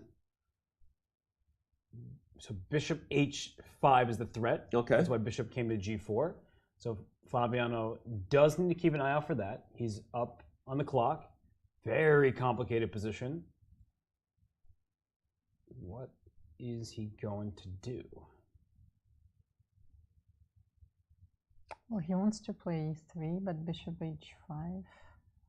So bishop h5 is the threat.
Okay.
That's why bishop came to g4. So Fabiano does need to keep an eye out for that. He's up on the clock. Very complicated position. What is he going to do?
Well, he wants to play e3, but bishop h5.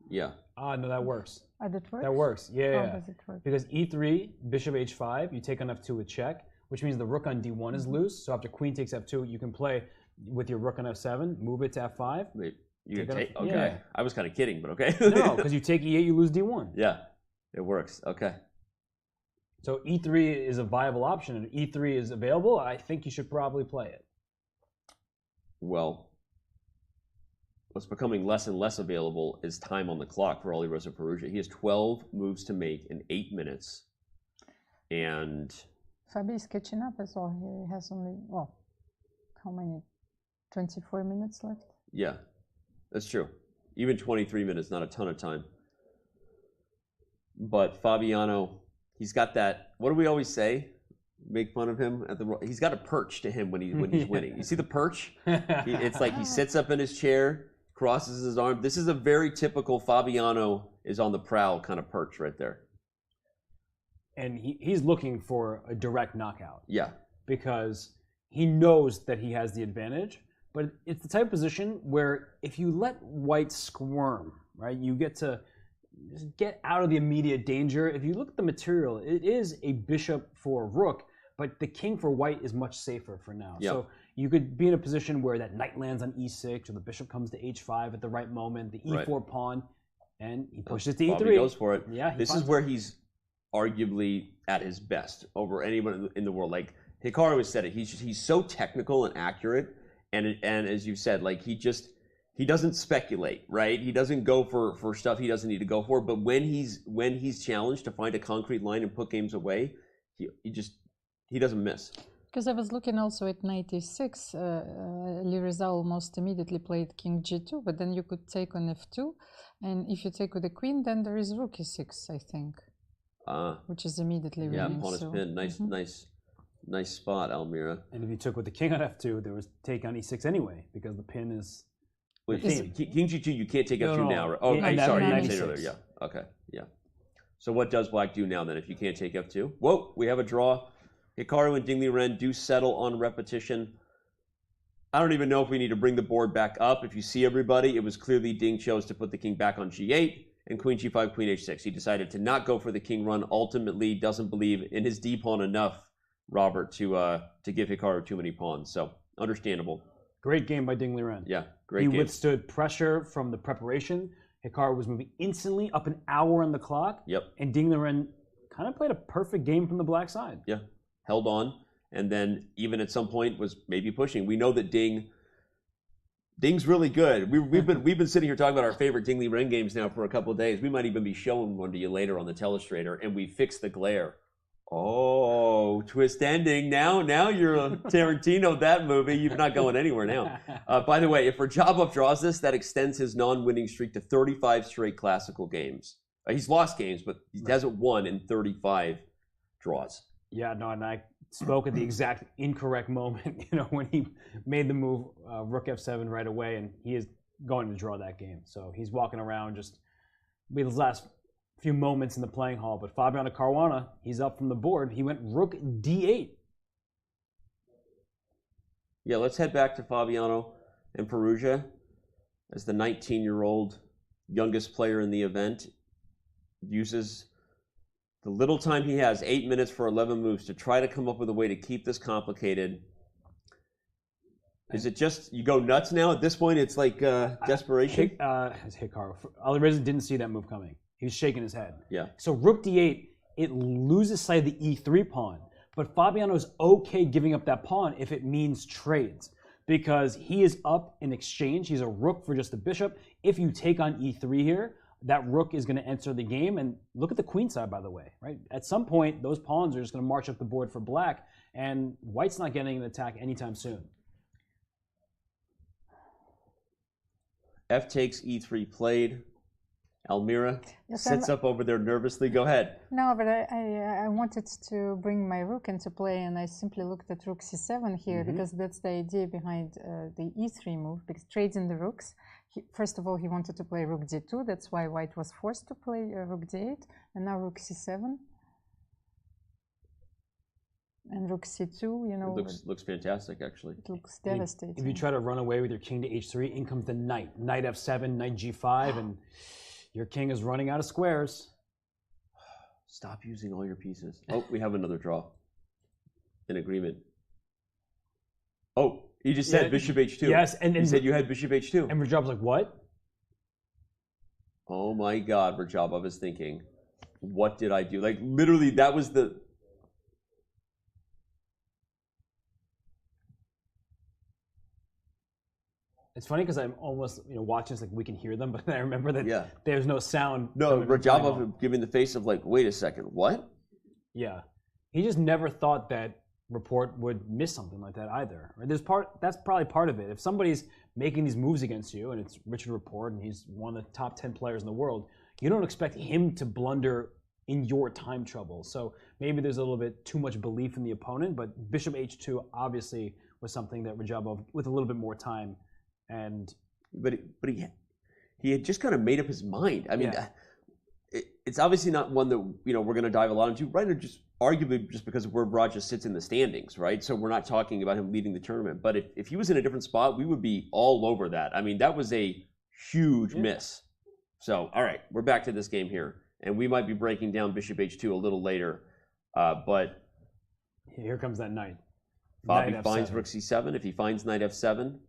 Yeah.
No, that works.
That works?
That works. Yeah.
How does it work?
Because e3, bishop h5, you take on f2 with check, which means the rook on d1 is loose. So after queen takes f2, you can play with your rook on f7, move it to f5.
Wait, okay. Yeah. I was kind of kidding, but okay.
No, because you take e8, you lose d1.
Yeah, it works. Okay.
So e3 is a viable option, and e3 is available. I think you should probably play it.
Well, what's becoming less and less available is time on the clock for Alireza Firouzja. He has 12 moves to make in 8 minutes, and
Fabi is catching up as well. He has only how many? 24 minutes left?
Yeah, that's true. Even 23 minutes, not a ton of time. But Fabiano, he's got that, what do we always say? Make fun of him he's got a perch to him when he's winning. You see the perch? It's like he sits up in his chair, crosses his arm. This is a very typical Fabiano is on the prowl kind of perch right there.
And he's looking for a direct knockout.
Yeah.
Because he knows that he has the advantage, but it's the type of position where if you let White squirm, right, you get to just get out of the immediate danger. If you look at the material, it is a bishop for rook, but the king for White is much safer for now.
Yep.
So you could be in a position where that knight lands on e6, or the bishop comes to h5 at the right moment, the e4 pawn, and he pushes to e3.
He goes for it.
Yeah,
this is where he's arguably at his best over anyone in the world. Like Hikaru has said it. He's so technical and accurate, and as you said, like he doesn't speculate, right? He doesn't go for stuff he doesn't need to go for. But when he's challenged to find a concrete line and put games away, he doesn't miss.
Because I was looking also at knight e6, Alireza almost immediately played king g2, but then you could take on f2, and if you take with the queen, then there is rook e6, I think, which is immediately winning.
Yeah, pawn is pinned. Nice spot, Almira.
And if you took with the king on f2, there was take on e6 anyway, because the pin is.
Wait, king g2, you can't take f2 now. Right? Oh,
sorry,
you didn't say it earlier. Yeah. Okay. Yeah. So what does black do now then if you can't take f2? Whoa, we have a draw. Hikaru and Ding Liren do settle on repetition. I don't even know if we need to bring the board back up. If you see everybody, it was clearly Ding chose to put the king back on g8 and queen g5, queen h6. He decided to not go for the king run. Ultimately, doesn't believe in his d pawn enough, Robert, to give Hikaru too many pawns. So understandable.
Great game by Ding Liren.
Yeah, great game.
He withstood pressure from the preparation. Hikaru was moving instantly, up an hour on the clock.
Yep.
And Ding Liren kind of played a perfect game from the black side.
Yeah, held on, and then even at some point was maybe pushing. We know that Ding's really good. We've been sitting here talking about our favorite Ding Liren games now for a couple of days. We might even be showing one to you later on the telestrator, and we fixed the glare. Oh, twist ending. Now you're a Tarantino, that movie. You're not going anywhere now. By the way, if Rajabov draws this, that extends his non-winning streak to 35 straight classical games. He's lost games, but he hasn't won in 35 draws.
Yeah, no, and I spoke at the exact incorrect moment, when he made the move rook f7 right away, and he is going to draw that game. So he's walking around just with his last few moments in the playing hall. But Fabiano Caruana, he's up from the board. He went rook d8.
Yeah, let's head back to Fabiano and Firouzja as the 19-year-old youngest player in the event. Uses the little time he has, 8 minutes for 11 moves, to try to come up with a way to keep this complicated. Is it just you go nuts now? At this point, it's like desperation?
Hikaru. Alireza didn't see that move coming. He was shaking his head.
Yeah.
So rook d8, it loses sight of the e3 pawn. But Fabiano is okay giving up that pawn if it means trades, because he is up in exchange. He's a rook for just the bishop. If you take on e3 here, that rook is going to enter the game. And look at the queen side, by the way, right? At some point, those pawns are just going to march up the board for black, and white's not getting an attack anytime soon.
F takes e3 played. Almira sits up over there nervously. Go ahead.
No, but I wanted to bring my rook into play, and I simply looked at rook c7 here, because that's the idea behind the e3 move, because trades in the rooks. First of all, he wanted to play rook d2. That's why white was forced to play rook d8, and now rook c7. And rook c2,
It looks fantastic, actually.
It looks devastating.
If you try to run away with your king to h3, in comes the knight. Knight f7, knight g5, and your king is running out of squares.
Stop using all your pieces. Oh, we have another draw. An agreement. Oh, he just said bishop h2.
Yes, and
he said you had bishop h2.
And Rajabov's like, what?
Oh my God, Rajabov is thinking, what did I do? Like, literally, that was the...
It's funny because I'm almost, watching this like we can hear them, but I remember that there's no sound.
No, Rajabov giving the face of like, wait a second, what?
Yeah, he just never thought that Report would miss something like that either. That's probably part of it. If somebody's making these moves against you, and it's Richard Report, and he's one of the top 10 players in the world, you don't expect him to blunder in your time trouble. So maybe there's a little bit too much belief in the opponent, but Bishop H2 obviously was something that Rajabov, with a little bit more time,
but he had just kind of made up his mind. I mean, it's obviously not one that we're going to dive a lot into, right? Or just arguably just because of where Raja sits in the standings, right? So we're not talking about him leading the tournament. But if he was in a different spot, we would be all over that. I mean, that was a huge miss. So all right, we're back to this game here, and we might be breaking down Bishop H2 a little later. But
here comes that knight.
Bobby finds rook c7. If he finds knight f7.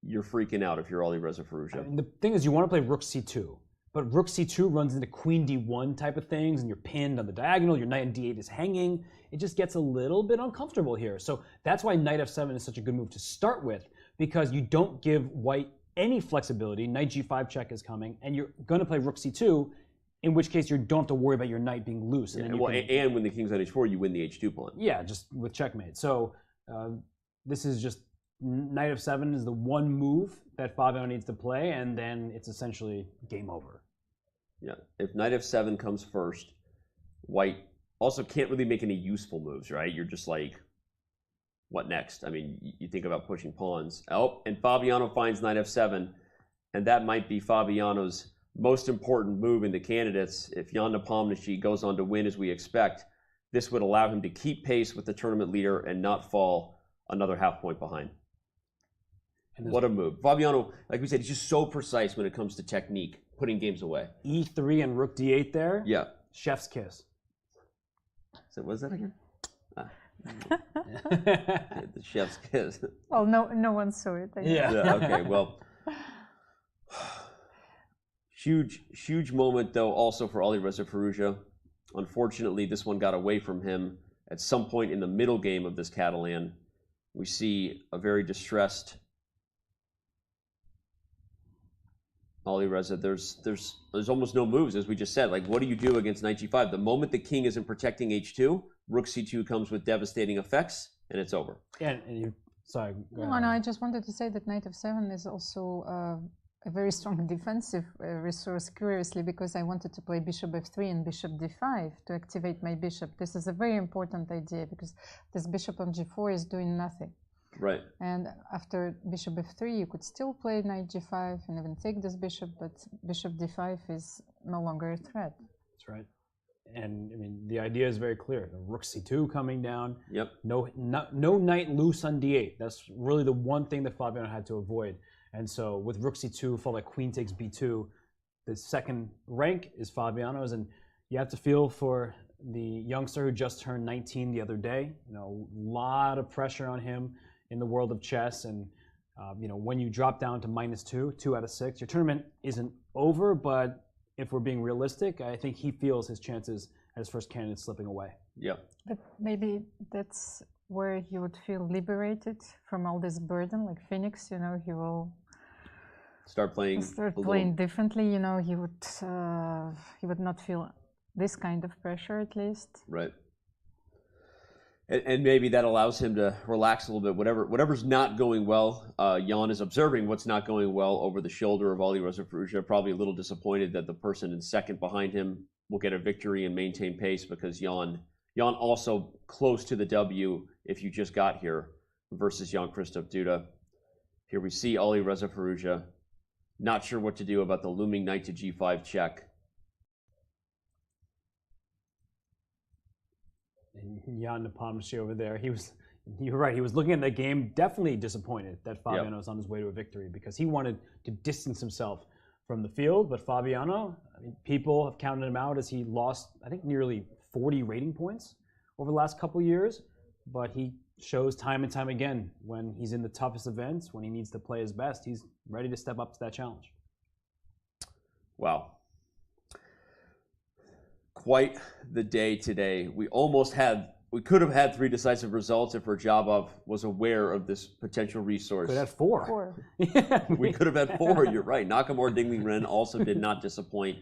You're freaking out if you're Alireza Firouzja.
The thing is, you want to play rook c2, but rook c2 runs into queen d1 type of things, and you're pinned on the diagonal. Your knight in d8 is hanging. It just gets a little bit uncomfortable here. So that's why knight f7 is such a good move to start with, because you don't give white any flexibility. Knight g5 check is coming, and you're going to play rook c2, in which case you don't have to worry about your knight being loose.
And when the king's on h4, you win the h2 pawn.
Yeah, just with checkmate. So this is just knight f7 is the one move that Fabiano needs to play, and then it's essentially game over.
Yeah, if knight f7 comes first, white also can't really make any useful moves, right? You're just like, what next? I mean, you think about pushing pawns. Oh, and Fabiano finds knight f7, and that might be Fabiano's most important move in the candidates. If Jan Nepomniachtchi goes on to win as we expect, this would allow him to keep pace with the tournament leader and not fall another half point behind. What a move. Fabiano, like we said, he's just so precise when it comes to technique, putting games away.
E3 and rook d8 there.
Yeah.
Chef's kiss.
So what was that again? The chef's kiss.
Well, no one saw it.
Yeah. Okay. Well, huge moment though also for Alireza Firouzja. Unfortunately, this one got away from him at some point in the middle game of this Catalan. We see a very distressed Alireza. There's almost no moves, as we just said. Like, what do you do against knight g5? The moment the king isn't protecting h2, rook c2 comes with devastating effects, and it's over.
Yeah, and you, sorry. Go ahead.
No, I just wanted to say that knight f7 is also a very strong defensive resource, curiously, because I wanted to play bishop f3 and bishop d5 to activate my bishop. This is a very important idea because this bishop on g4 is doing nothing.
Right.
And after bishop f3, you could still play knight g5 and even take this bishop, but bishop d5 is no longer a threat.
That's right. And I mean, the idea is very clear. The rook c2 coming down.
Yep.
No knight loose on d8. That's really the one thing that Fabiano had to avoid. And so with rook c2, followed by queen takes b2, the second rank is Fabiano's, and you have to feel for the youngster who just turned 19 the other day. You know, a lot of pressure on him in the world of chess, and you know, when you drop down to -2, 2 out of 6, your tournament isn't over, but if we're being realistic, I think he feels his chances at his first candidate slipping away.
Yeah.
But maybe that's where he would feel liberated from all this burden, like Phoenix, you know, he will
start playing
differently, you know, he would not feel this kind of pressure, at least.
Right. And maybe that allows him to relax a little bit. Whatever's not going well, Jan is observing what's not going well over the shoulder of Alireza Firouzja, probably a little disappointed that the person in second behind him will get a victory and maintain pace, because Jan also close to the W if you just got here versus Jan-Krzysztof Duda. Here we see Alireza Firouzja, not sure what to do about the looming knight to g5 check.
And Jan Nepomniachtchi over there, you're right, he was looking at that game, definitely disappointed that Fabiano was on his way to a victory, because he wanted to distance himself from the field. But Fabiano, I mean, people have counted him out as he lost, I think, nearly 40 rating points over the last couple of years. But he shows time and time again, when he's in the toughest events, when he needs to play his best, he's ready to step up to that challenge.
Wow. Quite the day today. We could have had 3 decisive results if Rajabov was aware of this potential resource.
Could have 4.
We could have had 4, you're right. Nakamura, Liren also did not disappoint.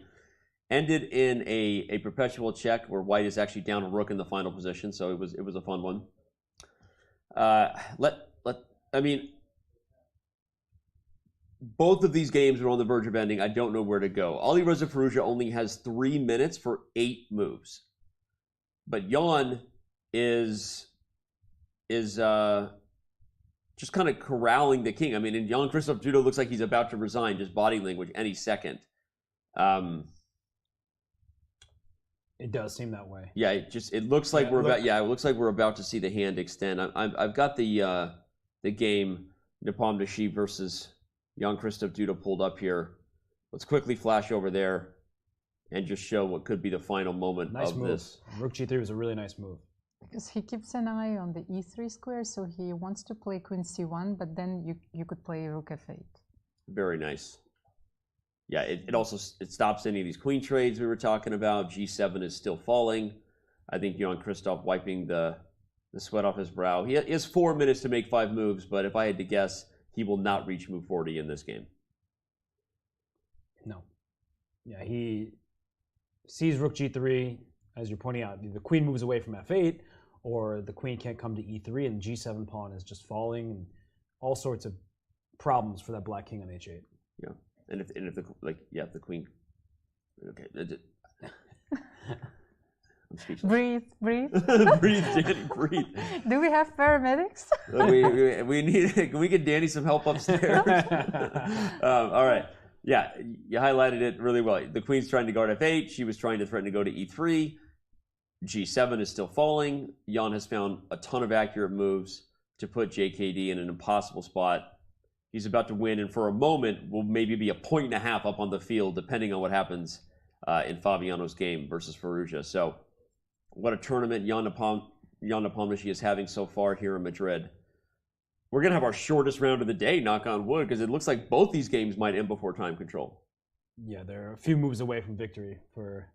Ended in a perpetual check where white is actually down a rook in the final position, so it was a fun one. I mean, both of these games are on the verge of ending. I don't know where to go. Alireza Firouzja only has 3 minutes for 8 moves. But Jan is just kind of corralling the king. I mean, and Jan-Krzysztof Duda looks like he's about to resign, just body language, any second.
It does seem that way.
Yeah, it looks like it looks like we're about to see the hand extend. I've got the game Napomnishi versus Jan-Krzysztof Duda pulled up here. Let's quickly flash over there and just show what could be the final moment of this.
Rook g3 was a really nice move.
Because he keeps an eye on the e3 square, so he wants to play queen c1, but then you could play rook f8.
Very nice. Yeah, it also stops any of these queen trades we were talking about. g7 is still falling. I think Jan-Krzysztof wiping the sweat off his brow. He has 4 minutes to make 5 moves, but if I had to guess, he will not reach move 40 in this game.
No. Yeah, he sees rook g3, as you're pointing out. The queen moves away from f8, or the queen can't come to e3, and g7 pawn is just falling, and all sorts of problems for that black king on h8.
Yeah, and if the queen. Okay. I'm speechless.
Breathe.
Breathe, Danny, breathe.
Do we have paramedics?
we need. Can we get Danny some help upstairs? All right. Yeah, you highlighted it really well. The queen's trying to guard f8. She was trying to threaten to go to e3. g7 is still falling. Jan has found a ton of accurate moves to put JKD in an impossible spot. He's about to win, and for a moment, will maybe be a 1.5 up on the field, depending on what happens in Fabiano's game versus Firouzja. So, what a tournament Jan Nepomniachtchi is having so far here in Madrid. We're going to have our shortest round of the day, knock on wood, because it looks like both these games might end before time control.
Yeah, they're a few moves away from victory for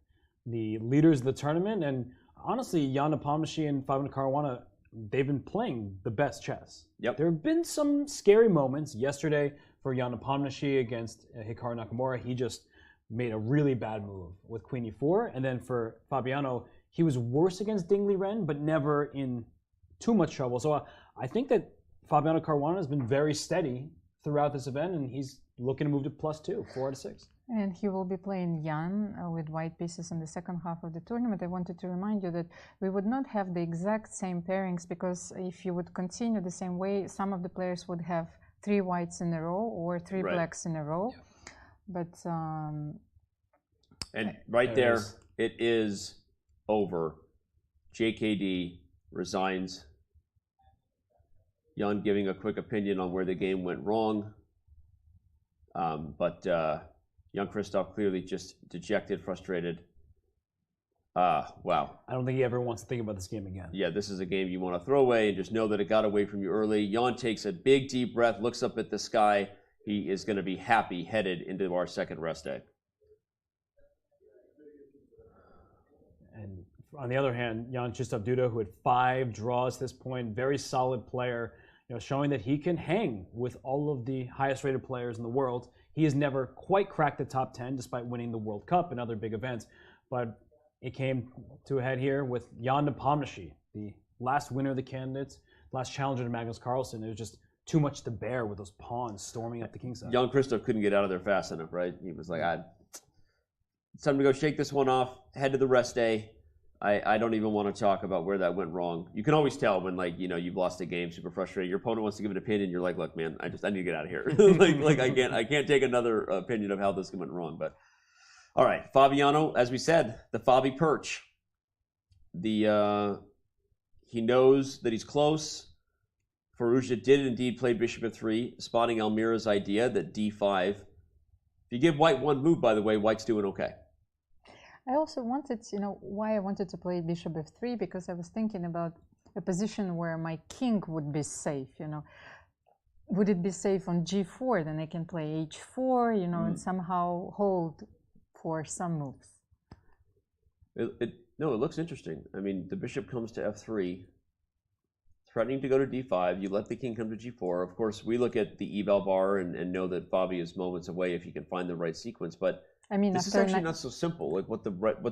the leaders of the tournament. And honestly, Jan Nepomniachtchi and Fabiano Caruana, they've been playing the best chess.
Yep.
There have been some scary moments. Yesterday, for Jan Nepomniachtchi against Hikaru Nakamura, he just made a really bad move with Queen e4. And then for Fabiano, he was worse against Liren, but never in too much trouble. So I think that Fabiano Caruana has been very steady throughout this event, and he's looking to move to +2, 4 out of 6.
And he will be playing Jan with white pieces in the second half of the tournament. I wanted to remind you that we would not have the exact same pairings, because if you would continue the same way, some of the players would have 3 whites in a row or 3 blacks in a row. Yeah. But
and right there, it is over. JKD resigns. Jan giving a quick opinion on where the game went wrong. But Jan-Krzysztof clearly just dejected, frustrated. Wow.
I don't think he ever wants to think about this game again.
Yeah, this is a game you want to throw away and just know that it got away from you early. Jan takes a big, deep breath, looks up at the sky. He is going to be happy headed into our second rest day.
And on the other hand, Jan-Krzysztof Duda, who had 5 draws at this point, very solid player, showing that he can hang with all of the highest rated players in the world. He has never quite cracked the top 10 despite winning the World Cup and other big events. But it came to a head here with Jan Nepomniachtchi, the last winner of the candidates, last challenger to Magnus Carlsen. It was just too much to bear with those pawns storming up the kingside.
Jan-Krzysztof couldn't get out of there fast enough, right? He was like, it's time to go shake this one off, head to the rest day. I don't even want to talk about where that went wrong. You can always tell when, you've lost a game, super frustrated. Your opponent wants to give an opinion. You're like, look, man, I need to get out of here. I can't take another opinion of how this went wrong. But all right, Fabiano, as we said, the Fabi perch. He knows that he's close. Firouzja did indeed play bishop f3, spotting Almira's idea that d5. If you give white one move, by the way, white's doing okay.
I also wanted, why I wanted to play bishop f3, because I was thinking about a position where my king would be safe, Would it be safe on g4? Then I can play h4, and somehow hold for some moves.
No, it looks interesting. I mean, the bishop comes to f3, threatening to go to d5. You let the king come to g4. Of course, we look at the eval bar and know that Fabi is moments away if he can find the right sequence, but
I mean,
this is actually not so simple. Like what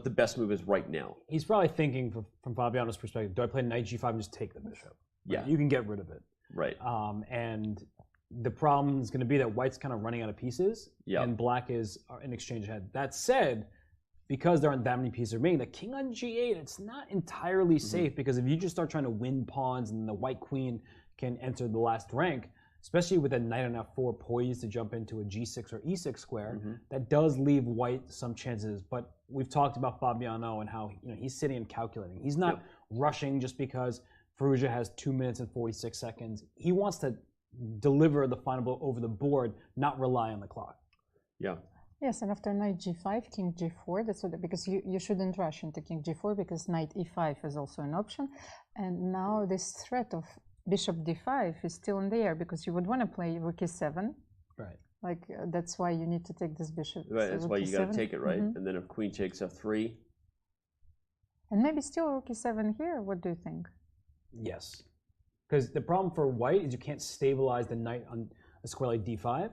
the best move is right now.
He's probably thinking from Fabiano's perspective, do I play knight g5 and just take the bishop?
Yeah.
You can get rid of it.
Right.
And the problem is going to be that white's kind of running out of pieces, and black is in exchange ahead. That said, because there aren't that many pieces remaining, the king on g8, it's not entirely safe, because if you just start trying to win pawns and the white queen can enter the last rank, especially with a knight on f4 poised to jump into a g6 or e6 square, that does leave white some chances. But we've talked about Fabiano and how he's sitting and calculating. He's not rushing just because Firouzja has 2 minutes and 46 seconds. He wants to deliver the final blow over the board, not rely on the clock.
Yeah.
Yes, and after knight g5, king g4, that's what, because you shouldn't rush into king g4, because knight e5 is also an option. And now this threat of bishop d5 is still in the air, because you would want to play rook e7.
Right.
That's why you need to take this bishop.
Right, that's why you got to take it, right? And then if queen takes f3.
And maybe still rook e7 here, what do you think?
Yes. Because the problem for white is you can't stabilize the knight on a square like d5.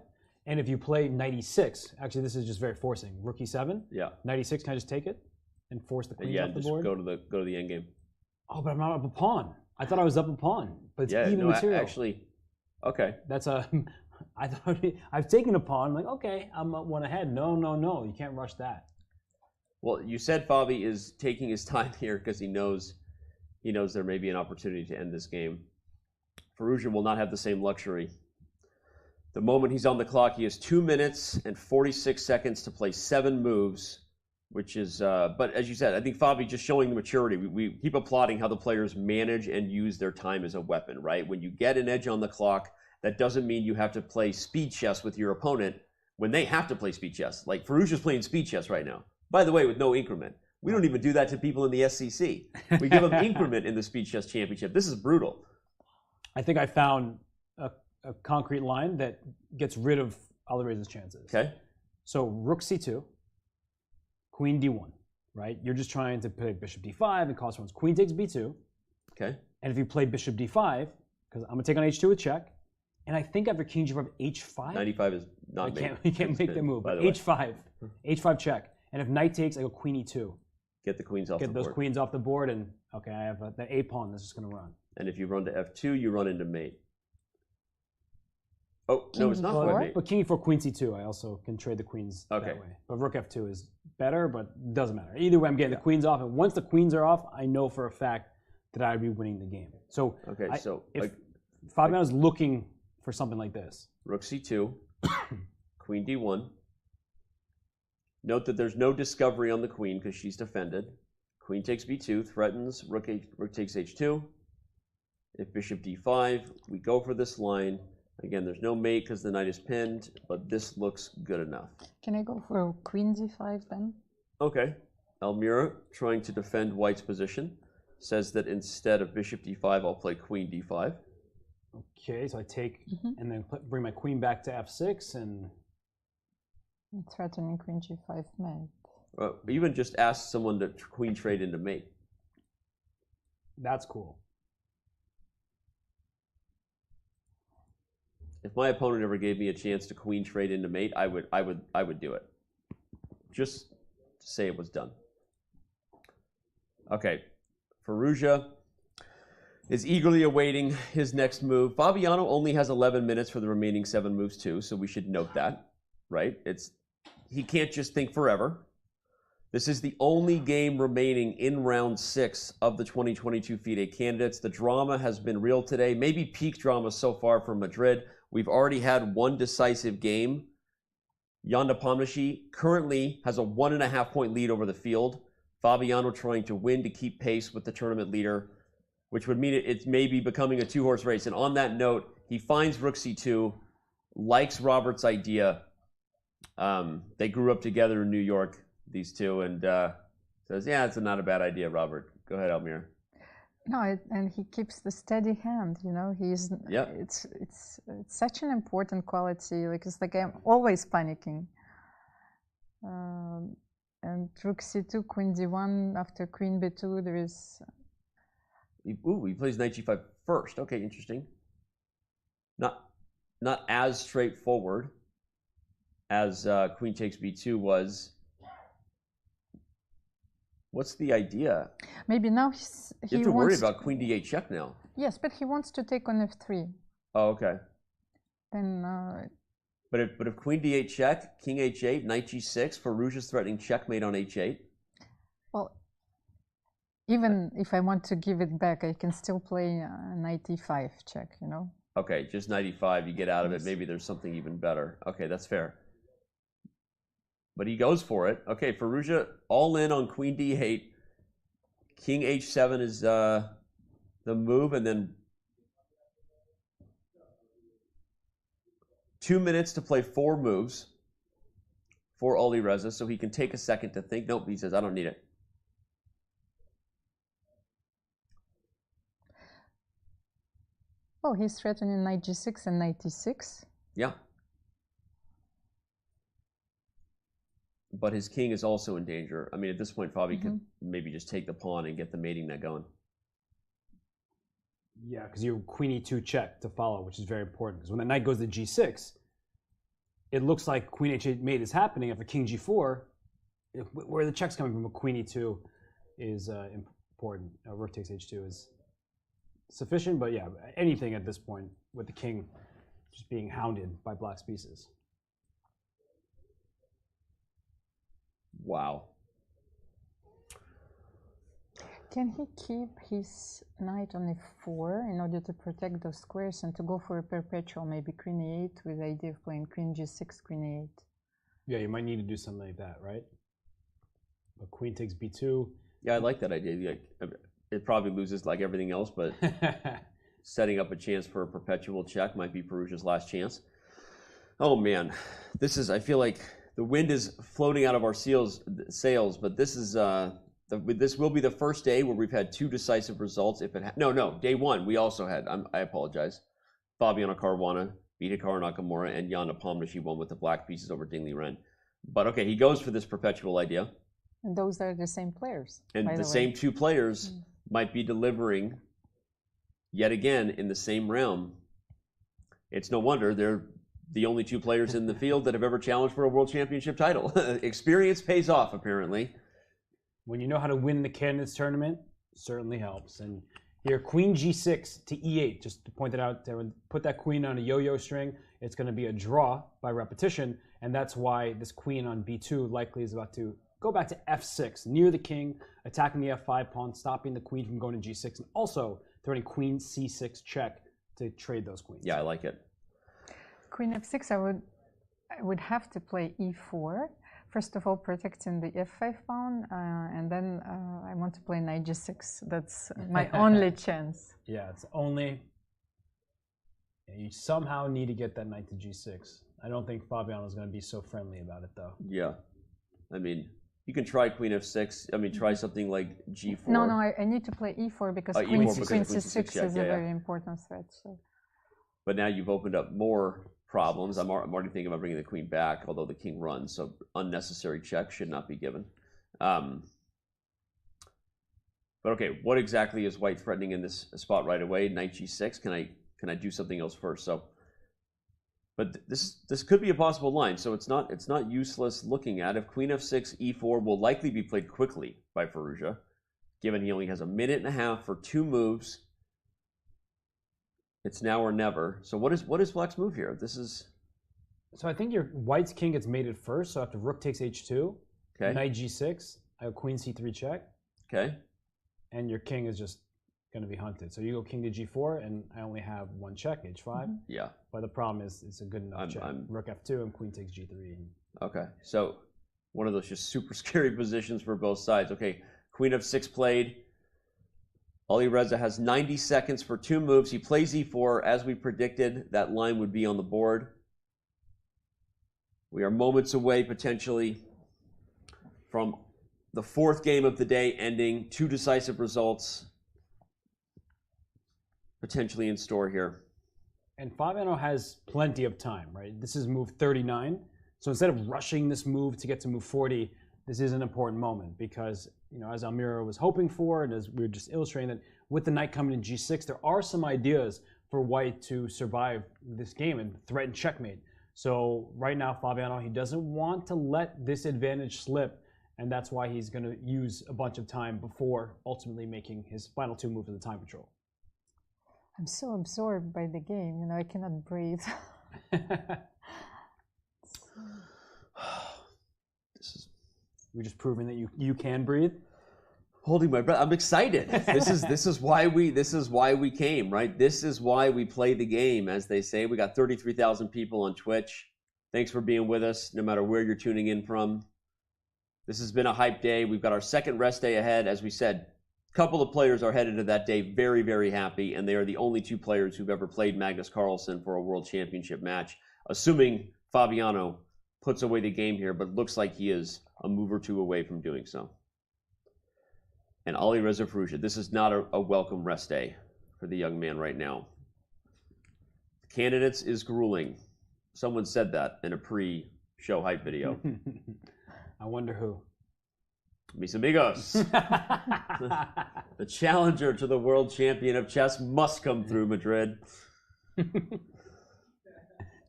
And if you play knight e6, actually this is just very forcing. Rook e7, knight e6, can I just take it and force the queen off the board?
Yeah, just go to the endgame.
Oh, but I'm not up a pawn. I thought I was up a pawn, but it's even material.
Actually, okay.
That's I thought I've taken a pawn. I'm like, okay, I'm one ahead. No, you can't rush that.
Well, you said Fabi is taking his time here because he knows there may be an opportunity to end this game. Firouzja will not have the same luxury. The moment he's on the clock, he has 2 minutes and 46 seconds to play 7 moves, which is, but as you said, I think Fabi just showing the maturity. We keep applauding how the players manage and use their time as a weapon, right? When you get an edge on the clock, that doesn't mean you have to play speed chess with your opponent when they have to play speed chess. Like Firouzja's playing speed chess right now. By the way, with no increment. We don't even do that to people in the SEC. We give them increment in the speed chess championship. This is brutal.
I think I found a concrete line that gets rid of Alireza's chances.
Okay.
So rook c2, queen d1, right? You're just trying to play bishop d5 and cost runs. Queen takes b2.
Okay.
And if you play bishop d5, because I'm going to take on h2 with check, and I think after king g5, h5?
95 is not made.
You can't make the move. But h5, h5 check. And if knight takes, I go queen e2.
Get the queens off the board.
Get those queens off the board, and okay, I have the a pawn that's just going to run.
And if you run to f2, you run into mate. Oh, no, it's not quite mate.
But king e4, queen c2, I also can trade the queens that way. But rook f2 is better, but doesn't matter. Either way, I'm getting the queens off, and once the queens are off, I know for a fact that I'd be winning the game. So, if Fabiano's looking for something like this.
Rook c2, queen d1. Note that there's no discovery on the queen because she's defended. Queen takes b2, threatens, rook takes h2. If bishop d5, we go for this line. Again, there's no mate because the knight is pinned, but this looks good enough.
Can I go for queen d5 then?
Okay. Almira, trying to defend white's position, says that instead of bishop d5, I'll play queen d5.
Okay, so I take and then bring my queen back to f6 and...
Threatening queen g5 mate.
Even just ask someone to queen trade into mate.
That's cool.
If my opponent ever gave me a chance to queen trade into mate, I would do it. Just to say it was done. Okay, Firouzja is eagerly awaiting his next move. Fabiano only has 11 minutes for the remaining 7 moves too, so we should note that, right? He can't just think forever. This is the only game remaining in round 6 of the 2022 FIDE Candidates. The drama has been real today, maybe peak drama so far for Madrid. We've already had one decisive game. Jan Napomnishi currently has a 1.5 point lead over the field. Fabiano trying to win to keep pace with the tournament leader, which would mean it's maybe becoming a 2-horse race. And on that note, he finds rook c2, likes Robert's idea. They grew up together in New York, these two, and says, yeah, it's not a bad idea, Robert. Go ahead, Almir.
No, and he keeps the steady hand, you know, it's such an important quality, like it's like I'm always panicking. And rook c2, queen d1, after queen b2, there is...
Ooh, he plays knight g5 first. Okay, interesting. Not as straightforward as queen takes b2 was. What's the idea?
Maybe now
you have to worry about queen d8 check now.
Yes, but he wants to take on f3.
Oh, okay.
Then.
But if queen d8 check, king h8, knight g6, Firouzja's threatening checkmate on h8.
Well, even if I want to give it back, I can still play knight e5 check. You know.
Okay, just knight e5, you get out of it. Maybe there's something even better. Okay, that's fair. But he goes for it. Okay, Firouzja all in on queen d8. King h7 is the move, and then 2 minutes to play 4 moves for Alireza, so he can take a second to think. Nope, he says, I don't need it.
Oh, he's threatening knight g6 and knight e6.
Yeah. But his king is also in danger. I mean, at this point, Fabi could maybe just take the pawn and get the mating net going.
Yeah, because you queen e2 check to follow, which is very important. Because when the knight goes to g6, it looks like queen h8 mate is happening after king g4, where the check's coming from. A queen e2 is important. Rook takes h2 is sufficient, but yeah, anything at this point with the king just being hounded by black's pieces.
Wow.
Can he keep his knight on f4 in order to protect those squares and to go for a perpetual, maybe queen e8 with the idea of playing queen g6, queen e8?
Yeah, you might need to do something like that, right? But queen takes b2.
Yeah, I like that idea. It probably loses like everything else, but setting up a chance for a perpetual check might be Firouzja's last chance. Oh man, I feel like the wind is floating out of our sails, but this is this will be the first day where we've had 2 decisive results. No, day 1 we also had. I apologize. Fabiano Caruana beat Hikaru Nakamura, and Jan Nepomniachtchi won with the black pieces over Liren. But okay, he goes for this perpetual idea.
And those are the same players.
And the same 2 players might be delivering yet again in the same realm. It's no wonder they're the only 2 players in the field that have ever challenged for a world championship title. Experience pays off, apparently.
When you know how to win the candidates tournament, certainly helps. And here, queen g6 to e8, just to point it out, put that queen on a yo-yo string. It's going to be a draw by repetition, and that's why this queen on b2 likely is about to go back to f6, near the king, attacking the f5 pawn, stopping the queen from going to g6, and also threatening queen c6 check to trade those queens.
Yeah, I like it.
Queen f6, I would have to play e4. First of all, protecting the f5 pawn, and then I want to play knight g6. That's my only chance.
Yeah, it's only... You somehow need to get that knight to g6. I don't think Fabiano's going to be so friendly about it, though.
Yeah. I mean, you can try queen f6. I mean, try something like g4.
No, I need to play e4 because queen c6 is a very important threat. So.
But now you've opened up more problems. I'm already thinking about bringing the queen back, although the king runs, so unnecessary check should not be given. But okay, what exactly is white threatening in this spot right away? Knight g6. Can I do something else first? So, but this could be a possible line. So it's not useless looking at. If queen f6, e4 will likely be played quickly by Firouzja, given he only has a minute and a half for 2 moves. It's now or never. So what is black's move here? This is...
So I think your white's king gets mated first. So after rook takes h2,
okay,
knight g6, I have queen c3 check.
Okay.
And your king is just going to be hunted. So you go king to g4, and I only have 1 check, h5.
Yeah.
But the problem is it's a good enough check. Rook f2 and queen takes g3.
Okay. So one of those just super scary positions for both sides. Okay, queen f6 played. Alireza has 90 seconds for 2 moves. He plays e4. As we predicted, that line would be on the board. We are moments away, potentially, from the 4th game of the day ending. 2 decisive results potentially in store here.
And Fabiano has plenty of time, right? This is move 39. So instead of rushing this move to get to move 40, this is an important moment because, you know, as Almira was hoping for, and as we were just illustrating that with the knight coming in g6, there are some ideas for white to survive this game and threaten checkmate. So right now, Fabiano, he doesn't want to let this advantage slip, and that's why he's going to use a bunch of time before ultimately making his final 2 moves of the time control.
I'm so absorbed by the game, you know, I cannot breathe.
We're just proving that you can breathe.
Holding my breath. I'm excited. This is why we came, right? This is why we play the game, as they say. We got 33,000 people on Twitch. Thanks for being with us, no matter where you're tuning in from. This has been a hype day. We've got our 2nd rest day ahead. As we said, a couple of players are headed to that day very, very happy, and they are the only 2 players who've ever played Magnus Carlsen for a world championship match, assuming Fabiano puts away the game here, but looks like he is a move or 2 away from doing so. And Alireza Firouzja, this is not a welcome rest day for the young man right now. Candidates is grueling. Someone said that in a pre-show hype video.
I wonder who.
Mis amigos. The challenger to the world champion of chess must come through Madrid.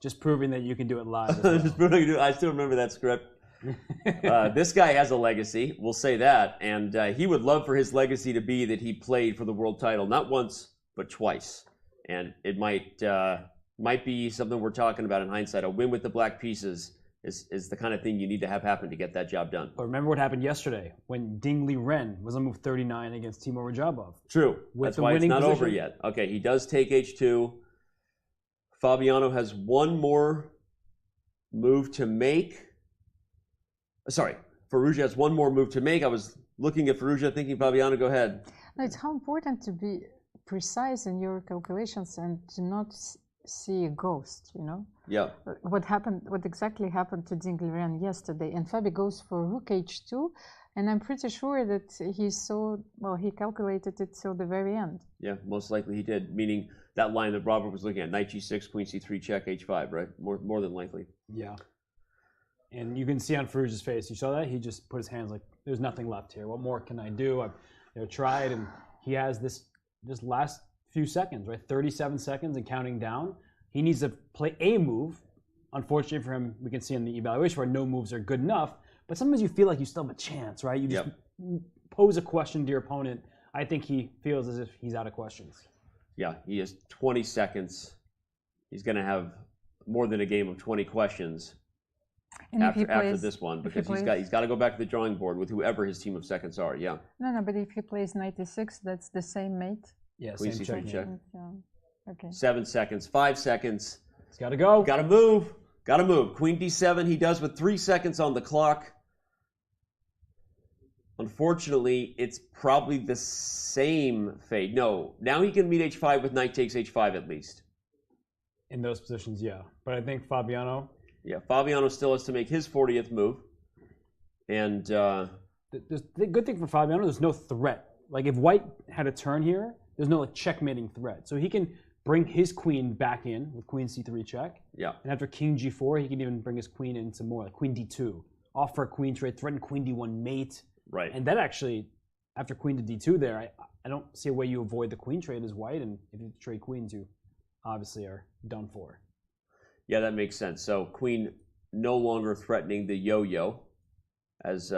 Just proving that you can do it live. As well.
I still remember that script. This guy has a legacy, we'll say that, and he would love for his legacy to be that he played for the world title not once but twice, and it might be something we're talking about in hindsight, a win with the black pieces is the kind of thing you need to have happen to get that job done.
But remember what happened yesterday when Liren was on move 39 against Timur Rajabov.
True. That's why it's not over yet. Okay, he does take h2. Fabiano has one more move to make. Sorry, Firouzja has one more move to make. I was looking at Firouzja thinking, Fabiano, go ahead.
No, it's how important to be precise in your calculations and to not see a ghost, you know?
Yeah.
What exactly happened to Liren yesterday? And Fabi goes for rook h2, and I'm pretty sure that he calculated it till the very end.
Yeah, most likely he did, meaning that line that Robert was looking at, knight g6, queen c3, check h5, right? More than likely.
Yeah. And you can see on Firouzja's face, you saw that? He just put his hands like, there's nothing left here. What more can I do? I've tried, and he has this last few seconds, right? 37 seconds and counting down. He needs to play a move. Unfortunately for him, we can see in the evaluation where no moves are good enough, but sometimes you feel like you still have a chance, right? You just pose a question to your opponent. I think he feels as if he's out of questions.
Yeah, he has 20 seconds. He's going to have more than a game of 20 questions after this one, because he's got to go back to the drawing board with whoever his team of seconds are. Yeah.
No, but if he plays knight e6, that's the same mate.
Yeah,
queen
same
c3 check.
Okay.
7 seconds, 5 seconds.
He's got to go.
Got to move. Got to move. Queen d7. He does with 3 seconds on the clock. Unfortunately, it's probably the same fate. No, now he can meet h5 with knight takes h5 at least.
In those positions, yeah. But I think Fabiano.
Yeah, Fabiano still has to make his 40th move. And
the good thing for Fabiano, there's no threat. Like if White had a turn here, there's no like checkmating threat. So he can bring his queen back in with queen c3 check.
Yeah.
And after king g4, he can even bring his queen into more like queen d2. Offer a queen trade, threaten queen d1 mate.
Right.
And that actually, after queen to d2 there, I don't see a way you avoid the queen trade as White. And if you trade queens, you obviously are done for.
Yeah, that makes sense. So queen no longer threatening the yo-yo, as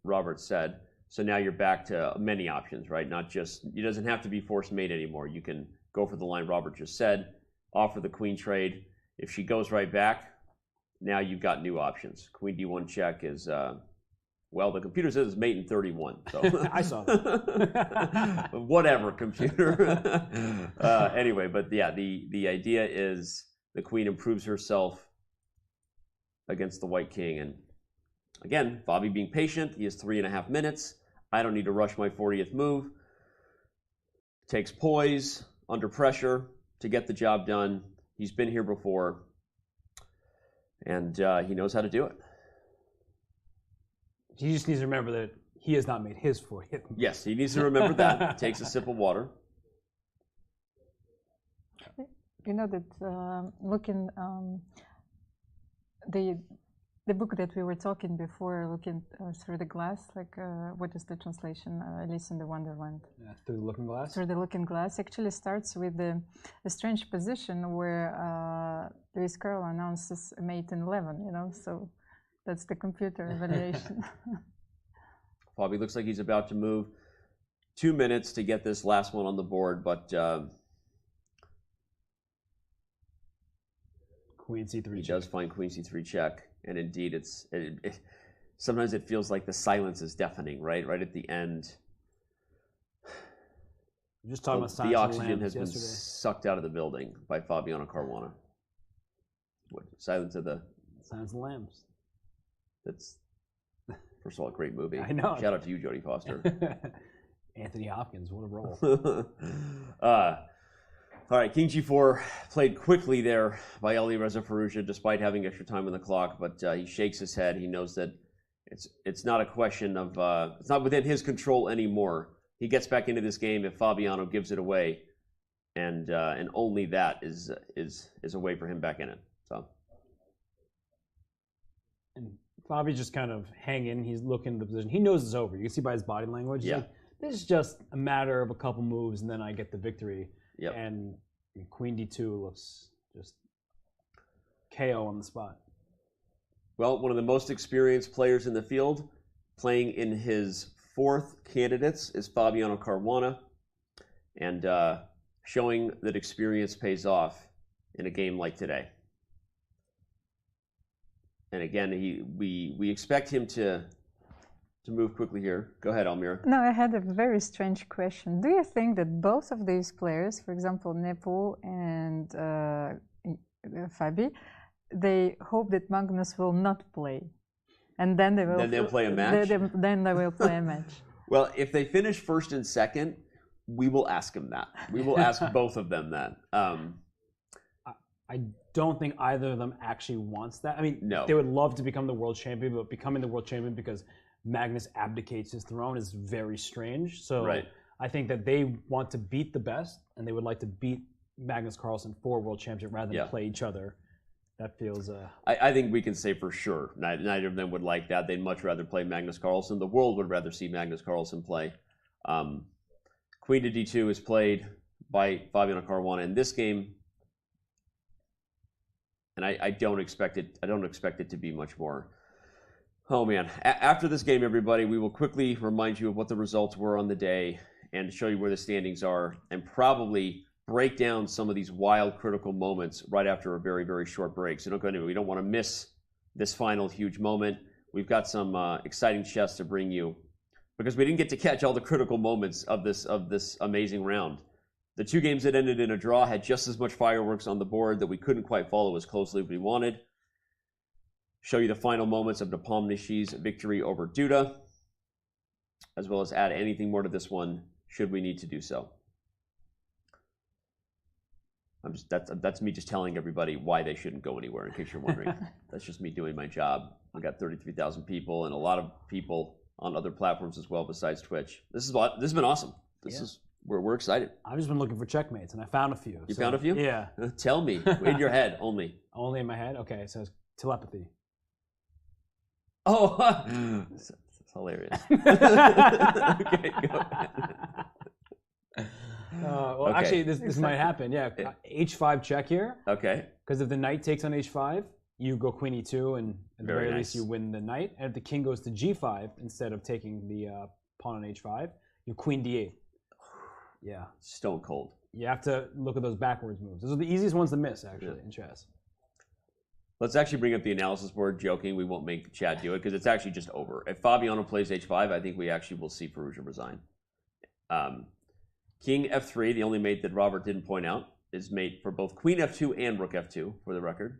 Robert said. So now you're back to many options, right? Not just, it doesn't have to be forced mate anymore. You can go for the line Robert just said, offer the queen trade. If she goes right back, now you've got new options. Queen d1 check is, well, the computer says it's mate in 31. So
I saw that.
Whatever, computer. Anyway, but yeah, the idea is the queen improves herself against the white king. And again, Fabi being patient, he has 3.5 minutes. I don't need to rush my 40th move. Takes poise, under pressure to get the job done. He's been here before, and he knows how to do it.
He just needs to remember that he has not made his 40th move.
Yes, he needs to remember that. Takes a sip of water.
You know that looking the book that we were talking before, looking through the glass, like what is the translation? Alice in the Wonderland.
Yeah, through the looking glass.
Through the looking glass actually starts with a strange position where Lewis Carroll announces a mate in 11. You know, so that's the computer evaluation.
Fabi looks like he's about to move. 2 minutes to get this last one on the board, but.
Queen c3
he does find queen c3 check, and indeed sometimes it feels like the silence is deafening, right at the end.
I'm just talking about
the oxygen has been sucked out of the building by Fabiano Caruana. What, Silence of the
Lambs.
That's, first of all, a great movie.
I know.
Shout out to you, Jodie Foster.
Anthony Hopkins, what a role.
All right, king g4 played quickly there by Alireza Firouzja, despite having extra time on the clock. But he shakes his head. He knows that it's not a question of it's not within his control anymore. He gets back into this game if Fabiano gives it away, and only that is a way for him back in it. So.
And Fabi's just kind of hanging. He's looking at the position. He knows it's over. You can see by his body language.
Yeah.
Like, this is just a matter of a couple moves, and then I get the victory.
Yep.
And queen d2 looks just KO on the spot.
Well, one of the most experienced players in the field, playing in his 4th candidates, is Fabiano Caruana, and showing that experience pays off in a game like today. And again, we expect him to move quickly here. Go ahead, Almira.
No, I had a very strange question. Do you think that both of these players, for example, Nepo and Fabi, they hope that Magnus will not play, and then they'll play a match? Then they will play a match.
Well, if they finish first and second, we will ask him that. We will ask both of them that.
I don't think either of them actually wants that. I mean,
no.
They would love to become the world champion, but becoming the world champion because Magnus abdicates his throne is very strange. So I think that they want to beat the best, and they would like to beat Magnus Carlsen for world championship rather than play each other. That feels...
I think we can say for sure neither of them would like that. They'd much rather play Magnus Carlsen. The world would rather see Magnus Carlsen play. Queen to d2 is played by Fabiano Caruana in this game. And I don't expect it to be much more. Oh man! After this game, everybody, we will quickly remind you of what the results were on the day and show you where the standings are, and probably break down some of these wild critical moments right after a very, very short break. So don't go anywhere. We don't want to miss this final huge moment. We've got some exciting chess to bring you because we didn't get to catch all the critical moments of this amazing round. The two games that ended in a draw had just as much fireworks on the board that we couldn't quite follow as closely as we wanted. Show you the final moments of Nepomniachtchi's victory over Duda, as well as add anything more to this one should we need to do so. That's me just telling everybody why they shouldn't go anywhere, in case you're wondering. That's just me doing my job. I've got 33,000 people and a lot of people on other platforms as well besides Twitch. This has been awesome. We're excited.
I've just been looking for checkmates, and I found a few.
You found a few?
Yeah.
Tell me. In your head only.
Only in my head? Okay, so it's telepathy.
Oh, that's hilarious. Okay, go ahead.
Well, actually, this might happen. Yeah, h5 check here.
Okay.
Because if the knight takes on h5, you go queen e2, and at the very least you win the knight. And if the king goes to g5 instead of taking the pawn on h5, you queen d8. Yeah.
Stone cold.
You have to look at those backwards moves. Those are the easiest ones to miss, actually, in chess.
Let's actually bring up the analysis board. Joking, we won't make the chat do it because it's actually just over. If Fabiano plays h5, I think we actually will see Firouzja resign. King f3, the only mate that Robert didn't point out, is mate for both queen f2 and rook f2, for the record.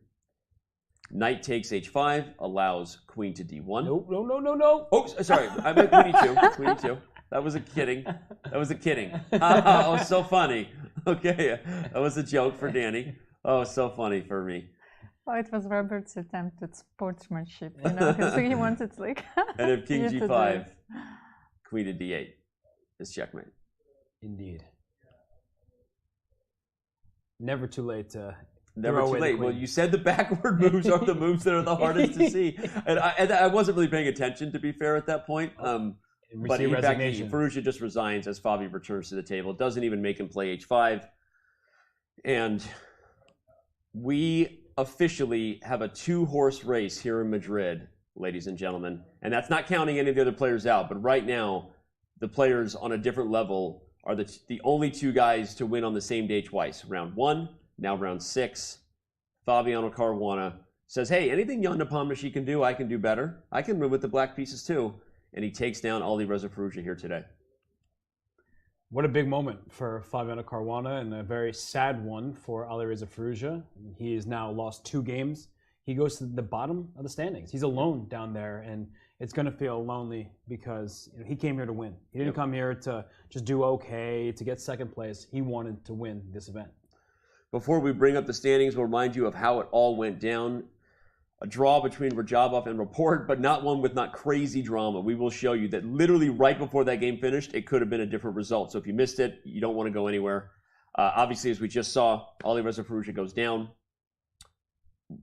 Knight takes h5, allows queen to d1.
No.
Oh, sorry. I meant queen e2. Queen e2. That was a kidding. Oh, so funny. Okay, that was a joke for Danny. Oh, so funny for me.
Oh, it was Robert's attempt at sportsmanship, because he wanted like.
And if king g5, queen to d8 is checkmate.
Indeed. Never too late to.
Never too late. Well, you said the backward moves are the moves that are the hardest to see, and I wasn't really paying attention, to be fair, at that point. But in fact, Firouzja just resigns as Fabi returns to the table. Doesn't even make him play h5, and we officially have a 2-horse race here in Madrid, ladies and gentlemen. And that's not counting any of the other players out. But right now, the players on a different level are the only two guys to win on the same day twice. Round 1, now round 6. Fabiano Caruana says, hey, anything Jan Nepomniachtchi can do, I can do better. I can win with the black pieces too. And he takes down Alireza Firouzja here today.
What a big moment for Fabiano Caruana, and a very sad one for Alireza Firouzja. He has now lost 2 games. He goes to the bottom of the standings. He's alone down there, and it's going to feel lonely because he came here to win. He didn't come here to just do okay, to get second place. He wanted to win this event.
Before we bring up the standings, we'll remind you of how it all went down. A draw between Rajabov and Rapport, but not one with not crazy drama. We will show you that literally right before that game finished, it could have been a different result. So if you missed it, you don't want to go anywhere. Obviously, as we just saw, Alireza Firouzja goes down.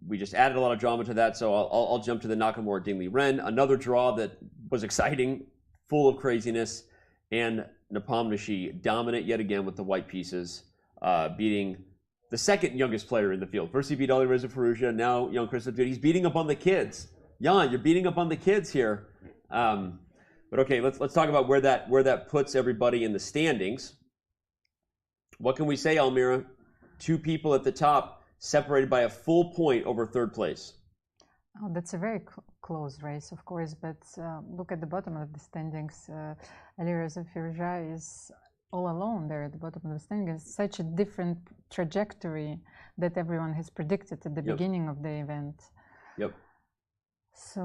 We just added a lot of drama to that, so I'll jump to the Nakamura Liren. Another draw that was exciting, full of craziness, and Napomnishi dominant yet again with the white pieces, beating the second youngest player in the field. First he beat Alireza Firouzja, now Jan-Krzysztof. He's beating up on the kids. Jan, you're beating up on the kids here. But okay, let's talk about where that puts everybody in the standings. What can we say, Almira? 2 people at the top, separated by a full point over third place.
Oh, that's a very close race, of course, but look at the bottom of the standings. Alireza Firouzja is all alone there at the bottom of the standings. It's such a different trajectory that everyone has predicted at the beginning of the event.
Yep.
So,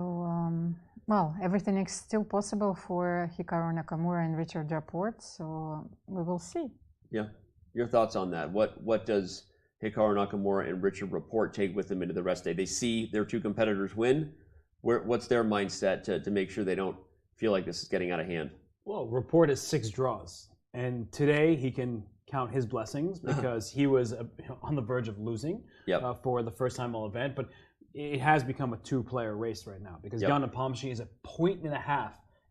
well, everything is still possible for Hikaru Nakamura and Richard Rapport, so we will see.
Yeah. Your thoughts on that? What does Hikaru Nakamura and Richard Rapport take with them into the rest day? They see their two competitors win. What's their mindset to make sure they don't feel like this is getting out of hand?
Well, Rapport has 6 draws, and today he can count his blessings because he was on the verge of losing for the first time all event. But it has become a 2-player race right now because Jan Nepomniachtchi is a 1.5 points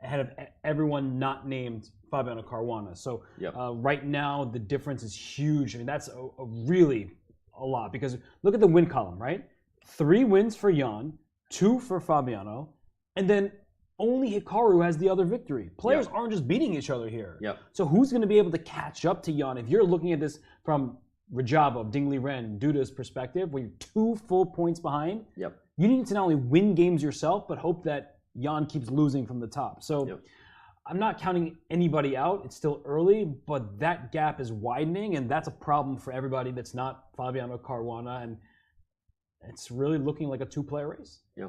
ahead of everyone not named Fabiano Caruana. So right now the difference is huge. I mean, that's really a lot because look at the win column, right? 3 wins for Jan, 2 for Fabiano, and then only Hikaru has the other victory. Players aren't just beating each other here. So who's going to be able to catch up to Jan? If you're looking at this from Rajabov, Liren, Duda's perspective, where you're 2 full points behind, you need to not only win games yourself, but hope that Jan keeps losing from the top. So I'm not counting anybody out. It's still early, but that gap is widening, and that's a problem for everybody that's not Fabiano Caruana, and it's really looking like a 2-player race.
Yeah.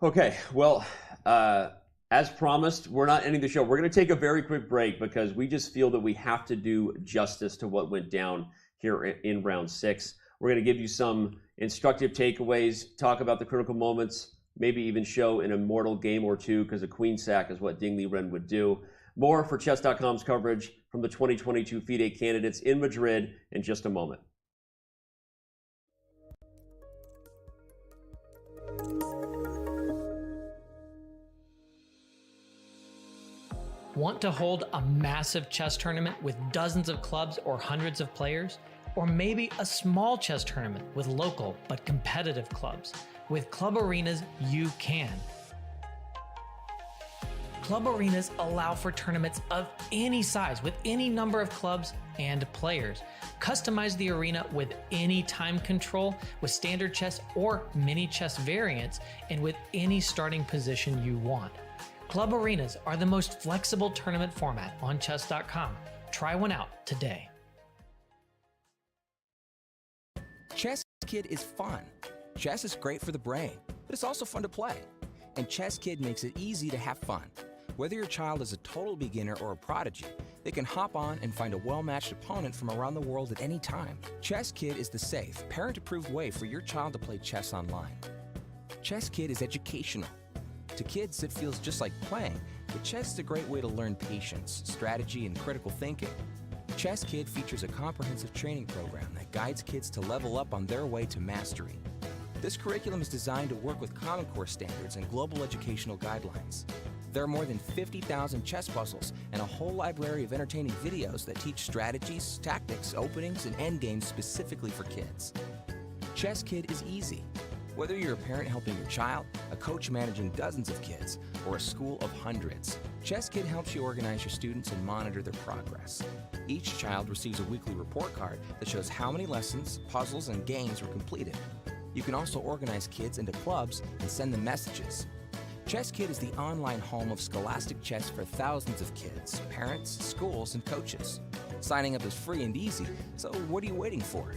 Okay, well, as promised, we're not ending the show. We're going to take a very quick break because we just feel that we have to do justice to what went down here in round 6. We're going to give you some instructive takeaways, talk about the critical moments, maybe even show an immortal game or two because a queen sack is what Ding Liren would do. More for Chess.com's coverage from the 2022 FIDE Candidates in Madrid in just a moment.
Want to hold a massive chess tournament with dozens of clubs or hundreds of players? Or maybe a small chess tournament with local but competitive clubs? With Club Arenas, you can. Club Arenas allow for tournaments of any size with any number of clubs and players. Customize the arena with any time control, with standard chess or mini chess variants, and with any starting position you want. Club Arenas are the most flexible tournament format on Chess.com. Try one out today.
Chess Kid is fun. Chess is great for the brain, but it's also fun to play. And Chess Kid makes it easy to have fun. Whether your child is a total beginner or a prodigy, they can hop on and find a well-matched opponent from around the world at any time. Chess Kid is the safe, parent-approved way for your child to play chess online. Chess Kid is educational. To kids, it feels just like playing, but chess is a great way to learn patience, strategy, and critical thinking. Chess Kid features a comprehensive training program that guides kids to level up on their way to mastery. This curriculum is designed to work with Common Core standards and global educational guidelines. There are more than 50,000 chess puzzles and a whole library of entertaining videos that teach strategies, tactics, openings, and endgames specifically for kids. Chess Kid is easy. Whether you're a parent helping your child, a coach managing dozens of kids, or a school of hundreds, Chess Kid helps you organize your students and monitor their progress. Each child receives a weekly report card that shows how many lessons, puzzles, and games were completed. You can also organize kids into clubs and send them messages. Chess Kid is the online home of scholastic chess for thousands of kids, parents, schools, and coaches. Signing up is free and easy, so what are you waiting for?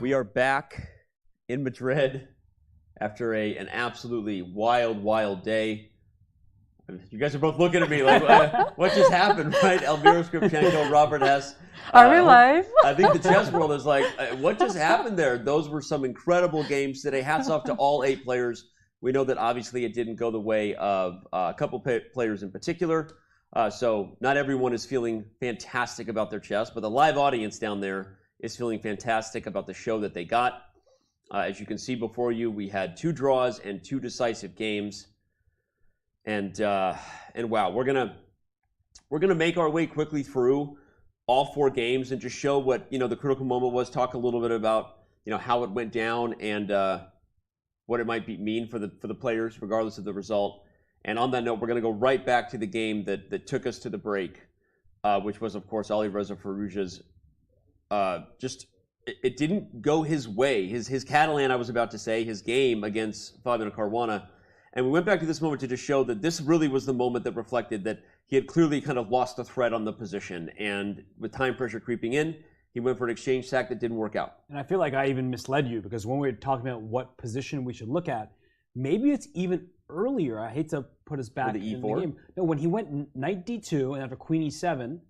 We are back in Madrid after an absolutely wild day. You guys are both looking at me like, what just happened, right? Elvira Skripchenko, Robert Hess.
Are we live?
I think the chess world is like, what just happened there? Those were some incredible games today. Hats off to all 8 players. We know that obviously it didn't go the way of a couple players in particular. So not everyone is feeling fantastic about their chess, but the live audience down there is feeling fantastic about the show that they got. As you can see before you, we had 2 draws and 2 decisive games. And wow, we're gonna make our way quickly through all 4 games and just show what the critical moment was. Talk a little bit about how it went down and what it might mean for the players, regardless of the result. And on that note, we're gonna go right back to the game that took us to the break, which was of course Alireza Firouzja's. It didn't go his way. His Catalan, I was about to say, his game against Fabiano Caruana. And we went back to this moment to just show that this really was the moment that reflected that he had clearly kind of lost the thread on the position. And with time pressure creeping in, he went for an exchange sack that didn't work out.
And I feel like I even misled you, because when we were talking about what position we should look at, maybe it's even earlier. I hate to put us back
in the
E4 game. No, when he went knight d2 and after queen e7,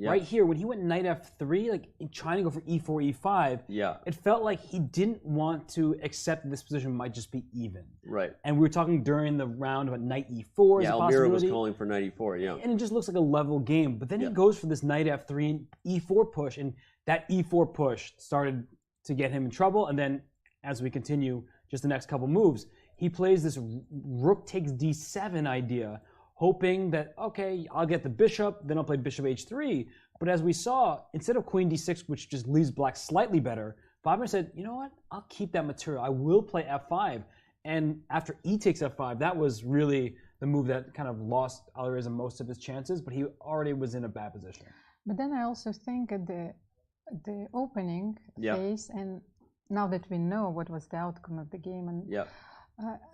right here, when he went knight f3, like trying to go for e4, e5, it felt like he didn't want to accept that this position might just be even.
Right.
And we were talking during the round about knight e4 as a
Almira
possibility.
was calling for knight e4,
And it just looks like a level game. But then he goes for this knight f3 and e4 push, and that e4 push started to get him in trouble. And then as we continue, just the next couple moves, he plays this rook takes d7 idea, hoping that, okay, I'll get the bishop, then I'll play bishop h3. But as we saw, instead of queen d6, which just leaves black slightly better, Fabiano said, you know what, I'll keep that material. I will play f5. And after e takes f5, that was really the move that kind of lost Alireza most of his chances, but he already was in a bad position.
But then I also think at the opening phase, and now that we know what was the outcome of the game, and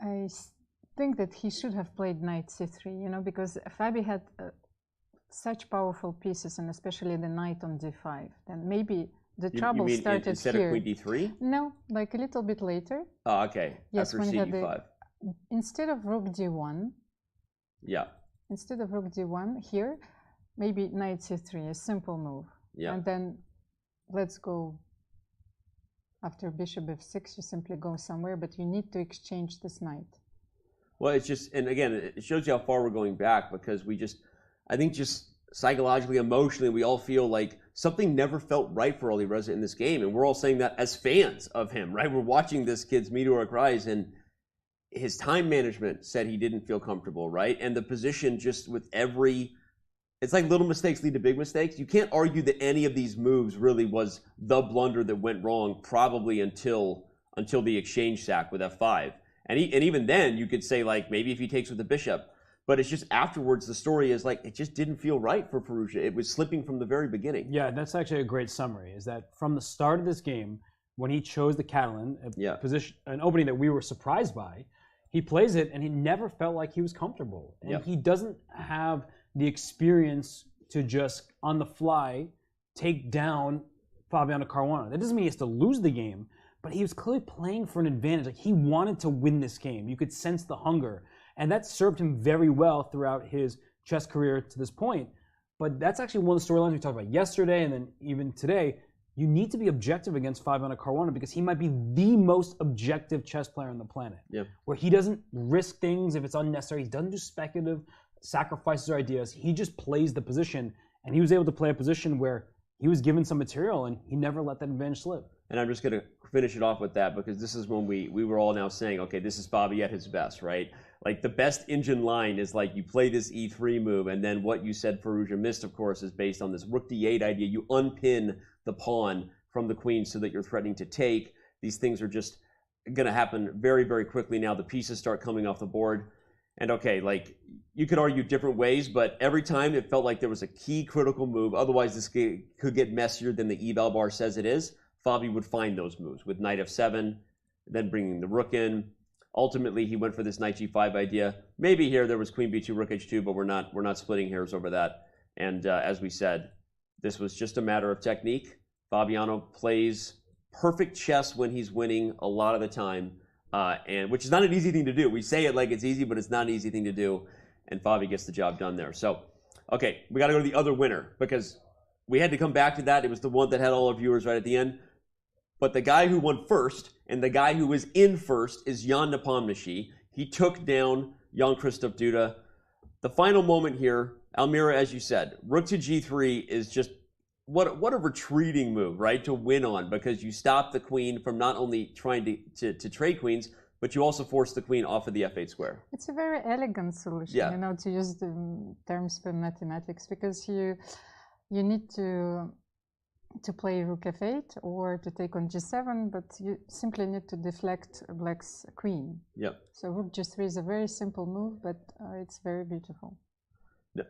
I think that he should have played knight c3, because Fabi had such powerful pieces, and especially the knight on d5. Then maybe the trouble started
instead
here.
Instead of queen d3?
No, like a little bit later.
Oh, okay.
Yes,
after
when he had
c5.
Instead of rook d1.
Yeah.
Instead of rook d1 here, maybe knight c3, a simple move.
Yeah.
And then let's go. After bishop f6, you simply go somewhere, but you need to exchange this knight.
Well, it's just, and again, it shows you how far we're going back, because I think just psychologically, emotionally, we all feel like something never felt right for Alireza in this game. And we're all saying that as fans of him, right? We're watching this kid's meteoric rise, and his time management said he didn't feel comfortable, right? And the position just with it's like little mistakes lead to big mistakes. You can't argue that any of these moves really was the blunder that went wrong, probably until the exchange sack with f5. And even then, you could say, like, maybe if he takes with the bishop. But it's just afterwards, the story is like, it just didn't feel right for Firouzja. It was slipping from the very beginning.
Yeah, that's actually a great summary, is that from the start of this game, when he chose the Catalan, an opening that we were surprised by, he plays it and he never felt like he was comfortable. And he doesn't have the experience to just, on the fly, take down Fabiano Caruana. That doesn't mean he has to lose the game, but he was clearly playing for an advantage. Like, he wanted to win this game. You could sense the hunger. And that served him very well throughout his chess career to this point. But that's actually one of the storylines we talked about yesterday and then even today. You need to be objective against Fabiano Caruana, because he might be the most objective chess player on the planet. Where he doesn't risk things if it's unnecessary. He doesn't do speculative sacrifices or ideas. He just plays the position. And he was able to play a position where he was given some material and he never let that advantage slip.
And I'm just going to finish it off with that, because this is when we were all now saying, okay, this is Fabi at his best, right? Like, the best engine line is like, you play this e3 move, and then what you said Firouzja missed, of course, is based on this rook d8 idea. You unpin the pawn from the queen so that you're threatening to take. These things are just going to happen very, very quickly now. The pieces start coming off the board. And okay, like, you could argue different ways, but every time it felt like there was a key critical move. Otherwise, this could get messier than the eval bar says it is. Fabi would find those moves with knight f7, then bringing the rook in. Ultimately, he went for this knight g5 idea. Maybe here there was queen b2, rook h2, but we're not splitting hairs over that. And as we said, this was just a matter of technique. Fabiano plays perfect chess when he's winning a lot of the time, and which is not an easy thing to do. We say it like it's easy, but it's not an easy thing to do, and Fabi gets the job done there. So, okay, we got to go to the other winner, because we had to come back to that. It was the one that had all our viewers right at the end. But the guy who won first, and the guy who was in first, is Jan Nepomniachtchi. He took down Jan-Krzysztof Duda. The final moment here, Almira, as you said, rook to g3 is just, what a retreating move, right, to win on, because you stop the queen from not only trying to trade queens, but you also force the queen off of the f8 square.
It's a very elegant solution, you know, to use the terms from mathematics, because you need to play rook f8 or to take on g7, but you simply need to deflect black's queen.
Yep.
So rook g3 is a very simple move, but it's very beautiful.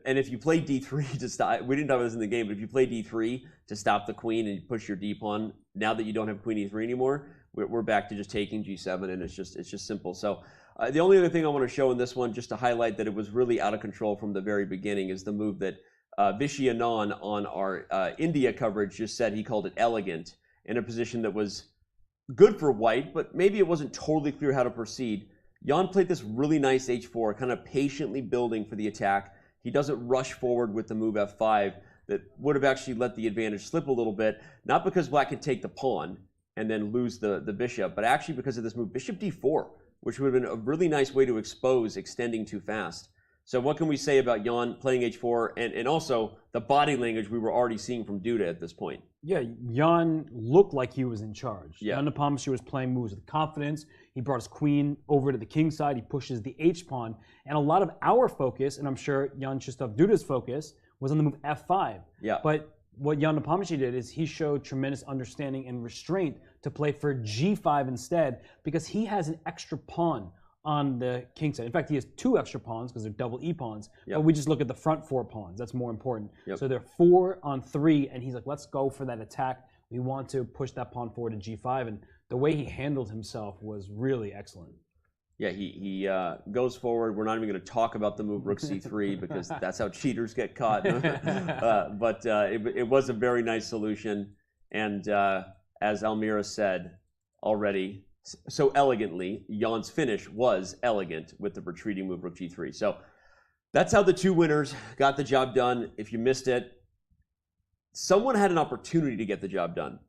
And if you play d3 to stop, we didn't have this in the game, but if you play d3 to stop the queen and you push your d pawn, now that you don't have queen e3 anymore, we're back to just taking g7, and it's just simple. So the only other thing I want to show in this one, just to highlight that it was really out of control from the very beginning, is the move that Vishy Anand on our India coverage just said he called it elegant, in a position that was good for white, but maybe it wasn't totally clear how to proceed. Jan played this really nice h4, kind of patiently building for the attack. He doesn't rush forward with the move f5 that would have actually let the advantage slip a little bit, not because black could take the pawn and then lose the bishop, but actually because of this move, bishop d4, which would have been a really nice way to expose extending too fast. So what can we say about Jan playing h4 and also the body language we were already seeing from Duda at this point?
Yeah, Jan looked like he was in charge.
Yeah.
Jan Nepomniachtchi was playing moves with confidence. He brought his queen over to the king side. He pushes the h-pawn. And a lot of our focus, and I'm sure Jan-Krzysztof Duda's focus, was on the move f5.
Yeah.
But what Jan Nepomniachtchi did is he showed tremendous understanding and restraint to play for g5 instead, because he has an extra pawn on the king side. In fact, he has two extra pawns because they're double e pawns.
Yep.
But we just look at the front four pawns. That's more important.
Yep.
So they're 4 on 3, and he's like, let's go for that attack. We want to push that pawn forward to g5, and the way he handled himself was really excellent.
Yeah, he goes forward. We're not even going to talk about the move rook c3 because that's how cheaters get caught. But it was a very nice solution, and as Almira said already, so elegantly, Jan's finish was elegant with the retreating move rook g3. So that's how the two winners got the job done. If you missed it, someone had an opportunity to get the job done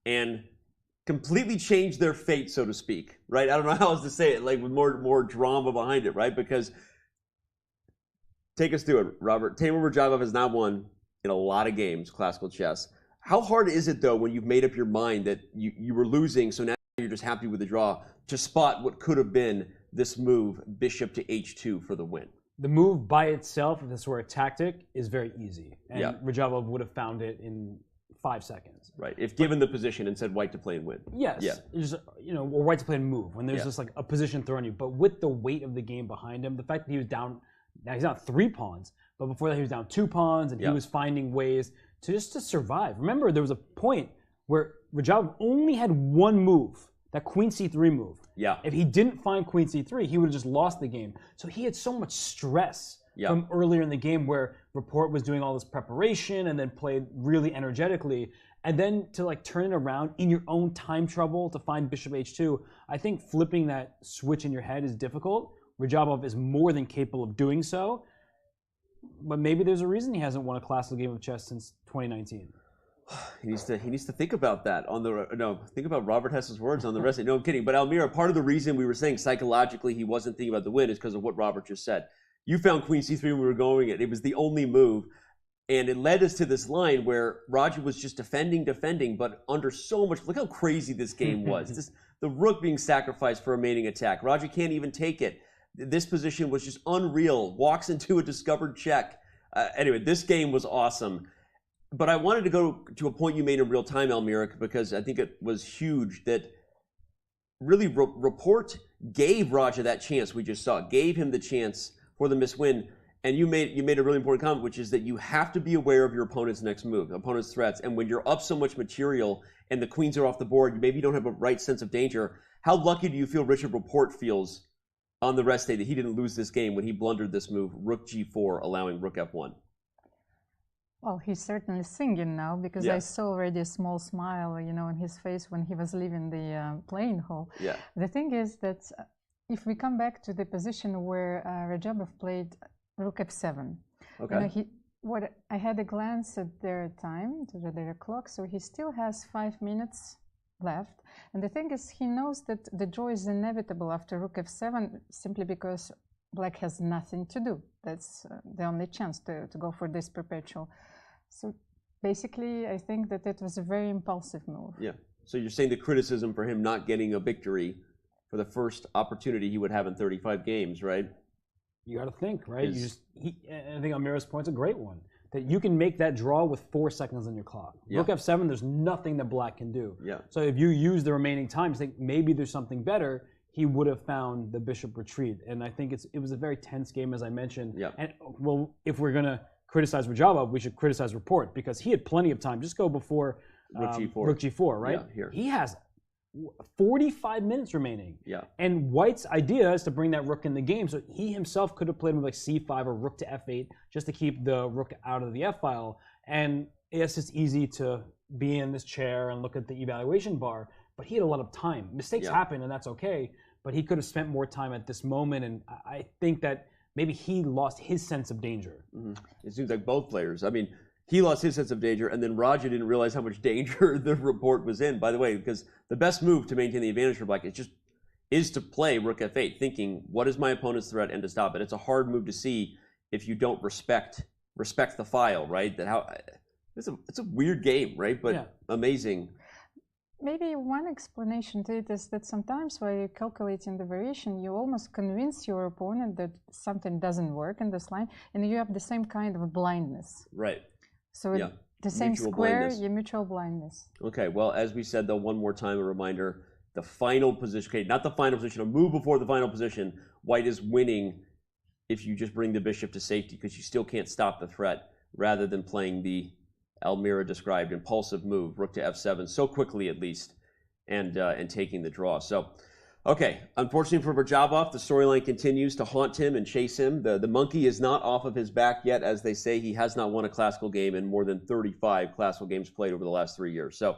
and completely changed their fate, so to speak, right? I don't know how else to say it, like with more drama behind it, right? Because take us through it, Robert. Timur Radjabov has now won in a lot of games, classical chess. How hard is it, though, when you've made up your mind that you were losing, so now you're just happy with the draw, to spot what could have been this move, bishop to h2 for the win?
The move by itself, if this were a tactic, is very easy. And
Yeah.
Radjabov would have found it in 5 seconds.
Right, if given the position and said white to play and win.
Yes.
Yeah.
It's just, or white to play and move when there's
Yeah.
just like a position thrown at you. But with the weight of the game behind him, the fact that he was down, now he's down 3 pawns, but before that he was down 2 pawns, and
Yeah.
he was finding ways to survive. Remember, there was a point where Radjabov only had one move, that queen c3 move.
Yeah.
If he didn't find queen c3, he would have just lost the game. So he had so much stress
Yeah.
from earlier in the game where Rapport was doing all this preparation and then played really energetically. And then to like turn it around in your own time trouble to find bishop h2, I think flipping that switch in your head is difficult. Radjabov is more than capable of doing so. But maybe there's a reason he hasn't won a classical game of chess since 2019.
He needs to think about that think about Robert Hess's words on the rest. No, I'm kidding. But Almira, part of the reason we were saying psychologically he wasn't thinking about the win is because of what Robert just said. You found queen c3 when we were going it. It was the only move. And it led us to this line where Roger was just defending, but under so much, look how crazy this game was. The rook being sacrificed for a mating attack. Roger can't even take it. This position was just unreal. Walks into a discovered check. Anyway, this game was awesome. But I wanted to go to a point you made in real time, Almira, because I think it was huge that really Rapport gave Roger that chance we just saw, gave him the chance for the miss win. And you made a really important comment, which is that you have to be aware of your opponent's next move, opponent's threats. And when you're up so much material and the queens are off the board, you maybe don't have a right sense of danger. How lucky do you feel Richard Rapport feels on the rest day that he didn't lose this game when he blundered this move, rook g4, allowing rook f1?
Well, he's certainly singing now because I saw already a small smile, on his face when he was leaving the playing hall.
Yeah.
The thing is that if we come back to the position where Radjabov played Rook F7, I had a glance at their time, to their clock, so he still has 5 minutes left. And the thing is, he knows that the draw is inevitable after Rook F7 simply because Black has nothing to do. That's the only chance to go for this perpetual. So basically, I think that it was a very impulsive move.
Yeah. So you're saying the criticism for him not getting a victory for the first opportunity he would have in 35 games, right?
You got to think, right? I think Amira's point's a great one. That you can make that draw with 4 seconds on your clock. Rook F7, there's nothing that Black can do.
Yeah.
So if you use the remaining time to think maybe there's something better, he would have found the bishop retreat. And I think it was a very tense game, as I mentioned.
Yeah.
And well, if we're going to criticize Radjabov, we should criticize Report because he had plenty of time. Just go before
Rook G4.
Rook G4, right?
Yeah, here.
He has 45 minutes remaining.
Yeah.
And White's idea is to bring that rook in the game, so he himself could have played with like C5 or rook to F8 just to keep the rook out of the F file. And yes, it's easy to be in this chair and look at the evaluation bar, but he had a lot of time. Mistakes happen, and that's okay, but he could have spent more time at this moment, and I think that maybe he lost his sense of danger.
Mm-hmm. It seems like both players. I mean, he lost his sense of danger, and then Raja didn't realize how much danger the Report was in, by the way, because the best move to maintain the advantage for Black is to play Rook F8, thinking, what is my opponent's threat, and to stop it. It's a hard move to see if you don't respect the file, right? It's a weird game, right? But amazing.
Maybe one explanation to it is that sometimes while you're calculating the variation, you almost convince your opponent that something doesn't work in this line, and you have the same kind of blindness.
Right.
So the same
mutual
square,
blindness.
your mutual blindness.
Okay, well, as we said, though, one more time, a reminder, the final position, okay, not the final position, a move before the final position, White is winning if you just bring the bishop to safety because you still can't stop the threat rather than playing the Almira described impulsive move, rook to f7, so quickly at least, and taking the draw. So, okay, unfortunately for Radjabov, the storyline continues to haunt him and chase him. The monkey is not off of his back yet. As they say, he has not won a classical game in more than 35 classical games played over the last 3 years. So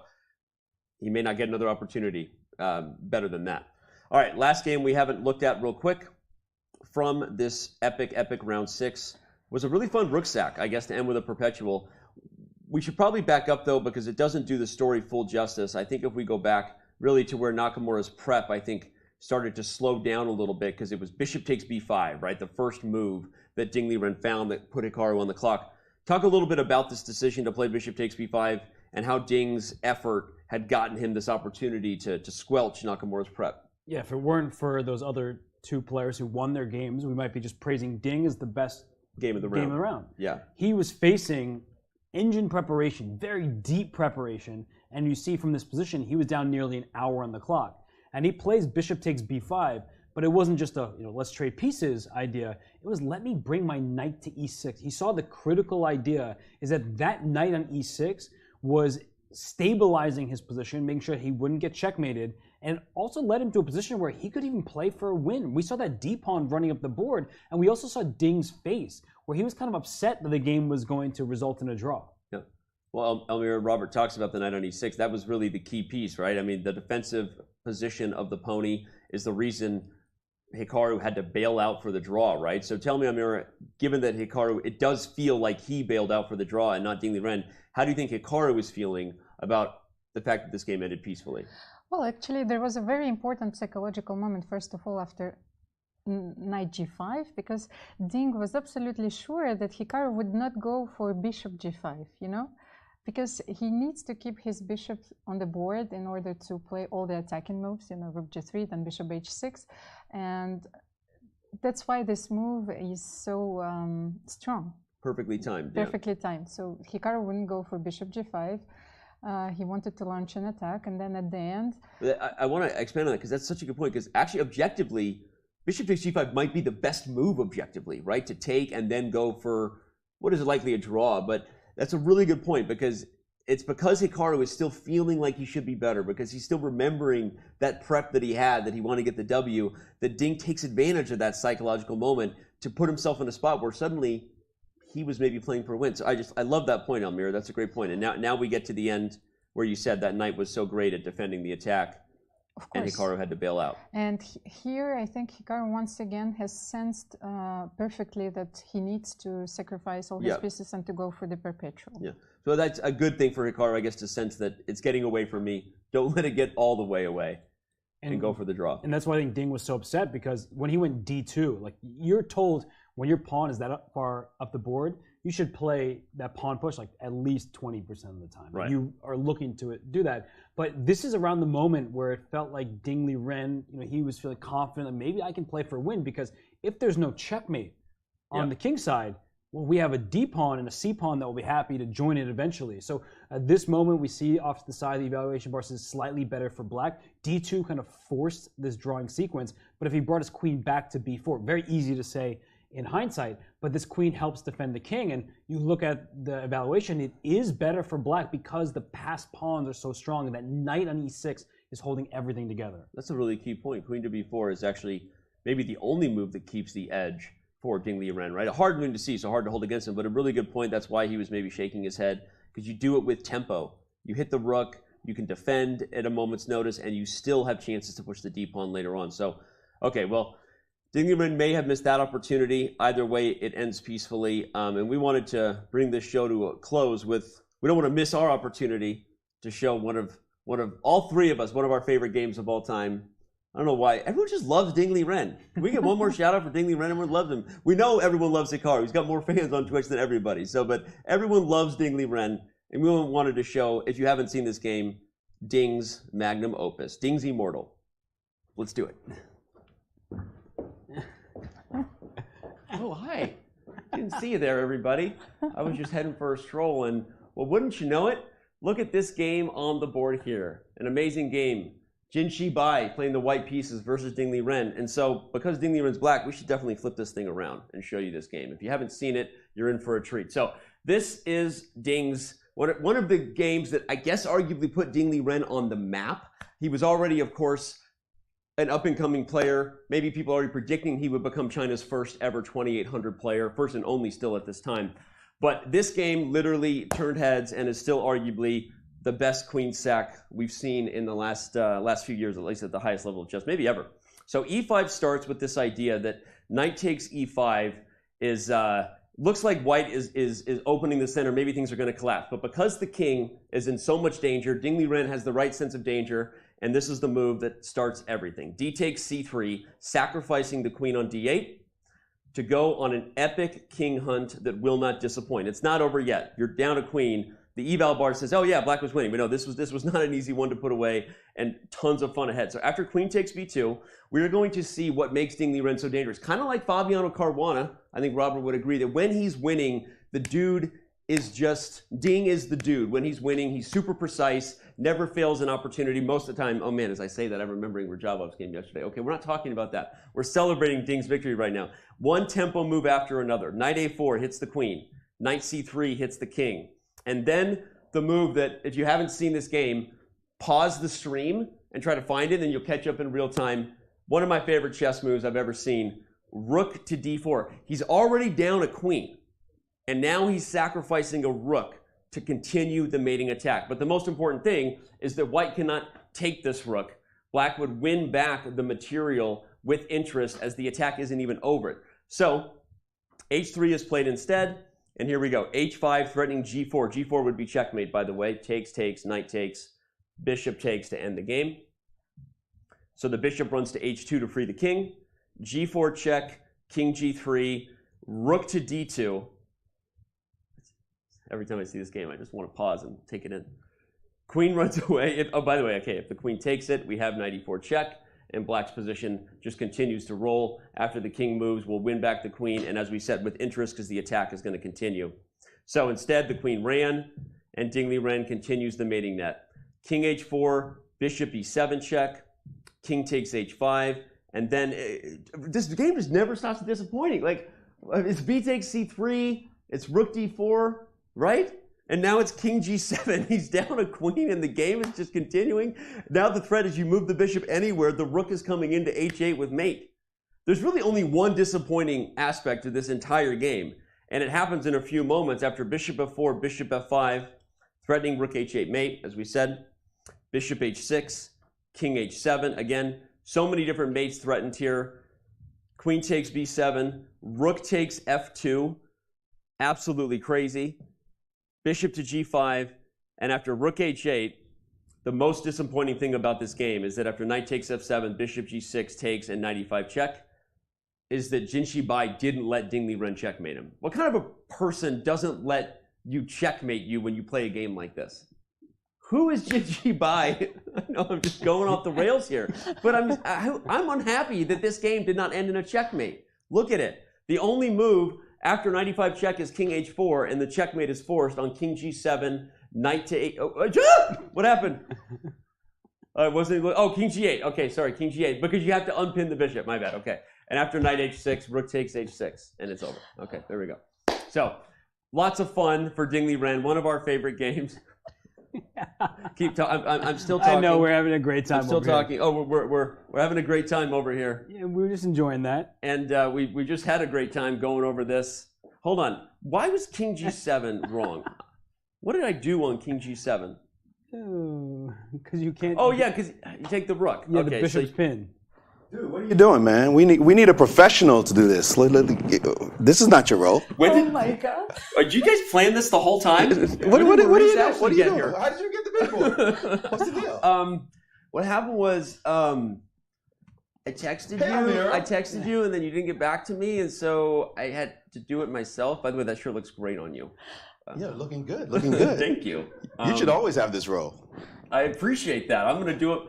he may not get another opportunity better than that. All right, last game we haven't looked at real quick from this epic round 6 was a really fun rook sack, I guess, to end with a perpetual. We should probably back up, though, because it doesn't do the story full justice. I think if we go back really to where Nakamura's prep, I think, started to slow down a little bit because it was bishop takes b5, right? The first move that Ding Liren found that put Hikaru on the clock. Talk a little bit about this decision to play bishop takes b5 and how Ding's effort had gotten him this opportunity to squelch Nakamura's prep.
Yeah, if it weren't for those other 2 players who won their games, we might be just praising Ding as the best
game of the round.
Yeah. He was facing engine preparation, very deep preparation, and you see from this position, he was down nearly an hour on the clock. And he plays bishop takes b5, but it wasn't just a, let's trade pieces idea. It was, let me bring my knight to e6. He saw the critical idea is that knight on e6 was stabilizing his position, making sure he wouldn't get checkmated, and also led him to a position where he could even play for a win. We saw that d-pawn running up the board, and we also saw Ding's face, where he was kind of upset that the game was going to result in a draw.
Yeah. Well, Elmira, Robert talks about the knight on e6. That was really the key piece, right? I mean, the defensive position of the pony is the reason Hikaru had to bail out for the draw, right? So tell me, Elmira, given that Hikaru, it does feel like he bailed out for the draw and not Ding Liren, how do you think Hikaru is feeling about the fact that this game ended peacefully?
Well, actually, there was a very important psychological moment, first of all, after knight g5, because Ding was absolutely sure that Hikaru would not go for bishop g5, because he needs to keep his bishop on the board in order to play all the attacking moves, rook g3, then bishop h6, and that's why this move is so strong.
Perfectly timed.
Perfectly timed. So Hikaru wouldn't go for bishop g5. He wanted to launch an attack, and then at the end...
I want to expand on that because that's such a good point, because actually objectively, bishop takes g5 might be the best move objectively, right? To take and then go for what is likely a draw. But that's a really good point, because it's because Hikaru is still feeling like he should be better, because he's still remembering that prep that he had, that he wanted to get the W, that Ding takes advantage of that psychological moment to put himself in a spot where suddenly he was maybe playing for a win. So I love that point, Almira. That's a great point. And now we get to the end where you said that knight was so great at defending the attack, and Hikaru had to bail out.
And here, I think Hikaru once again has sensed perfectly that he needs to sacrifice all his pieces and to go for the perpetual.
Yeah. So that's a good thing for Hikaru, I guess, to sense that it's getting away from me. Don't let it get all the way away. And go for the draw.
And that's why I think Ding was so upset, because when he went D2, like, you're told when your pawn is that far up the board, you should play that pawn push like at least 20% of the time.
Right.
You are looking to do that. But this is around the moment where it felt like Ding Liren, he was feeling confident that maybe I can play for a win, because if there's no checkmate on the king side, well, we have a D pawn and a C pawn that will be happy to join it eventually. So at this moment, we see off to the side, the evaluation bar is slightly better for black. D2 kind of forced this drawing sequence, but if he brought his queen back to B4, very easy to say in hindsight, but this queen helps defend the king, and you look at the evaluation, it is better for black because the passed pawns are so strong, and that knight on E6 is holding everything together.
That's a really key point. Queen to B4 is actually maybe the only move that keeps the edge for Ding Liren, right? A hard move to see, so hard to hold against him, but a really good point. That's why he was maybe shaking his head, because you do it with tempo. You hit the rook, you can defend at a moment's notice, and you still have chances to push the D pawn later on. So, okay, well, Ding Liren may have missed that opportunity. Either way, it ends peacefully, and we wanted to bring this show to a close with, we don't want to miss our opportunity to show one of all three of us, one of our favorite games of all time. I don't know why. Everyone just loves Ding Liren. Can we get one more shout out for Ding Liren? Everyone loves him. We know everyone loves Hikaru. He's got more fans on Twitch than everybody. So, but everyone loves Ding Liren. And we wanted to show, if you haven't seen this game, Ding's magnum opus. Ding's immortal. Let's do it. Oh, hi. Didn't see you there, everybody. I was just heading for a stroll. And, well, wouldn't you know it? Look at this game on the board here. An amazing game. Jin Shi Bai playing the white pieces versus Ding Liren. And so, because Ding Liren's black, we should definitely flip this thing around and show you this game. If you haven't seen it, you're in for a treat. So, this is Ding's, one of the games that I guess arguably put Ding Liren on the map. He was already, of course, an up-and-coming player. Maybe people are already predicting he would become China's first ever 2,800 player, first and only still at this time. But this game literally turned heads and is still arguably the best queen sack we've seen in the last few years, at least at the highest level of chess, maybe ever. So e5 starts with this idea that knight takes e5 is looks like white is opening the center. Maybe things are going to collapse. But because the king is in so much danger, Ding Liren has the right sense of danger, and this is the move that starts everything. D takes c3, sacrificing the queen on d8 to go on an epic king hunt that will not disappoint. It's not over yet. You're down a queen. The eval bar says, oh yeah, black was winning. But no, this was not an easy one to put away, and tons of fun ahead. So after queen takes b2, we're going to see what makes Ding Liren so dangerous. Kind of like Fabiano Caruana. I think Robert would agree that when he's winning, the dude is just, Ding is the dude. When he's winning, he's super precise, never fails an opportunity. Most of the time, oh man, as I say that, I'm remembering Rajabov's game yesterday. Okay, we're not talking about that. We're celebrating Ding's victory right now. One tempo move after another. Knight a4 hits the queen. Knight c3 hits the king. And then the move that, if you haven't seen this game, pause the stream and try to find it, and you'll catch up in real time. One of my favorite chess moves I've ever seen, rook to d4. He's already down a queen, and now he's sacrificing a rook to continue the mating attack. But the most important thing is that white cannot take this rook. Black would win back the material with interest as the attack isn't even over it. So h3 is played instead. And here we go, h5 threatening g4. g4 would be checkmate, by the way. Takes, takes, knight takes, bishop takes to end the game. So the bishop runs to h2 to free the king. g4 check, king g3, rook to d2. Every time I see this game, I just want to pause and take it in. Queen runs away. Oh, by the way, okay, if the queen takes it, we have knight e4 check. And black's position just continues to roll. After the king moves, we'll win back the queen, and as we said, with interest, because the attack is going to continue. So instead, the queen ran, and Ding Liren continues the mating net. King h4, bishop e7 check, king takes h5, and then this game just never stops disappointing. Like, it's b takes c3, it's rook d4, right? And now it's king g7. He's down a queen, and the game is just continuing. Now the threat is you move the bishop anywhere, the rook is coming into h8 with mate. There's really only one disappointing aspect to this entire game, And it happens in a few moments after bishop f4, bishop f5, threatening rook h8 mate, as we said, bishop h6, king h7. Again, so many different mates threatened here. Queen takes b7, rook takes f2, absolutely crazy. Bishop to g5, and after rook h8, the most disappointing thing about this game is that after knight takes f7, bishop g6 takes, and knight e5 check, is that Jinshi Bai didn't let Ding Liren checkmate him. What kind of a person doesn't let you checkmate you when you play a game like this? Who is Jinshi Bai? I know I'm just going off the rails here, but I'm unhappy that this game did not end in a checkmate. Look at it. The only move after knight e5 check is king h4, and the checkmate is forced on king g7, knight to 8. What happened? King g8. Okay, sorry, king g8, because you have to unpin the bishop. My bad. Okay. And after knight h6, rook takes h6, and it's over. Okay, there we go. So, lots of fun for Ding Liren, one of our favorite games. Keep talking. I'm still talking.
I know, we're having a great time.
I'm still talking. Here. Oh, we're having a great time over here.
Yeah, we're just enjoying that.
And we just had a great time going over this. Hold on. Why was king g7 wrong? What did I do on king g7?
Oh, because you can't.
Oh yeah, because you take the rook.
Yeah,
okay,
the bishop's pin.
Dude, what are you doing, man? We need a professional to do this. This is not your role.
Oh my God! Did you guys plan this the whole time?
What are you doing? What are you doing?
Here?
How did you get the big board? What's the deal?
What happened was I texted you, and then you didn't get back to me, and so I had to do it myself. By the way, that sure looks great on you.
Yeah, looking good. Looking good.
Thank you.
You should always have this role.
I appreciate that. I'm going to do it.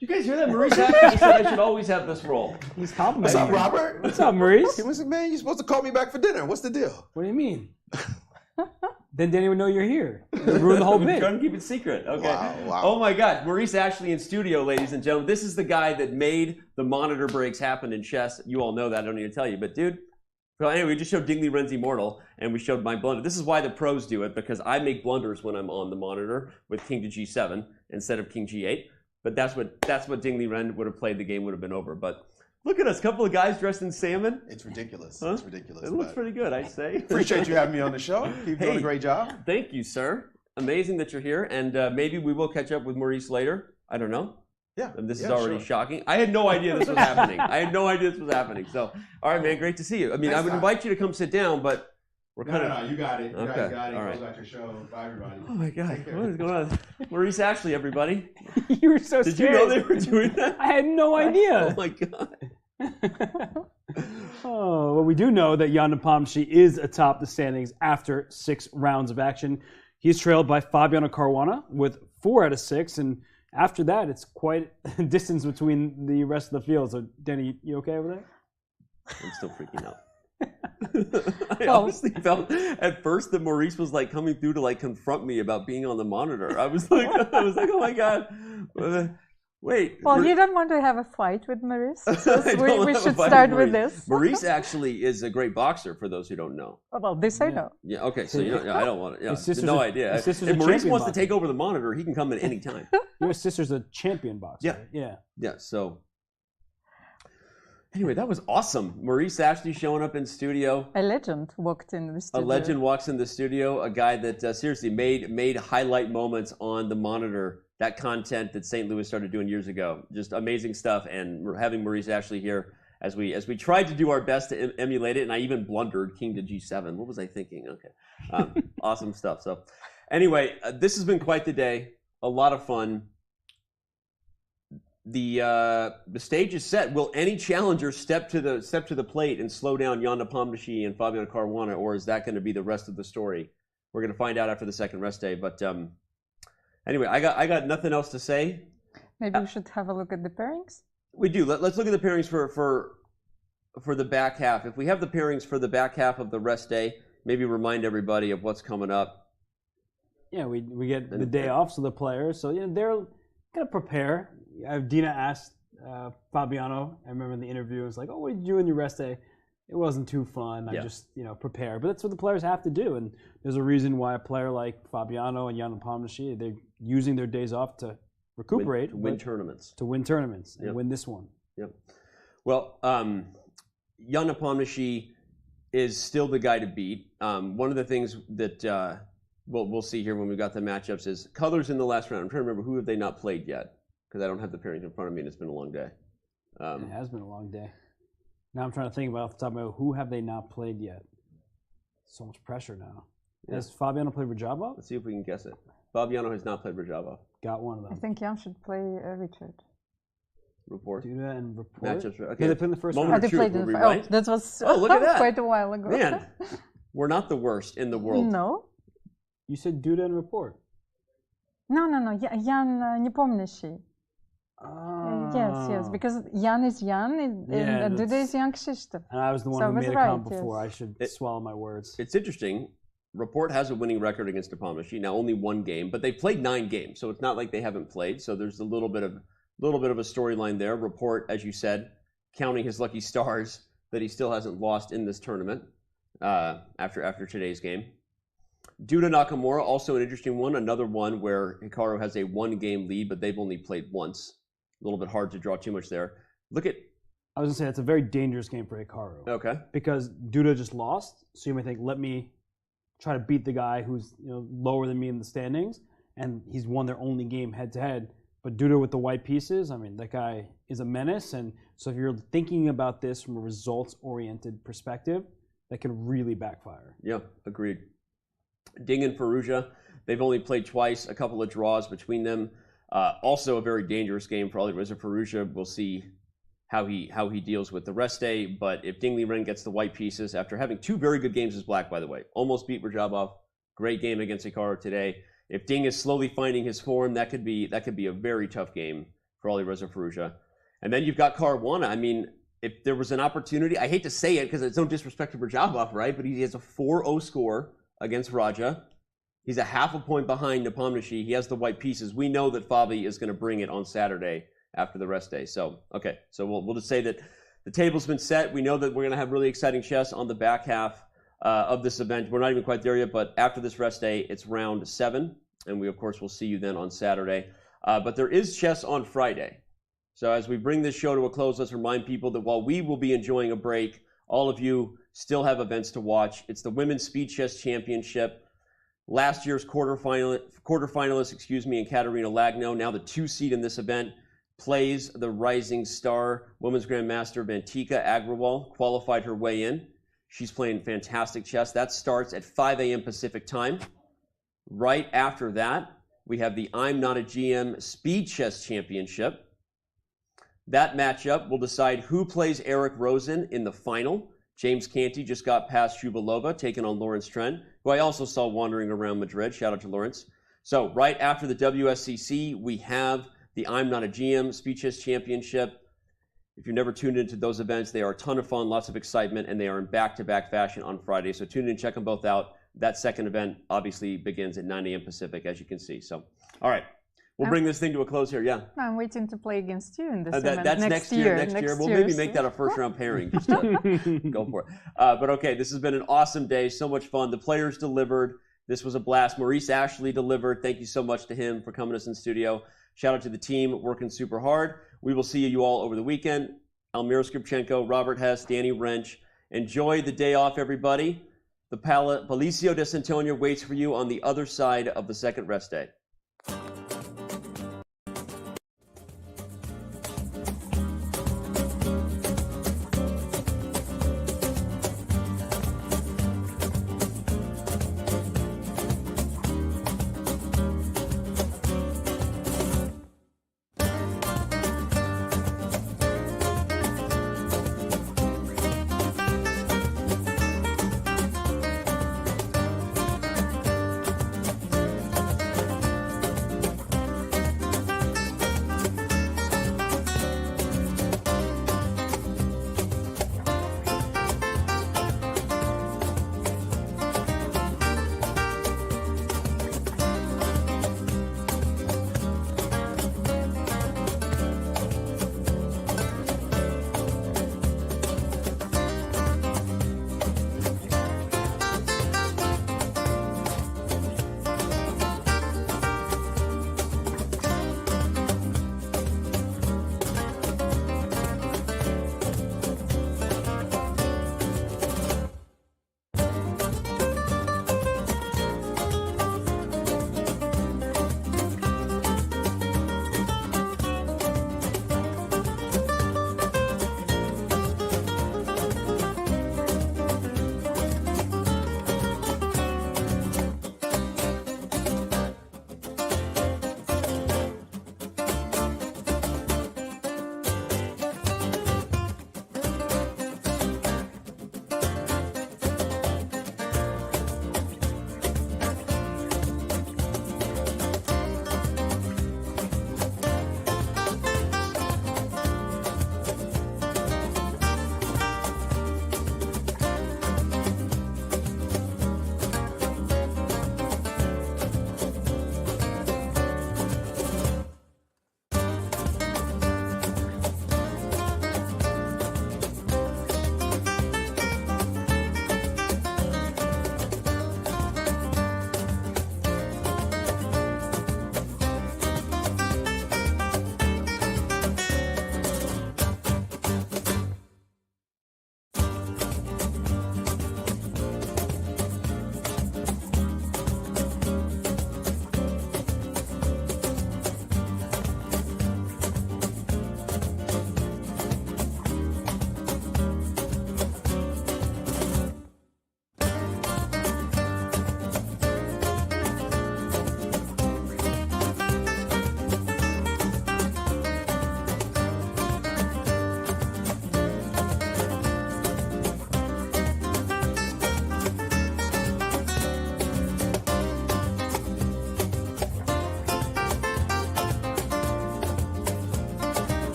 You guys hear that? Maurice actually said I should always have this role.
He's complimenting.
What's up, Robert?
What's up, Maurice?
He was like, man, you're supposed to call me back for dinner. What's the deal?
What do you mean? Then didn't even know you're here. You ruined the whole bit.
Trying to keep it secret. Okay.
Wow.
Oh my God, Maurice Ashley in studio, ladies and gentlemen. This is the guy that made the monitor breaks happen in chess. You all know that. I don't need to tell you. But dude, well, anyway, we just showed Ding Liren's Immortal, and we showed my blunder. This is why the pros do it, because I make blunders when I'm on the monitor with king to g7 instead of king g8. But that's what Ding Liren would have played. The game would have been over. But look at us, couple of guys dressed in salmon.
It's ridiculous.
Huh?
It's ridiculous.
It looks pretty good, I'd say.
Appreciate you having me on the show. Keep doing a great job.
Thank you, sir. Amazing that you're here, and maybe we will catch up with Maurice later. I don't know.
Yeah.
This is already shocking. I had no idea this was happening. So, all right, man, great to see you. I mean, I would invite you to come sit down, but we're kind of.
No, you got it. You
Okay.
guys got it.
All right.
Close out your show. Bye, everybody.
Oh my God, what is going on? Maurice Ashley, everybody.
You were so
Did
scared.
you know they were doing that?
I had no idea.
Oh my God.
Oh, well, we do know that Jan Napomnishi is atop the standings after 6 rounds of action. He's trailed by Fabiano Caruana with 4 out of 6, and after that, it's quite a distance between the rest of the field. So, Denny, you okay over there?
I'm still freaking out. I honestly felt at first that Maurice was like coming through to like confront me about being on the monitor. I was like, oh my God. Wait.
Well, you don't want to have a fight with Maurice. So we should start with this.
Maurice actually is a great boxer, for those who don't know.
Well, this I know.
Yeah, okay, so I don't want to. Yeah, no idea.
If
Maurice wants to take over the monitor, he can come at any time.
Your sister's a champion boxer.
Yeah, so. Anyway, that was awesome. Maurice Ashley showing up in studio.
A legend walked in the studio.
A legend walks in the studio. A guy that seriously made highlight moments on the monitor. That content that St. Louis started doing years ago. Just amazing stuff. And we're having Maurice Ashley here as we tried to do our best to emulate it. And I even blundered king to g7. What was I thinking? Okay. Awesome stuff. So anyway, this has been quite the day. A lot of fun. The stage is set. Will any challenger step to the plate and slow down Jan Nepomniachtchi and Fabiano Caruana, or is that going to be the rest of the story? We're going to find out after the second rest day. But anyway, I got nothing else to say.
Maybe we should have a look at the pairings.
We do. Let's look at the pairings for the back half. If we have the pairings for the back half of the rest day, maybe remind everybody of what's coming up.
Yeah, we get the day off, so the players, so they're gonna prepare. Dina asked Fabiano, I remember in the interview, it was like, oh, what did you do in your rest day? It wasn't too fun. I just, prepare. But that's what the players have to do. And there's a reason why a player like Fabiano and Jan Nepomniachtchi, they're using their days off to recuperate.
To win tournaments.
To win tournaments and win this one.
Yep. Well, Jan Nepomniachtchi is still the guy to beat. One of the things that we'll see here when we got the matchups is colors in the last round. I'm trying to remember who have they not played yet, because I don't have the pairings in front of me and it's been a long day.
It has been a long day. Now I'm trying to think about off the top of my head, who have they not played yet? So much pressure now.
Yeah.
Has Fabiano played Rajabov?
Let's see if we can guess it. Fabiano has not played Rajabov.
Got one of them.
I think Jan should play Richard.
Report.
Duda and Report.
Matchups. Okay.
Yeah, they played in the first
Moment
round.
of truth. Were we
Oh,
right?
that was
look at that.
quite a while ago.
Man, we're not the worst in the world.
No.
You said Duda and Report.
No. Jan Nepomniachtchi. Yes, because Jan is Jan and Duda is Jan-Krzysztof.
And I was the one
So
who
I was
made a
right,
comment before. I should swallow my words.
It's interesting. Report has a winning record against Napomnishi. Now only one game, but they played 9 games, so it's not like they haven't played. So there's a little bit of a storyline there. Report, as you said, counting his lucky stars that he still hasn't lost in this tournament after today's game. Duda Nakamura, also an interesting one. Another one where Hikaru has a 1-game lead, but they've only played once. A little bit hard to draw too much there. Look at.
I was gonna say it's a very dangerous game for Hikaru.
Okay.
Because Duda just lost, so you may think, let me try to beat the guy who's lower than me in the standings, and he's won their only game head to head. But Duda with the white pieces, I mean, that guy is a menace, and so if you're thinking about this from a results-oriented perspective, that can really backfire.
Yeah, agreed. Ding and Firouzja, they've only played twice, a couple of draws between them. Also a very dangerous game for Alireza Firouzja. We'll see how he deals with the rest day. But if Ding Liren gets the white pieces after having 2 very good games as black, by the way, almost beat Rajabov. Great game against Hikaru today. If Ding is slowly finding his form, that could be a very tough game for Alireza Firouzja. And then you've got Caruana. I mean, if there was an opportunity, I hate to say it because it's no disrespect to Rajabov, right? But he has a 4-0 score against Raja. He's a half a point behind Napomnishi. He has the white pieces. We know that Fabi is going to bring it on Saturday after the rest day. So, okay. So we'll just say that the table's been set. We know that we're going to have really exciting chess on the back half of this event. We're not even quite there yet, but after this rest day, it's round 7. And we, of course, will see you then on Saturday. But there is chess on Friday. So as we bring this show to a close, let's remind people that while we will be enjoying a break, all of you still have events to watch. It's the Women's Speed Chess Championship. Last year's quarterfinalist, in Katerina Lagno, now the 2 seed in this event, plays the rising star women's grandmaster Vantika Agrawal, qualified her way in. She's playing fantastic chess. That starts at 5 a.m. Pacific time. Right after that, we have the I'm Not a GM Speed Chess Championship. That matchup will decide who plays Eric Rosen in the final. James Canty just got past Shubalova, taking on Lawrence Trent, who I also saw wandering around Madrid. Shout out to Lawrence. So right after the WSCC, we have the I'm Not a GM Speed Chess Championship. If you've never tuned into those events, they are a ton of fun, lots of excitement, and they are in back-to-back fashion on Friday. So tune in, check them both out. That second event obviously begins at 9 a.m. Pacific, as you can see. So, all right. We'll bring this thing to a close here, yeah.
I'm waiting to play against you in this event.
That's next year. Next year. We'll maybe make that a first-round pairing just to go for it. But okay, this has been an awesome day. So much fun. The players delivered. This was a blast. Maurice Ashley delivered. Thank you so much to him for coming to us in studio. Shout out to the team working super hard. We will see you all over the weekend. Almira Skripchenko, Robert Hess, Danny Wrench. Enjoy the day off, everybody. The Palacio de Santonia waits for you on the other side of the second rest day.